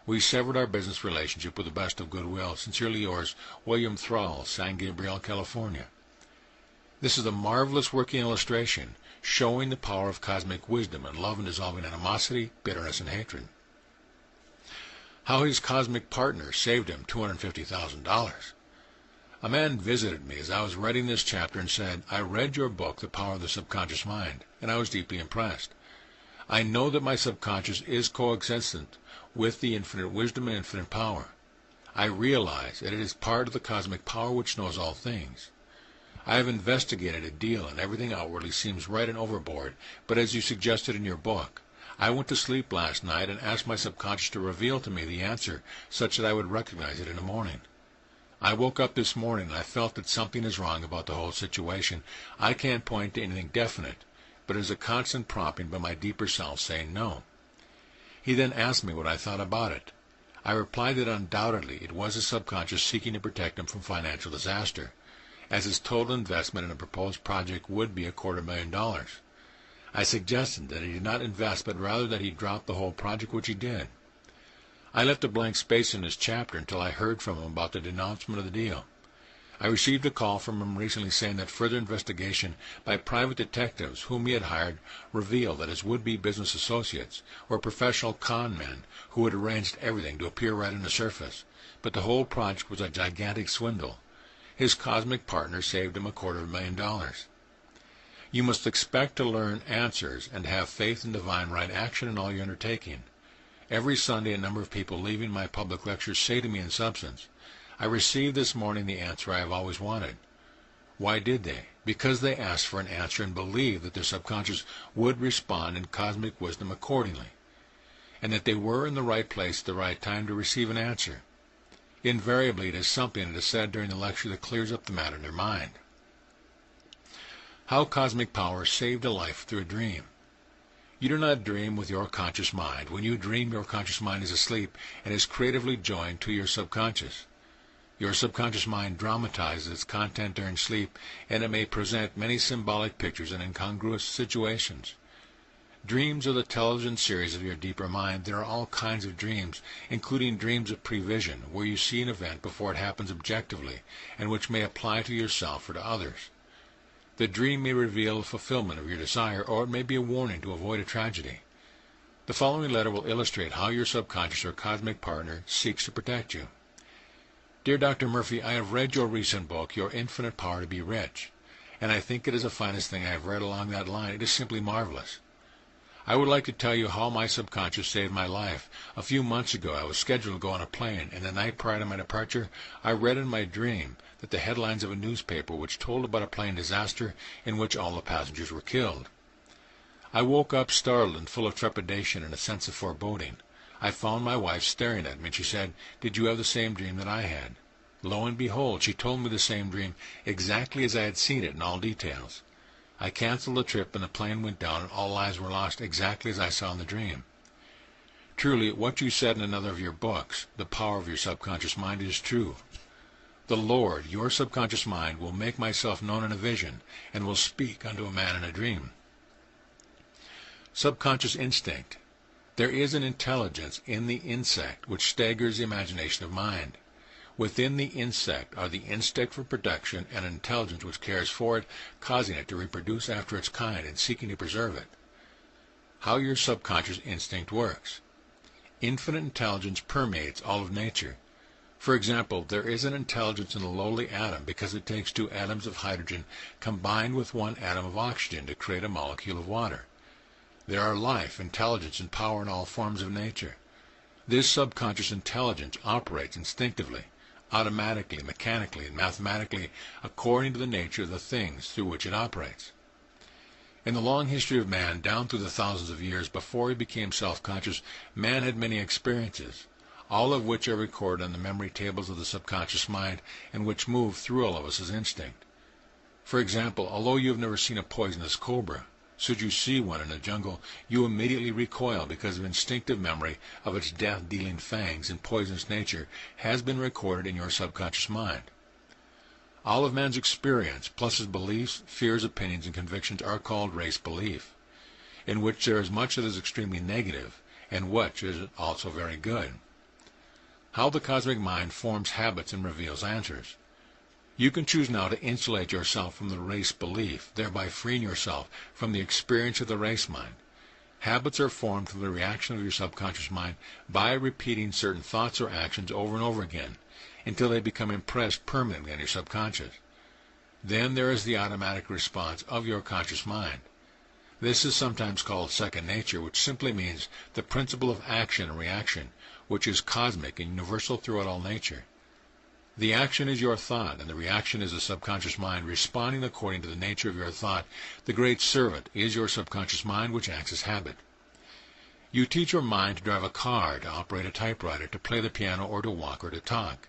We severed our business relationship with the best of goodwill. Sincerely yours, William Thrall, San Gabriel, California. This is a marvelous working illustration showing the power of cosmic wisdom and love in dissolving animosity, bitterness, and hatred. How his cosmic partner saved him $250,000. A man visited me as I was writing this chapter and said, "I read your book, The Power of the Subconscious Mind, and I was deeply impressed. I know that my subconscious is coexistent with the infinite wisdom and infinite power. I realize that it is part of the cosmic power which knows all things. I have investigated a deal, and everything outwardly seems right and overboard, but as you suggested in your book, I went to sleep last night and asked my subconscious to reveal to me the answer such that I would recognize it in the morning. I woke up this morning and I felt that something is wrong about the whole situation. I can't point to anything definite, but it is a constant prompting by my deeper self saying no." He then asked me what I thought about it. I replied that undoubtedly it was his subconscious seeking to protect him from financial disaster, as his total investment in a proposed project would be $250,000. I suggested that he did not invest, but rather that he drop the whole project, which he did. I left a blank space in this chapter until I heard from him about the denouncement of the deal. I received a call from him recently saying that further investigation by private detectives whom he had hired revealed that his would-be business associates were professional con men who had arranged everything to appear right on the surface, but the whole project was a gigantic swindle. His cosmic partner saved him $250,000. You must expect to learn answers and have faith in divine right action in all your undertaking. Every Sunday, a number of people leaving my public lectures say to me in substance, "I received this morning the answer I have always wanted." Why did they? Because they asked for an answer and believed that their subconscious would respond in cosmic wisdom accordingly, and that they were in the right place at the right time to receive an answer. Invariably, it is something that is said during the lecture that clears up the matter in their mind. How cosmic power saved a life through a dream. You do not dream with your conscious mind. When you dream, your conscious mind is asleep and is creatively joined to your subconscious. Your subconscious mind dramatizes its content during sleep, and it may present many symbolic pictures and incongruous situations. Dreams are the television series of your deeper mind. There are all kinds of dreams, including dreams of prevision, where you see an event before it happens objectively, and which may apply to yourself or to others. The dream may reveal a fulfillment of your desire, or it may be a warning to avoid a tragedy. The following letter will illustrate how your subconscious or cosmic partner seeks to protect you. Dear Dr. Murphy, I have read your recent book, Your Infinite Power to Be Rich, and I think it is the finest thing I have read along that line. It is simply marvelous. I would like to tell you how my subconscious saved my life. A few months ago, I was scheduled to go on a plane, and the night prior to my departure, I read in my dream that the headlines of a newspaper which told about a plane disaster in which all the passengers were killed. I woke up startled and full of trepidation and a sense of foreboding. I found my wife staring at me, and she said, "Did you have the same dream that I had?" Lo and behold, she told me the same dream exactly as I had seen it in all details. I canceled the trip, and the plane went down, and all lives were lost exactly as I saw in the dream. Truly, what you said in another of your books, The Power of Your Subconscious Mind, is true. The Lord, your subconscious mind, will make myself known in a vision, and will speak unto a man in a dream. Subconscious instinct. There is an intelligence in the insect which staggers the imagination of mind. Within the insect are the instinct for production and an intelligence which cares for it, causing it to reproduce after its kind and seeking to preserve it. How your subconscious instinct works. Infinite intelligence permeates all of nature. For example, there is an intelligence in the lowly atom because it takes 2 atoms of hydrogen combined with 1 atom of oxygen to create a molecule of water. There are life, intelligence, and power in all forms of nature. This subconscious intelligence operates instinctively, automatically, mechanically, and mathematically according to the nature of the things through which it operates. In the long history of man, down through the thousands of years before he became self-conscious, man had many experiences, all of which are recorded on the memory tables of the subconscious mind and which move through all of us as instinct. For example, although you have never seen a poisonous cobra, should you see one in a jungle, you immediately recoil because of instinctive memory of its death-dealing fangs and poisonous nature has been recorded in your subconscious mind. All of man's experience, plus his beliefs, fears, opinions, and convictions, are called race belief, in which there is much that is extremely negative, and which is also very good. How the cosmic mind forms habits and reveals answers. You can choose now to insulate yourself from the race belief, thereby freeing yourself from the experience of the race mind. Habits are formed through the reaction of your subconscious mind by repeating certain thoughts or actions over and over again, until they become impressed permanently on your subconscious. Then there is the automatic response of your conscious mind. This is sometimes called second nature, which simply means the principle of action and reaction, which is cosmic and universal throughout all nature. The action is your thought, and the reaction is the subconscious mind responding according to the nature of your thought. The great servant is your subconscious mind, which acts as habit. You teach your mind to drive a car, to operate a typewriter, to play the piano, or to walk, or to talk.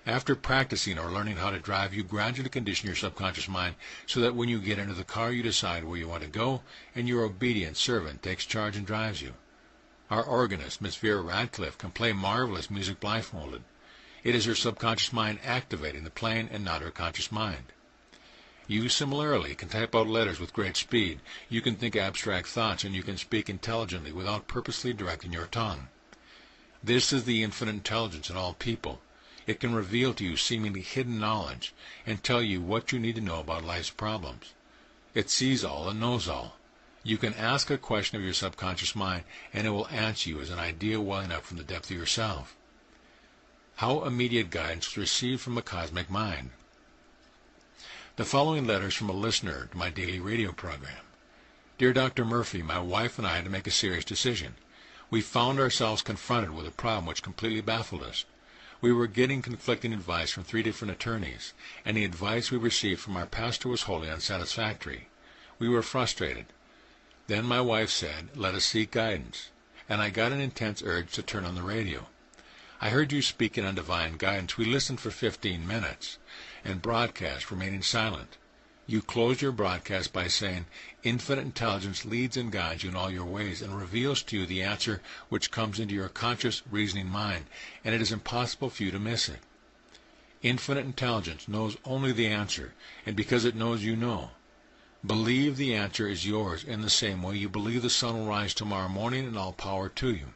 After practicing or learning how to drive, you gradually condition your subconscious mind so that when you get into the car, you decide where you want to go, and your obedient servant takes charge and drives you. Our organist, Miss Vera Radcliffe, can play marvelous music blindfolded. It is her subconscious mind activating the playing and not her conscious mind. You similarly can type out letters with great speed. You can think abstract thoughts, and you can speak intelligently without purposely directing your tongue. This is the infinite intelligence in all people. It can reveal to you seemingly hidden knowledge and tell you what you need to know about life's problems. It sees all and knows all. You can ask a question of your subconscious mind, and it will answer you as an idea welling up from the depth of yourself. How immediate guidance was received from a cosmic mind. The following letter is from a listener to my daily radio program. Dear Dr. Murphy, my wife and I had to make a serious decision. We found ourselves confronted with a problem which completely baffled us. We were getting conflicting advice from 3 different attorneys, and the advice we received from our pastor was wholly unsatisfactory. We were frustrated. Then my wife said, "Let us seek guidance," and I got an intense urge to turn on the radio. I heard you speaking on divine guidance. We listened for 15 minutes, and broadcast remaining silent. You closed your broadcast by saying, "Infinite intelligence leads and guides you in all your ways and reveals to you the answer which comes into your conscious, reasoning mind, and it is impossible for you to miss it." Infinite intelligence knows only the answer, and because it knows, you know. Believe the answer is yours in the same way you believe the sun will rise tomorrow morning, and all power to you.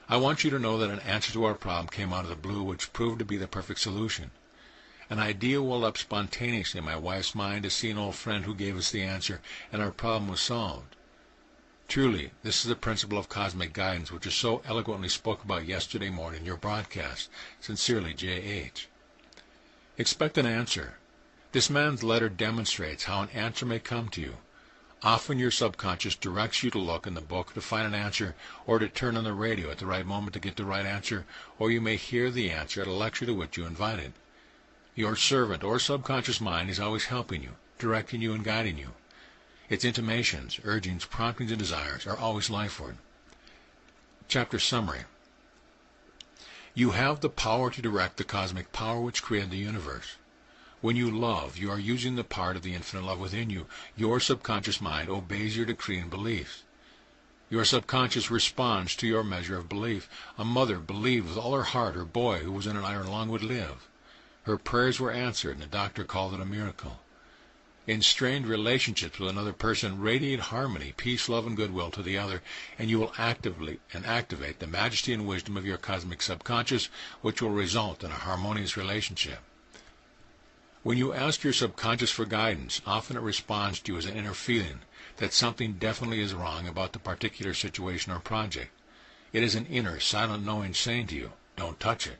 I want you to know that an answer to our problem came out of the blue, which proved to be the perfect solution. An idea welled up spontaneously in my wife's mind to see an old friend who gave us the answer, and our problem was solved. Truly, this is the principle of cosmic guidance, which is so eloquently spoke about yesterday morning in your broadcast. Sincerely, J.H. Expect an answer. This man's letter demonstrates how an answer may come to you. Often your subconscious directs you to look in the book to find an answer, or to turn on the radio at the right moment to get the right answer, or you may hear the answer at a lecture to which you invited. Your servant or subconscious mind is always helping you, directing you, and guiding you. Its intimations, urgings, promptings, and desires are always lifeward. Chapter summary. You have the power to direct the cosmic power which created the universe. When you love, you are using the part of the infinite love within you. Your subconscious mind obeys your decree and beliefs. Your subconscious responds to your measure of belief. A mother believed with all her heart her boy who was in an iron lung would live. Her prayers were answered, and the doctor called it a miracle. In strained relationships with another person, radiate harmony, peace, love, and goodwill to the other, and you will actively activate the majesty and wisdom of your cosmic subconscious, which will result in a harmonious relationship. When you ask your subconscious for guidance, often it responds to you as an inner feeling that something definitely is wrong about the particular situation or project. It is an inner, silent knowing saying to you, "Don't touch it."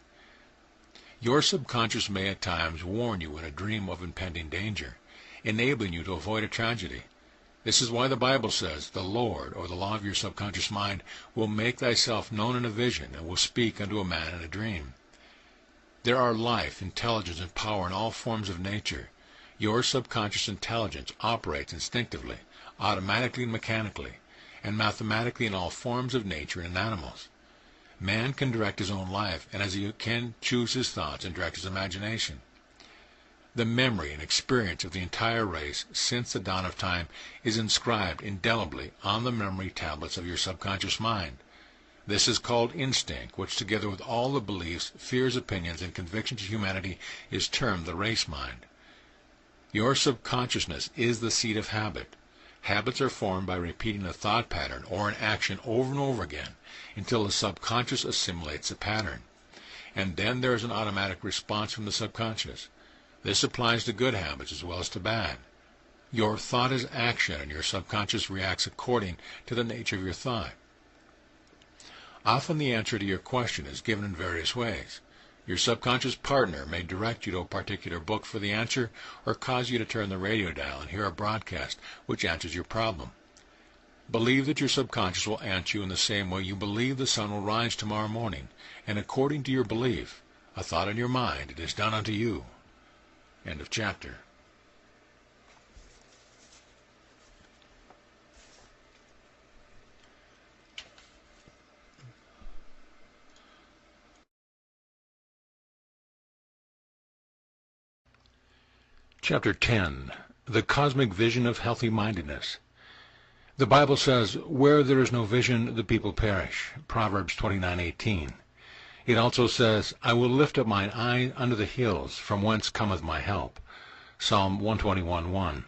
Your subconscious may at times warn you in a dream of impending danger, enabling you to avoid a tragedy. This is why the Bible says, "The Lord," or the law of your subconscious mind, "will make thyself known in a vision, and will speak unto a man in a dream." There are life, intelligence, and power in all forms of nature. Your subconscious intelligence operates instinctively, automatically and mechanically, and mathematically in all forms of nature and in animals. Man can direct his own life, and as he can choose his thoughts and direct his imagination. The memory and experience of the entire race since the dawn of time is inscribed indelibly on the memory tablets of your subconscious mind. This is called instinct, which together with all the beliefs, fears, opinions, and convictions of humanity is termed the race mind. Your subconsciousness is the seat of habit. Habits are formed by repeating a thought pattern or an action over and over again until the subconscious assimilates the pattern. And then there is an automatic response from the subconscious. This applies to good habits as well as to bad. Your thought is action, and your subconscious reacts according to the nature of your thought. Often the answer to your question is given in various ways. Your subconscious partner may direct you to a particular book for the answer, or cause you to turn the radio dial and hear a broadcast which answers your problem. Believe that your subconscious will answer you in the same way you believe the sun will rise tomorrow morning, and according to your belief, a thought in your mind, it is done unto you. End of chapter. Chapter 10. The Cosmic Vision of Healthy Mindedness. The Bible says, "Where there is no vision, the people perish." Proverbs 29:18. It also says, "I will lift up mine eye unto the hills, from whence cometh my help." Psalm 121:1.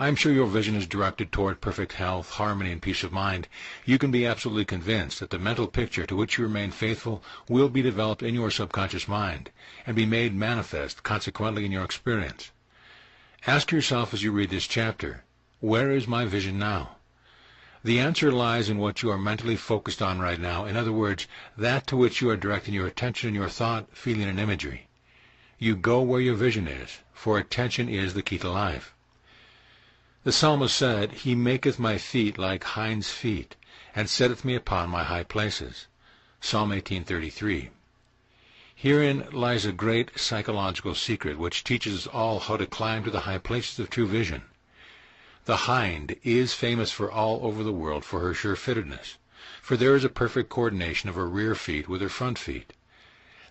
I am sure your vision is directed toward perfect health, harmony, and peace of mind. You can be absolutely convinced that the mental picture to which you remain faithful will be developed in your subconscious mind and be made manifest consequently in your experience. Ask yourself as you read this chapter, where is my vision now? The answer lies in what you are mentally focused on right now. In other words, that to which you are directing your attention and your thought, feeling, and imagery. You go where your vision is, for attention is the key to life. The psalmist said, "He maketh my feet like hinds' feet, and setteth me upon my high places." Psalm 18:33. Herein lies a great psychological secret which teaches us all how to climb to the high places of true vision. The hind is famous for all over the world for her sure-fittedness, for there is a perfect coordination of her rear feet with her front feet.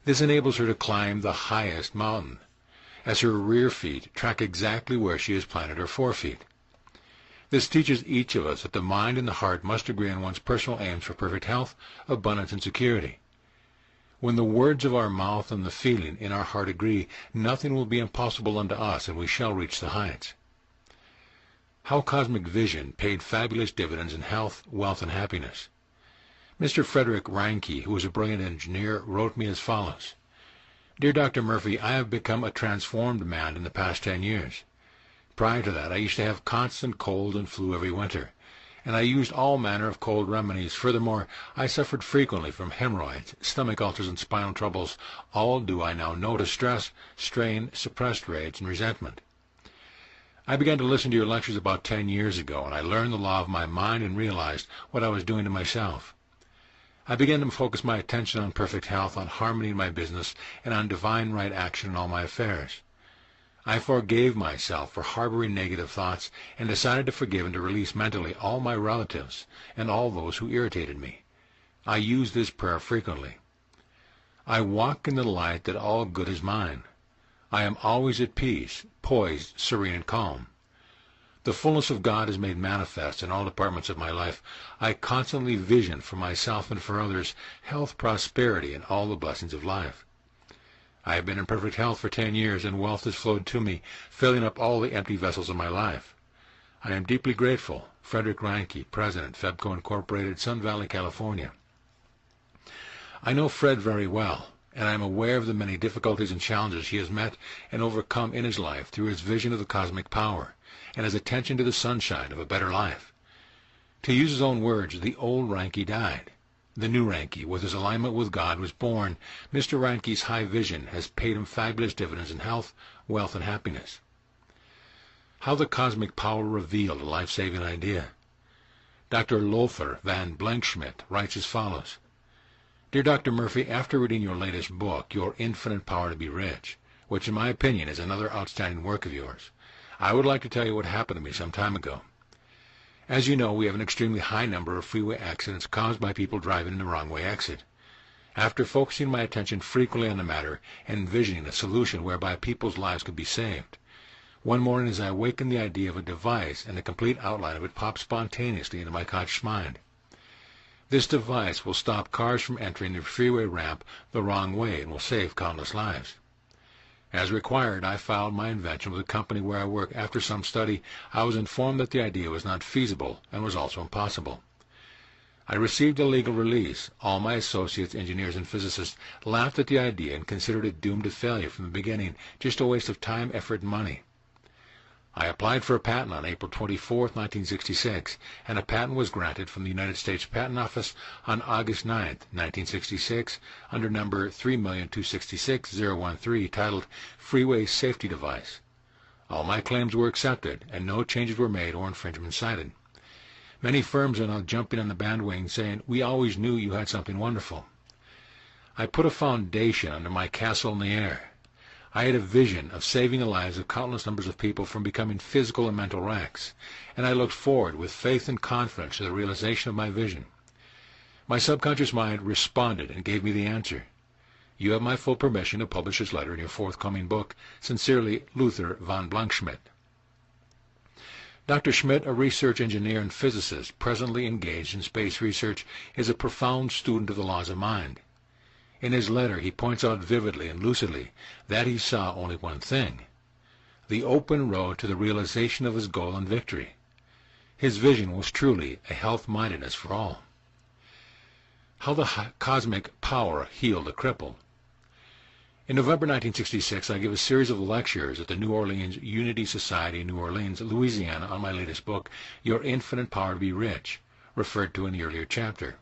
This enables her to climb the highest mountain, as her rear feet track exactly where she has planted her forefeet. This teaches each of us that the mind and the heart must agree on one's personal aims for perfect health, abundance, and security. When the words of our mouth and the feeling in our heart agree, nothing will be impossible unto us, and we shall reach the heights. How cosmic vision paid fabulous dividends in health, wealth, and happiness. Mr. Frederick Reinke, who was a brilliant engineer, wrote me as follows: "Dear Dr. Murphy, I have become a transformed man in the past 10 years. Prior to that, I used to have constant cold and flu every winter, and I used all manner of cold remedies. Furthermore, I suffered frequently from hemorrhoids, stomach ulcers, and spinal troubles, all due, I now know, to stress, strain, suppressed rage, and resentment. I began to listen to your lectures about 10 years ago, and I learned the law of my mind and realized what I was doing to myself. I began to focus my attention on perfect health, on harmony in my business, and on divine right action in all my affairs. I forgave myself for harboring negative thoughts and decided to forgive and to release mentally all my relatives and all those who irritated me. I use this prayer frequently. I walk in the light that all good is mine. I am always at peace, poised, serene, and calm. The fullness of God is made manifest in all departments of my life. I constantly vision for myself and for others health, prosperity, and all the blessings of life. I have been in perfect health for 10 years, and wealth has flowed to me, filling up all the empty vessels of my life. I am deeply grateful. Frederick Reinke, President, Febco Incorporated, Sun Valley, California. I know Fred very well, and I am aware of the many difficulties and challenges he has met and overcome in his life through his vision of the cosmic power and his attention to the sunshine of a better life. To use his own words, the old Reinke died. The new Reinke, with his alignment with God, was born. Mr. Reinke's high vision has paid him fabulous dividends in health, wealth, and happiness. How the cosmic power revealed a life-saving idea. Dr. Lothar van Blankschmidt writes as follows. Dear Dr. Murphy, after reading your latest book, Your Infinite Power to Be Rich, which in my opinion is another outstanding work of yours, I would like to tell you what happened to me some time ago. As you know, we have an extremely high number of freeway accidents caused by people driving in the wrong way exit. After focusing my attention frequently on the matter and envisioning a solution whereby people's lives could be saved, one morning as I awakened, the idea of a device and the complete outline of it popped spontaneously into my conscious mind. This device will stop cars from entering the freeway ramp the wrong way and will save countless lives. As required, I filed my invention with the company where I work. After some study, I was informed that the idea was not feasible and was also impossible. I received a legal release. All my associates, engineers, and physicists laughed at the idea and considered it doomed to failure from the beginning, just a waste of time, effort, and money. I applied for a patent on April 24, 1966, and a patent was granted from the United States Patent Office on August 9, 1966, under number 3,266,013, titled Freeway Safety Device. All my claims were accepted, and no changes were made or infringements cited. Many firms are now jumping on the bandwagon saying, we always knew you had something wonderful. I put a foundation under my castle in the air. I had a vision of saving the lives of countless numbers of people from becoming physical and mental wrecks, and I looked forward with faith and confidence to the realization of my vision. My subconscious mind responded and gave me the answer. You have my full permission to publish this letter in your forthcoming book. Sincerely, Lothar von Blankschmidt. Dr. Schmidt, a research engineer and physicist presently engaged in space research, is a profound student of the laws of mind. In his letter, he points out vividly and lucidly that he saw only one thing, the open road to the realization of his goal and victory. His vision was truly a health-mindedness for all. How the cosmic power healed a cripple. In November 1966, I gave a series of lectures at the New Orleans Unity Society in New Orleans, Louisiana, on my latest book, Your Infinite Power to Be Rich, referred to in the earlier chapter.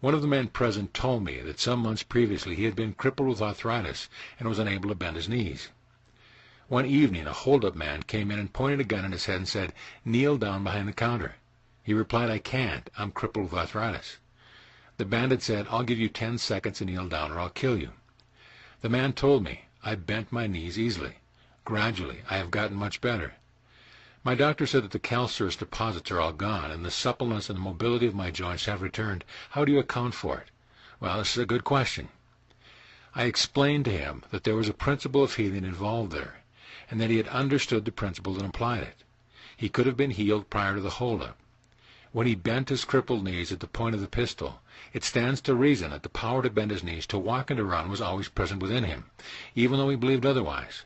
One of the men present told me that some months previously he had been crippled with arthritis and was unable to bend his knees. One evening, a hold-up man came in and pointed a gun at his head and said, "Kneel down behind the counter." He replied, "I can't. I'm crippled with arthritis." The bandit said, "I'll give you 10 seconds to kneel down or I'll kill you." The man told me, "I bent my knees easily. Gradually, I have gotten much better. My doctor said that the calcareous deposits are all gone, and the suppleness and the mobility of my joints have returned. How do you account for it?" Well, this is a good question. I explained to him that there was a principle of healing involved there, and that he had understood the principle and applied it. He could have been healed prior to the hold-up. When he bent his crippled knees at the point of the pistol, it stands to reason that the power to bend his knees, to walk and to run, was always present within him, even though he believed otherwise.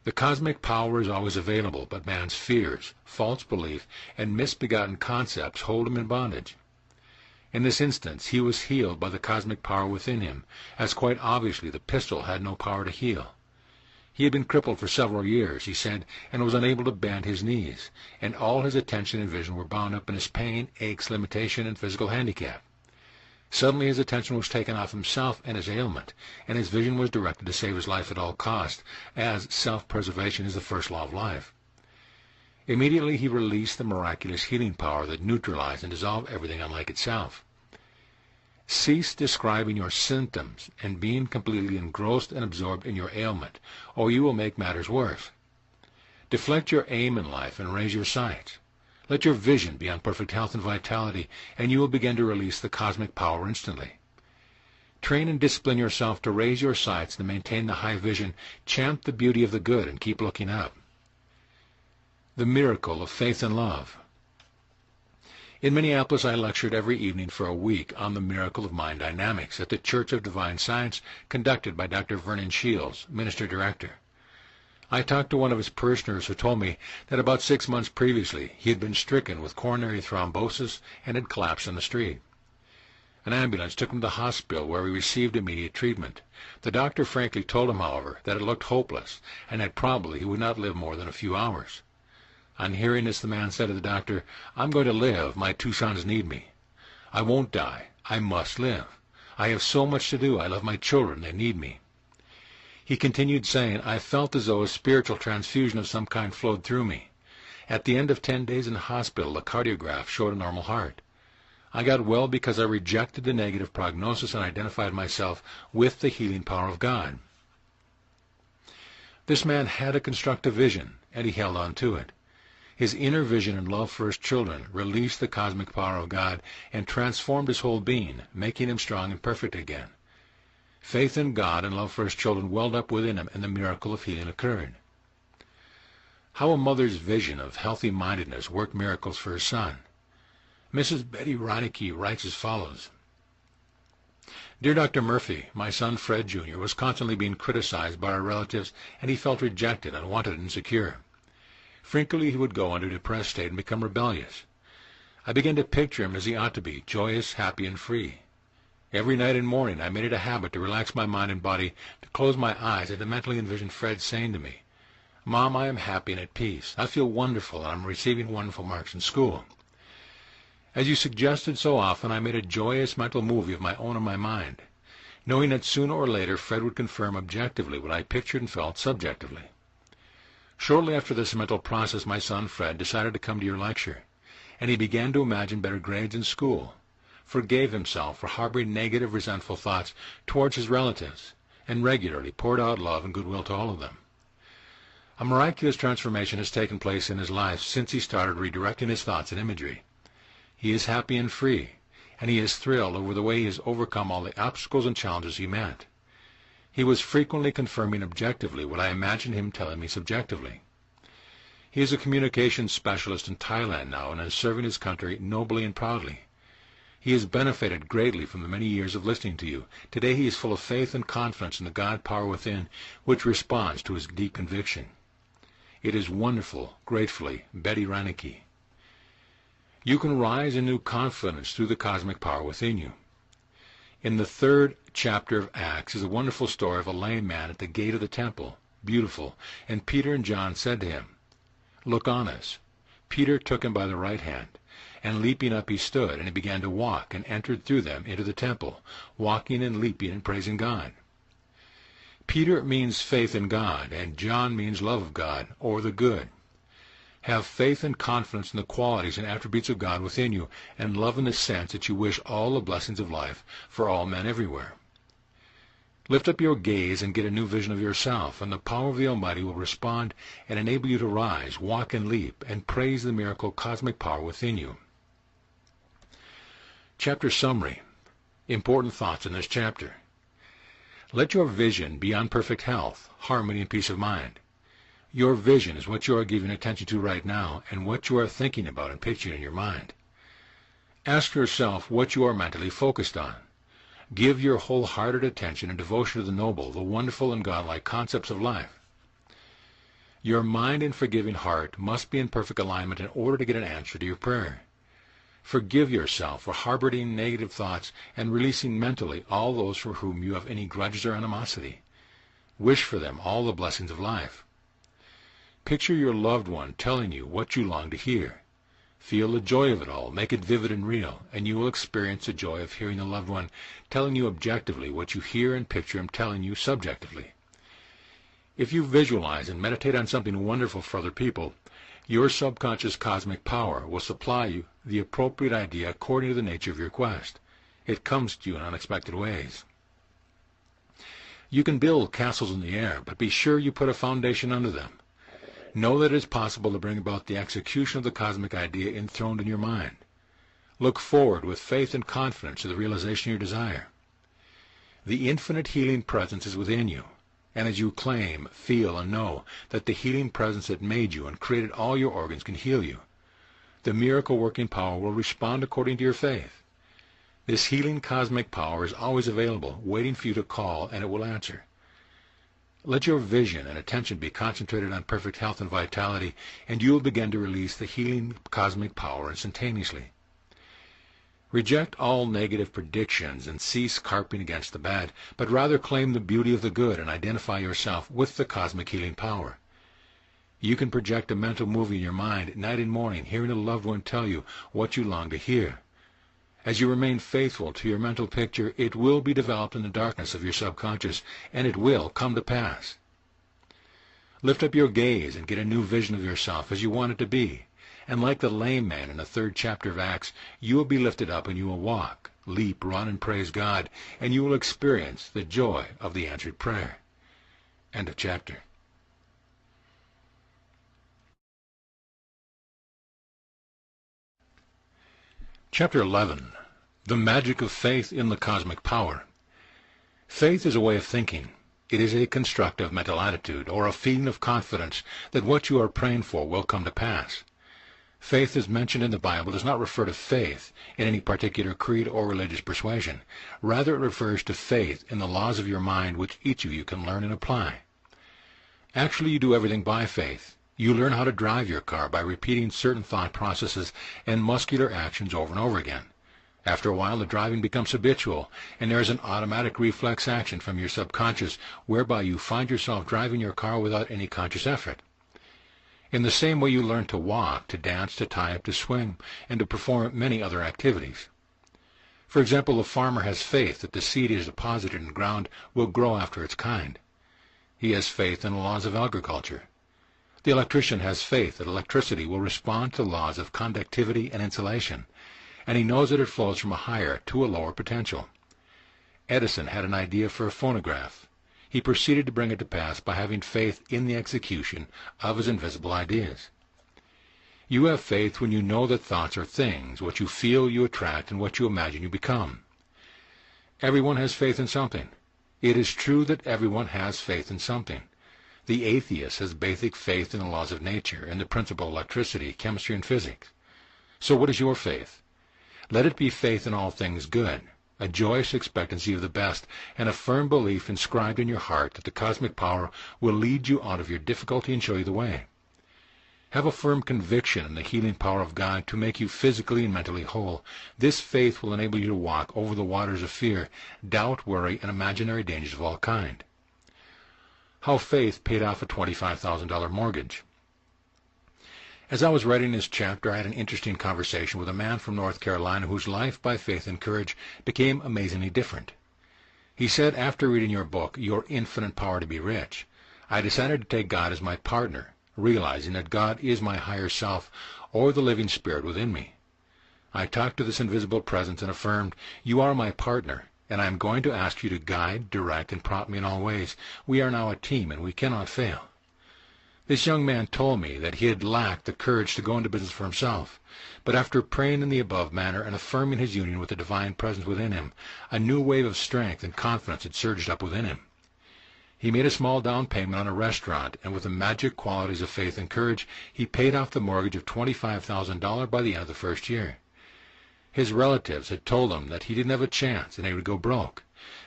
The cosmic power is always available, but man's fears, false belief, and misbegotten concepts hold him in bondage. In this instance, he was healed by the cosmic power within him, as quite obviously the pistol had no power to heal. He had been crippled for several years, he said, and was unable to bend his knees, and all his attention and vision were bound up in his pain, aches, limitation, and physical handicap. Suddenly his attention was taken off himself and his ailment, and his vision was directed to save his life at all cost, as self-preservation is the first law of life. Immediately he released the miraculous healing power that neutralized and dissolved everything unlike itself. Cease describing your symptoms and being completely engrossed and absorbed in your ailment, or you will make matters worse. Deflect your aim in life and raise your sights. Let your vision be on perfect health and vitality, and you will begin to release the cosmic power instantly. Train and discipline yourself to raise your sights and maintain the high vision. Chant the beauty of the good and keep looking up. The miracle of faith and love. In Minneapolis, I lectured every evening for a week on the miracle of mind dynamics at the Church of Divine Science, conducted by Dr. Vernon Shields, Minister Director. I talked to one of his parishioners who told me that about 6 months previously he had been stricken with coronary thrombosis and had collapsed on the street. An ambulance took him to the hospital where he received immediate treatment. The doctor frankly told him, however, that it looked hopeless and that probably he would not live more than a few hours. On hearing this, the man said to the doctor, "I'm going to live. My 2 sons need me. I won't die. I must live. I have so much to do. I love my children. They need me." He continued saying, "I felt as though a spiritual transfusion of some kind flowed through me. At the end of 10 days in the hospital, the cardiograph showed a normal heart. I got well because I rejected the negative prognosis and identified myself with the healing power of God." This man had a constructive vision, and he held on to it. His inner vision and love for his children released the cosmic power of God and transformed his whole being, making him strong and perfect again. Faith in God and love for his children welled up within him, and the miracle of healing occurred. How a mother's vision of healthy-mindedness worked miracles for her son. Mrs. Betty Reinecke writes as follows: "Dear Dr. Murphy, my son Fred Jr. was constantly being criticized by our relatives, and he felt rejected, unwanted, and insecure. Frequently he would go into a depressed state and become rebellious. I began to picture him as he ought to be, joyous, happy, and free. Every night and morning I made it a habit to relax my mind and body, to close my eyes, and to mentally envision Fred saying to me, 'Mom, I am happy and at peace. I feel wonderful, and I'm receiving wonderful marks in school.' As you suggested so often, I made a joyous mental movie of my own in my mind, knowing that sooner or later Fred would confirm objectively what I pictured and felt subjectively. Shortly after this mental process, my son Fred decided to come to your lecture, and he began to imagine better grades in school, forgave himself for harboring negative, resentful thoughts towards his relatives, and regularly poured out love and goodwill to all of them. A miraculous transformation has taken place in his life since he started redirecting his thoughts and imagery. He is happy and free, and he is thrilled over the way he has overcome all the obstacles and challenges he met. He was frequently confirming objectively what I imagined him telling me subjectively. He is a communications specialist in Thailand now and is serving his country nobly and proudly. He has benefited greatly from the many years of listening to you. Today he is full of faith and confidence in the God power within, which responds to his deep conviction. It is wonderful. Gratefully, Betty Reinecke." You can rise in new confidence through the cosmic power within you. In the 3rd chapter of Acts is a wonderful story of a lame man at the gate of the temple, beautiful, and Peter and John said to him, "Look on us." Peter took him by the right hand, and leaping up he stood, and he began to walk, and entered through them into the temple, walking and leaping and praising God. Peter means faith in God, and John means love of God, or the good. Have faith and confidence in the qualities and attributes of God within you, and love in the sense that you wish all the blessings of life for all men everywhere. Lift up your gaze and get a new vision of yourself, and the power of the Almighty will respond and enable you to rise, walk, and leap, and praise the miracle cosmic power within you. Chapter summary. Important thoughts in this chapter. Let your vision be on perfect health, harmony, and peace of mind. Your vision is what you are giving attention to right now, and what you are thinking about and picturing in your mind. Ask yourself what you are mentally focused on. Give your wholehearted attention and devotion to the noble, the wonderful, and godlike concepts of life. Your mind and forgiving heart must be in perfect alignment in order to get an answer to your prayer. Forgive yourself for harboring negative thoughts and releasing mentally all those for whom you have any grudges or animosity. Wish for them all the blessings of life. Picture your loved one telling you what you long to hear. Feel the joy of it all, make it vivid and real, and you will experience the joy of hearing the loved one telling you objectively what you hear and picture him telling you subjectively. If you visualize and meditate on something wonderful for other people, your subconscious cosmic power will supply you the appropriate idea according to the nature of your quest. It comes to you in unexpected ways. You can build castles in the air, but be sure you put a foundation under them. Know that it is possible to bring about the execution of the cosmic idea enthroned in your mind. Look forward with faith and confidence to the realization of your desire. The infinite healing presence is within you, and as you claim, feel, and know that the healing presence that made you and created all your organs can heal you, the miracle-working power will respond according to your faith. This healing cosmic power is always available, waiting for you to call, and it will answer. Let your vision and attention be concentrated on perfect health and vitality, and you will begin to release the healing cosmic power instantaneously. Reject all negative predictions and cease carping against the bad, but rather claim the beauty of the good and identify yourself with the cosmic healing power. You can project a mental movie in your mind night and morning, hearing a loved one tell you what you long to hear. As you remain faithful to your mental picture, it will be developed in the darkness of your subconscious, and it will come to pass. Lift up your gaze and get a new vision of yourself as you want it to be. And like the lame man in the 3rd chapter of Acts, you will be lifted up and you will walk, leap, run, and praise God, and you will experience the joy of the answered prayer. End of chapter. Chapter 11. The Magic of Faith in the Cosmic Power. Faith is a way of thinking. It is a constructive mental attitude, or a feeling of confidence that what you are praying for will come to pass. Faith as mentioned in the Bible does not refer to faith in any particular creed or religious persuasion. Rather, it refers to faith in the laws of your mind which each of you can learn and apply. Actually, you do everything by faith. You learn how to drive your car by repeating certain thought processes and muscular actions over and over again. After a while, the driving becomes habitual, and there is an automatic reflex action from your subconscious whereby you find yourself driving your car without any conscious effort. In the same way you learn to walk, to dance, to type, to swim, and to perform many other activities. For example, the farmer has faith that the seed he has deposited in the ground will grow after its kind. He has faith in the laws of agriculture. The electrician has faith that electricity will respond to the laws of conductivity and insulation, and he knows that it flows from a higher to a lower potential. Edison had an idea for a phonograph. He proceeded to bring it to pass by having faith in the execution of his invisible ideas. You have faith when you know that thoughts are things. What you feel, you attract, and what you imagine, you become. Everyone has faith in something. It is true that everyone has faith in something. The atheist has basic faith in the laws of nature, in the principle of electricity, chemistry, and physics. So what is your faith? Let it be faith in all things good, a joyous expectancy of the best, and a firm belief inscribed in your heart that the cosmic power will lead you out of your difficulty and show you the way. Have a firm conviction in the healing power of God to make you physically and mentally whole. This faith will enable you to walk over the waters of fear, doubt, worry, and imaginary dangers of all kinds. How faith paid off a $25,000 mortgage. As I was writing this chapter, I had an interesting conversation with a man from North Carolina whose life by faith and courage became amazingly different. He said, after reading your book, Your Infinite Power to be Rich, I decided to take God as my partner, realizing that God is my higher self, or the living spirit within me. I talked to this invisible presence and affirmed, you are my partner, and I am going to ask you to guide, direct, and prompt me in all ways. We are now a team, and we cannot fail. This young man told me that he had lacked the courage to go into business for himself, but after praying in the above manner and affirming his union with the divine presence within him, a new wave of strength and confidence had surged up within him. He made a small down payment on a restaurant, and with the magic qualities of faith and courage, he paid off the mortgage of $25,000 by the end of the first year. His relatives had told him that he didn't have a chance and he would go broke,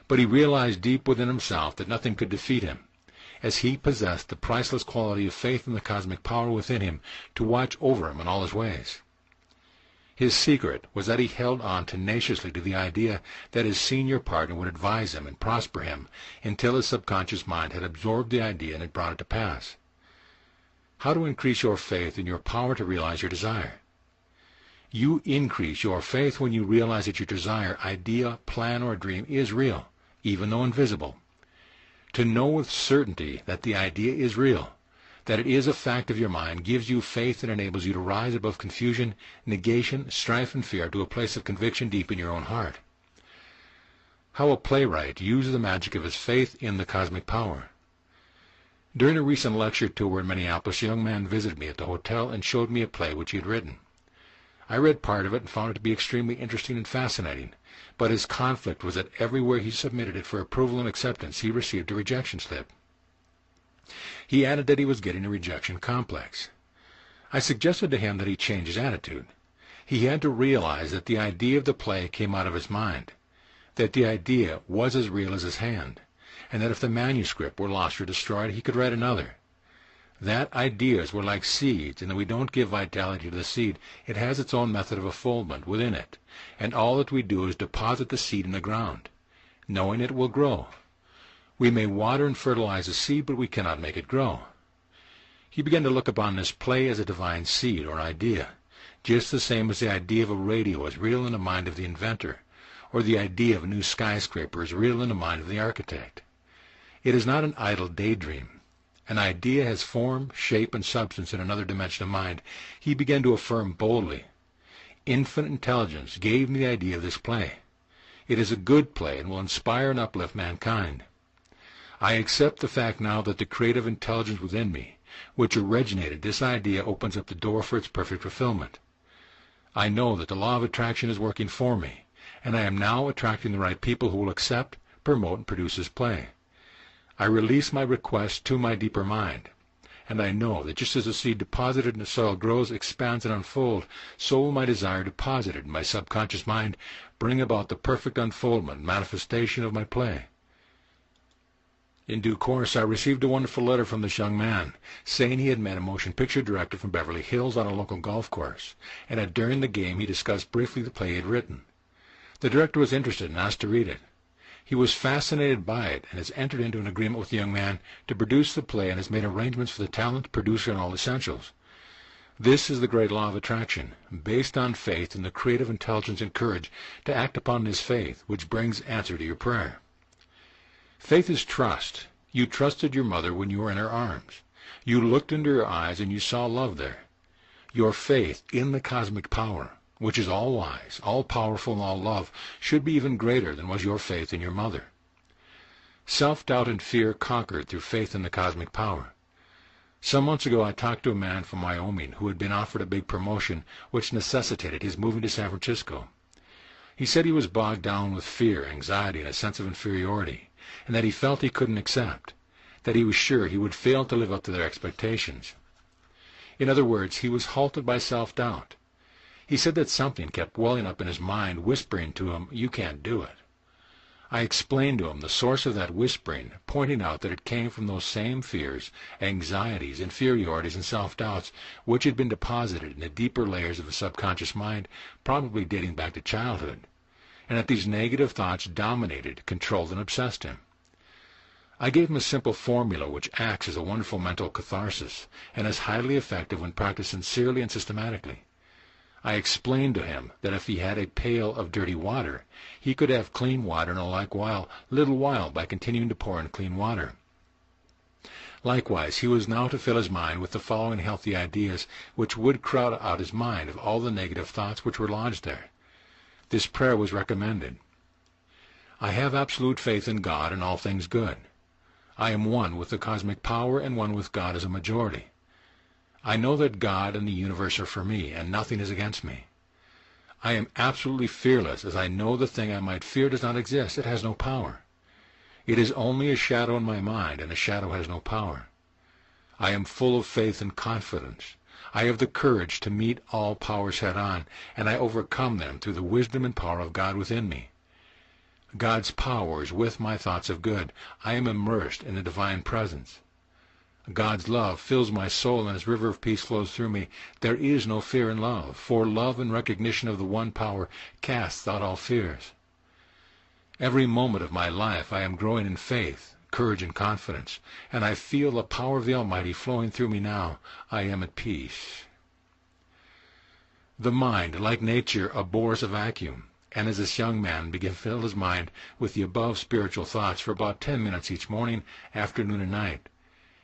but he realized deep within himself that nothing could defeat him, as he possessed the priceless quality of faith in the cosmic power within him to watch over him in all his ways. His secret was that he held on tenaciously to the idea that his senior partner would advise him and prosper him until his subconscious mind had absorbed the idea and had brought it to pass. How to increase your faith in your power to realize your desire. You increase your faith when you realize that your desire, idea, plan, or dream is real, even though invisible. To know with certainty that the idea is real, that it is a fact of your mind, gives you faith and enables you to rise above confusion, negation, strife, and fear to a place of conviction deep in your own heart. How a playwright uses the magic of his faith in the cosmic power. During a recent lecture tour in Minneapolis, a young man visited me at the hotel and showed me a play which he had written. I read part of it and found it to be extremely interesting and fascinating, but his conflict was that everywhere he submitted it for approval and acceptance, he received a rejection slip. He added that he was getting a rejection complex. I suggested to him that he change his attitude. He had to realize that the idea of the play came out of his mind, that the idea was as real as his hand, and that if the manuscript were lost or destroyed, he could write another. That ideas were like seeds, and that we don't give vitality to the seed. It has its own method of unfoldment within it, and all that we do is deposit the seed in the ground, knowing it will grow. We may water and fertilize the seed, but we cannot make it grow. He began to look upon this play as a divine seed or idea, just the same as the idea of a radio is real in the mind of the inventor, or the idea of a new skyscraper is real in the mind of the architect. It is not an idle daydream. An idea has form, shape, and substance in another dimension of mind. He began to affirm boldly, "Infinite intelligence gave me the idea of this play. It is a good play and will inspire and uplift mankind. I accept the fact now that the creative intelligence within me, which originated this idea, opens up the door for its perfect fulfillment. I know that the law of attraction is working for me, and I am now attracting the right people who will accept, promote, and produce this play. I release my request to my deeper mind, and I know that just as the seed deposited in the soil grows, expands, and unfolds, so will my desire deposited in my subconscious mind bring about the perfect unfoldment and manifestation of my play." In due course, I received a wonderful letter from this young man, saying he had met a motion picture director from Beverly Hills on a local golf course, and that during the game he discussed briefly the play he had written. The director was interested and asked to read it. He was fascinated by it and has entered into an agreement with the young man to produce the play and has made arrangements for the talent, producer, and all essentials. This is the great law of attraction, based on faith in the creative intelligence and courage to act upon this faith, which brings answer to your prayer. Faith is trust. You trusted your mother when you were in her arms. You looked into her eyes and you saw love there. Your faith in the cosmic power, which is all-wise, all-powerful, and all-love, should be even greater than was your faith in your mother. Self-doubt and fear conquered through faith in the cosmic power. Some months ago I talked to a man from Wyoming who had been offered a big promotion which necessitated his moving to San Francisco. He said he was bogged down with fear, anxiety, and a sense of inferiority, and that he felt he couldn't accept, that he was sure he would fail to live up to their expectations. In other words, he was halted by self-doubt. He said that something kept welling up in his mind, whispering to him, "You can't do it." I explained to him the source of that whispering, pointing out that it came from those same fears, anxieties, inferiorities, and self-doubts which had been deposited in the deeper layers of his subconscious mind, probably dating back to childhood, and that these negative thoughts dominated, controlled, and obsessed him. I gave him a simple formula which acts as a wonderful mental catharsis and is highly effective when practiced sincerely and systematically. I explained to him that if he had a pail of dirty water, he could have clean water in a little while by continuing to pour in clean water. Likewise, he was now to fill his mind with the following healthy ideas, which would crowd out his mind of all the negative thoughts which were lodged there. This prayer was recommended. I have absolute faith in God and all things good. I am one with the cosmic power and one with God as a majority. I know that God and the universe are for me, and nothing is against me. I am absolutely fearless, as I know the thing I might fear does not exist. It has no power. It is only a shadow in my mind, and a shadow has no power. I am full of faith and confidence. I have the courage to meet all powers head-on, and I overcome them through the wisdom and power of God within me. God's power is with my thoughts of good. I am immersed in the divine presence. God's love fills my soul, and His river of peace flows through me. There is no fear in love, for love and recognition of the one power casts out all fears. Every moment of my life I am growing in faith, courage, and confidence, and I feel the power of the Almighty flowing through me now. I am at peace. The mind, like nature, abhors a vacuum, and as this young man began to fill his mind with the above spiritual thoughts for about 10 minutes each morning, afternoon, and night,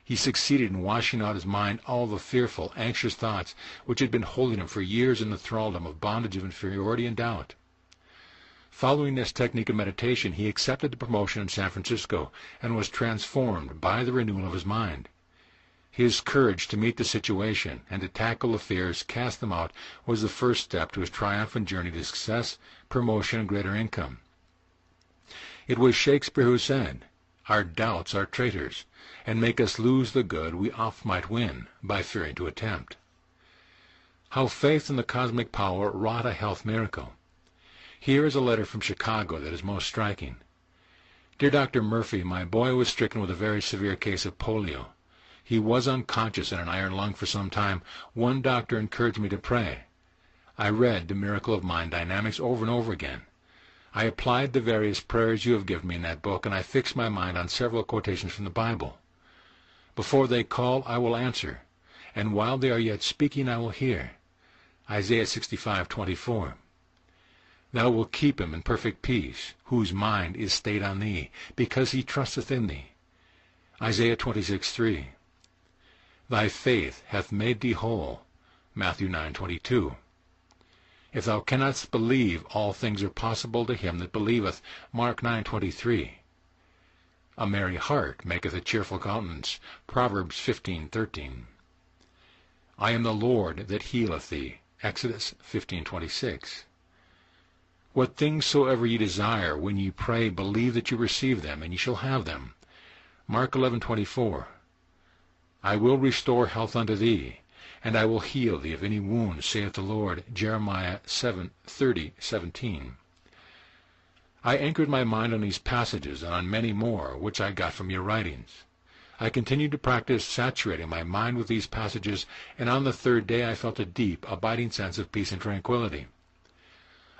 he succeeded in washing out his mind all the fearful, anxious thoughts which had been holding him for years in the thraldom of bondage of inferiority and doubt. Following this technique of meditation, he accepted the promotion in San Francisco and was transformed by the renewal of his mind. His courage to meet the situation and to tackle the fears, cast them out, was the first step to his triumphant journey to success, promotion, and greater income. It was Shakespeare who said, "Our doubts are traitors, and make us lose the good we oft might win by fearing to attempt." How faith in the cosmic power wrought a health miracle. Here is a letter from Chicago that is most striking. Dear Dr. Murphy, my boy was stricken with a very severe case of polio. He was unconscious in an iron lung for some time. One doctor encouraged me to pray. I read The Miracle of Mind Dynamics over and over again. I applied the various prayers you have given me in that book, and I fixed my mind on several quotations from the Bible. Before they call, I will answer, and while they are yet speaking, I will hear. Isaiah 65:24. Thou wilt keep him in perfect peace, whose mind is stayed on thee, because he trusteth in thee. Isaiah 26:3. Thy faith hath made thee whole. Matthew 9:22. If thou cannot believe, all things are possible to him that believeth. Mark 9:23. A merry heart maketh a cheerful countenance. Proverbs 15:13. I am the Lord that healeth thee. Exodus 15:26. What things soever ye desire, when ye pray, believe that you receive them, and ye shall have them. Mark 11:24. I will restore health unto thee, and I will heal thee of any wound, saith the Lord. Jeremiah 7:30-17. I anchored my mind on these passages and on many more, which I got from your writings. I continued to practice saturating my mind with these passages, and on the third day I felt a deep, abiding sense of peace and tranquility.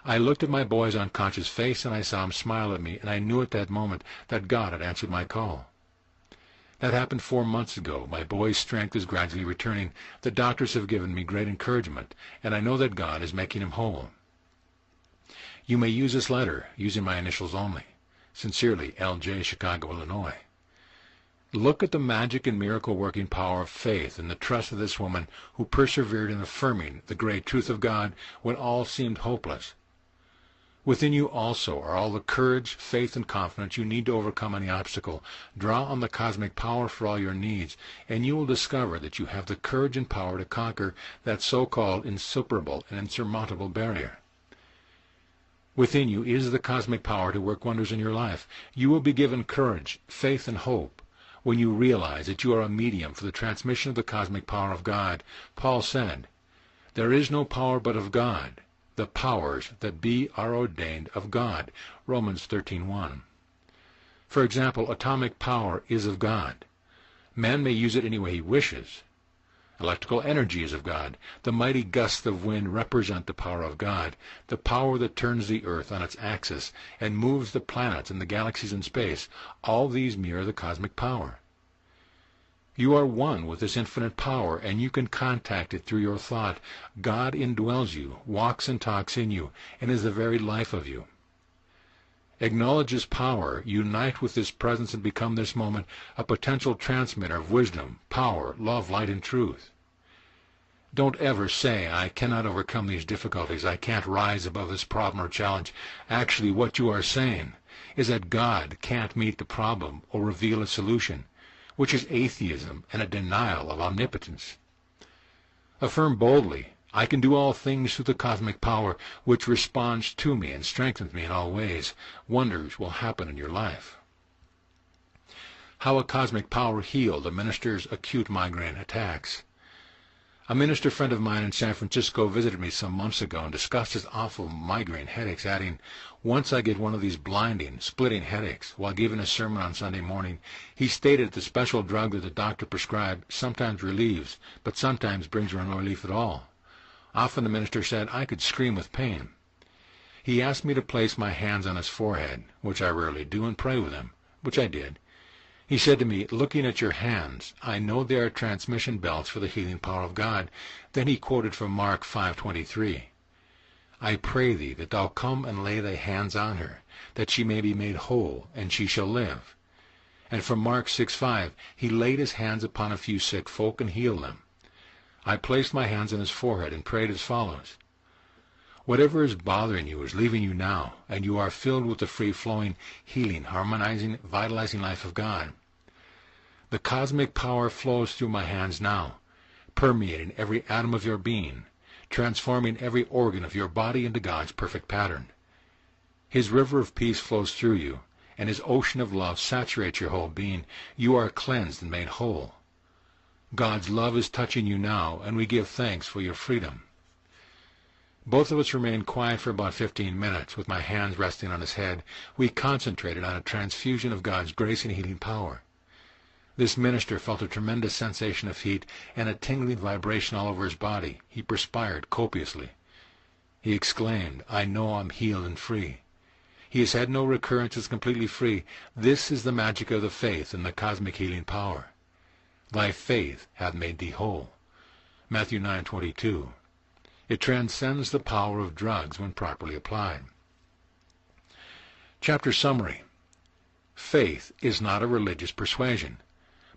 I looked at my boy's unconscious face, and I saw him smile at me, and I knew at that moment that God had answered my call. That happened 4 months ago. My boy's strength is gradually returning. The doctors have given me great encouragement, and I know that God is making him whole. You may use this letter, using my initials only. Sincerely, L.J., Chicago, Illinois. Look at the magic and miracle-working power of faith and the trust of this woman who persevered in affirming the great truth of God when all seemed hopeless. Within you also are all the courage, faith, and confidence you need to overcome any obstacle. Draw on the cosmic power for all your needs, and you will discover that you have the courage and power to conquer that so-called insuperable and insurmountable barrier. Within you is the cosmic power to work wonders in your life. You will be given courage, faith, and hope when you realize that you are a medium for the transmission of the cosmic power of God. Paul said, "There is no power but of God. The powers that be are ordained of God." Romans 13:1. For example, atomic power is of God. Man may use it any way he wishes. Electrical energy is of God. The mighty gusts of wind represent the power of God, the power that turns the earth on its axis and moves the planets and the galaxies in space. All these mirror the cosmic power. You are one with this infinite power, and you can contact it through your thought. God indwells you, walks and talks in you, and is the very life of you. Acknowledge His power, unite with His presence, and become this moment a potential transmitter of wisdom, power, love, light, and truth. Don't ever say, "I cannot overcome these difficulties. I can't rise above this problem or challenge." Actually, what you are saying is that God can't meet the problem or reveal a solution, which is atheism and a denial of omnipotence. Affirm boldly, "I can do all things through the cosmic power which responds to me and strengthens me in all ways." Wonders will happen in your life. How a cosmic power healed a minister's acute migraine attacks. A minister friend of mine in San Francisco visited me some months ago and discussed his awful migraine headaches, adding, "Once I get one of these blinding, splitting headaches while giving a sermon on Sunday morning. He stated the special drug that the doctor prescribed sometimes relieves, but sometimes brings no relief at all. Often," the minister said, "I could scream with pain." He asked me to place my hands on his forehead, which I rarely do, and pray with him, which I did. He said to me, "Looking at your hands, I know they are transmission belts for the healing power of God." Then he quoted from Mark 5:23. "I pray thee that thou come and lay thy hands on her, that she may be made whole, and she shall live." And from Mark 6:5, he laid his hands upon a few sick folk and healed them. I placed my hands on his forehead and prayed as follows: "Whatever is bothering you is leaving you now, and you are filled with the free-flowing, healing, harmonizing, vitalizing life of God." The cosmic power flows through my hands now, permeating every atom of your being, transforming every organ of your body into God's perfect pattern. His river of peace flows through you, and his ocean of love saturates your whole being. You are cleansed and made whole. God's love is touching you now, and we give thanks for your freedom. Both of us remained quiet for about 15 minutes, with my hands resting on his head. We concentrated on a transfusion of God's grace and healing power. This minister felt a tremendous sensation of heat and a tingling vibration all over his body. He perspired copiously. He exclaimed, "I know I'm healed and free." He has had no recurrence, is completely free. This is the magic of the faith and the cosmic healing power. Thy faith hath made thee whole. Matthew 9:22. It transcends the power of drugs when properly applied. Chapter summary. Faith is not a religious persuasion,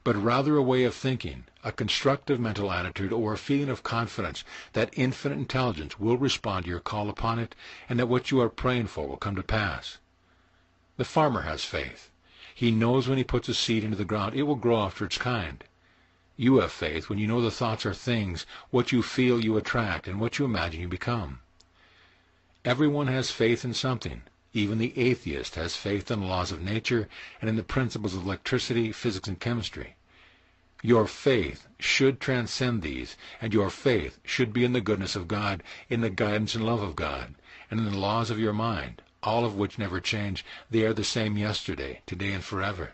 but rather a way of thinking, a constructive mental attitude, or a feeling of confidence that infinite intelligence will respond to your call upon it, and that what you are praying for will come to pass. The farmer has faith. He knows when he puts a seed into the ground, it will grow after its kind. You have faith when you know the thoughts are things, what you feel you attract, and what you imagine you become. Everyone has faith in something. Even the atheist has faith in the laws of nature and in the principles of electricity, physics, and chemistry. Your faith should transcend these, and your faith should be in the goodness of God, in the guidance and love of God, and in the laws of your mind, all of which never change. They are the same yesterday, today, and forever.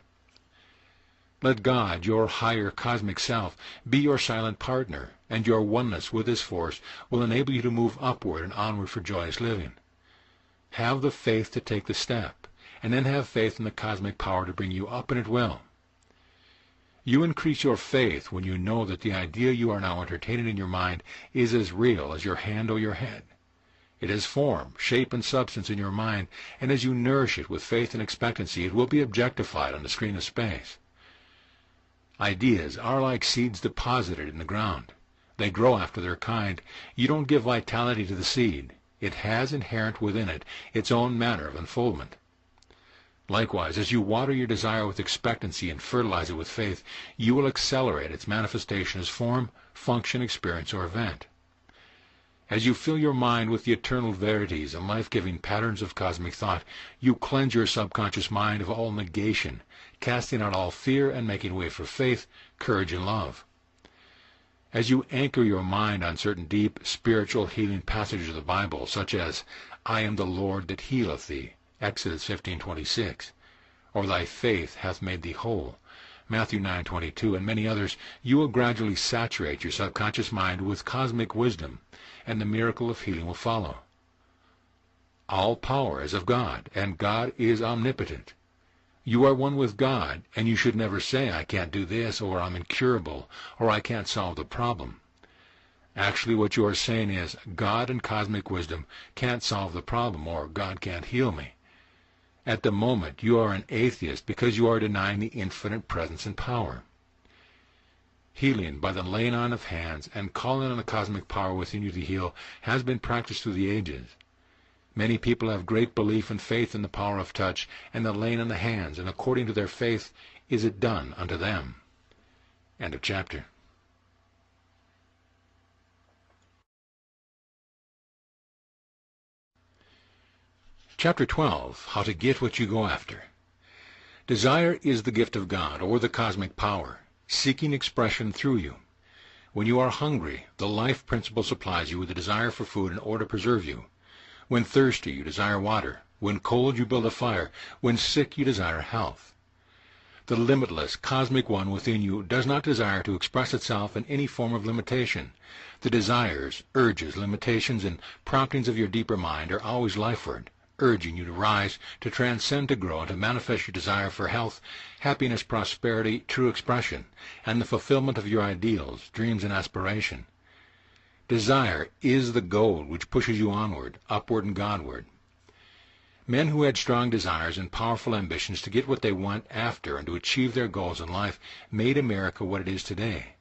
Let God, your higher cosmic self, be your silent partner, and your oneness with his force will enable you to move upward and onward for joyous living. Have the faith to take the step, and then have faith in the cosmic power to bring you up, and it will. You increase your faith when you know that the idea you are now entertaining in your mind is as real as your hand or your head. It has form, shape, and substance in your mind, and as you nourish it with faith and expectancy, it will be objectified on the screen of space. Ideas are like seeds deposited in the ground. They grow after their kind. You don't give vitality to the seed. It has inherent within it its own manner of unfoldment. Likewise, as you water your desire with expectancy and fertilize it with faith, you will accelerate its manifestation as form, function, experience, or event. As you fill your mind with the eternal verities and life-giving patterns of cosmic thought, you cleanse your subconscious mind of all negation, casting out all fear and making way for faith, courage, and love. As you anchor your mind on certain deep, spiritual, healing passages of the Bible, such as, "I am the Lord that healeth thee," Exodus 15:26, or "Thy faith hath made thee whole," Matthew 9:22, and many others, you will gradually saturate your subconscious mind with cosmic wisdom, and the miracle of healing will follow. All power is of God, and God is omnipotent. You are one with God, and you should never say, "I can't do this," or "I'm incurable," or "I can't solve the problem." Actually, what you are saying is, "God and cosmic wisdom can't solve the problem," or "God can't heal me." At the moment, you are an atheist because you are denying the infinite presence and power. Healing by the laying on of hands and calling on the cosmic power within you to heal has been practiced through the ages. Many people have great belief and faith in the power of touch and the laying on the hands, and according to their faith is it done unto them. End of chapter. Chapter 12. How to get what you go after. Desire is the gift of God, or the cosmic power, seeking expression through you. When you are hungry, the life principle supplies you with the desire for food in order to preserve you. When thirsty, you desire water. When cold, you build a fire. When sick, you desire health. The limitless cosmic one within you does not desire to express itself in any form of limitation. The desires, urges, limitations, and promptings of your deeper mind are always lifeward, urging you to rise, to transcend, to grow, and to manifest your desire for health, happiness, prosperity, true expression, and the fulfillment of your ideals, dreams, and aspiration. Desire is the gold which pushes you onward, upward, and Godward. Men who had strong desires and powerful ambitions to get what they want after and to achieve their goals in life made America what it is today,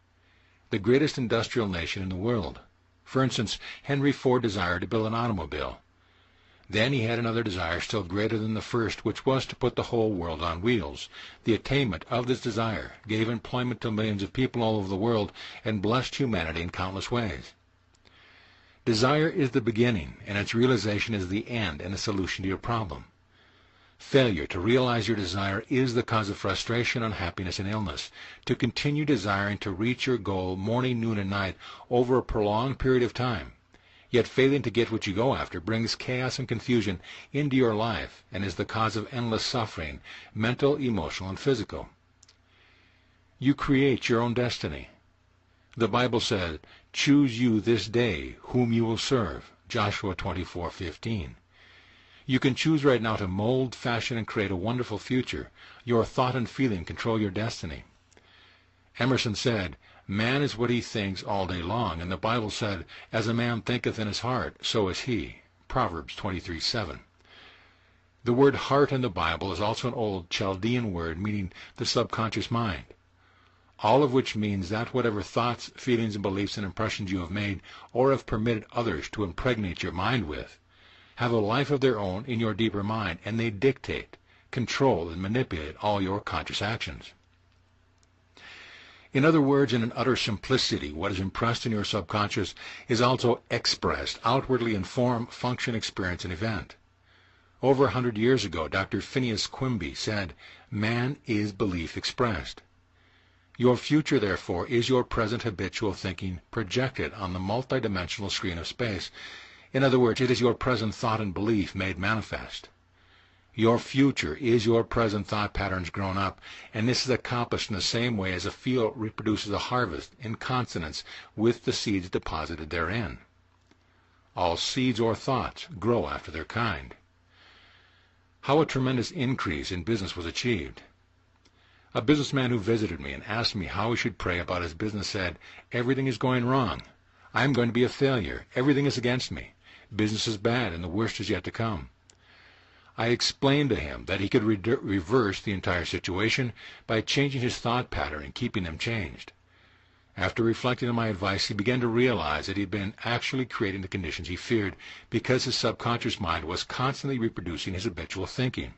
the greatest industrial nation in the world. For instance, Henry Ford desired to build an automobile. Then he had another desire still greater than the first, which was to put the whole world on wheels. The attainment of this desire gave employment to millions of people all over the world and blessed humanity in countless ways. Desire is the beginning, and its realization is the end and a solution to your problem. Failure to realize your desire is the cause of frustration, unhappiness, and illness. To continue desiring to reach your goal morning, noon, and night over a prolonged period of time, yet failing to get what you go after, brings chaos and confusion into your life and is the cause of endless suffering, mental, emotional, and physical. You create your own destiny. The Bible said, "Choose you this day whom you will serve," Joshua 24:15. You can choose right now to mold, fashion, and create a wonderful future. Your thought and feeling control your destiny. Emerson said, "Man is what he thinks all day long," and the Bible said, "As a man thinketh in his heart, so is he," Proverbs 23:7. The word heart in the Bible is also an old Chaldean word meaning the subconscious mind, all of which means that whatever thoughts, feelings, and beliefs and impressions you have made or have permitted others to impregnate your mind with have a life of their own in your deeper mind, and they dictate, control, and manipulate all your conscious actions. In other words, in an utter simplicity, what is impressed in your subconscious is also expressed outwardly in form, function, experience, and event. Over 100 years ago, Dr. Phineas Quimby said, "Man is belief expressed." Your future, therefore, is your present habitual thinking projected on the multidimensional screen of space. In other words, it is your present thought and belief made manifest. Your future is your present thought patterns grown up, and this is accomplished in the same way as a field reproduces a harvest in consonance with the seeds deposited therein. All seeds or thoughts grow after their kind. How a tremendous increase in business was achieved. A businessman who visited me and asked me how he should pray about his business said, "Everything is going wrong. I am going to be a failure. Everything is against me. Business is bad, and the worst is yet to come." I explained to him that he could reverse the entire situation by changing his thought pattern and keeping them changed. After reflecting on my advice, he began to realize that he had been actually creating the conditions he feared because his subconscious mind was constantly reproducing his habitual thinking.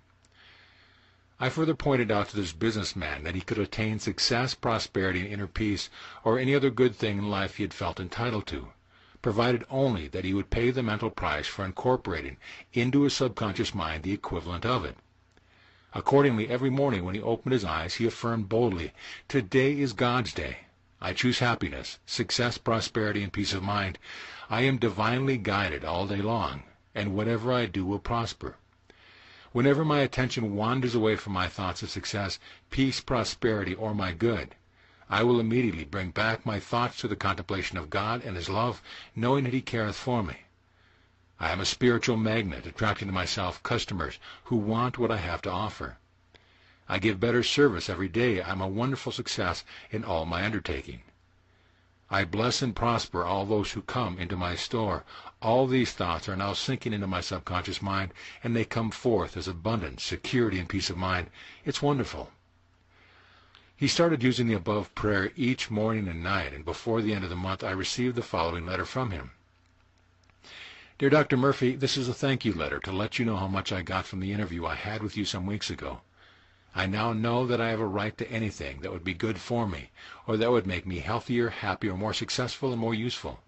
I further pointed out to this businessman that he could attain success, prosperity, and inner peace, or any other good thing in life he had felt entitled to, provided only that he would pay the mental price for incorporating into his subconscious mind the equivalent of it. Accordingly, every morning when he opened his eyes, he affirmed boldly, "Today is God's day. I choose happiness, success, prosperity, and peace of mind. I am divinely guided all day long, and whatever I do will prosper." Whenever my attention wanders away from my thoughts of success, peace, prosperity, or my good, I will immediately bring back my thoughts to the contemplation of God and His love, knowing that He careth for me. I am a spiritual magnet, attracting to myself customers who want what I have to offer. I give better service every day. I am a wonderful success in all my undertaking. I bless and prosper all those who come into my store. All these thoughts are now sinking into my subconscious mind, and they come forth as abundance, security, and peace of mind. It's wonderful. He started using the above prayer each morning and night, and before the end of the month I received the following letter from him. "Dear Dr. Murphy, this is a thank you letter to let you know how much I got from the interview I had with you some weeks ago. I now know that I have a right to anything that would be good for me, or that would make me healthier, happier, more successful, and more useful.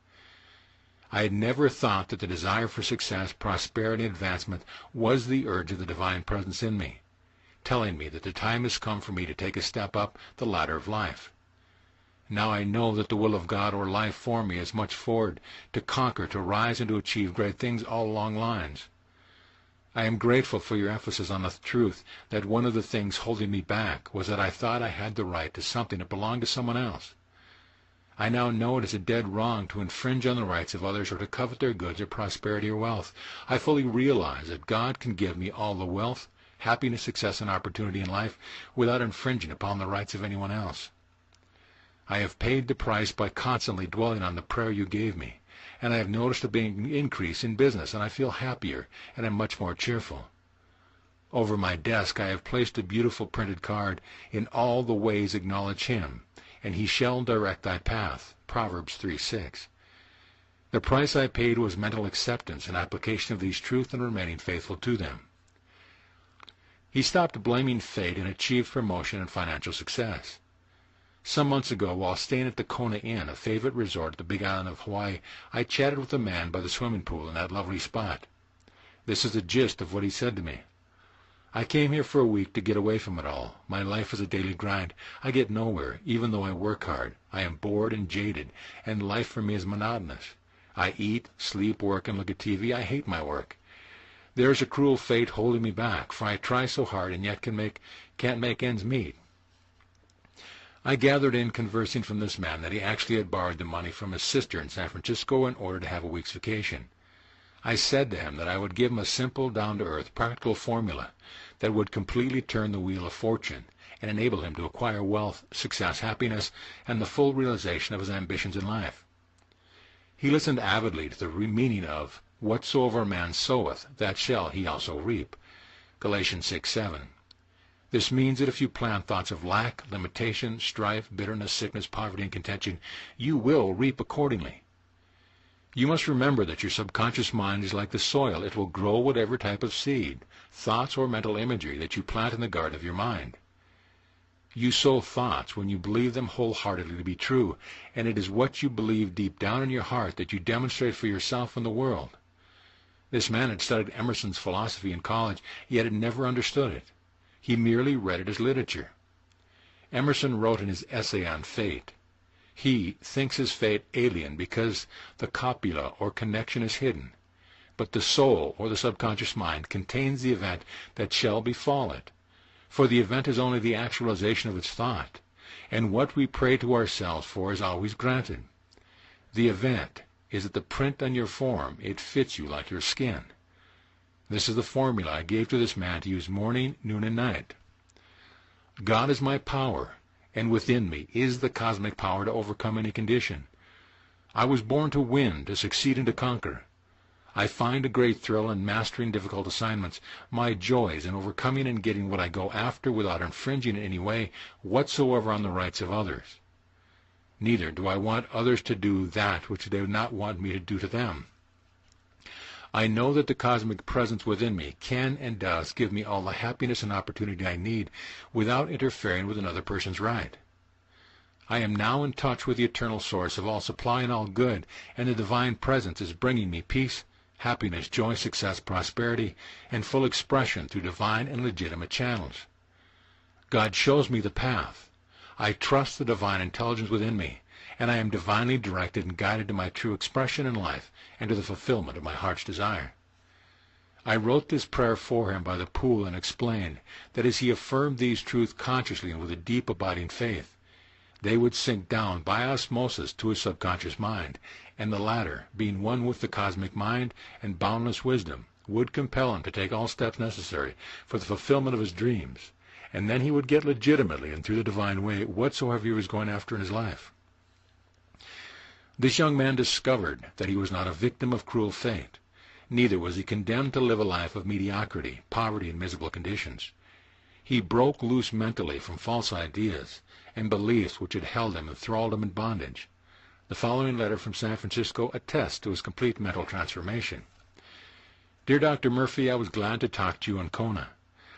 I had never thought that the desire for success, prosperity, and advancement was the urge of the divine presence in me, telling me that the time has come for me to take a step up the ladder of life. Now I know that the will of God or life for me is much forward, to conquer, to rise, and to achieve great things all along lines. I am grateful for your emphasis on the truth that one of the things holding me back was that I thought I had the right to something that belonged to someone else. I now know it is a dead wrong to infringe on the rights of others or to covet their goods or prosperity or wealth. I fully realize that God can give me all the wealth, happiness, success, and opportunity in life without infringing upon the rights of anyone else. I have paid the price by constantly dwelling on the prayer you gave me, and I have noticed a big increase in business, and I feel happier and am much more cheerful. Over my desk I have placed a beautiful printed card, "In all the ways acknowledge Him, and He shall direct thy path," Proverbs 3:6. The price I paid was mental acceptance and application of these truths and remaining faithful to them. He stopped blaming fate and achieved promotion and financial success. Some months ago, while staying at the Kona Inn, a favorite resort at the Big Island of Hawaii, I chatted with a man by the swimming pool in that lovely spot. This is the gist of what he said to me. I came here for a week to get away from it all. My life is a daily grind. I get nowhere, even though I work hard. I am bored and jaded, and life for me is monotonous. I eat, sleep, work, and look at TV. I hate my work. There is a cruel fate holding me back, for I try so hard and yet can't make ends meet. I gathered in conversing from this man that he actually had borrowed the money from his sister in San Francisco in order to have a week's vacation. I said to him that I would give him a simple, down-to-earth, practical formula that would completely turn the wheel of fortune and enable him to acquire wealth, success, happiness, and the full realization of his ambitions in life. He listened avidly to the meaning of "Whatsoever a man soweth, that shall he also reap." Galatians 6:7. This means that if you plant thoughts of lack, limitation, strife, bitterness, sickness, poverty, and contention, you will reap accordingly. You must remember that your subconscious mind is like the soil. It will grow whatever type of seed, thoughts, or mental imagery that you plant in the garden of your mind. You sow thoughts when you believe them wholeheartedly to be true, and it is what you believe deep down in your heart that you demonstrate for yourself and the world. This man had studied Emerson's philosophy in college, yet had never understood it. He merely read it as literature. Emerson wrote in his essay on fate, "He thinks his fate alien because the copula or connection is hidden, but the soul or the subconscious mind contains the event that shall befall it, for the event is only the actualization of its thought, and what we pray to ourselves for is always granted. The event is that the print on your form, it fits you like your skin." This is the formula I gave to this man to use morning, noon, and night. God is my power, and within me is the cosmic power to overcome any condition. I was born to win, to succeed, and to conquer. I find a great thrill in mastering difficult assignments. My joy is in overcoming and getting what I go after without infringing in any way whatsoever on the rights of others. Neither do I want others to do that which they would not want me to do to them. I know that the cosmic presence within me can and does give me all the happiness and opportunity I need without interfering with another person's right. I am now in touch with the eternal source of all supply and all good, and the divine presence is bringing me peace, happiness, joy, success, prosperity, and full expression through divine and legitimate channels. God shows me the path. I trust the divine intelligence within me, and I am divinely directed and guided to my true expression in life and to the fulfillment of my heart's desire. I wrote this prayer for him by the pool and explained that as he affirmed these truths consciously and with a deep abiding faith, they would sink down by osmosis to his subconscious mind, and the latter, being one with the cosmic mind and boundless wisdom, would compel him to take all steps necessary for the fulfillment of his dreams, and then he would get legitimately and through the divine way whatsoever he was going after in his life. This young man discovered that he was not a victim of cruel fate. Neither was he condemned to live a life of mediocrity, poverty, and miserable conditions. He broke loose mentally from false ideas and beliefs which had held him and thralled him in bondage. The following letter from San Francisco attests to his complete mental transformation. Dear Dr. Murphy, I was glad to talk to you in Kona.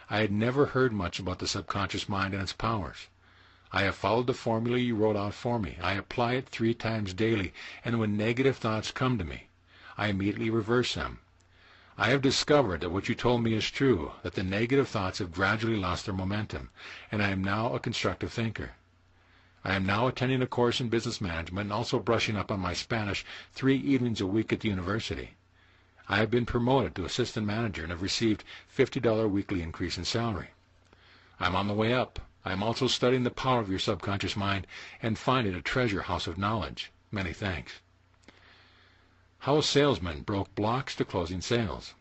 I had never heard much about the subconscious mind and its powers. I have followed the formula you wrote out for me. I apply it 3 times daily, and when negative thoughts come to me, I immediately reverse them. I have discovered that what you told me is true, that the negative thoughts have gradually lost their momentum, and I am now a constructive thinker. I am now attending a course in business management and also brushing up on my Spanish 3 evenings a week at the university. I have been promoted to assistant manager and have received $50 weekly increase in salary. I am on the way up. I am also studying the power of your subconscious mind and find it a treasure house of knowledge. Many thanks. How a salesman broke blocks to closing sales.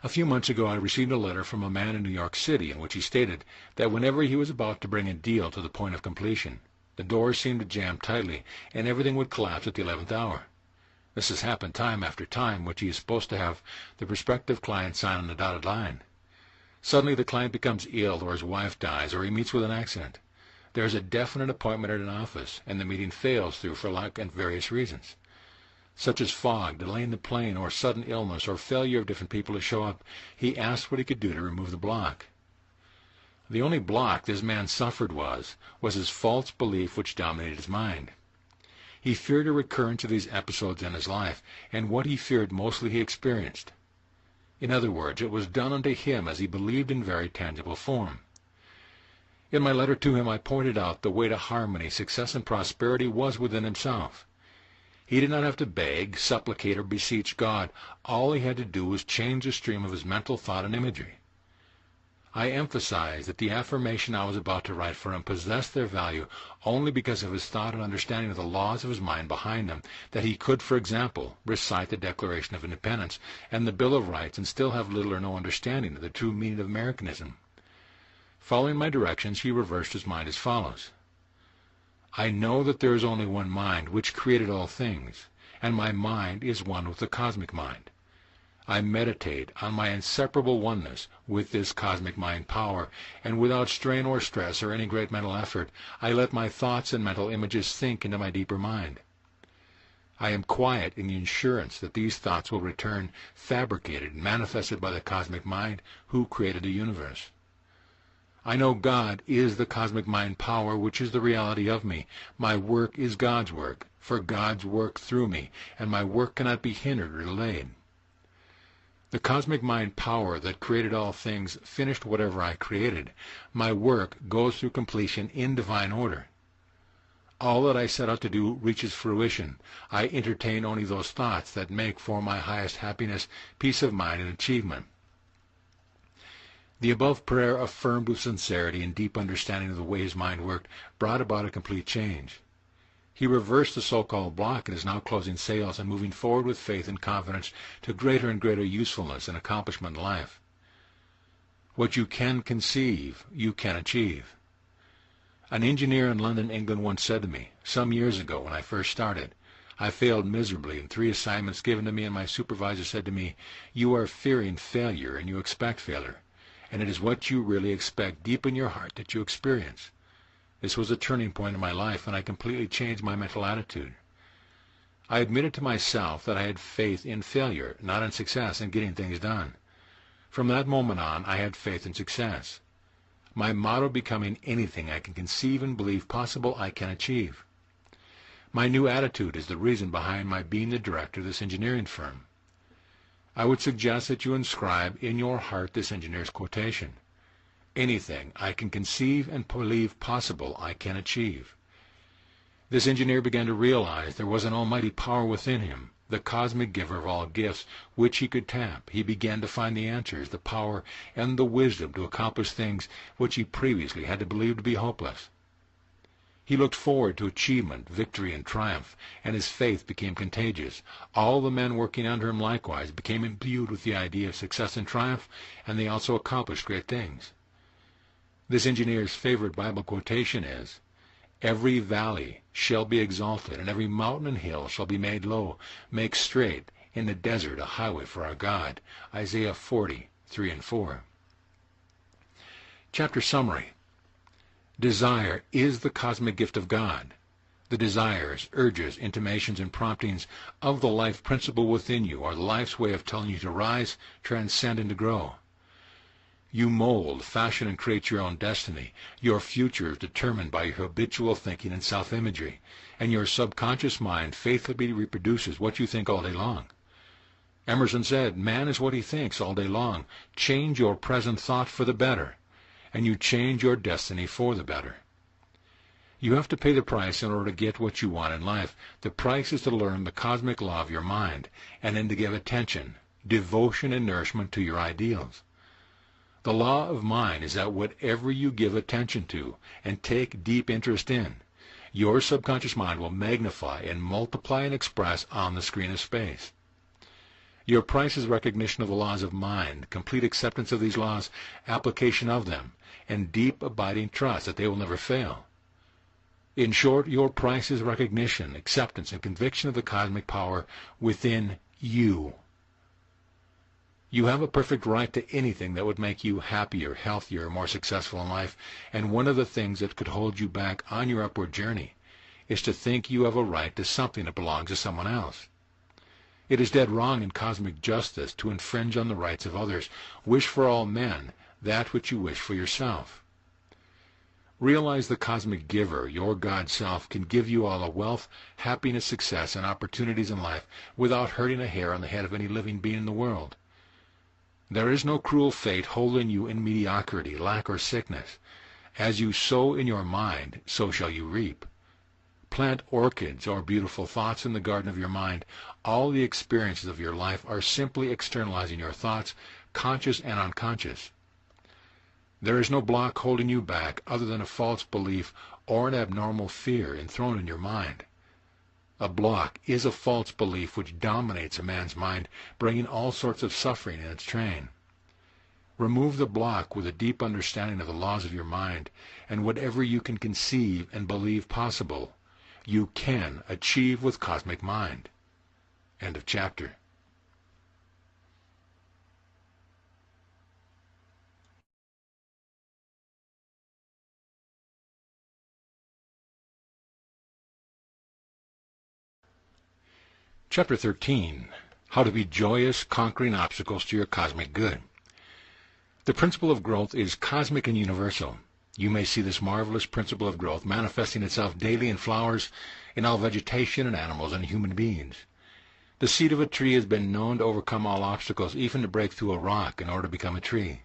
A few months ago I received a letter from a man in New York City in which he stated that whenever he was about to bring a deal to the point of completion, the doors seemed to jam tightly and everything would collapse at the 11th hour. This has happened time after time, which he is supposed to have the prospective client sign on the dotted line. Suddenly the client becomes ill, or his wife dies, or he meets with an accident. There is a definite appointment at an office, and the meeting fails through for lack and various reasons. such as fog, delay in the plane, or sudden illness, or failure of different people to show up, he asked what he could do to remove the block. The only block this man suffered was his false belief which dominated his mind. He feared a recurrence of these episodes in his life, and what he feared mostly he experienced. In other words, it was done unto him as he believed in very tangible form. In my letter to him, I pointed out the way to harmony, success, and prosperity was within himself. He did not have to beg, supplicate, or beseech God. All he had to do was change the stream of his mental thought and imagery. I emphasized that the affirmation I was about to write for him possessed their value only because of his thought and understanding of the laws of his mind behind them, that he could, for example, recite the Declaration of Independence and the Bill of Rights and still have little or no understanding of the true meaning of Americanism. Following my directions, he reversed his mind as follows. I know that there is only one mind which created all things, and my mind is one with the cosmic mind. I meditate on my inseparable oneness with this cosmic mind power, and without strain or stress or any great mental effort, I let my thoughts and mental images sink into my deeper mind. I am quiet in the assurance that these thoughts will return fabricated and manifested by the cosmic mind who created the universe. I know God is the cosmic mind power which is the reality of me. My work is God's work, for God's work through me, and my work cannot be hindered or delayed. The cosmic mind power that created all things finished whatever I created. My work goes through completion in divine order. All that I set out to do reaches fruition. I entertain only those thoughts that make for my highest happiness, peace of mind, and achievement. The above prayer, affirmed with sincerity and deep understanding of the way his mind worked, brought about a complete change. He reversed the so-called block and is now closing sales and moving forward with faith and confidence to greater and greater usefulness and accomplishment in life. What you can conceive, you can achieve. An engineer in London, England once said to me, some years ago when I first started, I failed miserably in 3 assignments given to me, and my supervisor said to me, "You are fearing failure and you expect failure, and it is what you really expect deep in your heart that you experience." This was a turning point in my life, and I completely changed my mental attitude. I admitted to myself that I had faith in failure, not in success, in getting things done. From that moment on, I had faith in success. My motto becoming anything I can conceive and believe possible, I can achieve. My new attitude is the reason behind my being the director of this engineering firm. I would suggest that you inscribe in your heart this engineer's quotation. Anything I can conceive and believe possible, I can achieve. This engineer began to realize there was an almighty power within him, the cosmic giver of all gifts, which he could tap. He began to find the answers, the power, and the wisdom to accomplish things which he previously had to believe to be hopeless. He looked forward to achievement, victory, and triumph, and his faith became contagious. All the men working under him likewise became imbued with the idea of success and triumph, and they also accomplished great things. This engineer's favorite Bible quotation is, "Every valley shall be exalted, and every mountain and hill shall be made low. Make straight in the desert a highway for our God." Isaiah 40:3-4. Chapter summary. Desire is the cosmic gift of God. The desires, urges, intimations, and promptings of the life principle within you are life's way of telling you to rise, transcend, and to grow. You mold, fashion, and create your own destiny. Your future is determined by your habitual thinking and self-imagery, and your subconscious mind faithfully reproduces what you think all day long. Emerson said, "Man is what he thinks all day long. Change your present thought for the better, and you change your destiny for the better." You have to pay the price in order to get what you want in life. The price is to learn the cosmic law of your mind, and then to give attention, devotion, and nourishment to your ideals. The law of mind is that whatever you give attention to and take deep interest in, your subconscious mind will magnify and multiply and express on the screen of space. Your price is recognition of the laws of mind, complete acceptance of these laws, application of them, and deep abiding trust that they will never fail. In short, your price is recognition, acceptance, and conviction of the cosmic power within you. You have a perfect right to anything that would make you happier, healthier, more successful in life, and one of the things that could hold you back on your upward journey is to think you have a right to something that belongs to someone else. It is dead wrong in cosmic justice to infringe on the rights of others. Wish for all men that which you wish for yourself. Realize the cosmic giver, your God self, can give you all the wealth, happiness, success, and opportunities in life without hurting a hair on the head of any living being in the world. There is no cruel fate holding you in mediocrity, lack, or sickness. As you sow in your mind, so shall you reap. Plant orchids or beautiful thoughts in the garden of your mind. All the experiences of your life are simply externalizing your thoughts, conscious and unconscious. There is no block holding you back other than a false belief or an abnormal fear enthroned in your mind. A block is a false belief which dominates a man's mind, bringing all sorts of suffering in its train. Remove the block with a deep understanding of the laws of your mind, and whatever you can conceive and believe possible, you can achieve with cosmic mind. End of chapter. Chapter 13. How to be joyous, conquering obstacles to your cosmic good. The principle of growth is cosmic and universal. You may see this marvelous principle of growth manifesting itself daily in flowers, in all vegetation and animals and human beings. The seed of a tree has been known to overcome all obstacles, even to break through a rock in order to become a tree.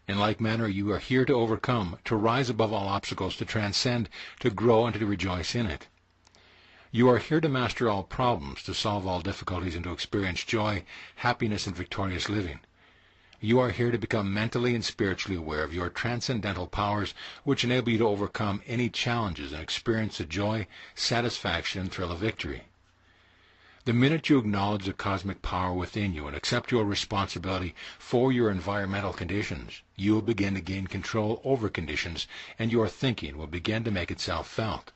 In like manner, you are here to overcome, to rise above all obstacles, to transcend, to grow, and to rejoice in it. You are here to master all problems, to solve all difficulties, and to experience joy, happiness, and victorious living. You are here to become mentally and spiritually aware of your transcendental powers, which enable you to overcome any challenges and experience the joy, satisfaction, and thrill of victory. The minute you acknowledge the cosmic power within you and accept your responsibility for your environmental conditions, you will begin to gain control over conditions, and your thinking will begin to make itself felt.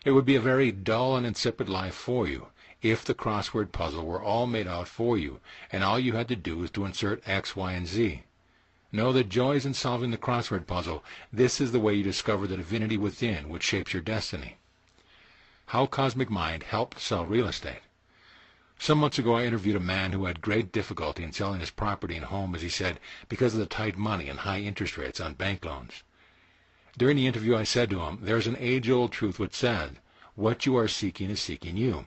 It would be a very dull and insipid life for you if the crossword puzzle were all made out for you, and all you had to do was to insert X, Y, and Z. No, the joy is in solving the crossword puzzle. This is the way you discover the divinity within which shapes your destiny. How Cosmic Mind Helped Sell Real Estate. Some months ago I interviewed a man who had great difficulty in selling his property and home, as he said, because of the tight money and high interest rates on bank loans. During the interview I said to him, there's an age-old truth which said, what you are seeking is seeking you.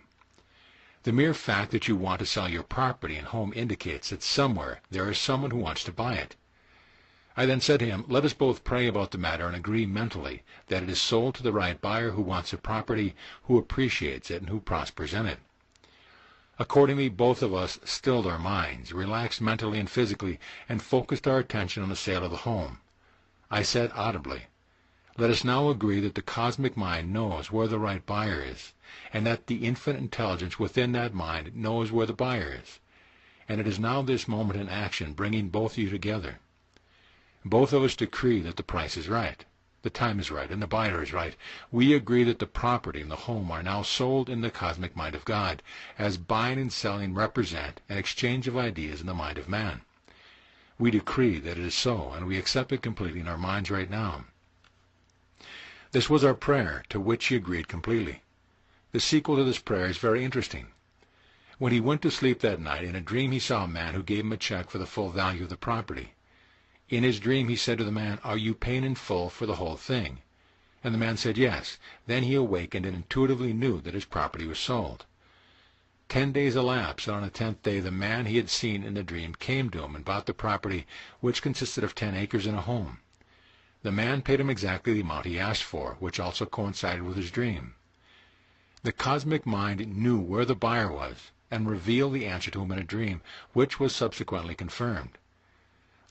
The mere fact that you want to sell your property and home indicates that somewhere there is someone who wants to buy it. I then said to him, let us both pray about the matter and agree mentally that it is sold to the right buyer who wants the property, who appreciates it, and who prospers in it. Accordingly, both of us stilled our minds, relaxed mentally and physically, and focused our attention on the sale of the home. I said audibly, let us now agree that the cosmic mind knows where the right buyer is, and that the infinite intelligence within that mind knows where the buyer is. And it is now this moment in action bringing both of you together. Both of us decree that the price is right, the time is right, and the buyer is right. We agree that the property and the home are now sold in the cosmic mind of God, as buying and selling represent an exchange of ideas in the mind of man. We decree that it is so, and we accept it completely in our minds right now. This was our prayer, to which he agreed completely. The sequel to this prayer is very interesting. When he went to sleep that night, in a dream he saw a man who gave him a check for the full value of the property. In his dream he said to the man, are you paying in full for the whole thing? And the man said yes. Then he awakened and intuitively knew that his property was sold. 10 days elapsed, and on the 10th day the man he had seen in the dream came to him and bought the property, which consisted of 10 acres and a home. The man paid him exactly the amount he asked for, which also coincided with his dream. The cosmic mind knew where the buyer was, and revealed the answer to him in a dream, which was subsequently confirmed.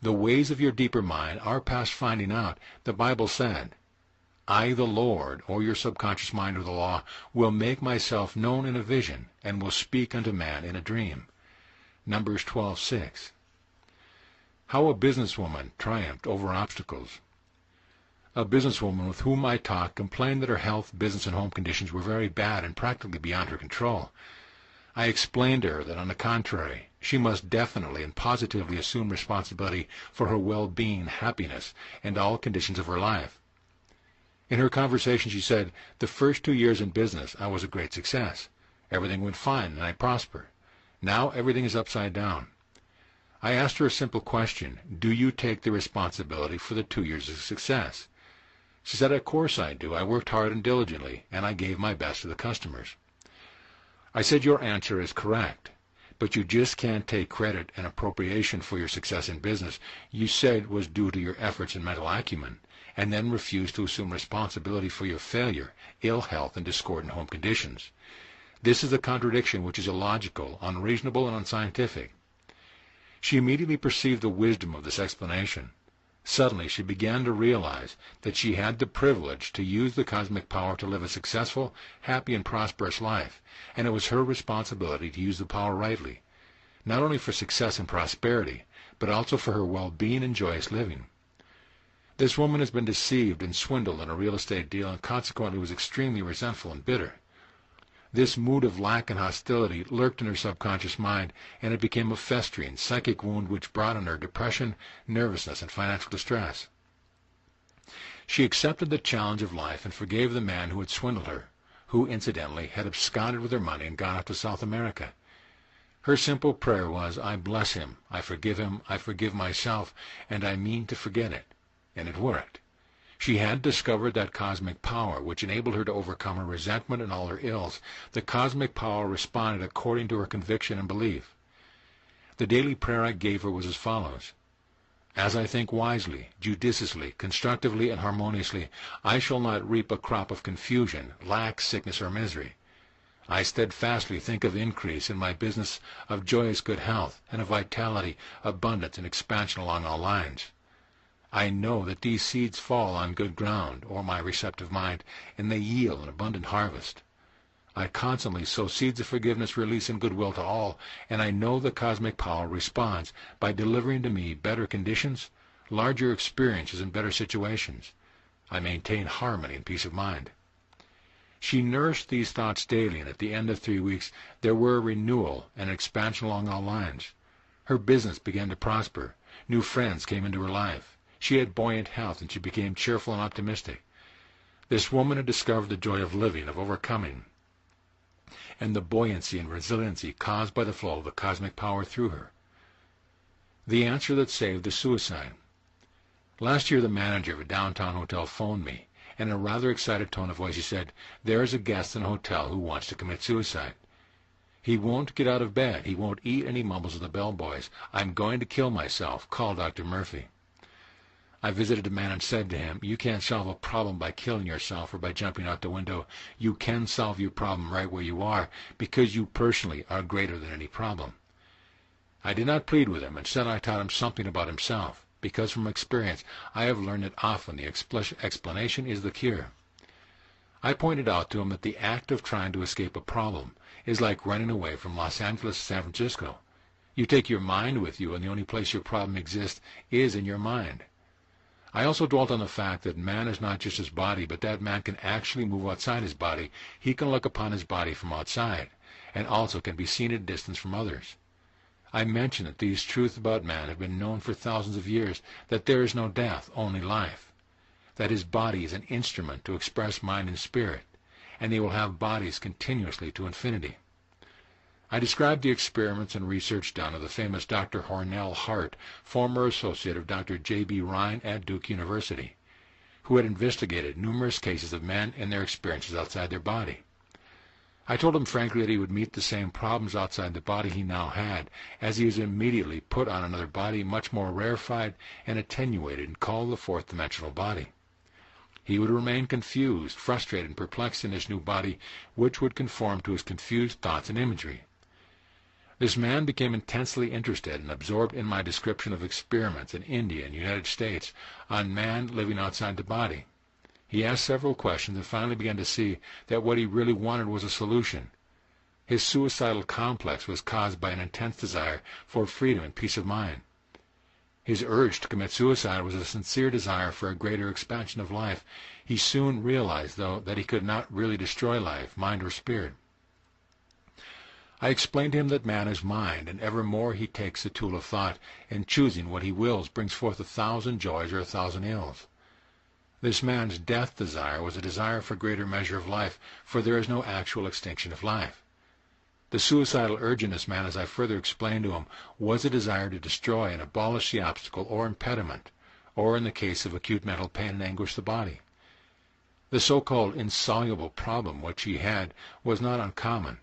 The ways of your deeper mind are past finding out. The Bible said, I, the Lord, or your subconscious mind or the law, will make myself known in a vision, and will speak unto man in a dream. Numbers 12:6. How a businesswoman triumphed over obstacles. A businesswoman with whom I talked complained that her health, business, and home conditions were very bad and practically beyond her control. I explained to her that, on the contrary, she must definitely and positively assume responsibility for her well-being, happiness, and all conditions of her life. In her conversation she said, the first 2 years in business I was a great success. Everything went fine and I prospered. Now everything is upside down. I asked her a simple question: do you take the responsibility for the 2 years of success? She said, of course I do. I worked hard and diligently, and I gave my best to the customers. I said, your answer is correct, but you just can't take credit and appropriation for your success in business you said was due to your efforts and mental acumen, and then refuse to assume responsibility for your failure, ill health, and discordant home conditions. This is a contradiction which is illogical, unreasonable, and unscientific. She immediately perceived the wisdom of this explanation. Suddenly she began to realize that she had the privilege to use the cosmic power to live a successful, happy, and prosperous life, and it was her responsibility to use the power rightly, not only for success and prosperity, but also for her well-being and joyous living. This woman has been deceived and swindled in a real estate deal and consequently was extremely resentful and bitter. This mood of lack and hostility lurked in her subconscious mind, and it became a festering, psychic wound which brought on her depression, nervousness, and financial distress. She accepted the challenge of life and forgave the man who had swindled her, who, incidentally, had absconded with her money and gone off to South America. Her simple prayer was, I bless him, I forgive myself, and I mean to forget it. And it worked. She had discovered that cosmic power which enabled her to overcome her resentment and all her ills. The cosmic power responded according to her conviction and belief. The daily prayer I gave her was as follows: as I think wisely, judiciously, constructively, and harmoniously, I shall not reap a crop of confusion, lack, sickness, or misery. I steadfastly think of increase in my business, of joyous good health, and of vitality, abundance, and expansion along all lines. I know that these seeds fall on good ground, or my receptive mind, and they yield an abundant harvest. I constantly sow seeds of forgiveness, release, and goodwill to all, and I know the cosmic power responds by delivering to me better conditions, larger experiences, and better situations. I maintain harmony and peace of mind. She nourished these thoughts daily, and at the end of 3 weeks there were a renewal and an expansion along all lines. Her business began to prosper. New friends came into her life. She had buoyant health, and she became cheerful and optimistic. This woman had discovered the joy of living, of overcoming, and the buoyancy and resiliency caused by the flow of the cosmic power through her. The answer that saved the suicide. Last year the manager of a downtown hotel phoned me, and in a rather excited tone of voice he said, there is a guest in a hotel who wants to commit suicide. He won't get out of bed. He won't eat, and he mumbles at the bellboys, I'm going to kill myself. Call Dr. Murphy. I visited the man and said to him, you can't solve a problem by killing yourself or by jumping out the window. You can solve your problem right where you are, because you personally are greater than any problem. I did not plead with him. Instead, I taught him something about himself, because from experience I have learned that often the explanation is the cure. I pointed out to him that the act of trying to escape a problem is like running away from Los Angeles to San Francisco. You take your mind with you, and the only place your problem exists is in your mind. I also dwelt on the fact that man is not just his body, but that man can actually move outside his body. He can look upon his body from outside, and also can be seen at a distance from others. I mentioned that these truths about man have been known for thousands of years, that there is no death, only life, that his body is an instrument to express mind and spirit, and they will have bodies continuously to infinity. I described the experiments and research done of the famous Dr. Hornell Hart, former associate of Dr. J.B. Rhine at Duke University, who had investigated numerous cases of men and their experiences outside their body. I told him frankly that he would meet the same problems outside the body he now had, as he was immediately put on another body much more rarefied and attenuated and called the fourth dimensional body. He would remain confused, frustrated, and perplexed in his new body, which would conform to his confused thoughts and imagery. This man became intensely interested and absorbed in my description of experiments in India and United States on man living outside the body. He asked several questions and finally began to see that what he really wanted was a solution. His suicidal complex was caused by an intense desire for freedom and peace of mind. His urge to commit suicide was a sincere desire for a greater expansion of life. He soon realized, though, that he could not really destroy life, mind or spirit. I explained to him that man is mind, and evermore he takes the tool of thought, and choosing what he wills brings forth 1,000 joys or 1,000 ills. This man's death desire was a desire for greater measure of life, for there is no actual extinction of life. The suicidal urge in this man, as I further explained to him, was a desire to destroy and abolish the obstacle or impediment, or in the case of acute mental pain and anguish, the body. The so-called insoluble problem which he had was not uncommon.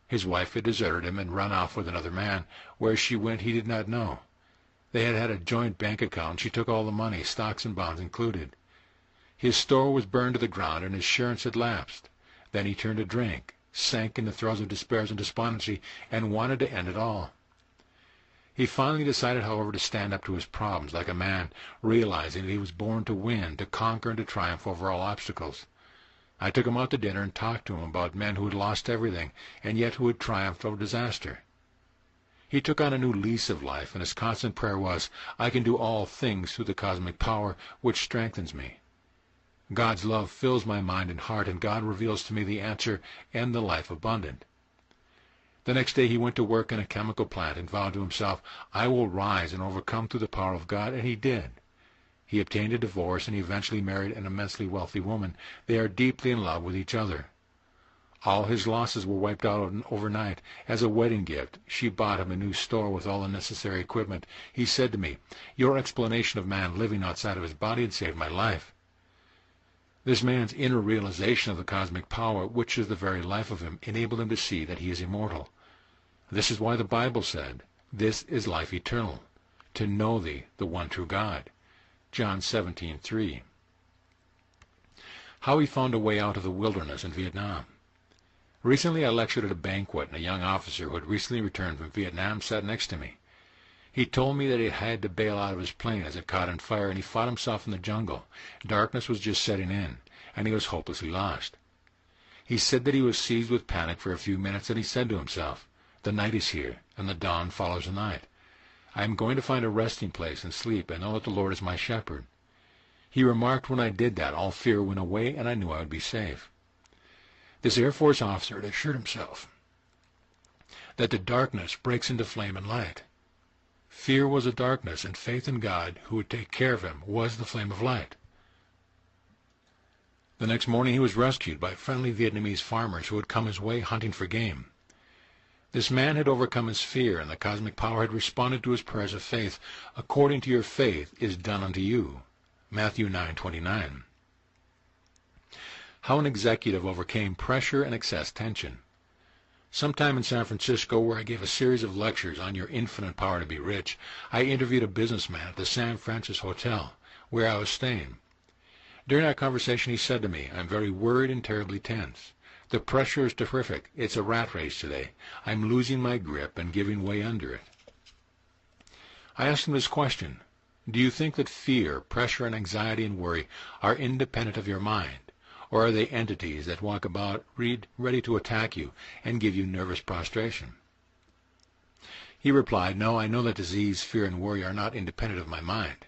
His wife had deserted him and run off with another man. Where she went he did not know. They had had a joint bank account. She took all the money, stocks and bonds included. His store was burned to the ground and his insurance had lapsed. Then he turned to drink, sank in the throes of despair and despondency, and wanted to end it all. He finally decided, however, to stand up to his problems like a man, realizing that he was born to win, to conquer, and to triumph over all obstacles. I took him out to dinner and talked to him about men who had lost everything, and yet who had triumphed over disaster. He took on a new lease of life, and his constant prayer was, "I can do all things through the cosmic power which strengthens me." God's love fills my mind and heart, and God reveals to me the answer and the life abundant. The next day he went to work in a chemical plant and vowed to himself, "I will rise and overcome through the power of God," and he did. He obtained a divorce, and he eventually married an immensely wealthy woman. They are deeply in love with each other. All his losses were wiped out overnight. As a wedding gift, she bought him a new store with all the necessary equipment. He said to me, "Your explanation of man living outside of his body had saved my life." This man's inner realization of the cosmic power, which is the very life of him, enabled him to see that he is immortal. This is why the Bible said, "This is life eternal, to know thee, the one true God." John 17:3. How he found a way out of the wilderness in Vietnam. Recently I lectured at a banquet, and a young officer who had recently returned from Vietnam sat next to me. He told me that he had to bail out of his plane as it caught on fire, and he fought himself in the jungle. Darkness was just setting in, and he was hopelessly lost. He said that he was seized with panic for a few minutes, and he said to himself, "The night is here, and the dawn follows the night. I am going to find a resting place and sleep, and know that the Lord is my shepherd." He remarked, when I did that, all fear went away, and I knew I would be safe. This Air Force officer had assured himself that the darkness breaks into flame and light. Fear was a darkness, and faith in God, who would take care of him, was the flame of light. The next morning he was rescued by friendly Vietnamese farmers who had come his way hunting for game. This man had overcome his fear, and the cosmic power had responded to his prayers of faith. "According to your faith is done unto you." Matthew 9:29. How an executive overcame pressure and excess tension. Sometime in San Francisco, where I gave a series of lectures on your infinite power to be rich, I interviewed a businessman at the San Francisco Hotel, where I was staying. During our conversation, he said to me, "I'm very worried and terribly tense. The pressure is terrific. It's a rat race today. I'm losing my grip and giving way under it." I asked him this question: do you think that fear, pressure, and anxiety and worry are independent of your mind? Or are they entities that walk about ready to attack you and give you nervous prostration? He replied, "No, I know that disease, fear, and worry are not independent of my mind."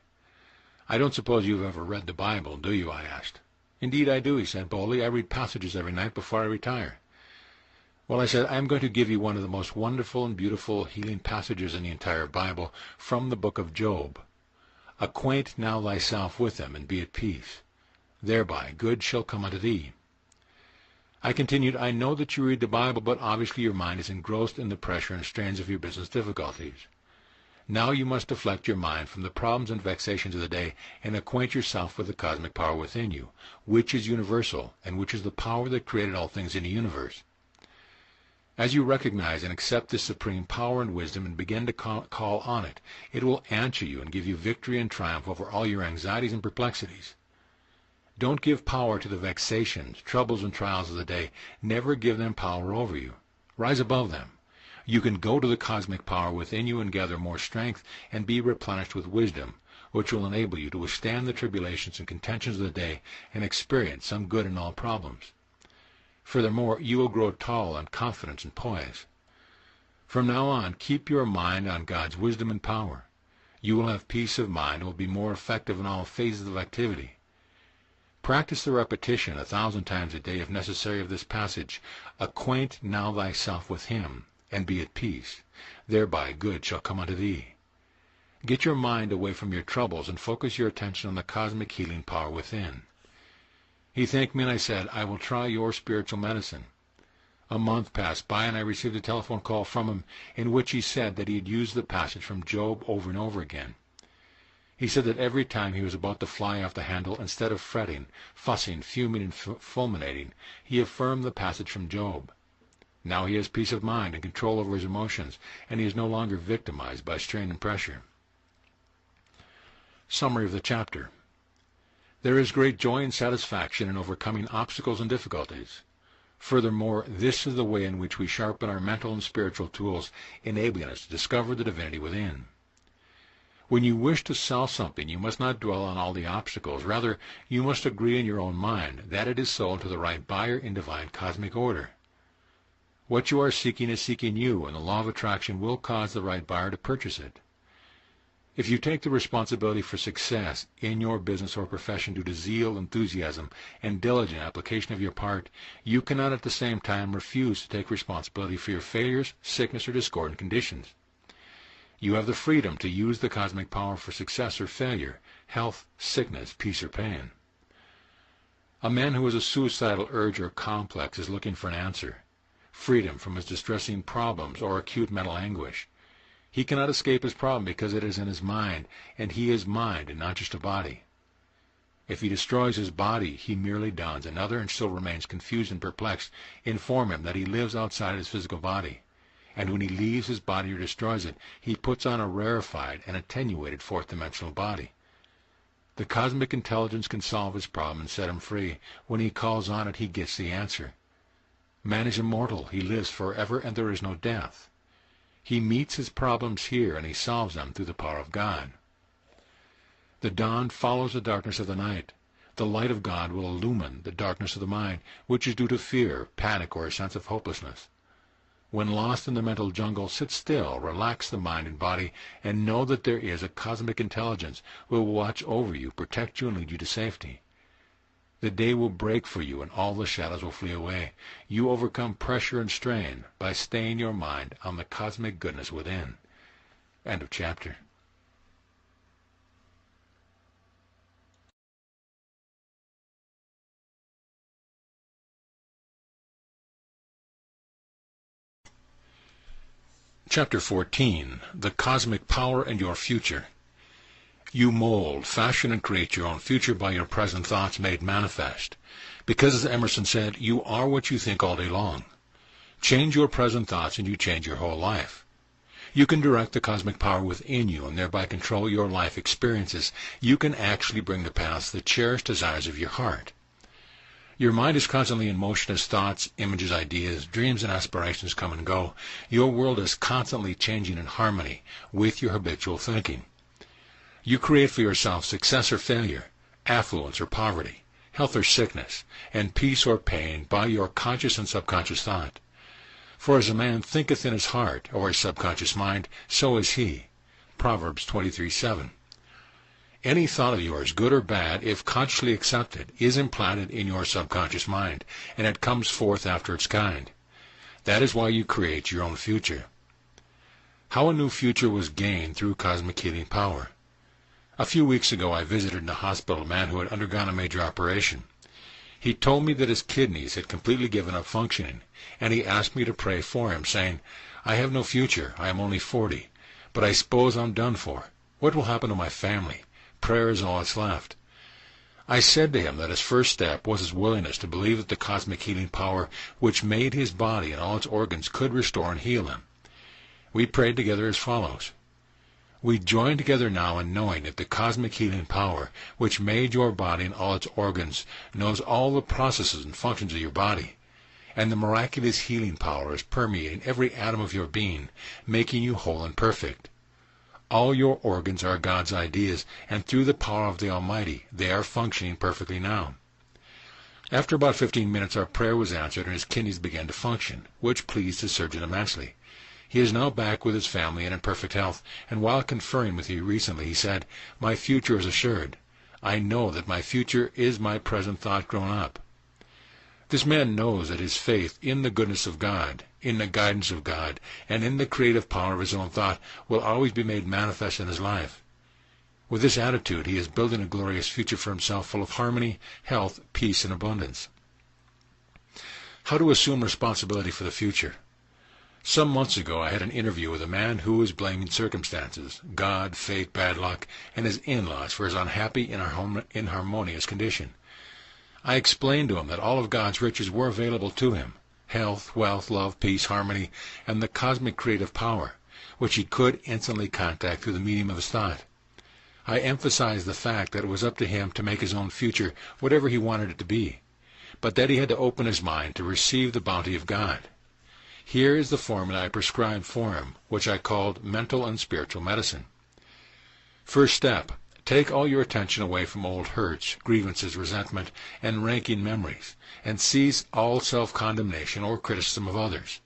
"I don't suppose you've ever read the Bible, do you?" I asked. "Indeed I do," he said boldly. "I read passages every night before I retire." Well, I said, "I am going to give you one of the most wonderful and beautiful healing passages in the entire Bible from the book of Job. 'Acquaint now thyself with them, and be at peace. Thereby good shall come unto thee.'" I continued, "I know that you read the Bible, but obviously your mind is engrossed in the pressure and strains of your business difficulties. Now you must deflect your mind from the problems and vexations of the day and acquaint yourself with the cosmic power within you, which is universal, and which is the power that created all things in the universe. As you recognize and accept this supreme power and wisdom and begin to call on it, it will answer you and give you victory and triumph over all your anxieties and perplexities. Don't give power to the vexations, troubles, and trials of the day. Never give them power over you. Rise above them. You can go to the cosmic power within you and gather more strength and be replenished with wisdom, which will enable you to withstand the tribulations and contentions of the day and experience some good in all problems. Furthermore, you will grow tall in confidence and poise. From now on, keep your mind on God's wisdom and power. You will have peace of mind and will be more effective in all phases of activity. Practice the repetition 1,000 times a day if necessary of this passage, "Acquaint now thyself with him, and be at peace. Thereby good shall come unto thee." Get your mind away from your troubles and focus your attention on the cosmic healing power within. He thanked me and I said, "I will try your spiritual medicine." A month passed by, and I received a telephone call from him in which he said that he had used the passage from Job over and over again. He said that every time he was about to fly off the handle, instead of fretting, fussing, fuming, and fulminating, he affirmed the passage from Job. Now he has peace of mind and control over his emotions, and he is no longer victimized by strain and pressure. Summary of the chapter. There is great joy and satisfaction in overcoming obstacles and difficulties. Furthermore, this is the way in which we sharpen our mental and spiritual tools, enabling us to discover the divinity within. When you wish to sell something, you must not dwell on all the obstacles. Rather, you must agree in your own mind that it is sold to the right buyer in divine cosmic order. What you are seeking is seeking you, and the law of attraction will cause the right buyer to purchase it. If you take the responsibility for success in your business or profession due to zeal, enthusiasm, and diligent application of your part, you cannot at the same time refuse to take responsibility for your failures, sickness, or discordant conditions. You have the freedom to use the cosmic power for success or failure, health, sickness, peace, or pain. A man who has a suicidal urge or complex is looking for an answer, freedom from his distressing problems or acute mental anguish. He cannot escape his problem because it is in his mind, and he is mind and not just a body. If he destroys his body, he merely dons another and still remains confused and perplexed. Inform him that he lives outside his physical body, and when he leaves his body or destroys it, he puts on a rarefied and attenuated fourth-dimensional body. The cosmic intelligence can solve his problem and set him free. When he calls on it, he gets the answer. Man is immortal. He lives forever, and there is no death. He meets his problems here, and he solves them through the power of God. The dawn follows the darkness of the night. The light of God will illumine the darkness of the mind, which is due to fear, panic, or a sense of hopelessness. When lost in the mental jungle, sit still, relax the mind and body, and know that there is a cosmic intelligence who will watch over you, protect you, and lead you to safety. The day will break for you, and all the shadows will flee away. You overcome pressure and strain by staying your mind on the cosmic goodness within. End of chapter. Chapter 14. The Cosmic Power and Your Future. You mold, fashion, and create your own future by your present thoughts made manifest. Because, as Emerson said, you are what you think all day long. Change your present thoughts and you change your whole life. You can direct the cosmic power within you and thereby control your life experiences. You can actually bring to pass the cherished desires of your heart. Your mind is constantly in motion as thoughts, images, ideas, dreams, and aspirations come and go. Your world is constantly changing in harmony with your habitual thinking. You create for yourself success or failure, affluence or poverty, health or sickness, and peace or pain by your conscious and subconscious thought. For as a man thinketh in his heart, or his subconscious mind, so is he. Proverbs 23:7. Any thought of yours, good or bad, if consciously accepted, is implanted in your subconscious mind, and it comes forth after its kind. That is why you create your own future. How a new future was gained through cosmic healing power. A few weeks ago I visited in the hospital a man who had undergone a major operation. He told me that his kidneys had completely given up functioning, and he asked me to pray for him, saying, "I have no future, I am only 40, but I suppose I'm done for. What will happen to my family? Prayer is all that's left." I said to him that his first step was his willingness to believe that the cosmic healing power which made his body and all its organs could restore and heal him. We prayed together as follows. We join together now in knowing that the cosmic healing power which made your body and all its organs knows all the processes and functions of your body, and the miraculous healing power is permeating every atom of your being, making you whole and perfect. All your organs are God's ideas, and through the power of the Almighty, they are functioning perfectly now. After about 15 minutes, our prayer was answered, and his kidneys began to function, which pleased his surgeon immensely. He is now back with his family and in perfect health, and while conferring with you recently, he said, "My future is assured. I know that my future is my present thought grown up." This man knows that his faith in the goodness of God, in the guidance of God, and in the creative power of his own thought will always be made manifest in his life. With this attitude, he is building a glorious future for himself full of harmony, health, peace, and abundance. How to assume responsibility for the future. Some months ago I had an interview with a man who was blaming circumstances, God, fate, bad luck, and his in-laws for his unhappy, inharmonious condition. I explained to him that all of God's riches were available to him: health, wealth, love, peace, harmony, and the cosmic creative power, which he could instantly contact through the medium of his thought. I emphasized the fact that it was up to him to make his own future whatever he wanted it to be, but that he had to open his mind to receive the bounty of God. Here is the formula I prescribed for him, which I called mental and spiritual medicine. First step: take all your attention away from old hurts, grievances, resentment, and ranking memories, and cease all self-condemnation or criticism of others.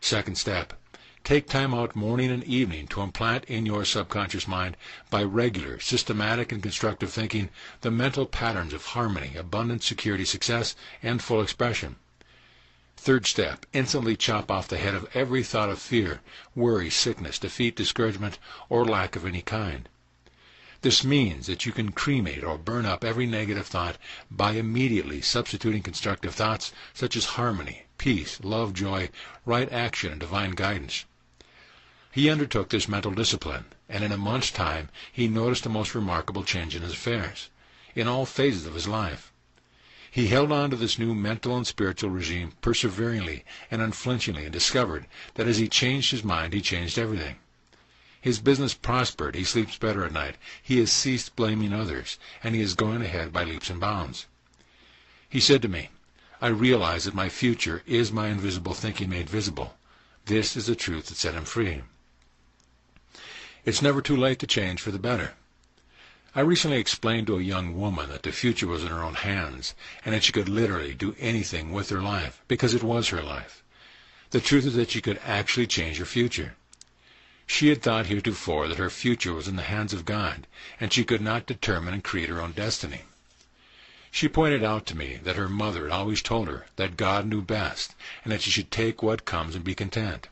Second step: take time out morning and evening to implant in your subconscious mind, by regular, systematic, and constructive thinking, the mental patterns of harmony, abundance, security, success, and full expression. Third step: instantly chop off the head of every thought of fear, worry, sickness, defeat, discouragement, or lack of any kind. This means that you can cremate or burn up every negative thought by immediately substituting constructive thoughts such as harmony, peace, love, joy, right action, and divine guidance. He undertook this mental discipline, and in a month's time he noticed a most remarkable change in his affairs, in all phases of his life. He held on to this new mental and spiritual regime perseveringly and unflinchingly, and discovered that as he changed his mind, he changed everything. His business prospered, he sleeps better at night, he has ceased blaming others, and he is going ahead by leaps and bounds. He said to me, "I realize that my future is my invisible thinking made visible. This is the truth that set him free." It's never too late to change for the better. I recently explained to a young woman that the future was in her own hands, and that she could literally do anything with her life, because it was her life. The truth is that she could actually change her future. She had thought heretofore that her future was in the hands of God, and she could not determine and create her own destiny. She pointed out to me that her mother had always told her that God knew best, and that she should take what comes and be content.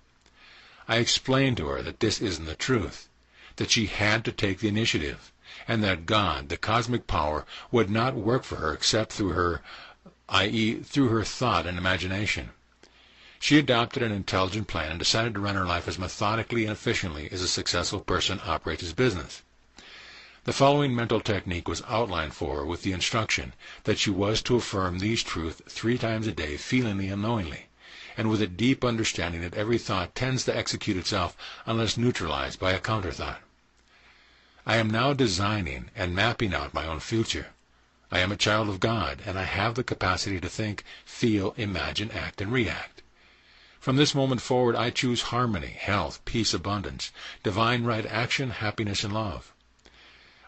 I explained to her that this isn't the truth, that she had to take the initiative, and that God, the cosmic power, would not work for her except through her, i.e., through her thought and imagination. She adopted an intelligent plan and decided to run her life as methodically and efficiently as a successful person operates his business. The following mental technique was outlined for her, with the instruction that she was to affirm these truths 3 times a day, feelingly and knowingly, and with a deep understanding that every thought tends to execute itself unless neutralized by a counter-thought. I am now designing and mapping out my own future. I am a child of God, and I have the capacity to think, feel, imagine, act, and react. From this moment forward, I choose harmony, health, peace, abundance, divine right action, happiness, and love.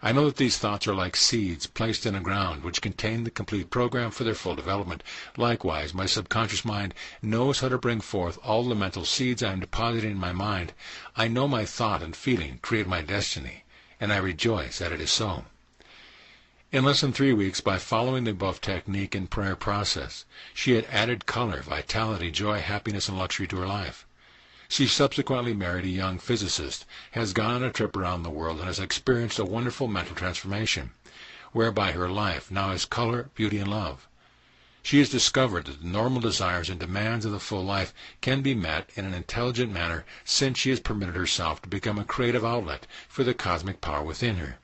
I know that these thoughts are like seeds placed in the ground, which contain the complete program for their full development. Likewise, my subconscious mind knows how to bring forth all the mental seeds I am depositing in my mind. I know my thought and feeling create my destiny, and I rejoice that it is so. In less than 3 weeks, by following the above technique and prayer process, she had added color, vitality, joy, happiness, and luxury to her life. She subsequently married a young physicist, has gone on a trip around the world, and has experienced a wonderful mental transformation, whereby her life now has color, beauty, and love. She has discovered that the normal desires and demands of the full life can be met in an intelligent manner, since she has permitted herself to become a creative outlet for the cosmic power within her.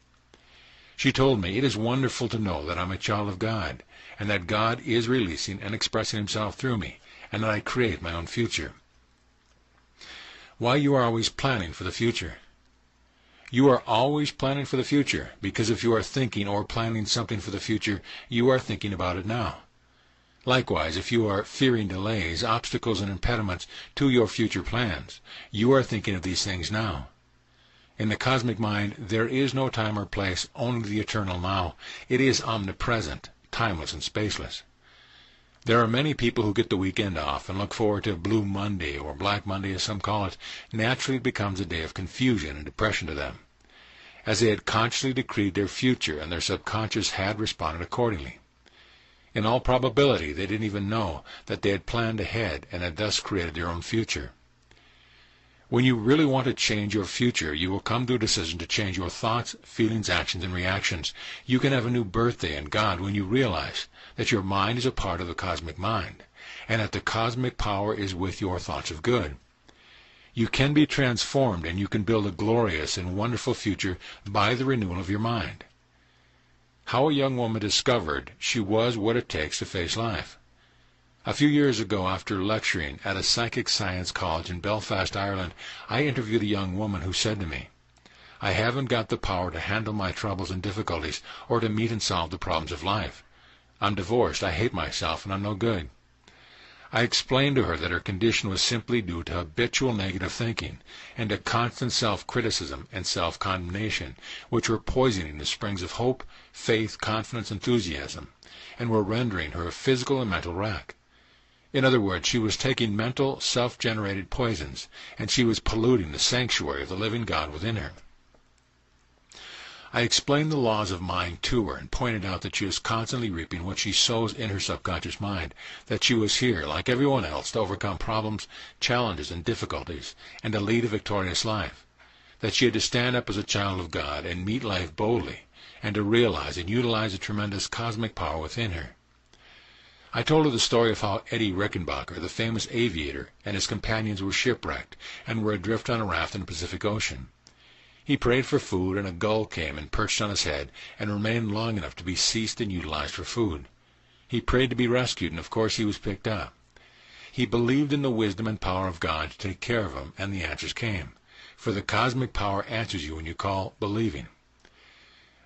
She told me, "It is wonderful to know that I am a child of God, and that God is releasing and expressing himself through me, and that I create my own future." Why you are always planning for the future. You are always planning for the future, because if you are thinking or planning something for the future, you are thinking about it now. Likewise, if you are fearing delays, obstacles, and impediments to your future plans, you are thinking of these things now. In the cosmic mind, there is no time or place, only the eternal now. It is omnipresent, timeless, and spaceless. There are many people who get the weekend off and look forward to Blue Monday, or Black Monday as some call it. Naturally, it becomes a day of confusion and depression to them, as they had consciously decreed their future, and their subconscious had responded accordingly. In all probability, they didn't even know that they had planned ahead and had thus created their own future. When you really want to change your future, you will come to a decision to change your thoughts, feelings, actions, and reactions. You can have a new birthday in God when you realize that your mind is a part of the cosmic mind, and that the cosmic power is with your thoughts of good. You can be transformed, and you can build a glorious and wonderful future by the renewal of your mind. How a young woman discovered she was what it takes to face life. A few years ago, after lecturing at a psychic science college in Belfast, Ireland, I interviewed a young woman who said to me, "I haven't got the power to handle my troubles and difficulties or to meet and solve the problems of life. I'm divorced, I hate myself, and I'm no good." I explained to her that her condition was simply due to habitual negative thinking and to constant self-criticism and self-condemnation, which were poisoning the springs of hope, faith, confidence, enthusiasm, and were rendering her a physical and mental wreck. In other words, she was taking mental, self-generated poisons, and she was polluting the sanctuary of the living God within her. I explained the laws of mind to her and pointed out that she was constantly reaping what she sows in her subconscious mind, that she was here, like everyone else, to overcome problems, challenges, and difficulties, and to lead a victorious life, that she had to stand up as a child of God and meet life boldly, and to realize and utilize the tremendous cosmic power within her. I told her the story of how Eddie Rickenbacker, the famous aviator, and his companions were shipwrecked and were adrift on a raft in the Pacific Ocean. He prayed for food, and a gull came and perched on his head and remained long enough to be seized and utilized for food. He prayed to be rescued, and of course he was picked up. He believed in the wisdom and power of God to take care of him, and the answers came. For the cosmic power answers you when you call believing.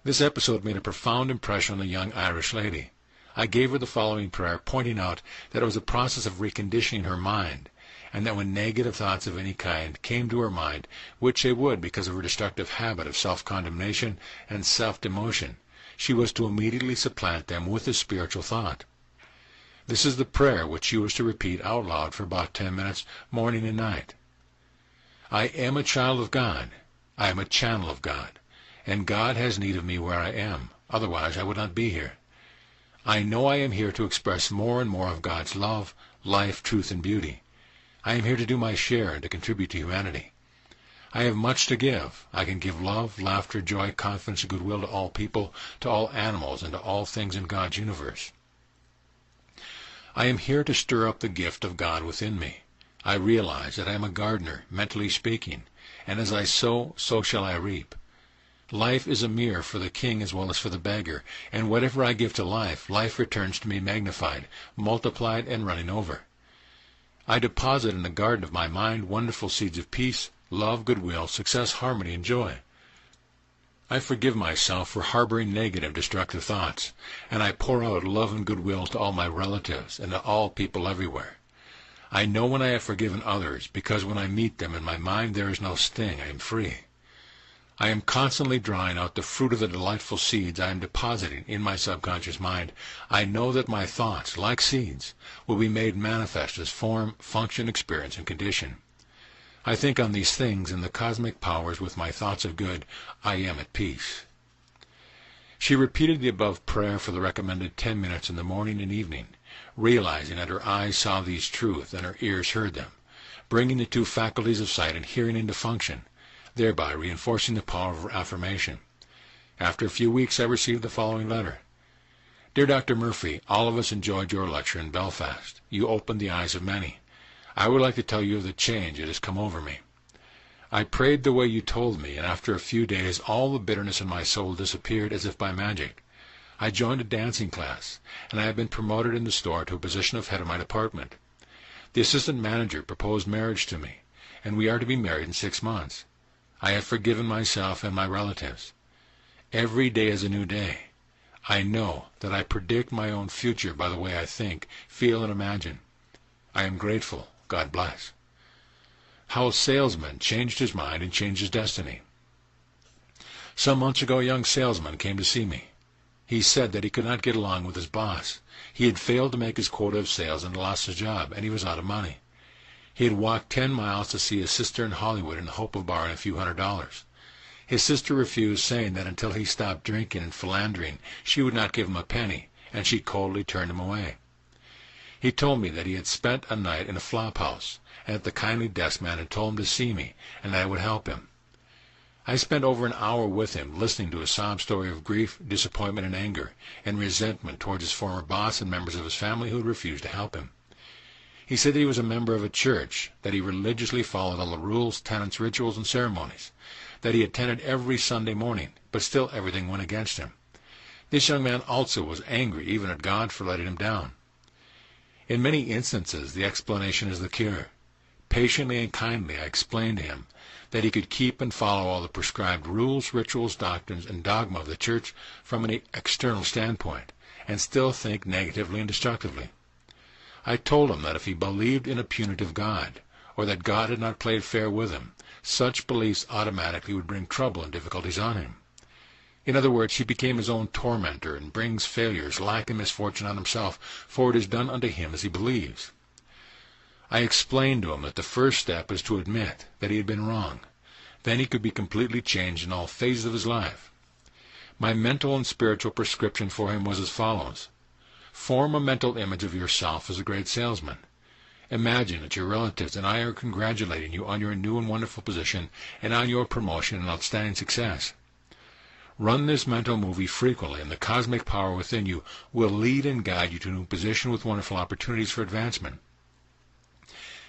This episode made a profound impression on the young Irish lady. I gave her the following prayer, pointing out that it was a process of reconditioning her mind, and that when negative thoughts of any kind came to her mind, which they would because of her destructive habit of self-condemnation and self-demotion, she was to immediately supplant them with a spiritual thought. This is the prayer which she was to repeat out loud for about 10 minutes, morning and night. I am a child of God. I am a channel of God, and God has need of me where I am. Otherwise I would not be here. I know I am here to express more and more of God's love, life, truth, and beauty. I am here to do my share and to contribute to humanity. I have much to give. I can give love, laughter, joy, confidence, and goodwill to all people, to all animals, and to all things in God's universe. I am here to stir up the gift of God within me. I realize that I am a gardener, mentally speaking, and as I sow, so shall I reap. Life is a mirror for the king as well as for the beggar, and whatever I give to life, life returns to me magnified, multiplied, and running over. I deposit in the garden of my mind wonderful seeds of peace, love, goodwill, success, harmony, and joy. I forgive myself for harboring negative, destructive thoughts, and I pour out love and goodwill to all my relatives and to all people everywhere. I know when I have forgiven others, because when I meet them in my mind there is no sting, I am free. I am constantly drawing out the fruit of the delightful seeds I am depositing in my subconscious mind. I know that my thoughts, like seeds, will be made manifest as form, function, experience, and condition. I think on these things, and the cosmic powers with my thoughts of good, I am at peace. She repeated the above prayer for the recommended 10 minutes in the morning and evening, realizing that her eyes saw these truths and her ears heard them, bringing the two faculties of sight and hearing into function, thereby reinforcing the power of affirmation. After a few weeks, I received the following letter. Dear Dr. Murphy, all of us enjoyed your lecture in Belfast. You opened the eyes of many. I would like to tell you of the change that has come over me. I prayed the way you told me, and after a few days, all the bitterness in my soul disappeared as if by magic. I joined a dancing class, and I have been promoted in the store to a position of head of my department. The assistant manager proposed marriage to me, and we are to be married in 6 months. I have forgiven myself and my relatives. Every day is a new day. I know that I predict my own future by the way I think, feel, and imagine. I am grateful. God bless. How a salesman changed his mind and changed his destiny. Some months ago, a young salesman came to see me. He said that he could not get along with his boss. He had failed to make his quota of sales and lost his job, and he was out of money. He had walked 10 miles to see his sister in Hollywood in the hope of borrowing a few $100s. His sister refused, saying that until he stopped drinking and philandering, she would not give him a penny, and she coldly turned him away. He told me that he had spent a night in a flop house, and that the kindly desk man had told him to see me, and that I would help him. I spent over an hour with him, listening to a sob story of grief, disappointment, and anger, and resentment towards his former boss and members of his family who had refused to help him. He said that he was a member of a church, that he religiously followed all the rules, tenets, rituals, and ceremonies, that he attended every Sunday morning, but still everything went against him. This young man also was angry even at God for letting him down. In many instances, the explanation is the cure. Patiently and kindly I explained to him that he could keep and follow all the prescribed rules, rituals, doctrines, and dogma of the church from an external standpoint, and still think negatively and destructively. I told him that if he believed in a punitive God, or that God had not played fair with him, such beliefs automatically would bring trouble and difficulties on him. In other words, he became his own tormentor and brings failures, lack, and misfortune on himself, for it is done unto him as he believes. I explained to him that the first step is to admit that he had been wrong. Then he could be completely changed in all phases of his life. My mental and spiritual prescription for him was as follows. Form a mental image of yourself as a great salesman. Imagine that your relatives and I are congratulating you on your new and wonderful position and on your promotion and outstanding success. Run this mental movie frequently, and the cosmic power within you will lead and guide you to a new position with wonderful opportunities for advancement.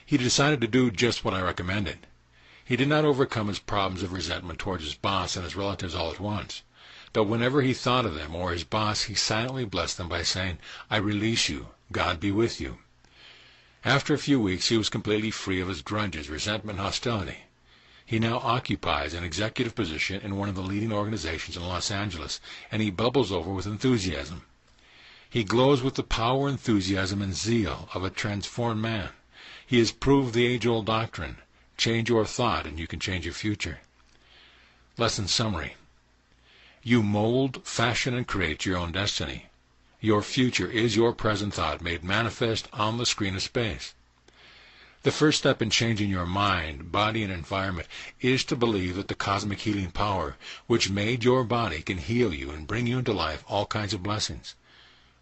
He decided to do just what I recommended. He did not overcome his problems of resentment towards his boss and his relatives all at once. But whenever he thought of them or his boss, he silently blessed them by saying, I release you. God be with you. After a few weeks, he was completely free of his grudges, resentment, and hostility. He now occupies an executive position in one of the leading organizations in Los Angeles, and he bubbles over with enthusiasm. He glows with the power, enthusiasm, and zeal of a transformed man. He has proved the age-old doctrine, change your thought and you can change your future. Lesson summary. You mold, fashion, and create your own destiny. Your future is your present thought made manifest on the screen of space. The first step in changing your mind, body, and environment is to believe that the cosmic healing power which made your body can heal you and bring you into life all kinds of blessings.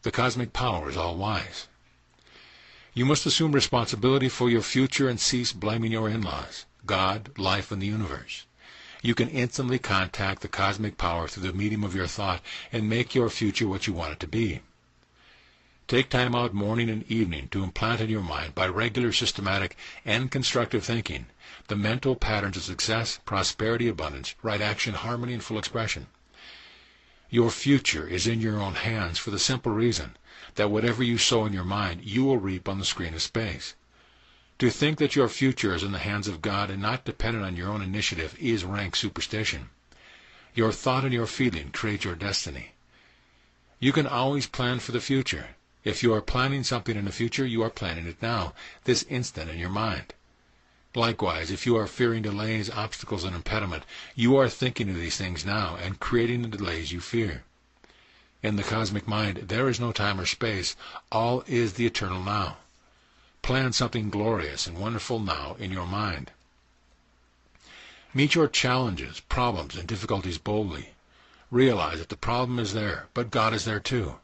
The cosmic power is all-wise. You must assume responsibility for your future and cease blaming your in-laws, God, life, and the universe. You can instantly contact the cosmic power through the medium of your thought and make your future what you want it to be. Take time out morning and evening to implant in your mind, by regular, systematic, and constructive thinking, the mental patterns of success, prosperity, abundance, right action, harmony, and full expression. Your future is in your own hands for the simple reason that whatever you sow in your mind, you will reap on the screen of space. To think that your future is in the hands of God and not dependent on your own initiative is rank superstition. Your thought and your feeling create your destiny. You can always plan for the future. If you are planning something in the future, you are planning it now, this instant in your mind. Likewise, if you are fearing delays, obstacles, and impediment, you are thinking of these things now and creating the delays you fear. In the cosmic mind, there is no time or space. All is the eternal now. Plan something glorious and wonderful now in your mind. Meet your challenges, problems, and difficulties boldly. Realize that the problem is there, but God is there too.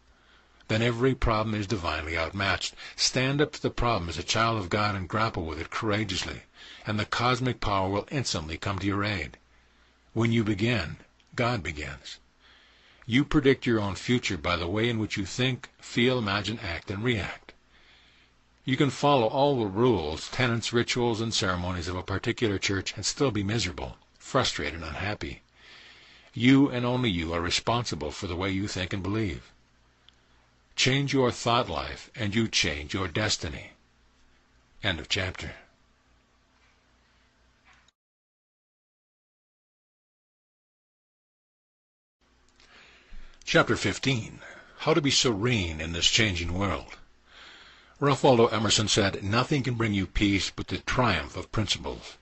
Then every problem is divinely outmatched. Stand up to the problem as a child of God and grapple with it courageously, and the cosmic power will instantly come to your aid. When you begin, God begins. You predict your own future by the way in which you think, feel, imagine, act, and react. You can follow all the rules, tenets, rituals, and ceremonies of a particular church and still be miserable, frustrated, and unhappy. You and only you are responsible for the way you think and believe. Change your thought life, and you change your destiny. End of chapter. Chapter 15. How to be serene in this changing world. Ralph Waldo Emerson said, "Nothing can bring you peace but the triumph of principles.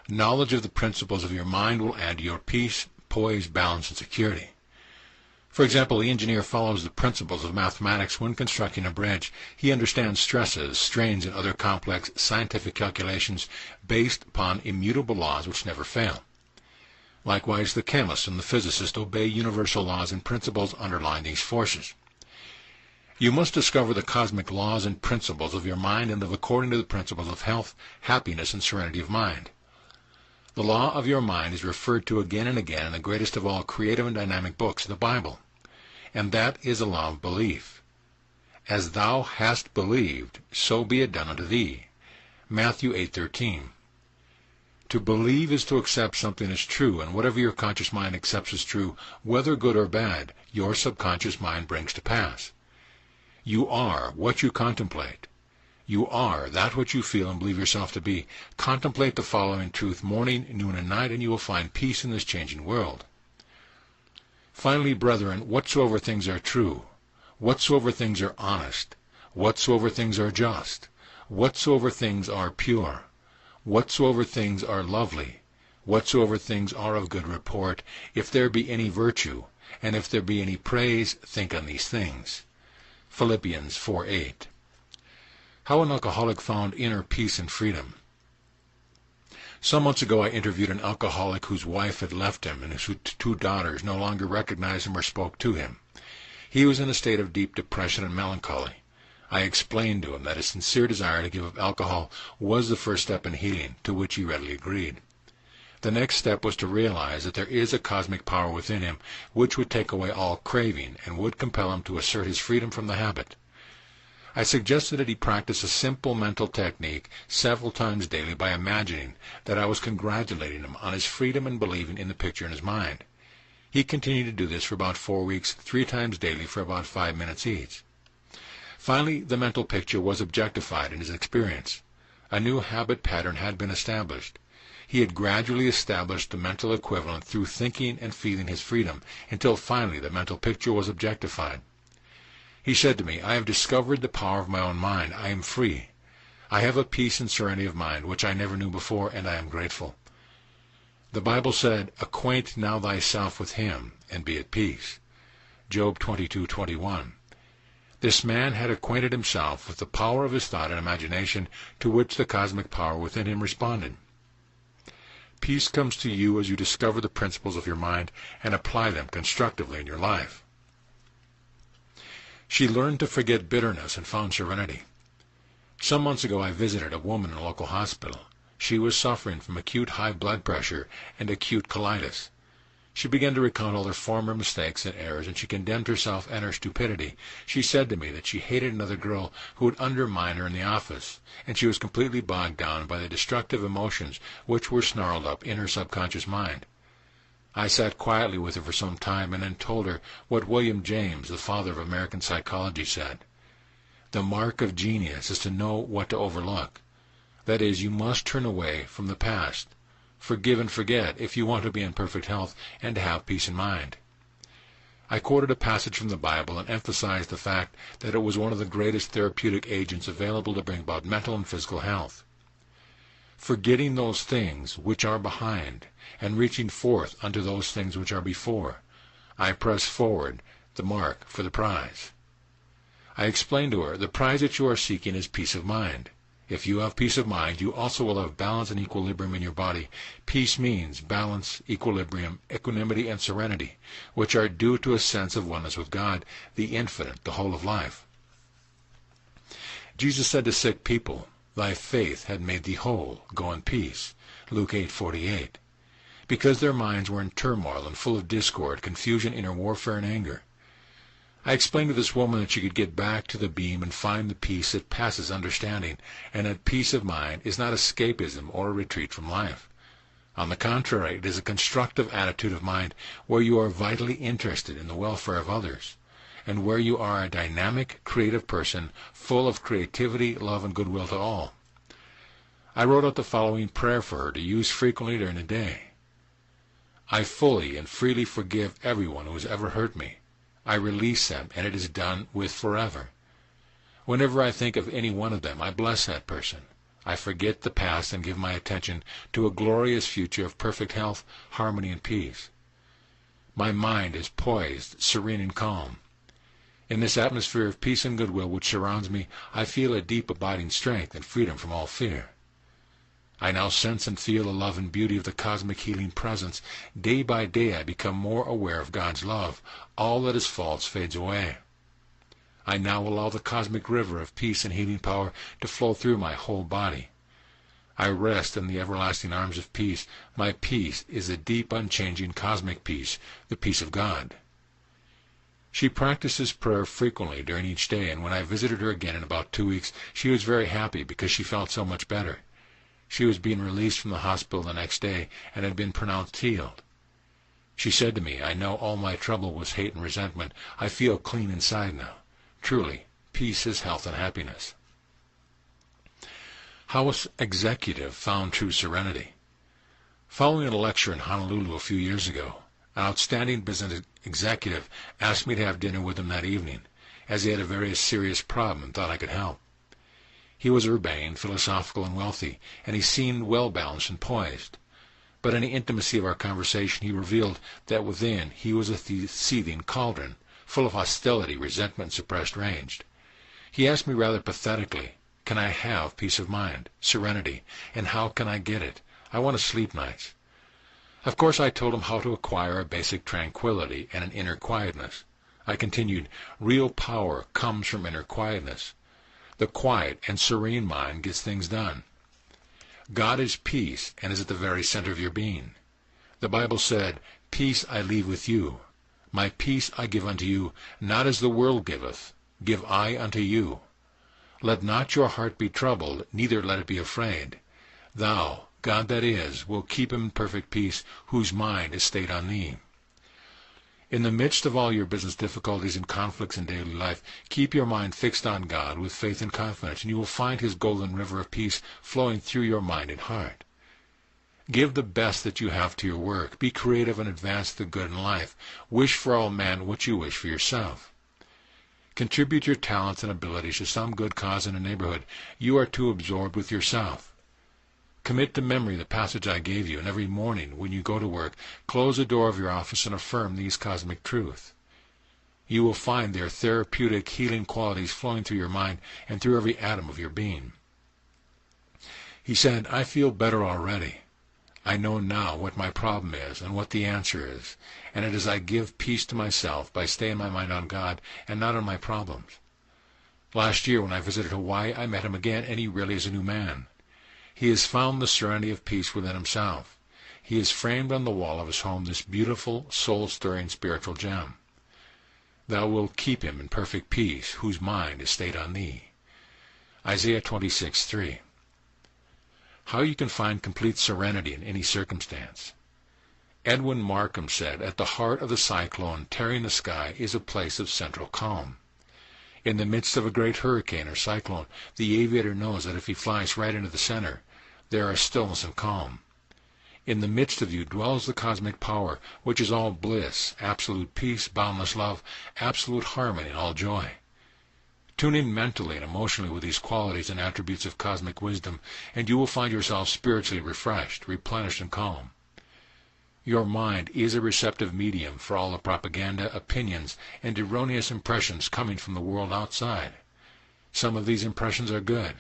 Knowledge of the principles of your mind will add to your peace, poise, balance, and security." For example, the engineer follows the principles of mathematics when constructing a bridge. He understands stresses, strains, and other complex scientific calculations based upon immutable laws which never fail. Likewise, the chemist and the physicist obey universal laws and principles underlying these forces. You must discover the cosmic laws and principles of your mind and live according to the principles of health, happiness, and serenity of mind. The law of your mind is referred to again and again in the greatest of all creative and dynamic books, the Bible, and that is the law of belief. As thou hast believed, so be it done unto thee. Matthew 8:13. To believe is to accept something as true, and whatever your conscious mind accepts as true, whether good or bad, your subconscious mind brings to pass. You are what you contemplate. You are that which you feel and believe yourself to be. Contemplate the following truth morning, noon, and night, and you will find peace in this changing world. Finally, brethren, whatsoever things are true, whatsoever things are honest, whatsoever things are just, whatsoever things are pure, whatsoever things are lovely, whatsoever things are of good report, if there be any virtue, and if there be any praise, think on these things. Philippians 4:8. How an alcoholic found inner peace and freedom. Some months ago I interviewed an alcoholic whose wife had left him and whose two daughters no longer recognized him or spoke to him. He was in a state of deep depression and melancholy. I explained to him that his sincere desire to give up alcohol was the first step in healing, to which he readily agreed. The next step was to realize that there is a cosmic power within him which would take away all craving and would compel him to assert his freedom from the habit. I suggested that he practice a simple mental technique several times daily by imagining that I was congratulating him on his freedom and believing in the picture in his mind. He continued to do this for about 4 weeks, 3 times daily for about 5 minutes each. Finally, the mental picture was objectified in his experience. A new habit pattern had been established. He had gradually established the mental equivalent through thinking and feeling his freedom, until finally the mental picture was objectified. He said to me, I have discovered the power of my own mind. I am free. I have a peace and serenity of mind which I never knew before, and I am grateful. The Bible said, acquaint now thyself with him, and be at peace. Job 22:21. This man had acquainted himself with the power of his thought and imagination, to which the cosmic power within him responded. Peace comes to you as you discover the principles of your mind and apply them constructively in your life. She learned to forget bitterness and found serenity. Some months ago I visited a woman in a local hospital. She was suffering from acute high blood pressure and acute colitis. She began to recount all her former mistakes and errors, and she condemned herself and her stupidity. She said to me that she hated another girl who would undermine her in the office, and she was completely bogged down by the destructive emotions which were snarled up in her subconscious mind. I sat quietly with her for some time and then told her what William James, the father of American psychology, said. The mark of genius is to know what to overlook. That is, you must turn away from the past. Forgive and forget if you want to be in perfect health and to have peace in mind. I quoted a passage from the Bible and emphasized the fact that it was one of the greatest therapeutic agents available to bring about mental and physical health. Forgetting those things which are behind, and reaching forth unto those things which are before, I press forward the mark for the prize. I explained to her, the prize that you are seeking is peace of mind. If you have peace of mind, you also will have balance and equilibrium in your body. Peace means balance, equilibrium, equanimity, and serenity, which are due to a sense of oneness with God, the infinite, the whole of life. Jesus said to sick people, thy faith had made thee whole. Go in peace. Luke 8:48. Because their minds were in turmoil and full of discord, confusion, inner warfare, and anger. I explained to this woman that she could get back to the beam and find the peace that passes understanding, and that peace of mind is not escapism or a retreat from life. On the contrary, it is a constructive attitude of mind where you are vitally interested in the welfare of others, and where you are a dynamic, creative person full of creativity, love, and goodwill to all. I wrote out the following prayer for her to use frequently during the day. I fully and freely forgive everyone who has ever hurt me. I release them, and it is done with forever. Whenever I think of any one of them, I bless that person. I forget the past and give my attention to a glorious future of perfect health, harmony, and peace. My mind is poised, serene, and calm. In this atmosphere of peace and goodwill which surrounds me, I feel a deep abiding strength and freedom from all fear. I now sense and feel the love and beauty of the cosmic healing presence. Day by day I become more aware of God's love. All that is false fades away. I now allow the cosmic river of peace and healing power to flow through my whole body. I rest in the everlasting arms of peace. My peace is a deep, unchanging cosmic peace, the peace of God. She practices prayer frequently during each day, and when I visited her again in about 2 weeks, she was very happy because she felt so much better. She was being released from the hospital the next day and had been pronounced healed. She said to me, "I know all my trouble was hate and resentment. I feel clean inside now. Truly, peace is health and happiness." How an executive found true serenity. Following a lecture in Honolulu a few years ago, an outstanding business executive asked me to have dinner with him that evening, as he had a very serious problem and thought I could help. He was urbane, philosophical, and wealthy, and he seemed well-balanced and poised. But in the intimacy of our conversation he revealed that within he was a seething cauldron, full of hostility, resentment, and suppressed rage. He asked me rather pathetically, "Can I have peace of mind, serenity, and how can I get it? I want to sleep nights." Of course I told him how to acquire a basic tranquility and an inner quietness. I continued, "Real power comes from inner quietness. The quiet and serene mind gets things done. God is peace and is at the very center of your being. The Bible said, 'Peace I leave with you. My peace I give unto you, not as the world giveth, give I unto you. Let not your heart be troubled, neither let it be afraid. Thou, God that is, will keep him in perfect peace, whose mind is stayed on thee.'" In the midst of all your business difficulties and conflicts in daily life, keep your mind fixed on God with faith and confidence, and you will find his golden river of peace flowing through your mind and heart. Give the best that you have to your work. Be creative and advance the good in life. Wish for all men what you wish for yourself. Contribute your talents and abilities to some good cause in a neighborhood. You are too absorbed with yourself. Commit to memory the passage I gave you, and every morning when you go to work, close the door of your office and affirm these cosmic truths. You will find their therapeutic, healing qualities flowing through your mind and through every atom of your being. He said, "I feel better already. I know now what my problem is and what the answer is, and it is I give peace to myself by staying my mind on God and not on my problems." Last year when I visited Hawaii, I met him again, and he really is a new man. He has found the serenity of peace within himself. He has framed on the wall of his home this beautiful, soul-stirring spiritual gem. "Thou wilt keep him in perfect peace, whose mind is stayed on thee." Isaiah 26:3. How you can find complete serenity in any circumstance. Edwin Markham said, "At the heart of the cyclone tearing the sky is a place of central calm." In the midst of a great hurricane or cyclone, the aviator knows that if he flies right into the center, there are stillness and calm. In the midst of you dwells the cosmic power, which is all bliss, absolute peace, boundless love, absolute harmony, and all joy. Tune in mentally and emotionally with these qualities and attributes of cosmic wisdom, and you will find yourself spiritually refreshed, replenished, and calm. Your mind is a receptive medium for all the propaganda, opinions, and erroneous impressions coming from the world outside. Some of these impressions are good,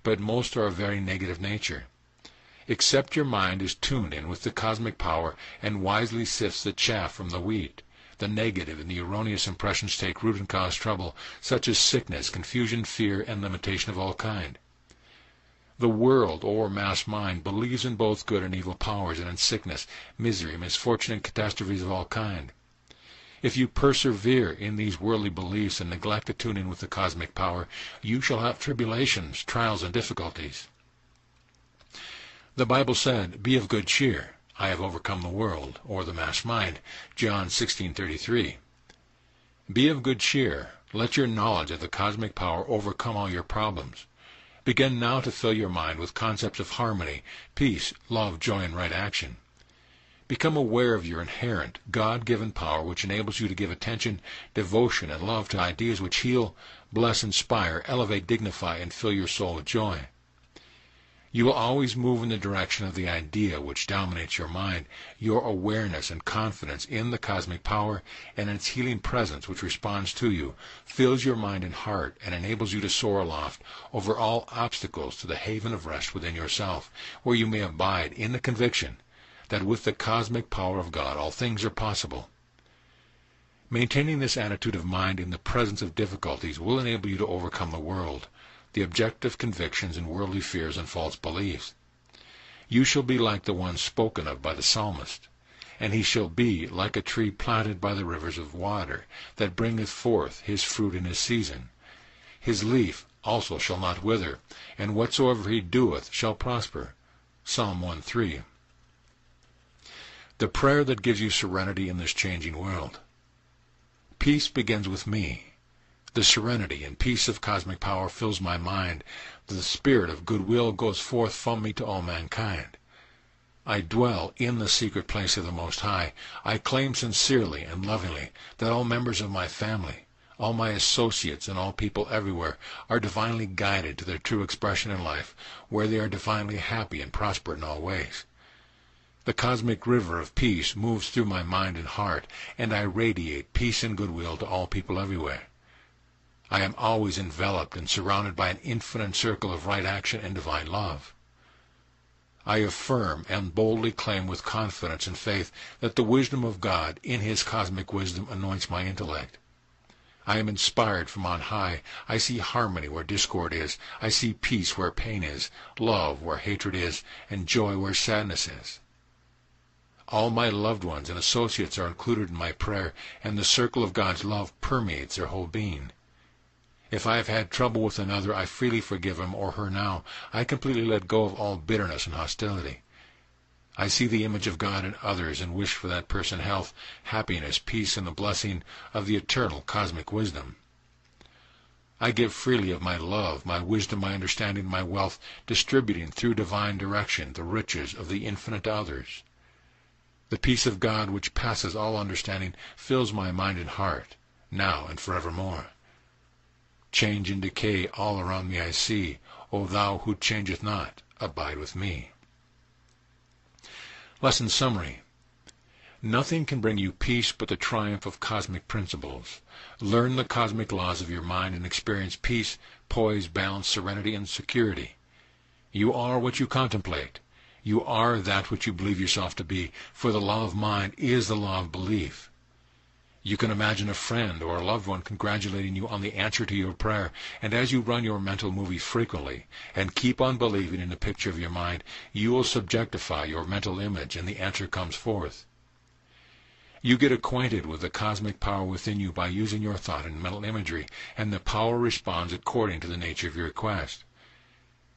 but most are of very negative nature. Except your mind is tuned in with the cosmic power and wisely sifts the chaff from the wheat, the negative and the erroneous impressions take root and cause trouble, such as sickness, confusion, fear, and limitation of all kind. The world, or mass mind, believes in both good and evil powers, and in sickness, misery, misfortune, and catastrophes of all kind. If you persevere in these worldly beliefs and neglect to tune in with the cosmic power, you shall have tribulations, trials, and difficulties. The Bible said, "Be of good cheer. I have overcome the world," or the mass mind, John 16:33. Be of good cheer. Let your knowledge of the cosmic power overcome all your problems. Begin now to fill your mind with concepts of harmony, peace, love, joy, and right action. Become aware of your inherent, God-given power which enables you to give attention, devotion, and love to ideas which heal, bless, inspire, elevate, dignify, and fill your soul with joy. You will always move in the direction of the idea which dominates your mind, your awareness and confidence in the cosmic power and in its healing presence which responds to you, fills your mind and heart, and enables you to soar aloft over all obstacles to the haven of rest within yourself, where you may abide in the conviction that with the cosmic power of God all things are possible. Maintaining this attitude of mind in the presence of difficulties will enable you to overcome the world, the objective convictions and worldly fears and false beliefs. You shall be like the one spoken of by the psalmist. and he shall be like a tree planted by the rivers of water, that bringeth forth his fruit in his season. His leaf also shall not wither, and whatsoever he doeth shall prosper. Psalm 1:3. The prayer that gives you serenity in this changing world. Peace begins with me. The serenity and peace of cosmic power fills my mind. The spirit of goodwill goes forth from me to all mankind. I dwell in the secret place of the Most High. I claim sincerely and lovingly that all members of my family, all my associates, and all people everywhere are divinely guided to their true expression in life, where they are divinely happy and prosper in all ways. The cosmic river of peace moves through my mind and heart, and I radiate peace and goodwill to all people everywhere. I am always enveloped and surrounded by an infinite circle of right action and divine love. I affirm and boldly claim with confidence and faith that the wisdom of God in his cosmic wisdom anoints my intellect. I am inspired from on high. I see harmony where discord is. I see peace where pain is, love where hatred is, and joy where sadness is. All my loved ones and associates are included in my prayer, and the circle of God's love permeates their whole being. If I have had trouble with another, I freely forgive him or her now. I completely let go of all bitterness and hostility. I see the image of God in others and wish for that person health, happiness, peace, and the blessing of the eternal cosmic wisdom. I give freely of my love, my wisdom, my understanding, my wealth, distributing through divine direction the riches of the infinite to others. The peace of God, which passes all understanding, fills my mind and heart, now and forevermore. Change and decay all around me I see. O thou who changeth not, abide with me. Lesson summary. Nothing can bring you peace but the triumph of cosmic principles. Learn the cosmic laws of your mind and experience peace, poise, balance, serenity, and security. You are what you contemplate. You are that which you believe yourself to be, for the law of mind is the law of belief. You can imagine a friend or a loved one congratulating you on the answer to your prayer, and as you run your mental movie frequently and keep on believing in the picture of your mind, you will subjectify your mental image and the answer comes forth. You get acquainted with the cosmic power within you by using your thought and mental imagery, and the power responds according to the nature of your request.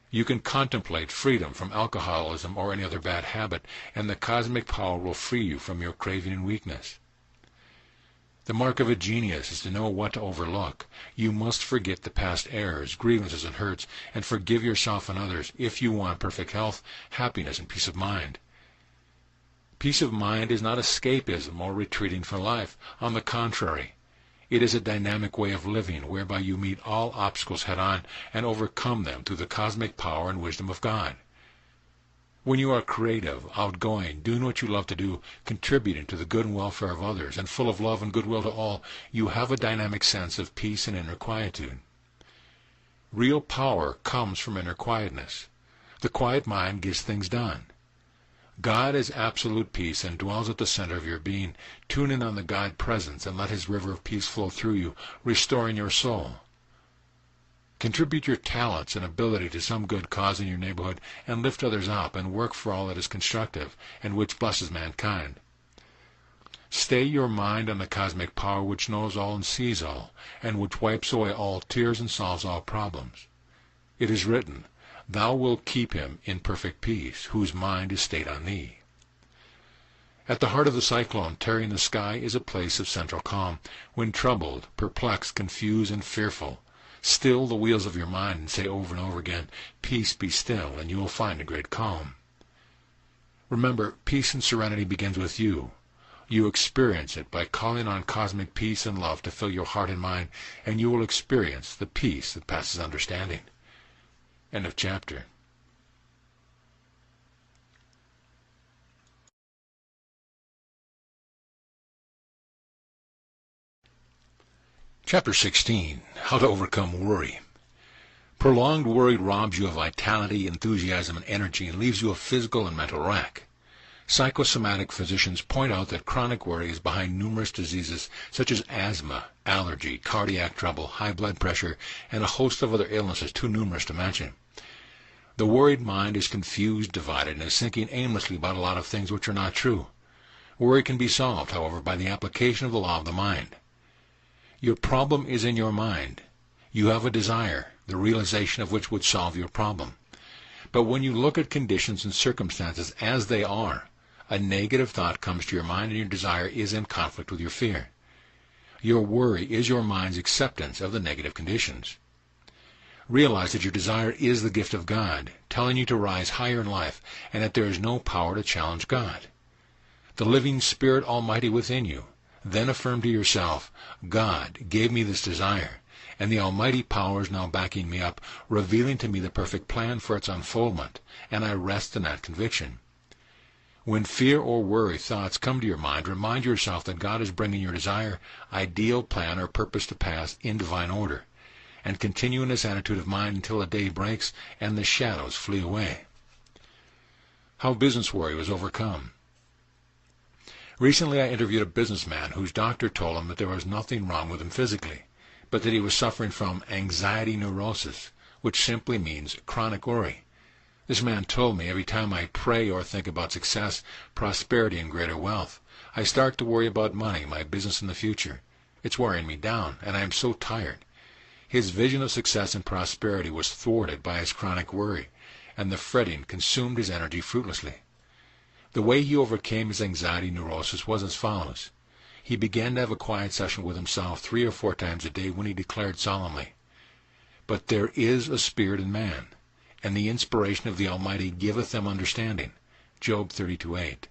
You can contemplate freedom from alcoholism or any other bad habit, and the cosmic power will free you from your craving and weakness. The mark of a genius is to know what to overlook. You must forget the past errors, grievances, and hurts, and forgive yourself and others if you want perfect health, happiness, and peace of mind. Peace of mind is not escapism or retreating from life. On the contrary, it is a dynamic way of living whereby you meet all obstacles head-on and overcome them through the cosmic power and wisdom of God. When you are creative, outgoing, doing what you love to do, contributing to the good and welfare of others, and full of love and goodwill to all, you have a dynamic sense of peace and inner quietude. Real power comes from inner quietness. The quiet mind gets things done. God is absolute peace and dwells at the center of your being. Tune in on the God presence and let his river of peace flow through you, restoring your soul. Contribute your talents and ability to some good cause in your neighborhood and lift others up and work for all that is constructive and which blesses mankind. Stay your mind on the cosmic power which knows all and sees all, and which wipes away all tears and solves all problems. It is written, Thou wilt keep him in perfect peace, whose mind is stayed on thee. At the heart of the cyclone tearing the sky is a place of central calm. When troubled, perplexed, confused, and fearful, still the wheels of your mind and say over and over again, Peace, be still, and you will find a great calm. Remember, peace and serenity begins with you. You experience it by calling on cosmic peace and love to fill your heart and mind, and you will experience the peace that passes understanding. End of chapter. Chapter 16. How to Overcome Worry. Prolonged worry robs you of vitality, enthusiasm, and energy and leaves you a physical and mental wreck. Psychosomatic physicians point out that chronic worry is behind numerous diseases such as asthma, allergy, cardiac trouble, high blood pressure, and a host of other illnesses too numerous to mention. The worried mind is confused, divided, and is thinking aimlessly about a lot of things which are not true. Worry can be solved, however, by the application of the law of the mind. Your problem is in your mind. You have a desire, the realization of which would solve your problem. But when you look at conditions and circumstances as they are, a negative thought comes to your mind and your desire is in conflict with your fear. Your worry is your mind's acceptance of the negative conditions. Realize that your desire is the gift of God, telling you to rise higher in life, and that there is no power to challenge God. The living Spirit Almighty within you. Then affirm to yourself, God gave me this desire, and the Almighty power is now backing me up, revealing to me the perfect plan for its unfoldment, and I rest in that conviction. When fear or worry thoughts come to your mind, remind yourself that God is bringing your desire, ideal plan, or purpose to pass in divine order, and continue in this attitude of mind until the day breaks and the shadows flee away. How business worry was overcome. Recently I interviewed a businessman whose doctor told him that there was nothing wrong with him physically, but that he was suffering from anxiety neurosis, which simply means chronic worry. This man told me, every time I pray or think about success, prosperity, and greater wealth, I start to worry about money, my business, and the future. It's wearing me down, and I am so tired. His vision of success and prosperity was thwarted by his chronic worry, and the fretting consumed his energy fruitlessly. The way he overcame his anxiety neurosis was as follows. He began to have a quiet session with himself 3 or 4 times a day when he declared solemnly, "But there is a spirit in man, and the inspiration of the Almighty giveth them understanding." Job 32:8.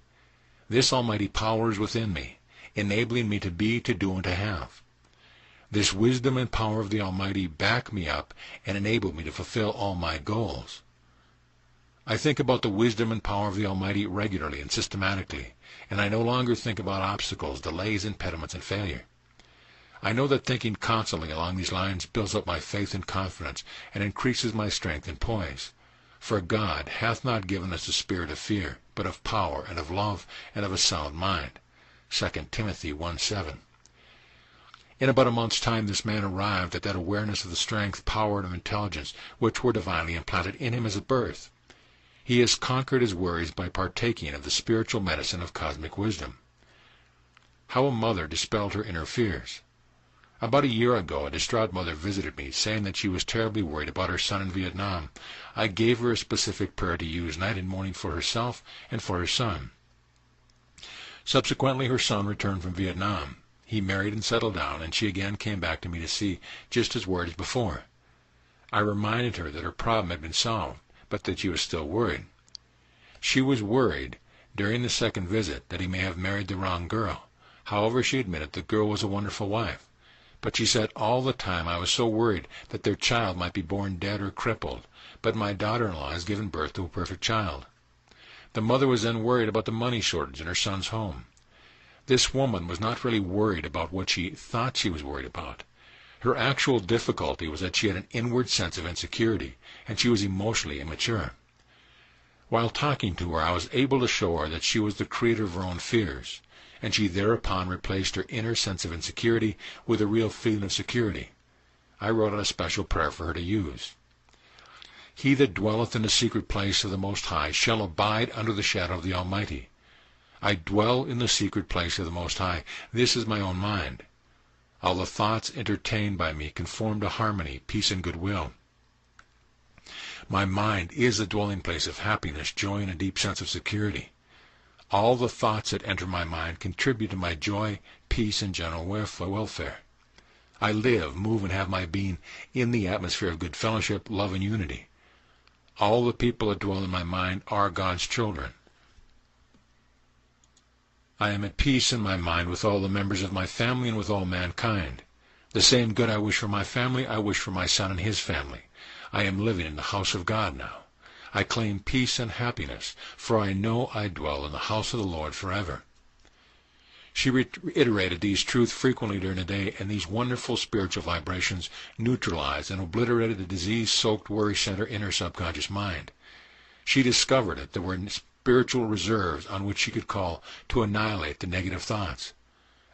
This almighty power is within me, enabling me to be, to do, and to have. This wisdom and power of the Almighty back me up and enable me to fulfill all my goals. I think about the wisdom and power of the Almighty regularly and systematically, and I no longer think about obstacles, delays, impediments, and failure. I know that thinking constantly along these lines builds up my faith and confidence and increases my strength and poise. For God hath not given us a spirit of fear, but of power and of love and of a sound mind. 2 Timothy 1:7. In about a month's time this man arrived at that awareness of the strength, power, and intelligence which were divinely implanted in him as at birth. He has conquered his worries by partaking of the spiritual medicine of cosmic wisdom. How a mother dispelled her inner fears. About a year ago, a distraught mother visited me, saying that she was terribly worried about her son in Vietnam. I gave her a specific prayer to use night and morning for herself and for her son. Subsequently, her son returned from Vietnam. He married and settled down, and she again came back to me to see just as worried as before. I reminded her that her problem had been solved, but that she was still worried. She was worried during the second visit that he may have married the wrong girl. However, she admitted the girl was a wonderful wife. But she said, all the time I was so worried that their child might be born dead or crippled, but my daughter-in-law has given birth to a perfect child. The mother was then worried about the money shortage in her son's home. This woman was not really worried about what she thought she was worried about. Her actual difficulty was that she had an inward sense of insecurity, and she was emotionally immature. While talking to her, I was able to show her that she was the creator of her own fears, and she thereupon replaced her inner sense of insecurity with a real feeling of security. I wrote out a special prayer for her to use. He that dwelleth in the secret place of the Most High shall abide under the shadow of the Almighty. I dwell in the secret place of the Most High. This is my own mind. All the thoughts entertained by me conform to harmony, peace, and goodwill. My mind is the dwelling place of happiness, joy, and a deep sense of security. All the thoughts that enter my mind contribute to my joy, peace, and general welfare. I live, move, and have my being in the atmosphere of good fellowship, love, and unity. All the people that dwell in my mind are God's children. I am at peace in my mind with all the members of my family and with all mankind. The same good I wish for my family, I wish for my son and his family. I am living in the house of God now. I claim peace and happiness, for I know I dwell in the house of the Lord forever. She reiterated these truths frequently during the day, and these wonderful spiritual vibrations neutralized and obliterated the disease-soaked worry center in her subconscious mind. She discovered that there were spiritual reserves on which she could call to annihilate the negative thoughts.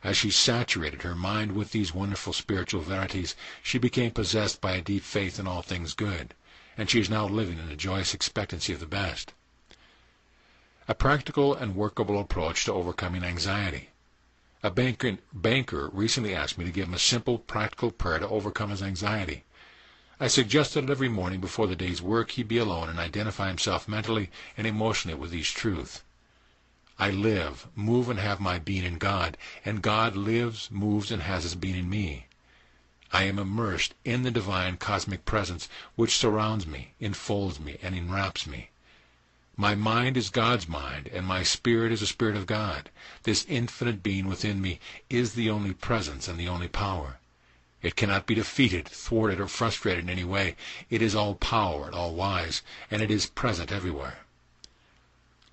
As she saturated her mind with these wonderful spiritual verities, she became possessed by a deep faith in all things good, and she is now living in a joyous expectancy of the best. A practical and workable approach to overcoming anxiety. A banker recently asked me to give him a simple, practical prayer to overcome his anxiety. I suggested that every morning before the day's work he be alone and identify himself mentally and emotionally with these truths. I live, move, and have my being in God, and God lives, moves, and has his being in me. I am immersed in the divine cosmic presence which surrounds me, enfolds me, and enwraps me. My mind is God's mind, and my spirit is the Spirit of God. This infinite being within me is the only presence and the only power. It cannot be defeated, thwarted, or frustrated in any way. It is all power and all wise, and it is present everywhere.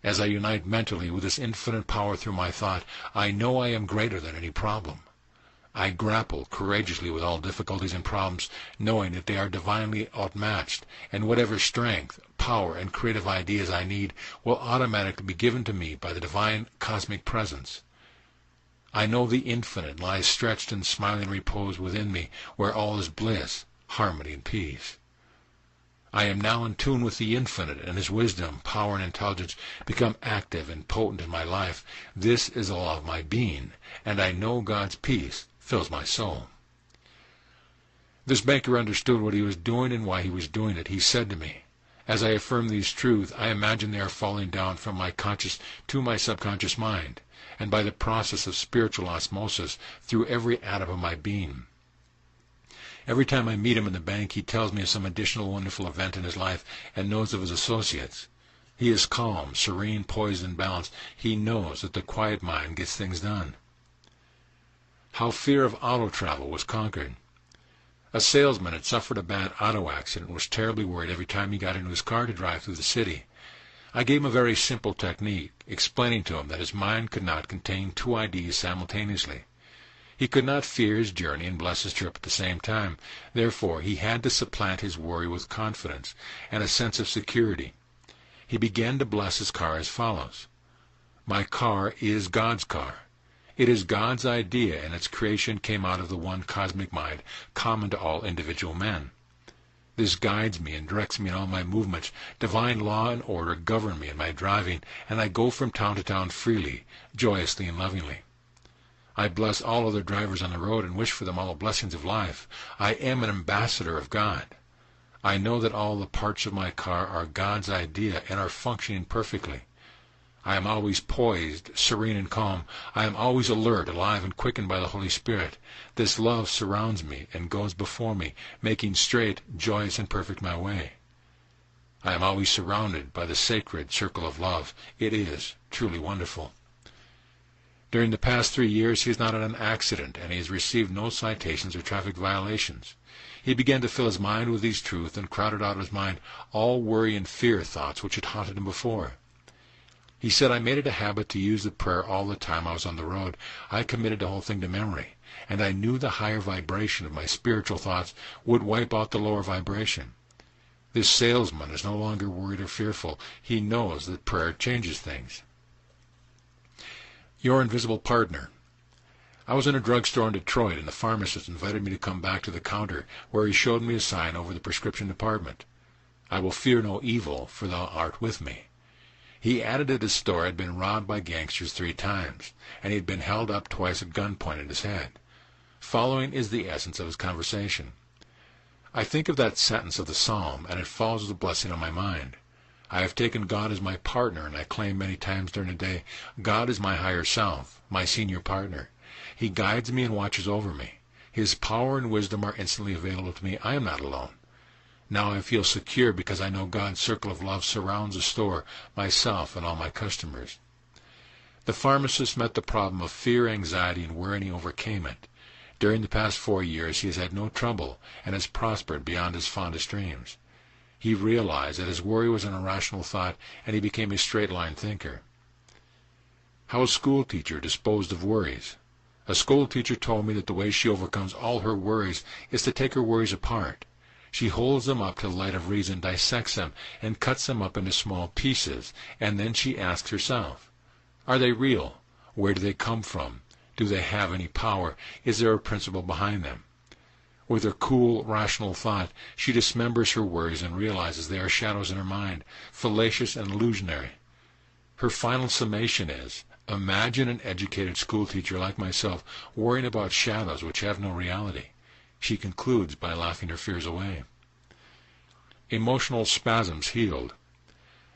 As I unite mentally with this infinite power through my thought, I know I am greater than any problem. I grapple courageously with all difficulties and problems, knowing that they are divinely outmatched, and whatever strength, power, and creative ideas I need will automatically be given to me by the divine cosmic presence. I know the infinite lies stretched in smiling repose within me, where all is bliss, harmony, and peace. I am now in tune with the infinite, and his wisdom, power, and intelligence become active and potent in my life. This is the law of my being, and I know God's peace fills my soul. This banker understood what he was doing and why he was doing it. He said to me, as I affirm these truths, I imagine they are falling down from my conscious to my subconscious mind, and by the process of spiritual osmosis through every atom of my being. Every time I meet him in the bank, he tells me of some additional wonderful event in his life and knows of his associates. He is calm, serene, poised, and balanced. He knows that the quiet mind gets things done. How fear of auto travel was conquered. A salesman had suffered a bad auto accident and was terribly worried every time he got into his car to drive through the city. I gave him a very simple technique, explaining to him that his mind could not contain two ideas simultaneously. He could not fear his journey and bless his trip at the same time. Therefore, he had to supplant his worry with confidence and a sense of security. He began to bless his car as follows. My car is God's car. It is God's idea, and its creation came out of the one cosmic mind, common to all individual men. This guides me and directs me in all my movements. Divine law and order govern me in my driving, and I go from town to town freely, joyously and lovingly. I bless all other drivers on the road and wish for them all the blessings of life. I am an ambassador of God. I know that all the parts of my car are God's idea and are functioning perfectly. I am always poised, serene, and calm. I am always alert, alive, and quickened by the Holy Spirit. This love surrounds me and goes before me, making straight, joyous, and perfect my way. I am always surrounded by the sacred circle of love. It is truly wonderful. During the past 3 years, he has not had an accident, and he has received no citations or traffic violations. He began to fill his mind with these truths and crowded out of his mind all worry and fear thoughts which had haunted him before. He said, I made it a habit to use the prayer all the time I was on the road. I committed the whole thing to memory, and I knew the higher vibration of my spiritual thoughts would wipe out the lower vibration. This salesman is no longer worried or fearful. He knows that prayer changes things. Your invisible partner. I was in a drugstore in Detroit, and the pharmacist invited me to come back to the counter, where he showed me a sign over the prescription department. I will fear no evil, for thou art with me. He added that his store had been robbed by gangsters 3 times, and he had been held up twice at gunpoint at his head. Following is the essence of his conversation. I think of that sentence of the psalm, and it falls as a blessing on my mind. I have taken God as my partner, and I claim many times during the day, God is my higher self, my senior partner. He guides me and watches over me. His power and wisdom are instantly available to me. I am not alone. Now I feel secure because I know God's circle of love surrounds the store, myself, and all my customers. The pharmacist met the problem of fear, anxiety, and worry, and he overcame it. During the past 4 years, he has had no trouble and has prospered beyond his fondest dreams. He realized that his worry was an irrational thought, and he became a straight-line thinker. How a school teacher disposed of worries. A school teacher told me that the way she overcomes all her worries is to take her worries apart. She holds them up to the light of reason, dissects them, and cuts them up into small pieces, and then she asks herself, are they real? Where do they come from? Do they have any power? Is there a principle behind them? With her cool, rational thought, she dismembers her worries and realizes they are shadows in her mind, fallacious and illusionary. Her final summation is, imagine an educated schoolteacher like myself worrying about shadows which have no reality. She concludes by laughing her fears away. Emotional spasms healed.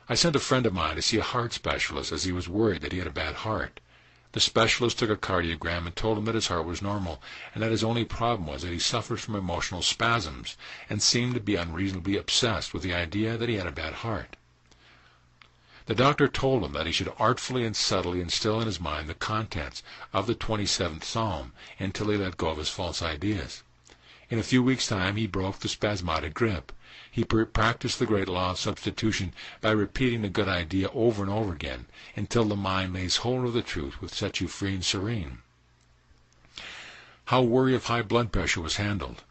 I sent a friend of mine to see a heart specialist as he was worried that he had a bad heart. The specialist took a cardiogram and told him that his heart was normal, and that his only problem was that he suffered from emotional spasms and seemed to be unreasonably obsessed with the idea that he had a bad heart. The doctor told him that he should artfully and subtly instill in his mind the contents of the 27th Psalm until he let go of his false ideas. In a few weeks' time he broke the spasmodic grip. He practiced the great law of substitution by repeating the good idea over and over again until the mind lays hold of the truth which sets you free and serene. How worry of high blood pressure was handled.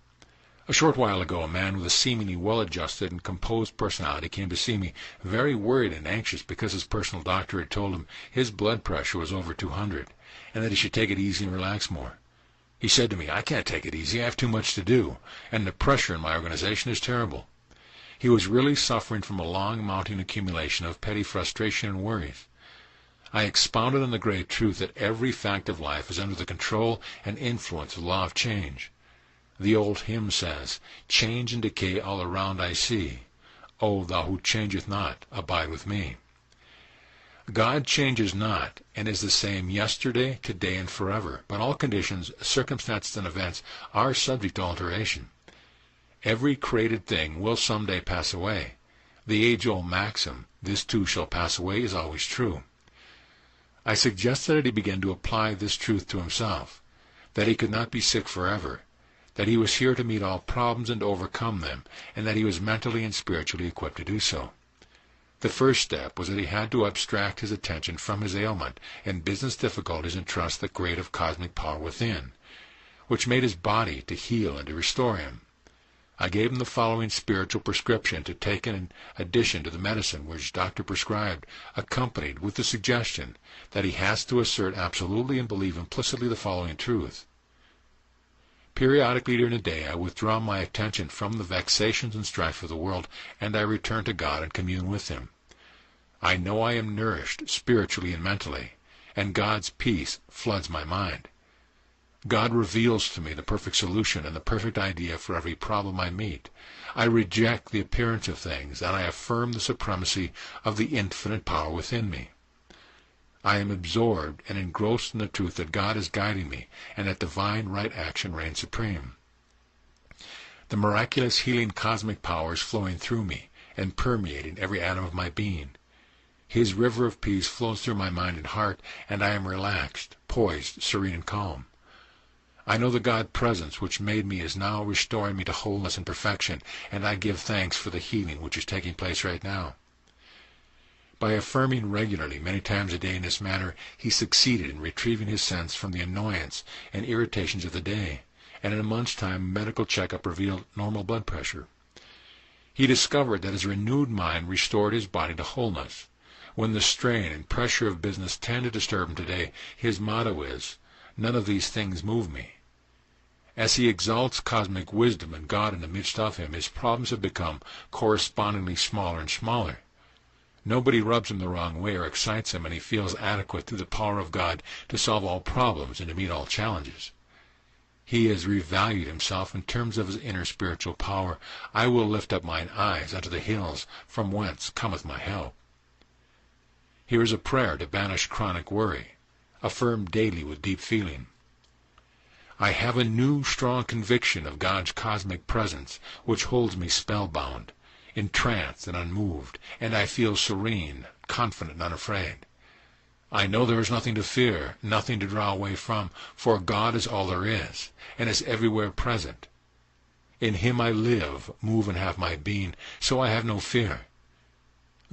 A short while ago, a man with a seemingly well-adjusted and composed personality came to see me, very worried and anxious because his personal doctor had told him his blood pressure was over 200, and that he should take it easy and relax more. He said to me, "I can't take it easy, I have too much to do, and the pressure in my organization is terrible." He was really suffering from a long-mounting accumulation of petty frustration and worries. I expounded on the great truth that every fact of life is under the control and influence of the law of change. The old hymn says, "Change and decay all around I see. O thou who changeth not, abide with me." God changes not, and is the same yesterday, today, and forever, but all conditions, circumstances, and events are subject to alteration. Every created thing will someday pass away. The age-old maxim, "This too shall pass away," is always true. I suggested that he begin to apply this truth to himself, that he could not be sick forever, that he was here to meet all problems and overcome them, and that he was mentally and spiritually equipped to do so. The first step was that he had to abstract his attention from his ailment and business difficulties and trust the creative cosmic power within, which made his body to heal and to restore him. I gave him the following spiritual prescription to take in addition to the medicine which doctor prescribed, accompanied with the suggestion that he has to assert absolutely and believe implicitly the following truth. Periodically during the day I withdraw my attention from the vexations and strife of the world, and I return to God and commune with him. I know I am nourished spiritually and mentally, and God's peace floods my mind. God reveals to me the perfect solution and the perfect idea for every problem I meet. I reject the appearance of things, and I affirm the supremacy of the infinite power within me. I am absorbed and engrossed in the truth that God is guiding me, and that divine right action reigns supreme. The miraculous healing cosmic power is flowing through me and permeating every atom of my being. His river of peace flows through my mind and heart, and I am relaxed, poised, serene, and calm. I know the God presence which made me is now restoring me to wholeness and perfection, and I give thanks for the healing which is taking place right now. By affirming regularly, many times a day in this manner, he succeeded in retrieving his sense from the annoyance and irritations of the day, and in a month's time a medical checkup revealed normal blood pressure. He discovered that his renewed mind restored his body to wholeness. When the strain and pressure of business tend to disturb him today, his motto is, "None of these things move me." As he exalts cosmic wisdom and God in the midst of him, his problems have become correspondingly smaller and smaller. Nobody rubs him the wrong way or excites him, and he feels adequate through the power of God to solve all problems and to meet all challenges. He has revalued himself in terms of his inner spiritual power. I will lift up mine eyes unto the hills, from whence cometh my help. Here is a prayer to banish chronic worry, affirmed daily with deep feeling. I have a new strong conviction of God's cosmic presence, which holds me spellbound, entranced and unmoved, and I feel serene, confident, and unafraid. I know there is nothing to fear, nothing to draw away from, for God is all there is, and is everywhere present. In him I live, move, and have my being, so I have no fear.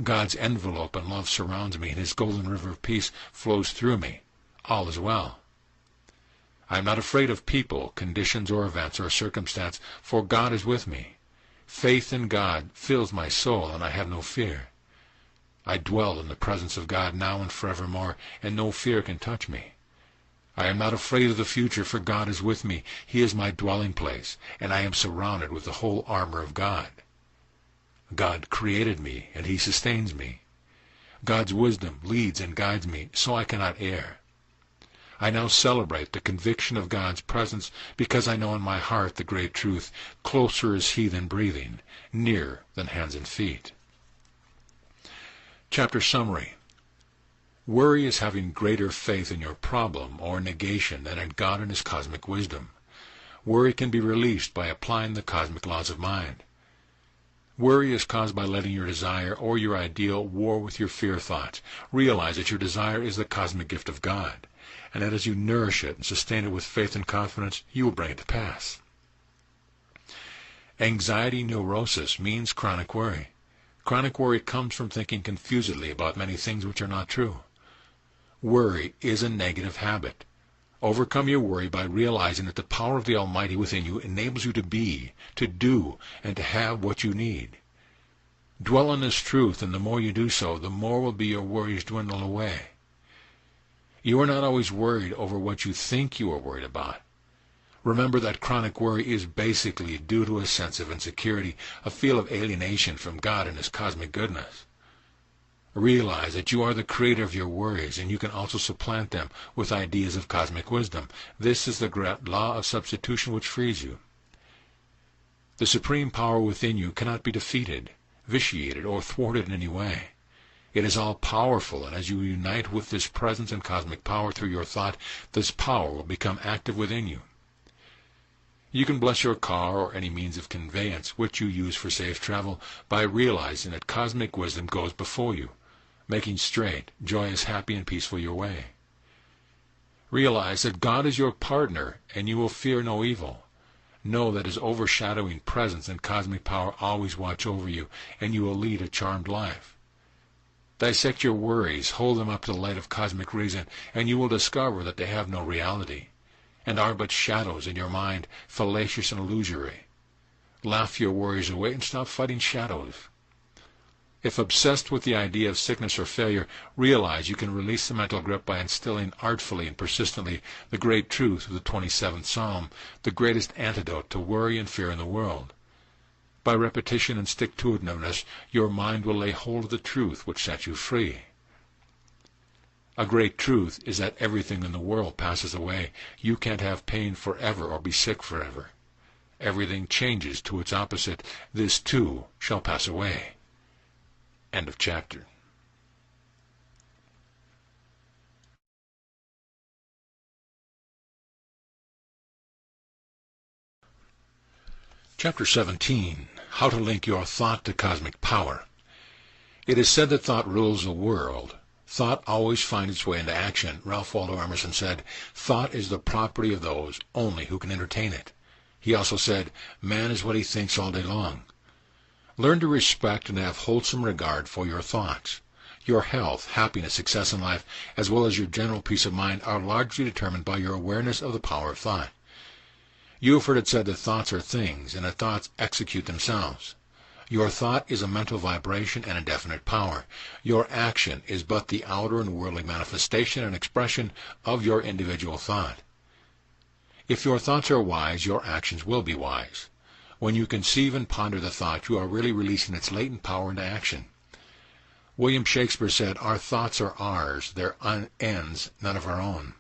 God's envelope and love surrounds me, and his golden river of peace flows through me. All is well. I am not afraid of people, conditions, or events, or circumstance, for God is with me. Faith in God fills my soul, and I have no fear. I dwell in the presence of God now and forevermore, and no fear can touch me. I am not afraid of the future, for God is with me. He is my dwelling place, and I am surrounded with the whole armor of God. God created me, and he sustains me. God's wisdom leads and guides me, so I cannot err. I now celebrate the conviction of God's presence because I know in my heart the great truth, closer is He than breathing, nearer than hands and feet. Chapter summary. Worry is having greater faith in your problem or negation than in God and His cosmic wisdom. Worry can be released by applying the cosmic laws of mind. Worry is caused by letting your desire or your ideal war with your fear thoughts. Realize that your desire is the cosmic gift of God, and that as you nourish it and sustain it with faith and confidence, you will bring it to pass. Anxiety neurosis means chronic worry. Chronic worry comes from thinking confusedly about many things which are not true. Worry is a negative habit. Overcome your worry by realizing that the power of the Almighty within you enables you to be, to do, and to have what you need. Dwell on this truth, and the more you do so, the more will be your worries dwindle away. You are not always worried over what you think you are worried about. Remember that chronic worry is basically due to a sense of insecurity, a feel of alienation from God and His cosmic goodness. Realize that you are the creator of your worries, and you can also supplant them with ideas of cosmic wisdom. This is the great law of substitution which frees you. The supreme power within you cannot be defeated, vitiated, or thwarted in any way. It is all-powerful, and as you unite with this presence and cosmic power through your thought, this power will become active within you. You can bless your car or any means of conveyance which you use for safe travel by realizing that cosmic wisdom goes before you, making straight, joyous, happy, and peaceful your way. Realize that God is your partner, and you will fear no evil. Know that His overshadowing presence and cosmic power always watch over you, and you will lead a charmed life. Dissect your worries, hold them up to the light of cosmic reason, and you will discover that they have no reality, and are but shadows in your mind, fallacious and illusory. Laugh your worries away and stop fighting shadows. If obsessed with the idea of sickness or failure, realize you can release the mental grip by instilling artfully and persistently the great truth of the 27th Psalm, the greatest antidote to worry and fear in the world. By repetition and stick-to-itiveness, your mind will lay hold of the truth which sets you free. A great truth is that everything in the world passes away. You can't have pain forever or be sick forever. Everything changes to its opposite. This too shall pass away. End of chapter. Chapter 17. How to link your thought to cosmic power. It is said that thought rules the world. Thought always finds its way into action. Ralph Waldo Emerson said, "Thought is the property of those only who can entertain it." He also said, "Man is what he thinks all day long." Learn to respect and have wholesome regard for your thoughts. Your health, happiness, success in life, as well as your general peace of mind are largely determined by your awareness of the power of thought. You have heard it said that thoughts are things, and that thoughts execute themselves. Your thought is a mental vibration and a definite power. Your action is but the outer and worldly manifestation and expression of your individual thought. If your thoughts are wise, your actions will be wise. When you conceive and ponder the thought, you are really releasing its latent power into action. William Shakespeare said, "Our thoughts are ours, their ends none of our own."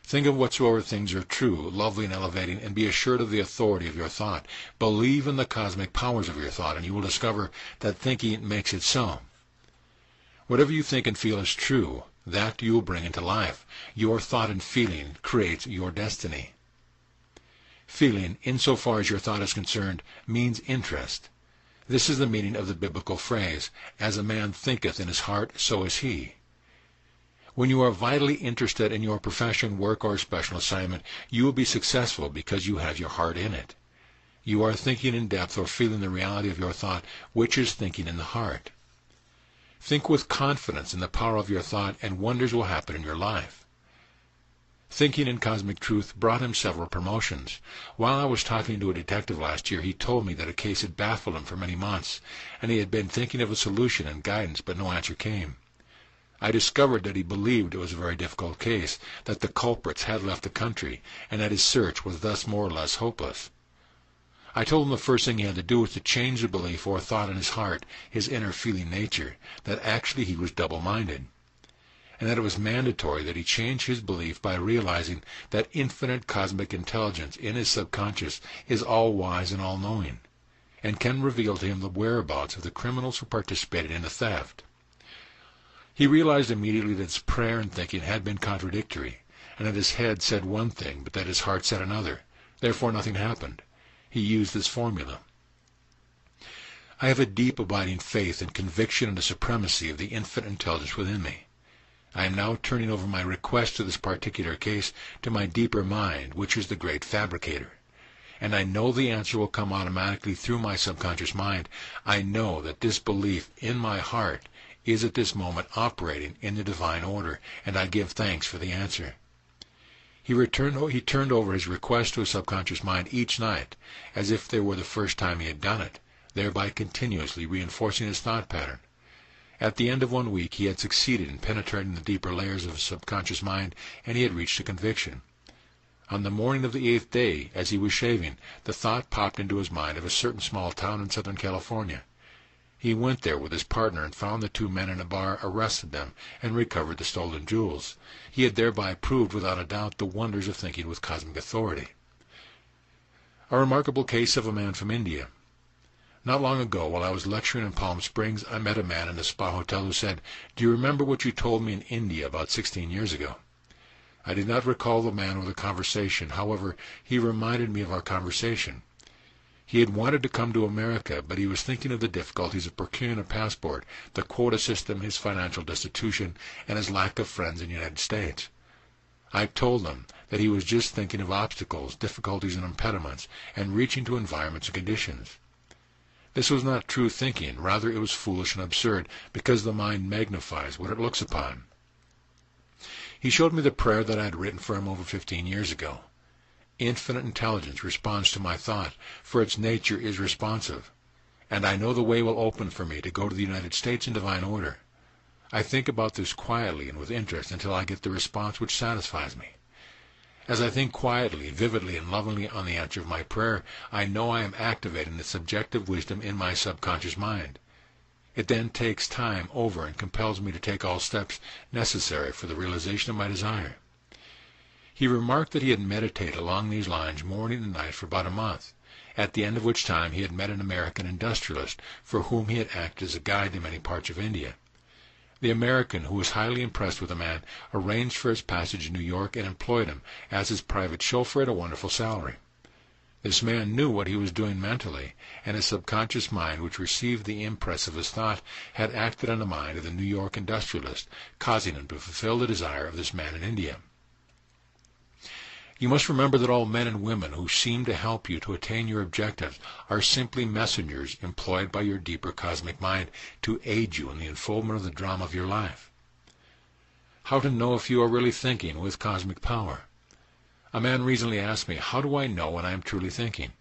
Think of whatsoever things are true, lovely, and elevating, and be assured of the authority of your thought. Believe in the cosmic powers of your thought, and you will discover that thinking makes it so. Whatever you think and feel is true, that you will bring into life. Your thought and feeling creates your destiny. Feeling, insofar as your thought is concerned, means interest. This is the meaning of the biblical phrase, "As a man thinketh in his heart, so is he." When you are vitally interested in your profession, work, or special assignment, you will be successful because you have your heart in it. You are thinking in depth or feeling the reality of your thought, which is thinking in the heart. Think with confidence in the power of your thought, and wonders will happen in your life. Thinking in cosmic truth brought him several promotions. While I was talking to a detective last year, he told me that a case had baffled him for many months, and he had been thinking of a solution and guidance, but no answer came. I discovered that he believed it was a very difficult case, that the culprits had left the country, and that his search was thus more or less hopeless. I told him the first thing he had to do was to change the belief or thought in his heart, his inner feeling nature, that actually he was double-minded, and that it was mandatory that he change his belief by realizing that infinite cosmic intelligence in his subconscious is all-wise and all-knowing, and can reveal to him the whereabouts of the criminals who participated in the theft. He realized immediately that his prayer and thinking had been contradictory, and that his head said one thing, but that his heart said another. Therefore nothing happened. He used this formula: I have a deep abiding faith and conviction in the supremacy of the infinite intelligence within me. I am now turning over my request to this particular case to my deeper mind, which is the great fabricator. And I know the answer will come automatically through my subconscious mind. I know that this belief in my heart is at this moment operating in the divine order, and I give thanks for the answer. He turned over his request to his subconscious mind each night, as if they were the first time he had done it, thereby continuously reinforcing his thought pattern. At the end of 1 week, he had succeeded in penetrating the deeper layers of his subconscious mind, and he had reached a conviction. On the morning of the 8th day, as he was shaving, the thought popped into his mind of a certain small town in Southern California. He went there with his partner and found the 2 men in a bar, arrested them, and recovered the stolen jewels. He had thereby proved without a doubt the wonders of thinking with cosmic authority. A remarkable case of a man from India. Not long ago, while I was lecturing in Palm Springs, I met a man in a spa hotel who said, "Do you remember what you told me in India about 16 years ago?" I did not recall the man or the conversation. However, he reminded me of our conversation. He had wanted to come to America, but he was thinking of the difficulties of procuring a passport, the quota system, his financial destitution, and his lack of friends in the United States. I told him that he was just thinking of obstacles, difficulties, and impediments, and reaching to environments and conditions. This was not true thinking, rather it was foolish and absurd, because the mind magnifies what it looks upon. He showed me the prayer that I had written for him over 15 years ago. Infinite intelligence responds to my thought, for its nature is responsive, and I know the way will open for me to go to the United States in divine order. I think about this quietly and with interest until I get the response which satisfies me. As I think quietly, vividly, and lovingly on the answer of my prayer, I know I am activating the subjective wisdom in my subconscious mind. It then takes time over and compels me to take all steps necessary for the realization of my desire. He remarked that he had meditated along these lines morning and night for about a month, at the end of which time he had met an American industrialist for whom he had acted as a guide to many parts of India. The American, who was highly impressed with the man, arranged for his passage in New York and employed him as his private chauffeur at a wonderful salary. This man knew what he was doing mentally, and his subconscious mind, which received the impress of his thought, had acted on the mind of the New York industrialist, causing him to fulfill the desire of this man in India. You must remember that all men and women who seem to help you to attain your objectives are simply messengers employed by your deeper cosmic mind to aid you in the unfoldment of the drama of your life. How to know if you are really thinking with cosmic power? A man recently asked me, how do I know when I am truly thinking?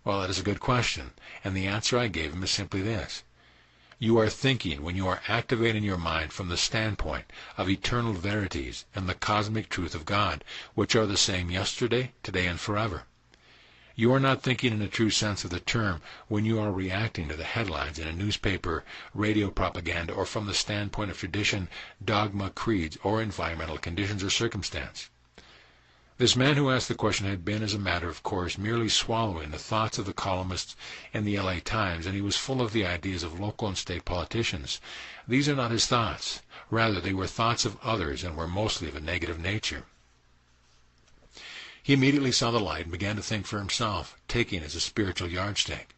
Well, that is a good question, and the answer I gave him is simply this. You are thinking when you are activating your mind from the standpoint of eternal verities and the cosmic truth of God, which are the same yesterday, today, and forever. You are not thinking in the true sense of the term when you are reacting to the headlines in a newspaper, radio propaganda, or from the standpoint of tradition, dogma, creeds, or environmental conditions or circumstance. This man who asked the question had been, as a matter of course, merely swallowing the thoughts of the columnists in the L.A. Times, and he was full of the ideas of local and state politicians. These are not his thoughts. Rather, they were thoughts of others and were mostly of a negative nature. He immediately saw the light and began to think for himself, taking as a spiritual yardstick.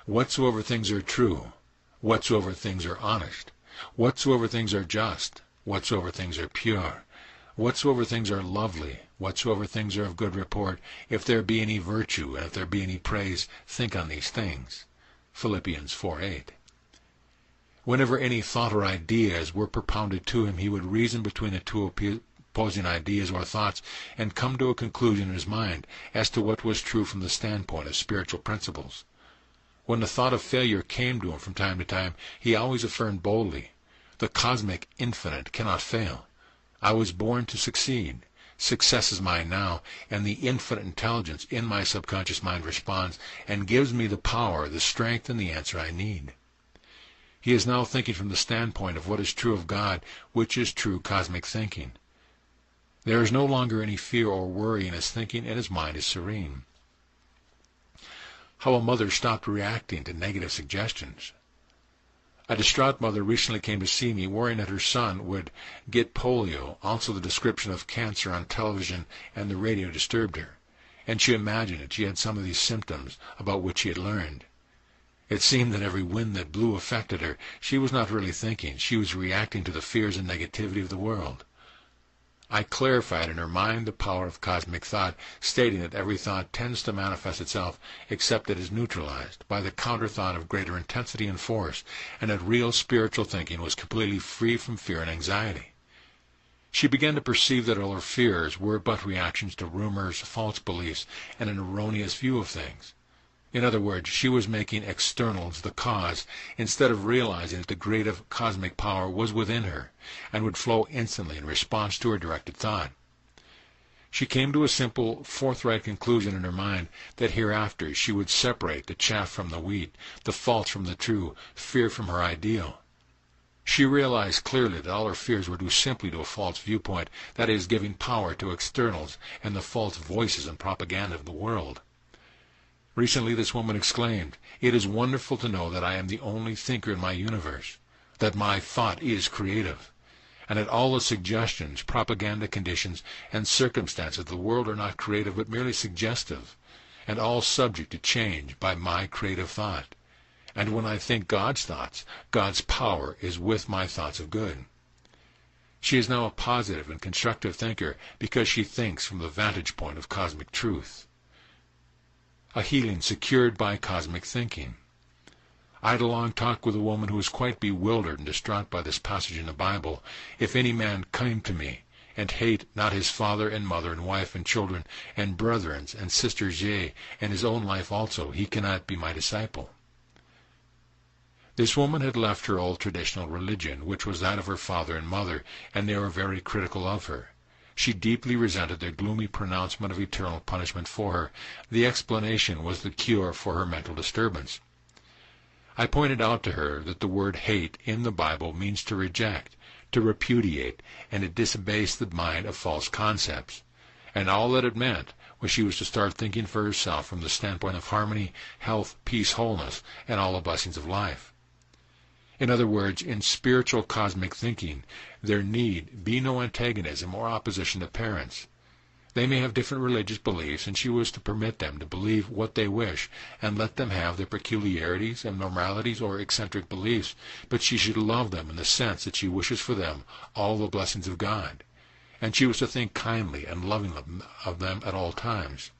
Whatsoever things are true, whatsoever things are honest, whatsoever things are just, whatsoever things are pure, whatsoever things are lovely, whatsoever things are of good report, if there be any virtue, and if there be any praise, think on these things. Philippians 4:8. Whenever any thought or ideas were propounded to him, he would reason between the two opposing ideas or thoughts and come to a conclusion in his mind as to what was true from the standpoint of spiritual principles. When the thought of failure came to him from time to time, he always affirmed boldly, "The cosmic infinite cannot fail. I was born to succeed. Success is mine now, and the infinite intelligence in my subconscious mind responds and gives me the power, the strength, and the answer I need. He is now thinking from the standpoint of what is true of God, which is true cosmic thinking. There is no longer any fear or worry in his thinking, and his mind is serene. How a mother stopped reacting to negative suggestions. A distraught mother recently came to see me worrying that her son would get polio. Also the description of cancer on television and the radio disturbed her, and she imagined that she had some of these symptoms about which she had learned. It seemed that every wind that blew affected her. She was not really thinking. She was reacting to the fears and negativity of the world. I clarified in her mind the power of cosmic thought, stating that every thought tends to manifest itself except it is neutralized by the counter thought of greater intensity and force, and that real spiritual thinking was completely free from fear and anxiety. She began to perceive that all her fears were but reactions to rumors, false beliefs, and an erroneous view of things. In other words, she was making externals the cause, instead of realizing that the creative cosmic power was within her, and would flow instantly in response to her directed thought. She came to a simple, forthright conclusion in her mind that hereafter she would separate the chaff from the wheat, the false from the true, fear from her ideal. She realized clearly that all her fears were due simply to a false viewpoint, that is, giving power to externals and the false voices and propaganda of the world. Recently this woman exclaimed, "It is wonderful to know that I am the only thinker in my universe, that my thought is creative, and that all the suggestions, propaganda conditions, and circumstances of the world are not creative but merely suggestive, and all subject to change by my creative thought. And when I think God's thoughts, God's power is with my thoughts of good." She is now a positive and constructive thinker because she thinks from the vantage point of cosmic truth. A healing secured by cosmic thinking. I had a long talk with a woman who was quite bewildered and distraught by this passage in the Bible. "If any man come to me, and hate not his father and mother and wife and children and brethren and sisters, yea, and his own life also, he cannot be my disciple." This woman had left her old traditional religion, which was that of her father and mother, and they were very critical of her. She deeply resented their gloomy pronouncement of eternal punishment for her. The explanation was the cure for her mental disturbance. I pointed out to her that the word hate in the Bible means to reject, to repudiate, and to disabase the mind of false concepts. And all that it meant was she was to start thinking for herself from the standpoint of harmony, health, peace, wholeness, and all the blessings of life. In other words, in spiritual cosmic thinking, there need be no antagonism or opposition to parents. They may have different religious beliefs, and she was to permit them to believe what they wish, and let them have their peculiarities, abnormalities, or eccentric beliefs, but she should love them in the sense that she wishes for them all the blessings of God, and she was to think kindly and lovingly of them at all times.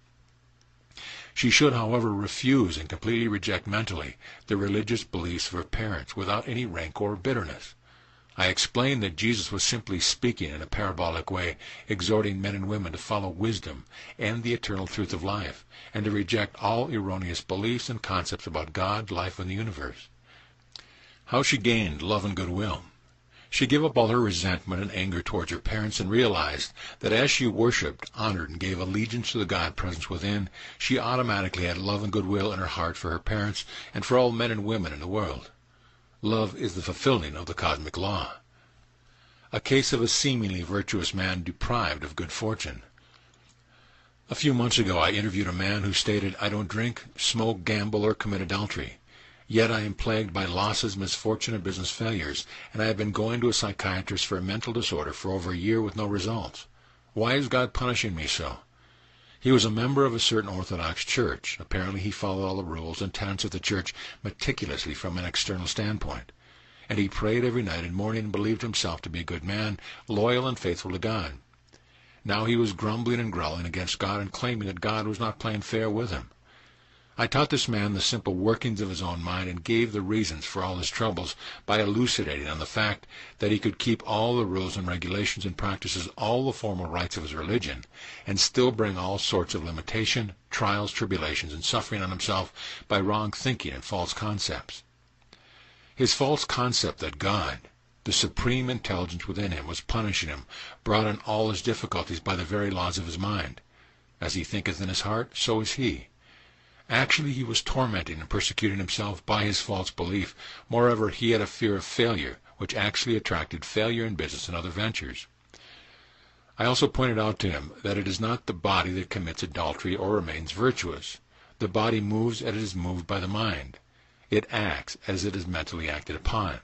She should, however, refuse and completely reject mentally the religious beliefs of her parents without any rancor or bitterness. I explained that Jesus was simply speaking in a parabolic way, exhorting men and women to follow wisdom and the eternal truth of life, and to reject all erroneous beliefs and concepts about God, life, and the universe. How she gained love and goodwill. She gave up all her resentment and anger towards her parents and realized that as she worshipped, honored, and gave allegiance to the God presence within, she automatically had love and goodwill in her heart for her parents and for all men and women in the world. Love is the fulfilling of the cosmic law. A case of a seemingly virtuous man deprived of good fortune. A few months ago I interviewed a man who stated, "I don't drink, smoke, gamble, or commit adultery. Yet I am plagued by losses, misfortune, and business failures, and I have been going to a psychiatrist for a mental disorder for over a year with no results. Why is God punishing me so?" He was a member of a certain Orthodox church. Apparently he followed all the rules and tenets of the church meticulously from an external standpoint. And he prayed every night and morning and believed himself to be a good man, loyal and faithful to God. Now he was grumbling and growling against God and claiming that God was not playing fair with him. I taught this man the simple workings of his own mind and gave the reasons for all his troubles by elucidating on the fact that he could keep all the rules and regulations and practices all the formal rites of his religion and still bring all sorts of limitation, trials, tribulations, and suffering on himself by wrong thinking and false concepts. His false concept that God, The supreme intelligence within him was punishing him, brought on all his difficulties by the very laws of his mind. As he thinketh in his heart, so is he. Actually, he was tormenting and persecuting himself by his false belief. Moreover, he had a fear of failure, which actually attracted failure in business and other ventures. I also pointed out to him that it is not the body that commits adultery or remains virtuous. The body moves as it is moved by the mind. It acts as it is mentally acted upon.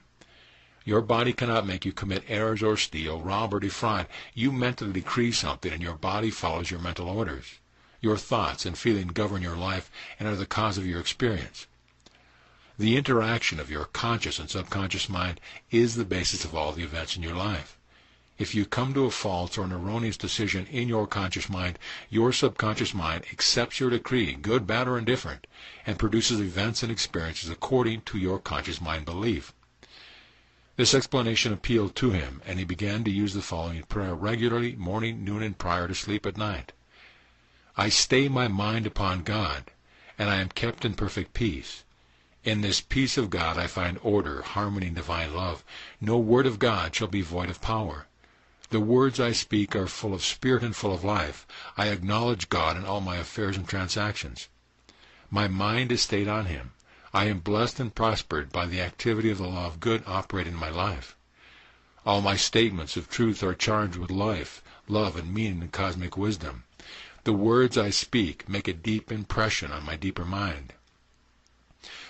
Your body cannot make you commit errors or steal, rob, or defraud. You mentally decree something, and your body follows your mental orders. Your thoughts and feelings govern your life and are the cause of your experience. The interaction of your conscious and subconscious mind is the basis of all the events in your life. If you come to a false or an erroneous decision in your conscious mind, your subconscious mind accepts your decree, good, bad, or indifferent, and produces events and experiences according to your conscious mind belief. This explanation appealed to him, and he began to use the following prayer regularly, morning, noon, and prior to sleep at night. I stay my mind upon God, and I am kept in perfect peace. In this peace of God I find order, harmony, and divine love. No word of God shall be void of power. The words I speak are full of spirit and full of life. I acknowledge God in all my affairs and transactions. My mind is stayed on him. I am blessed and prospered by the activity of the law of good operating in my life. All my statements of truth are charged with life, love, and meaning and cosmic wisdom. The words I speak make a deep impression on my deeper mind.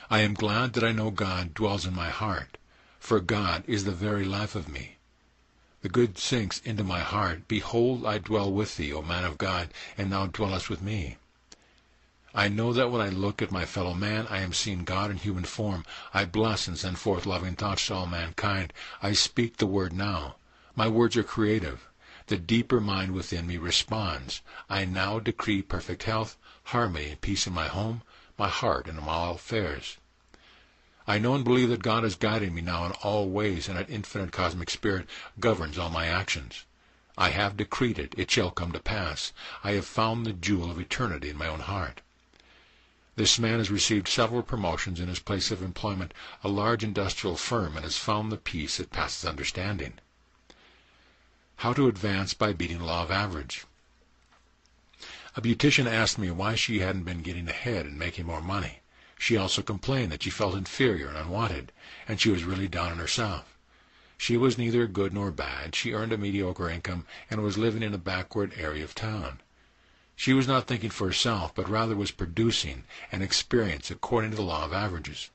I am glad that I know God dwells in my heart, for God is the very life of me. The good sinks into my heart. Behold, I dwell with thee, O man of God, and thou dwellest with me. I know that when I look at my fellow man, I am seeing God in human form. I bless and send forth loving thoughts to all mankind. I speak the word now. My words are creative. The deeper mind within me responds. I now decree perfect health, harmony, and peace in my home, my heart, and in all affairs. I know and believe that God is guiding me now in all ways, and that infinite cosmic spirit governs all my actions. I have decreed it. It shall come to pass. I have found the jewel of eternity in my own heart. This man has received several promotions in his place of employment, a large industrial firm, and has found the peace that passes understanding. How to advance by beating the law of average. A beautician asked me why she hadn't been getting ahead and making more money. She also complained that she felt inferior and unwanted, and she was really down on herself. She was neither good nor bad. She earned a mediocre income and was living in a backward area of town. She was not thinking for herself, but rather was producing an experience according to the law of averages.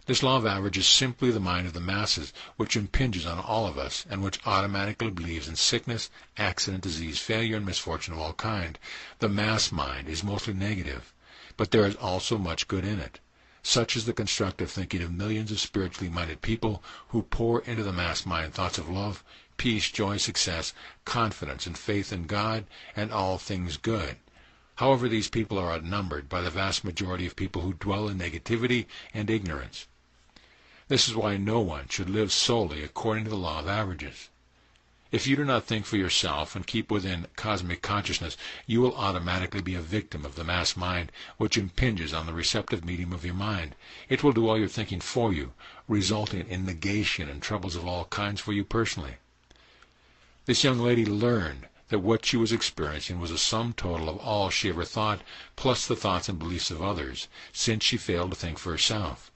This law of averages is simply the mind of the masses, which impinges on all of us, and which automatically believes in sickness, accident, disease, failure, and misfortune of all kind. The mass mind is mostly negative, but there is also much good in it. Such is the constructive thinking of millions of spiritually minded people who pour into the mass mind thoughts of love, peace, joy, success, confidence, and faith in God and all things good. However, these people are outnumbered by the vast majority of people who dwell in negativity and ignorance. This is why no one should live solely according to the law of averages. If you do not think for yourself and keep within cosmic consciousness, you will automatically be a victim of the mass mind, which impinges on the receptive medium of your mind. It will do all your thinking for you, resulting in negation and troubles of all kinds for you personally. This young lady learned that what she was experiencing was a sum total of all she ever thought, plus the thoughts and beliefs of others, since she failed to think for herself.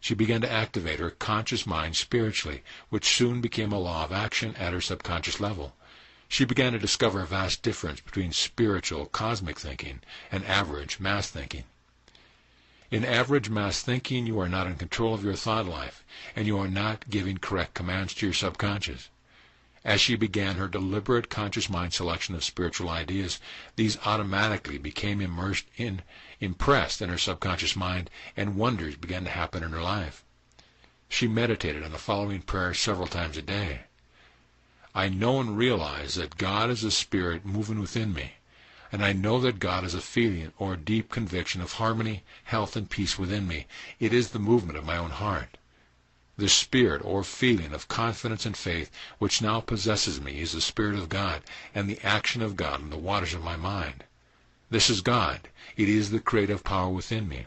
She began to activate her conscious mind spiritually, which soon became a law of action at her subconscious level. She began to discover a vast difference between spiritual, cosmic thinking and average, mass thinking. In average mass thinking, you are not in control of your thought life, and you are not giving correct commands to your subconscious. As she began her deliberate conscious mind selection of spiritual ideas, these automatically became impressed in her subconscious mind, and wonders began to happen in her life. She meditated on the following prayer several times a day. I know and realize that God is a spirit moving within me, and I know that God is a feeling or a deep conviction of harmony, health, and peace within me. It is the movement of my own heart. The spirit or feeling of confidence and faith which now possesses me is the Spirit of God and the action of God in the waters of my mind. This is God. It is the creative power within me.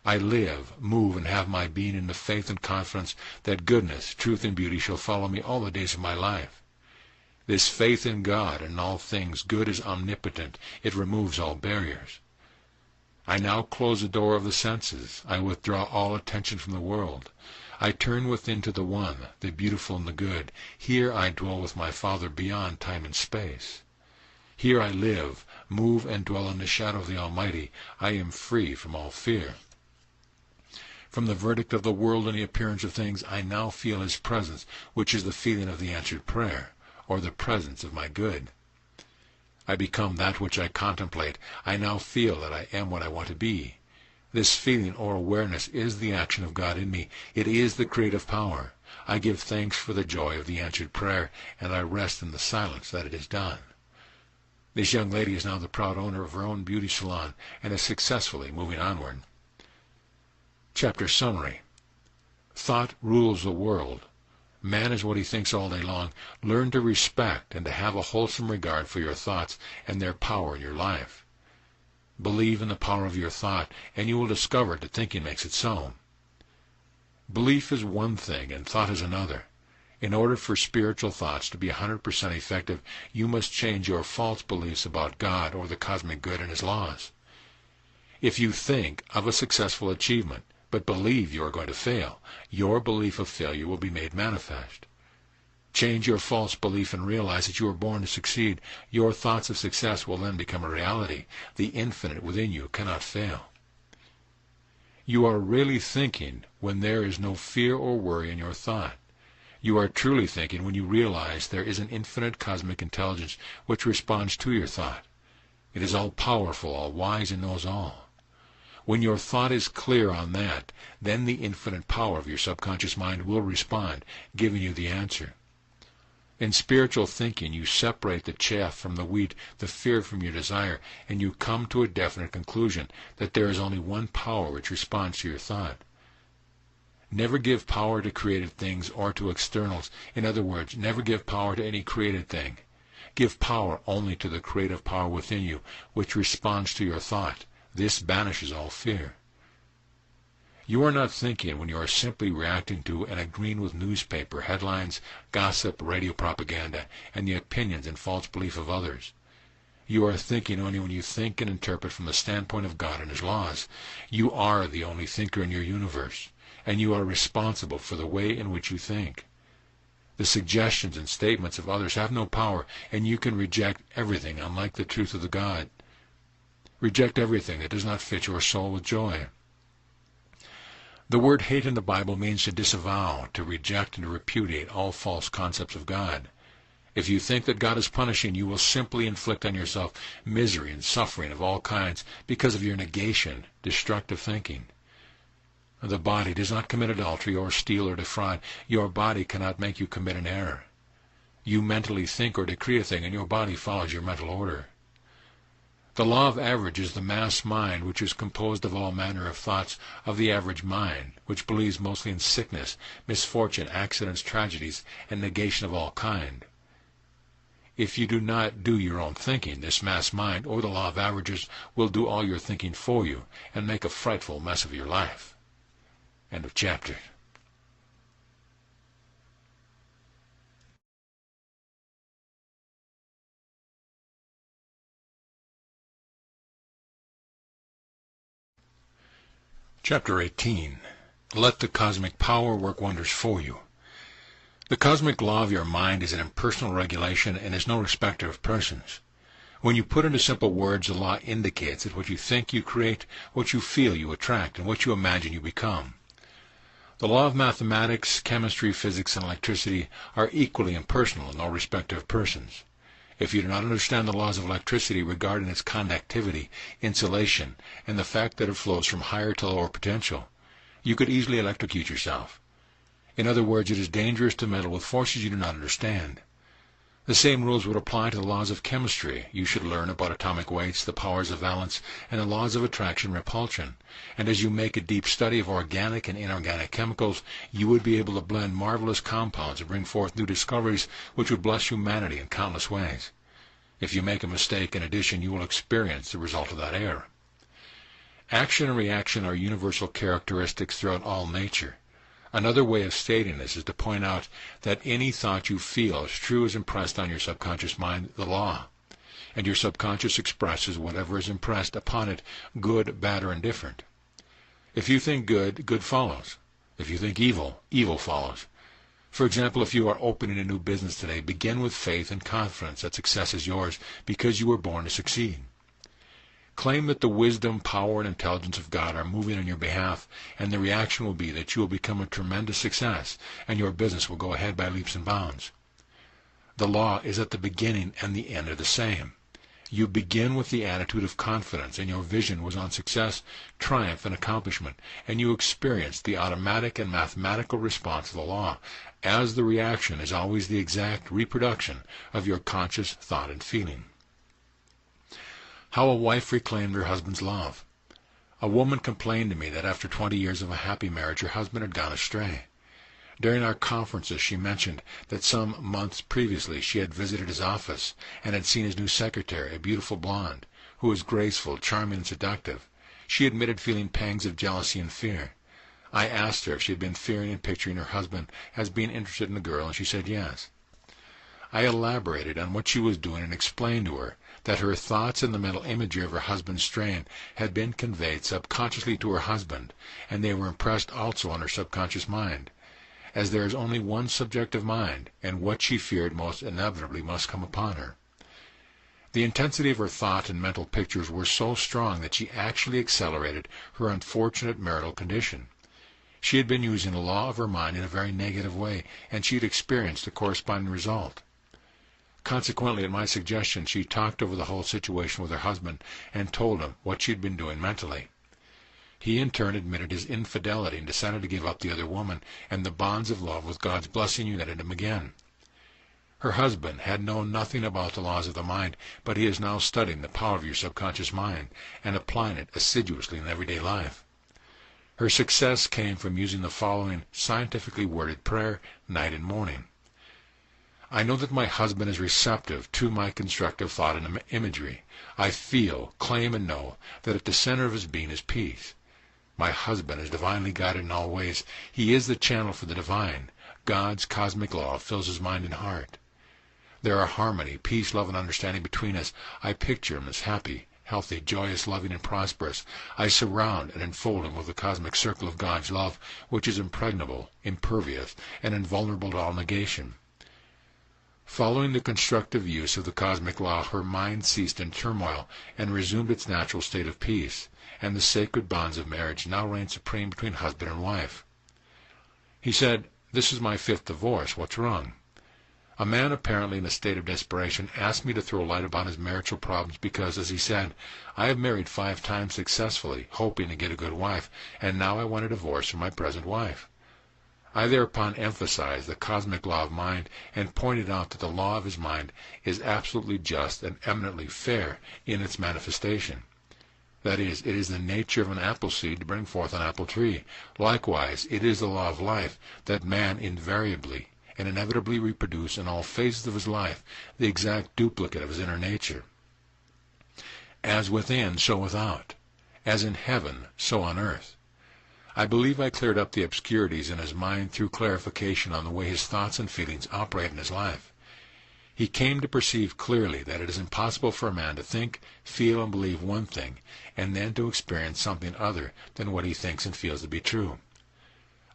I live, move, and have my being in the faith and confidence that goodness, truth, and beauty shall follow me all the days of my life. This faith in God and in all things good is omnipotent. It removes all barriers. I now close the door of the senses. I withdraw all attention from the world. I turn within to the One, the beautiful and the good. Here I dwell with my Father beyond time and space. Here I live, move, and dwell in the shadow of the Almighty. I am free from all fear. From the verdict of the world and the appearance of things, I now feel His presence, which is the feeling of the answered prayer, or the presence of my good. I become that which I contemplate. I now feel that I am what I want to be. This feeling or awareness is the action of God in me. It is the creative power. I give thanks for the joy of the answered prayer, and I rest in the silence that it is done. This young lady is now the proud owner of her own beauty salon and is successfully moving onward. Chapter summary. Thought rules the world. Man is what he thinks all day long. Learn to respect and to have a wholesome regard for your thoughts and their power in your life. Believe in the power of your thought, and you will discover that thinking makes it so. Belief is one thing, and thought is another. In order for spiritual thoughts to be 100% effective, you must change your false beliefs about God or the cosmic good and His laws. If you think of a successful achievement, but believe you are going to fail, your belief of failure will be made manifest. Change your false belief and realize that you are born to succeed. Your thoughts of success will then become a reality. The infinite within you cannot fail. You are really thinking when there is no fear or worry in your thought. You are truly thinking when you realize there is an infinite cosmic intelligence which responds to your thought. It is all-powerful, all-wise, and knows all. When your thought is clear on that, then the infinite power of your subconscious mind will respond, giving you the answer. In spiritual thinking, you separate the chaff from the wheat, the fear from your desire, and you come to a definite conclusion that there is only one power which responds to your thought. Never give power to created things or to externals. In other words, never give power to any created thing. Give power only to the creative power within you, which responds to your thought. This banishes all fear. You are not thinking when you are simply reacting to and agreeing with newspaper headlines, gossip, radio propaganda, and the opinions and false belief of others. You are thinking only when you think and interpret from the standpoint of God and His laws. You are the only thinker in your universe, and you are responsible for the way in which you think. The suggestions and statements of others have no power, and you can reject everything unlike the truth of the God. Reject everything that does not fit your soul with joy. The word hate in the Bible means to disavow, to reject, and to repudiate all false concepts of God. If you think that God is punishing, you will simply inflict on yourself misery and suffering of all kinds because of your negation, destructive thinking. The body does not commit adultery or steal or defraud. Your body cannot make you commit an error. You mentally think or decree a thing, and your body follows your mental order. The law of average is the mass mind, which is composed of all manner of thoughts of the average mind, which believes mostly in sickness, misfortune, accidents, tragedies, and negation of all kind. If you do not do your own thinking, this mass mind, or the law of averages, will do all your thinking for you, and make a frightful mess of your life. End of chapter. Chapter 18. Let the cosmic power work wonders for you. The cosmic law of your mind is an impersonal regulation and is no respecter of persons. When you put into simple words, the law indicates that what you think you create, what you feel you attract, and what you imagine you become. The law of mathematics, chemistry, physics, and electricity are equally impersonal and no respecter of persons. If you do not understand the laws of electricity regarding its conductivity, insulation, and the fact that it flows from higher to lower potential, you could easily electrocute yourself. In other words, it is dangerous to meddle with forces you do not understand. The same rules would apply to the laws of chemistry. You should learn about atomic weights, the powers of valence, and the laws of attraction and repulsion. And as you make a deep study of organic and inorganic chemicals, you would be able to blend marvelous compounds and bring forth new discoveries which would bless humanity in countless ways. If you make a mistake in addition, you will experience the result of that error. Action and reaction are universal characteristics throughout all nature. Another way of stating this is to point out that any thought you feel is true as impressed on your subconscious mind, the law. And your subconscious expresses whatever is impressed upon it, good, bad, or indifferent. If you think good, good follows. If you think evil, evil follows. For example, if you are opening a new business today, begin with faith and confidence that success is yours because you were born to succeed. Claim that the wisdom, power, and intelligence of God are moving on your behalf, and the reaction will be that you will become a tremendous success, and your business will go ahead by leaps and bounds. The law is that the beginning and the end are the same. You begin with the attitude of confidence, and your vision was on success, triumph, and accomplishment, and you experience the automatic and mathematical response of the law, as the reaction is always the exact reproduction of your conscious thought and feeling. How a wife reclaimed her husband's love. A woman complained to me that after 20 years of a happy marriage, her husband had gone astray. During our conferences, she mentioned that some months previously she had visited his office and had seen his new secretary, a beautiful blonde, who was graceful, charming, and seductive. She admitted feeling pangs of jealousy and fear. I asked her if she had been fearing and picturing her husband as being interested in the girl, and she said yes. I elaborated on what she was doing and explained to her that her thoughts and the mental imagery of her husband's strain had been conveyed subconsciously to her husband, and they were impressed also on her subconscious mind. As there is only one subjective mind, and what she feared most inevitably must come upon her. The intensity of her thought and mental pictures were so strong that she actually accelerated her unfortunate marital condition. She had been using the law of her mind in a very negative way, and she had experienced a corresponding result. Consequently, at my suggestion, she talked over the whole situation with her husband and told him what she had been doing mentally. He in turn admitted his infidelity and decided to give up the other woman, and the bonds of love with God's blessing united him again. Her husband had known nothing about the laws of the mind, but he is now studying the power of your subconscious mind and applying it assiduously in everyday life. Her success came from using the following scientifically worded prayer night and morning. I know that my husband is receptive to my constructive thought and imagery. I feel, claim, and know that at the center of his being is peace. My husband is divinely guided in all ways. He is the channel for the divine. God's cosmic law fills his mind and heart. There are harmony, peace, love, and understanding between us. I picture him as happy, healthy, joyous, loving, and prosperous. I surround and enfold him with the cosmic circle of God's love, which is impregnable, impervious, and invulnerable to all negation. Following the constructive use of the cosmic law, her mind ceased in turmoil and resumed its natural state of peace, and the sacred bonds of marriage now reign supreme between husband and wife. He said, "This is my 5th divorce. What's wrong?" A man apparently in a state of desperation asked me to throw light upon his marital problems because, as he said, I have married 5 times successfully, hoping to get a good wife, and now I want a divorce from my present wife. I thereupon emphasized the cosmic law of mind and pointed out that the law of his mind is absolutely just and eminently fair in its manifestation. That is, it is the nature of an apple seed to bring forth an apple tree. Likewise, it is the law of life that man invariably and inevitably reproduce in all phases of his life the exact duplicate of his inner nature. As within, so without. As in heaven, so on earth. I believe I cleared up the obscurities in his mind through clarification on the way his thoughts and feelings operate in his life. He came to perceive clearly that it is impossible for a man to think, feel, and believe one thing, and then to experience something other than what he thinks and feels to be true.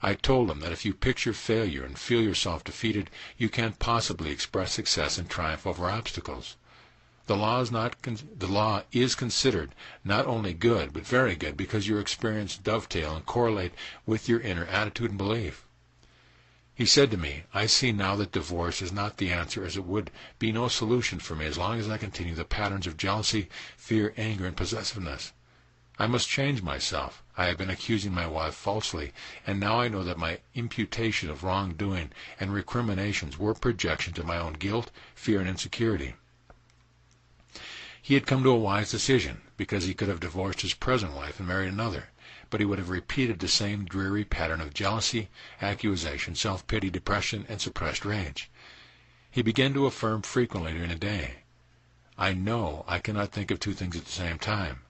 I told him that if you picture failure and feel yourself defeated, you can't possibly express success and triumph over obstacles. The law is considered not only good, but very good, because your experience dovetail and correlate with your inner attitude and belief. He said to me, I see now that divorce is not the answer, as it would be no solution for me as long as I continue the patterns of jealousy, fear, anger, and possessiveness. I must change myself. I have been accusing my wife falsely, and now I know that my imputation of wrongdoing and recriminations were projections of my own guilt, fear, and insecurity. He had come to a wise decision, because he could have divorced his present wife and married another, but he would have repeated the same dreary pattern of jealousy, accusation, self-pity, depression, and suppressed rage. He began to affirm frequently during the day, I know I cannot think of 2 things at the same time.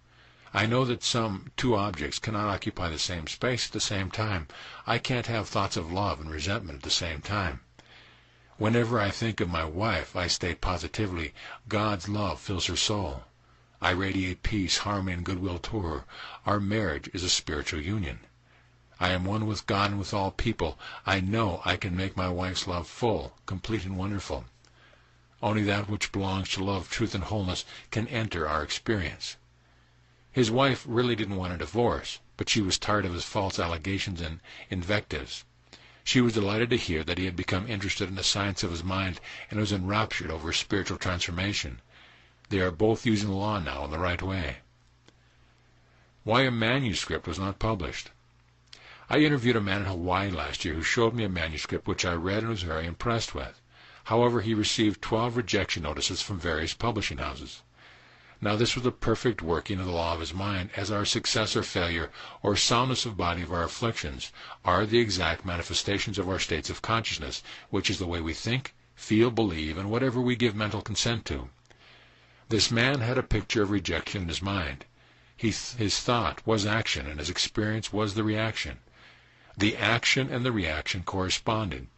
I know that some two objects cannot occupy the same space at the same time. I can't have thoughts of love and resentment at the same time. Whenever I think of my wife, I state positively, God's love fills her soul. I radiate peace, harmony, and goodwill to her. Our marriage is a spiritual union. I am one with God and with all people. I know I can make my wife's love full, complete, and wonderful. Only that which belongs to love, truth, and wholeness can enter our experience. His wife really didn't want a divorce, but she was tired of his false allegations and invectives. She was delighted to hear that he had become interested in the science of his mind and was enraptured over his spiritual transformation. They are both using the law now in the right way. Why a manuscript was not published. I interviewed a man in Hawaii last year who showed me a manuscript which I read and was very impressed with. However, he received 12 rejection notices from various publishing houses. Now this was a perfect working of the law of his mind, as our success or failure, or soundness of body of our afflictions, are the exact manifestations of our states of consciousness, which is the way we think, feel, believe, and whatever we give mental consent to. This man had a picture of rejection in his mind. His thought was action, and his experience was the reaction. The action and the reaction corresponded.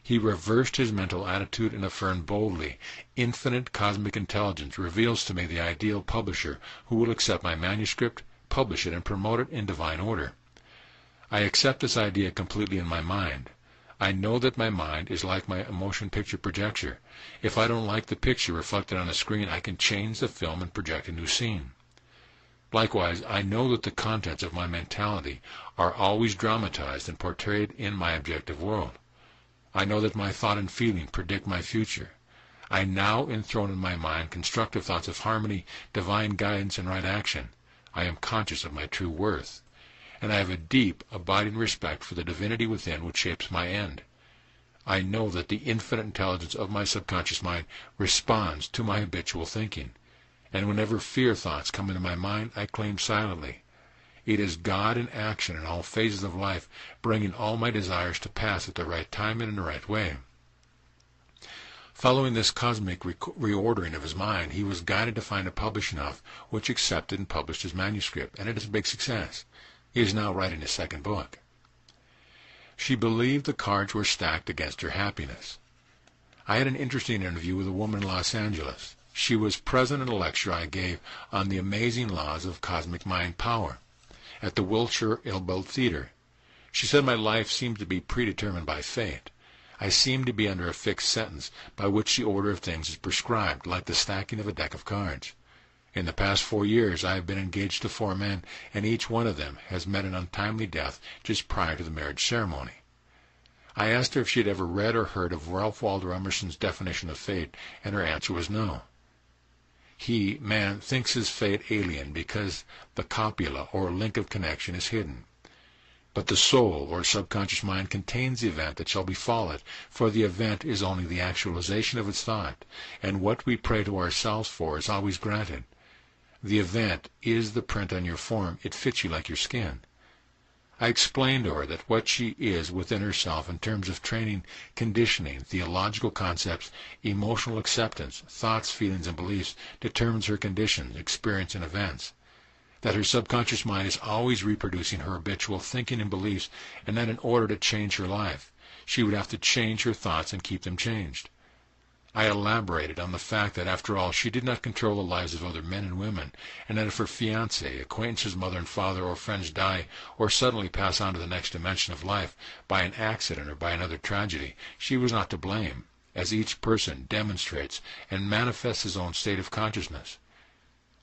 He reversed his mental attitude and affirmed boldly, infinite cosmic intelligence reveals to me the ideal publisher who will accept my manuscript, publish it, and promote it in divine order. I accept this idea completely in my mind. I know that my mind is like my motion picture projector. If I don't like the picture reflected on the screen, I can change the film and project a new scene. Likewise, I know that the contents of my mentality are always dramatized and portrayed in my objective world. I know that my thought and feeling predict my future. I now enthrone in my mind constructive thoughts of harmony, divine guidance, and right action. I am conscious of my true worth. And I have a deep, abiding respect for the divinity within which shapes my end. I know that the infinite intelligence of my subconscious mind responds to my habitual thinking. And whenever fear thoughts come into my mind, I claim silently, it is God in action in all phases of life, bringing all my desires to pass at the right time and in the right way. Following this cosmic reordering of his mind, he was guided to find a publishing house which accepted and published his manuscript, and it is a big success. He is now writing his second book. She believed the cards were stacked against her happiness. I had an interesting interview with a woman in Los Angeles. She was present at a lecture I gave on the amazing laws of cosmic mind power at the Wilshire Ilbel Theater. She said my life seemed to be predetermined by fate. I seemed to be under a fixed sentence by which the order of things is prescribed, like the stacking of a deck of cards. In the past 4 years I have been engaged to 4 men, and each one of them has met an untimely death just prior to the marriage ceremony. I asked her if she had ever read or heard of Ralph Waldo Emerson's definition of fate, and her answer was no. He, man, thinks his fate alien because the copula, or link of connection, is hidden. But the soul, or subconscious mind, contains the event that shall befall it, for the event is only the actualization of its thought, and what we pray to ourselves for is always granted. The event is the print on your form. It fits you like your skin. I explained to her that what she is within herself in terms of training, conditioning, theological concepts, emotional acceptance, thoughts, feelings, and beliefs determines her conditions, experience, and events. That her subconscious mind is always reproducing her habitual thinking and beliefs, and that in order to change her life, she would have to change her thoughts and keep them changed. I elaborated on the fact that, after all, she did not control the lives of other men and women, and that if her fiancé, acquaintances, mother and father, or friends die, or suddenly pass on to the next dimension of life, by an accident or by another tragedy, she was not to blame, as each person demonstrates and manifests his own state of consciousness.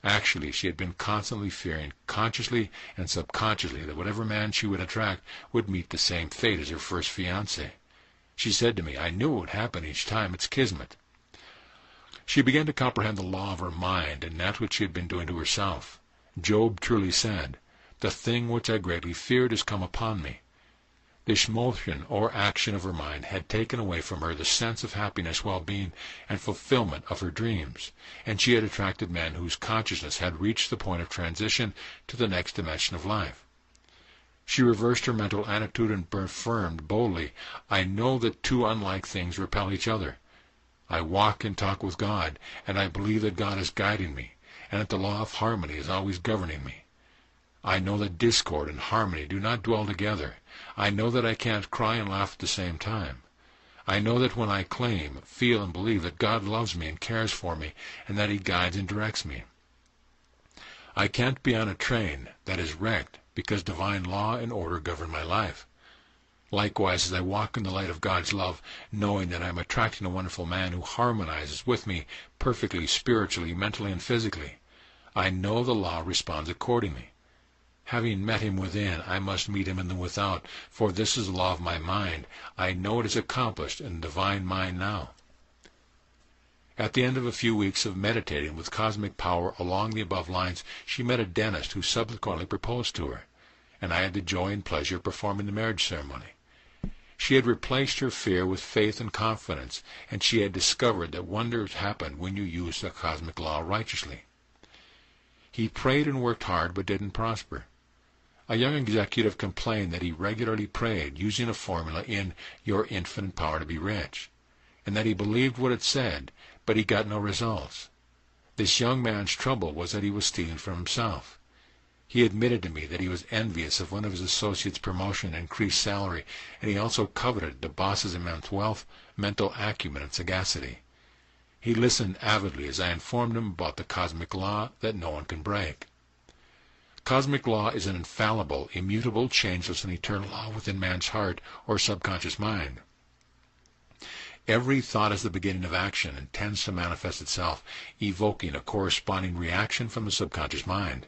Actually, she had been constantly fearing, consciously and subconsciously, that whatever man she would attract would meet the same fate as her first fiancé. She said to me, I knew it would happen each time. It's kismet. She began to comprehend the law of her mind and that which she had been doing to herself. Job truly said, the thing which I greatly feared has come upon me. This motion or action of her mind had taken away from her the sense of happiness, well-being, and fulfillment of her dreams, and she had attracted men whose consciousness had reached the point of transition to the next dimension of life. She reversed her mental attitude and affirmed boldly, I know that two unlike things repel each other. I walk and talk with God, and I believe that God is guiding me, and that the law of harmony is always governing me. I know that discord and harmony do not dwell together. I know that I can't cry and laugh at the same time. I know that when I claim, feel, and believe that God loves me and cares for me, and that He guides and directs me. I can't be on a train that is wrecked because divine law and order govern my life. Likewise, as I walk in the light of God's love, knowing that I am attracting a wonderful man who harmonizes with me perfectly, spiritually, mentally, and physically, I know the law responds accordingly. Having met him within, I must meet him in the without, for this is the law of my mind. I know it is accomplished in the divine mind now. At the end of a few weeks of meditating with cosmic power along the above lines, she met a dentist who subsequently proposed to her, and I had the joy and pleasure of performing the marriage ceremony. She had replaced her fear with faith and confidence, and she had discovered that wonders happen when you use the cosmic law righteously. He prayed and worked hard but didn't prosper. A young executive complained that he regularly prayed using a formula in Your Infinite Power to be Rich, and that he believed what it said, but he got no results. This young man's trouble was that he was stealing from himself. He admitted to me that he was envious of one of his associates' promotion and increased salary, and he also coveted the boss's immense wealth, mental acumen, and sagacity. He listened avidly as I informed him about the cosmic law that no one can break. Cosmic law is an infallible, immutable, changeless, and eternal law within man's heart or subconscious mind. Every thought is the beginning of action and tends to manifest itself, evoking a corresponding reaction from the subconscious mind.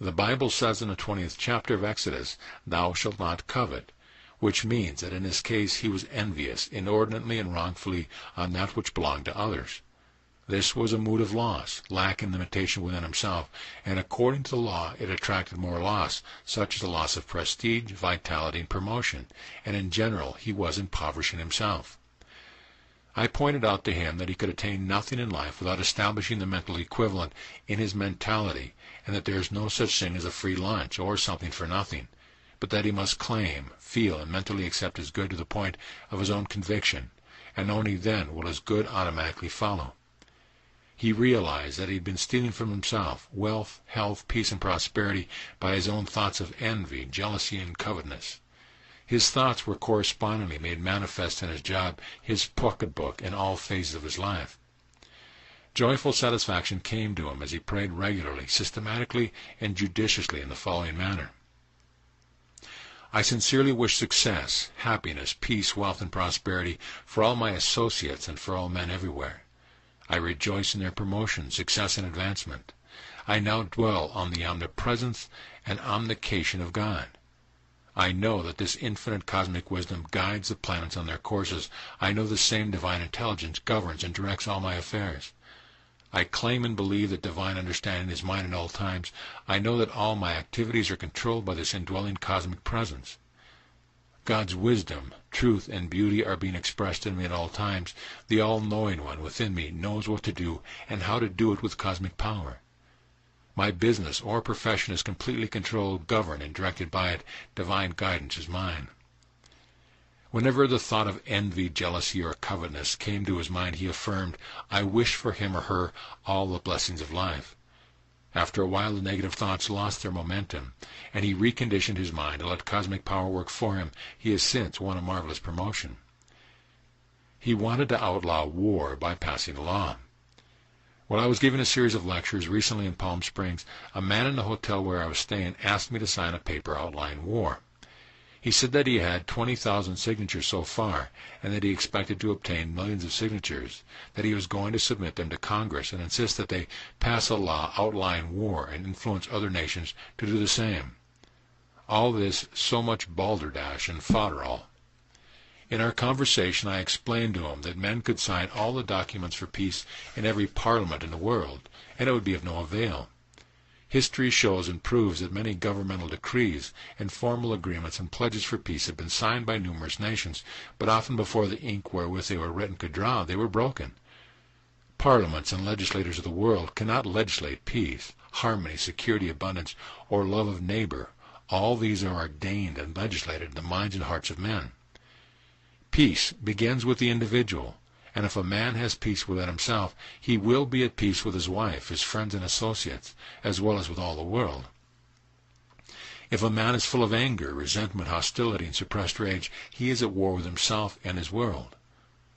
The Bible says in the 20th chapter of Exodus, "Thou shalt not covet," which means that in this case he was envious, inordinately and wrongfully, on that which belonged to others. This was a mood of loss, lack and limitation within himself, and according to the law it attracted more loss, such as the loss of prestige, vitality, and promotion, and in general he was impoverishing himself. I pointed out to him that he could attain nothing in life without establishing the mental equivalent in his mentality, and that there is no such thing as a free lunch or something for nothing, but that he must claim, feel, and mentally accept his good to the point of his own conviction, and only then will his good automatically follow. He realized that he had been stealing from himself wealth, health, peace, and prosperity by his own thoughts of envy, jealousy, and covetousness. His thoughts were correspondingly made manifest in his job, his pocketbook, and all phases of his life. Joyful satisfaction came to him as he prayed regularly, systematically, and judiciously in the following manner. I sincerely wish success, happiness, peace, wealth, and prosperity for all my associates and for all men everywhere. I rejoice in their promotion, success, and advancement. I now dwell on the omnipresence and omnication of God. I know that this infinite cosmic wisdom guides the planets on their courses. I know the same divine intelligence governs and directs all my affairs. I claim and believe that divine understanding is mine at all times. I know that all my activities are controlled by this indwelling cosmic presence. God's wisdom, truth, and beauty are being expressed in me at all times. The all-knowing one within me knows what to do and how to do it with cosmic power. My business or profession is completely controlled, governed, and directed by it. Divine guidance is mine. Whenever the thought of envy, jealousy, or covetousness came to his mind, he affirmed, "I wish for him or her all the blessings of life." After a while, the negative thoughts lost their momentum, and he reconditioned his mind to let cosmic power work for him. He has since won a marvelous promotion. He wanted to outlaw war by passing a law. While I was giving a series of lectures recently in Palm Springs, a man in the hotel where I was staying asked me to sign a paper outlining war. He said that he had 20,000 signatures so far, and that he expected to obtain millions of signatures, that he was going to submit them to Congress and insist that they pass a law outlining war and influence other nations to do the same. All this so much balderdash and fodderall. In our conversation, I explained to him that men could sign all the documents for peace in every parliament in the world, and it would be of no avail. History shows and proves that many governmental decrees and formal agreements and pledges for peace have been signed by numerous nations, but often before the ink wherewith they were written could dry, they were broken. Parliaments and legislators of the world cannot legislate peace, harmony, security, abundance, or love of neighbor. All these are ordained and legislated in the minds and hearts of men. Peace begins with the individual, and if a man has peace within himself, he will be at peace with his wife, his friends and associates, as well as with all the world. If a man is full of anger, resentment, hostility, and suppressed rage, he is at war with himself and his world.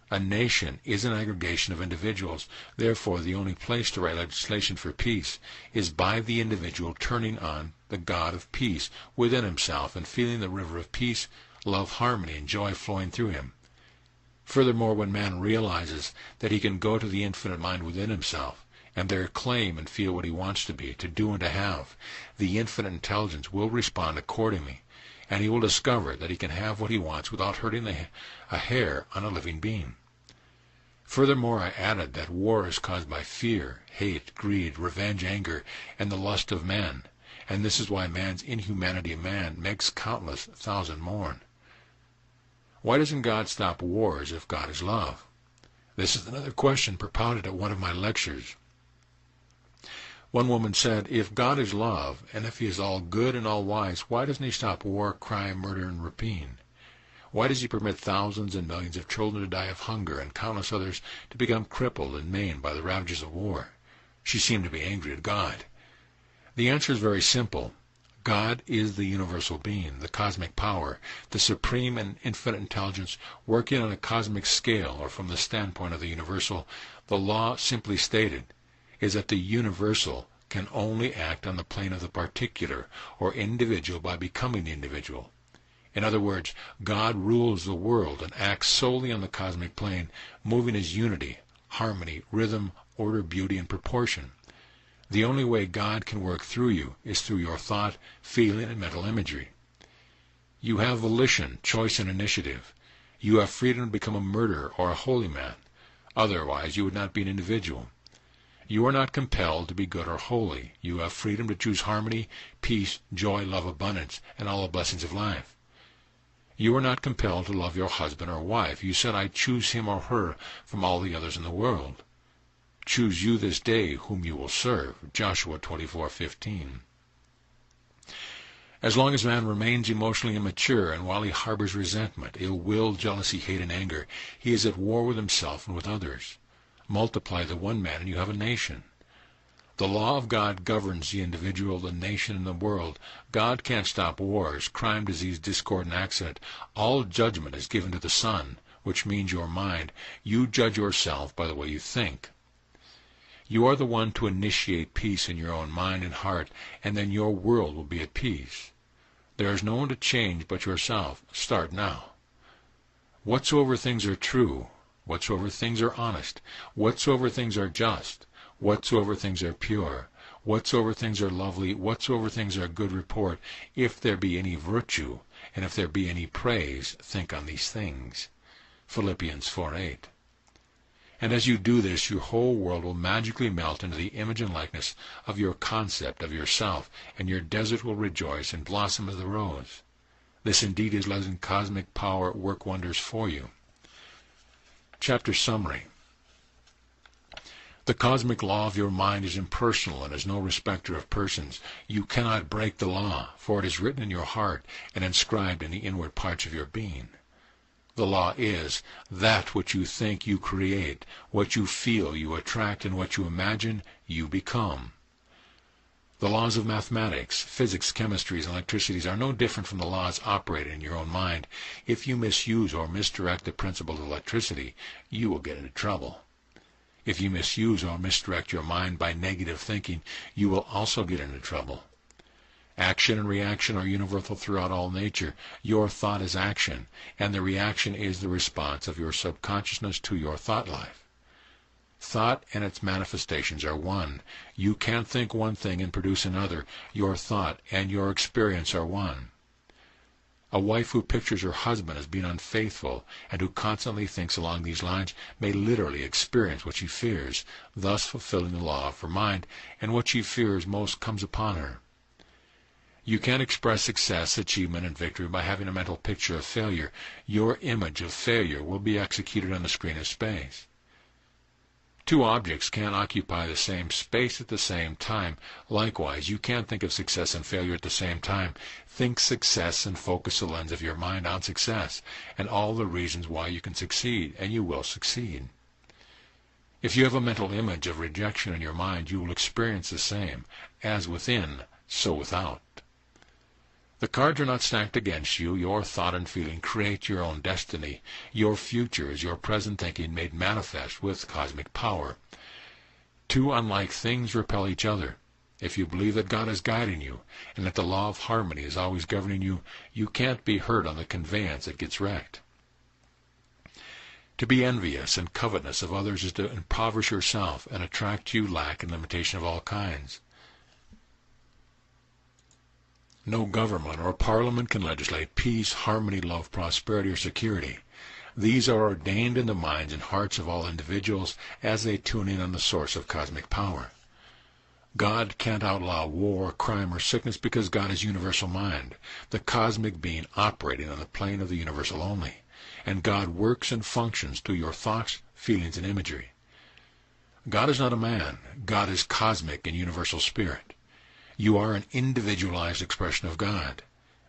A nation is an aggregation of individuals. Therefore, the only place to write legislation for peace is by the individual turning on the God of peace within himself and feeling the river of peace, love, harmony, and joy flowing through him. Furthermore, when man realizes that he can go to the infinite mind within himself and there claim and feel what he wants to be, to do and to have, the infinite intelligence will respond accordingly, and he will discover that he can have what he wants without hurting a hair on a living being. Furthermore, I added that war is caused by fear, hate, greed, revenge, anger, and the lust of men, and this is why man's inhumanity of man makes countless thousand mourn. Why doesn't God stop wars if God is love? This is another question propounded at one of my lectures. One woman said, if God is love, and if he is all good and all wise, why doesn't he stop war, crime, murder, and rapine? Why does he permit thousands and millions of children to die of hunger and countless others to become crippled and maimed by the ravages of war? She seemed to be angry at God. The answer is very simple. God is the universal being, the cosmic power, the supreme and infinite intelligence working on a cosmic scale, or from the standpoint of the universal. The law, simply stated, is that the universal can only act on the plane of the particular or individual by becoming the individual. In other words, God rules the world and acts solely on the cosmic plane, moving as unity, harmony, rhythm, order, beauty, and proportion. The only way God can work through you is through your thought, feeling, and mental imagery. You have volition, choice, and initiative. You have freedom to become a murderer or a holy man. Otherwise, you would not be an individual. You are not compelled to be good or holy. You have freedom to choose harmony, peace, joy, love, abundance, and all the blessings of life. You are not compelled to love your husband or wife. You said, I choose him or her from all the others in the world. Choose you this day whom you will serve. Joshua 24:15. As long as man remains emotionally immature, and while he harbors resentment, ill will, jealousy, hate, and anger, he is at war with himself and with others. Multiply the one man and you have a nation. The law of God governs the individual, the nation, and the world. God can't stop wars, crime, disease, discord, and accident. All judgment is given to the Son, which means your mind. You judge yourself by the way you think. You are the one to initiate peace in your own mind and heart, and then your world will be at peace. There is no one to change but yourself. Start now. Whatsoever things are true, whatsoever things are honest, whatsoever things are just, whatsoever things are pure, whatsoever things are lovely, whatsoever things are good report, if there be any virtue, and if there be any praise, think on these things. Philippians 4:8. And as you do this, your whole world will magically melt into the image and likeness of your concept of yourself, and your desert will rejoice and blossom as the rose. This indeed is letting cosmic power work wonders for you. Chapter summary. The cosmic law of your mind is impersonal and is no respecter of persons. You cannot break the law, for it is written in your heart and inscribed in the inward parts of your being. The law is, that which you think you create, what you feel you attract, and what you imagine you become. The laws of mathematics, physics, chemistries, and electricities are no different from the laws operating in your own mind. If you misuse or misdirect the principle of electricity, you will get into trouble. If you misuse or misdirect your mind by negative thinking, you will also get into trouble. Action and reaction are universal throughout all nature. Your thought is action, and the reaction is the response of your subconsciousness to your thought life. Thought and its manifestations are one. You can't think one thing and produce another. Your thought and your experience are one. A wife who pictures her husband as being unfaithful and who constantly thinks along these lines may literally experience what she fears, thus fulfilling the law of her mind, and what she fears most comes upon her. You can't express success, achievement, and victory by having a mental picture of failure. Your image of failure will be executed on the screen of space. Two objects can't occupy the same space at the same time. Likewise, you can't think of success and failure at the same time. Think success and focus the lens of your mind on success and all the reasons why you can succeed, and you will succeed. If you have a mental image of rejection in your mind, you will experience the same. As within, so without. The cards are not stacked against you. Your thought and feeling create your own destiny. Your future is your present thinking made manifest with cosmic power. Two unlike things repel each other. If you believe that God is guiding you, and that the law of harmony is always governing you, you can't be hurt on the conveyance that gets wrecked. To be envious and covetous of others is to impoverish yourself and attract to you lack and limitation of all kinds. No government or parliament can legislate peace, harmony, love, prosperity, or security. These are ordained in the minds and hearts of all individuals as they tune in on the source of cosmic power. God can't outlaw war, crime, or sickness because God is universal mind, the cosmic being operating on the plane of the universal only. And God works and functions through your thoughts, feelings, and imagery. God is not a man. God is cosmic and universal spirit. You are an individualized expression of God.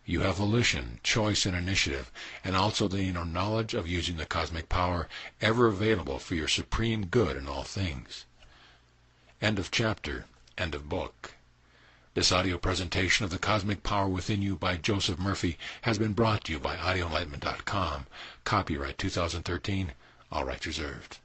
You have volition, choice, and initiative, and also the inner knowledge of using the cosmic power ever available for your supreme good in all things. End of chapter. End of book. This audio presentation of the Cosmic Power Within You by Joseph Murphy has been brought to you by audioenlightenment.com. Copyright 2013. All rights reserved.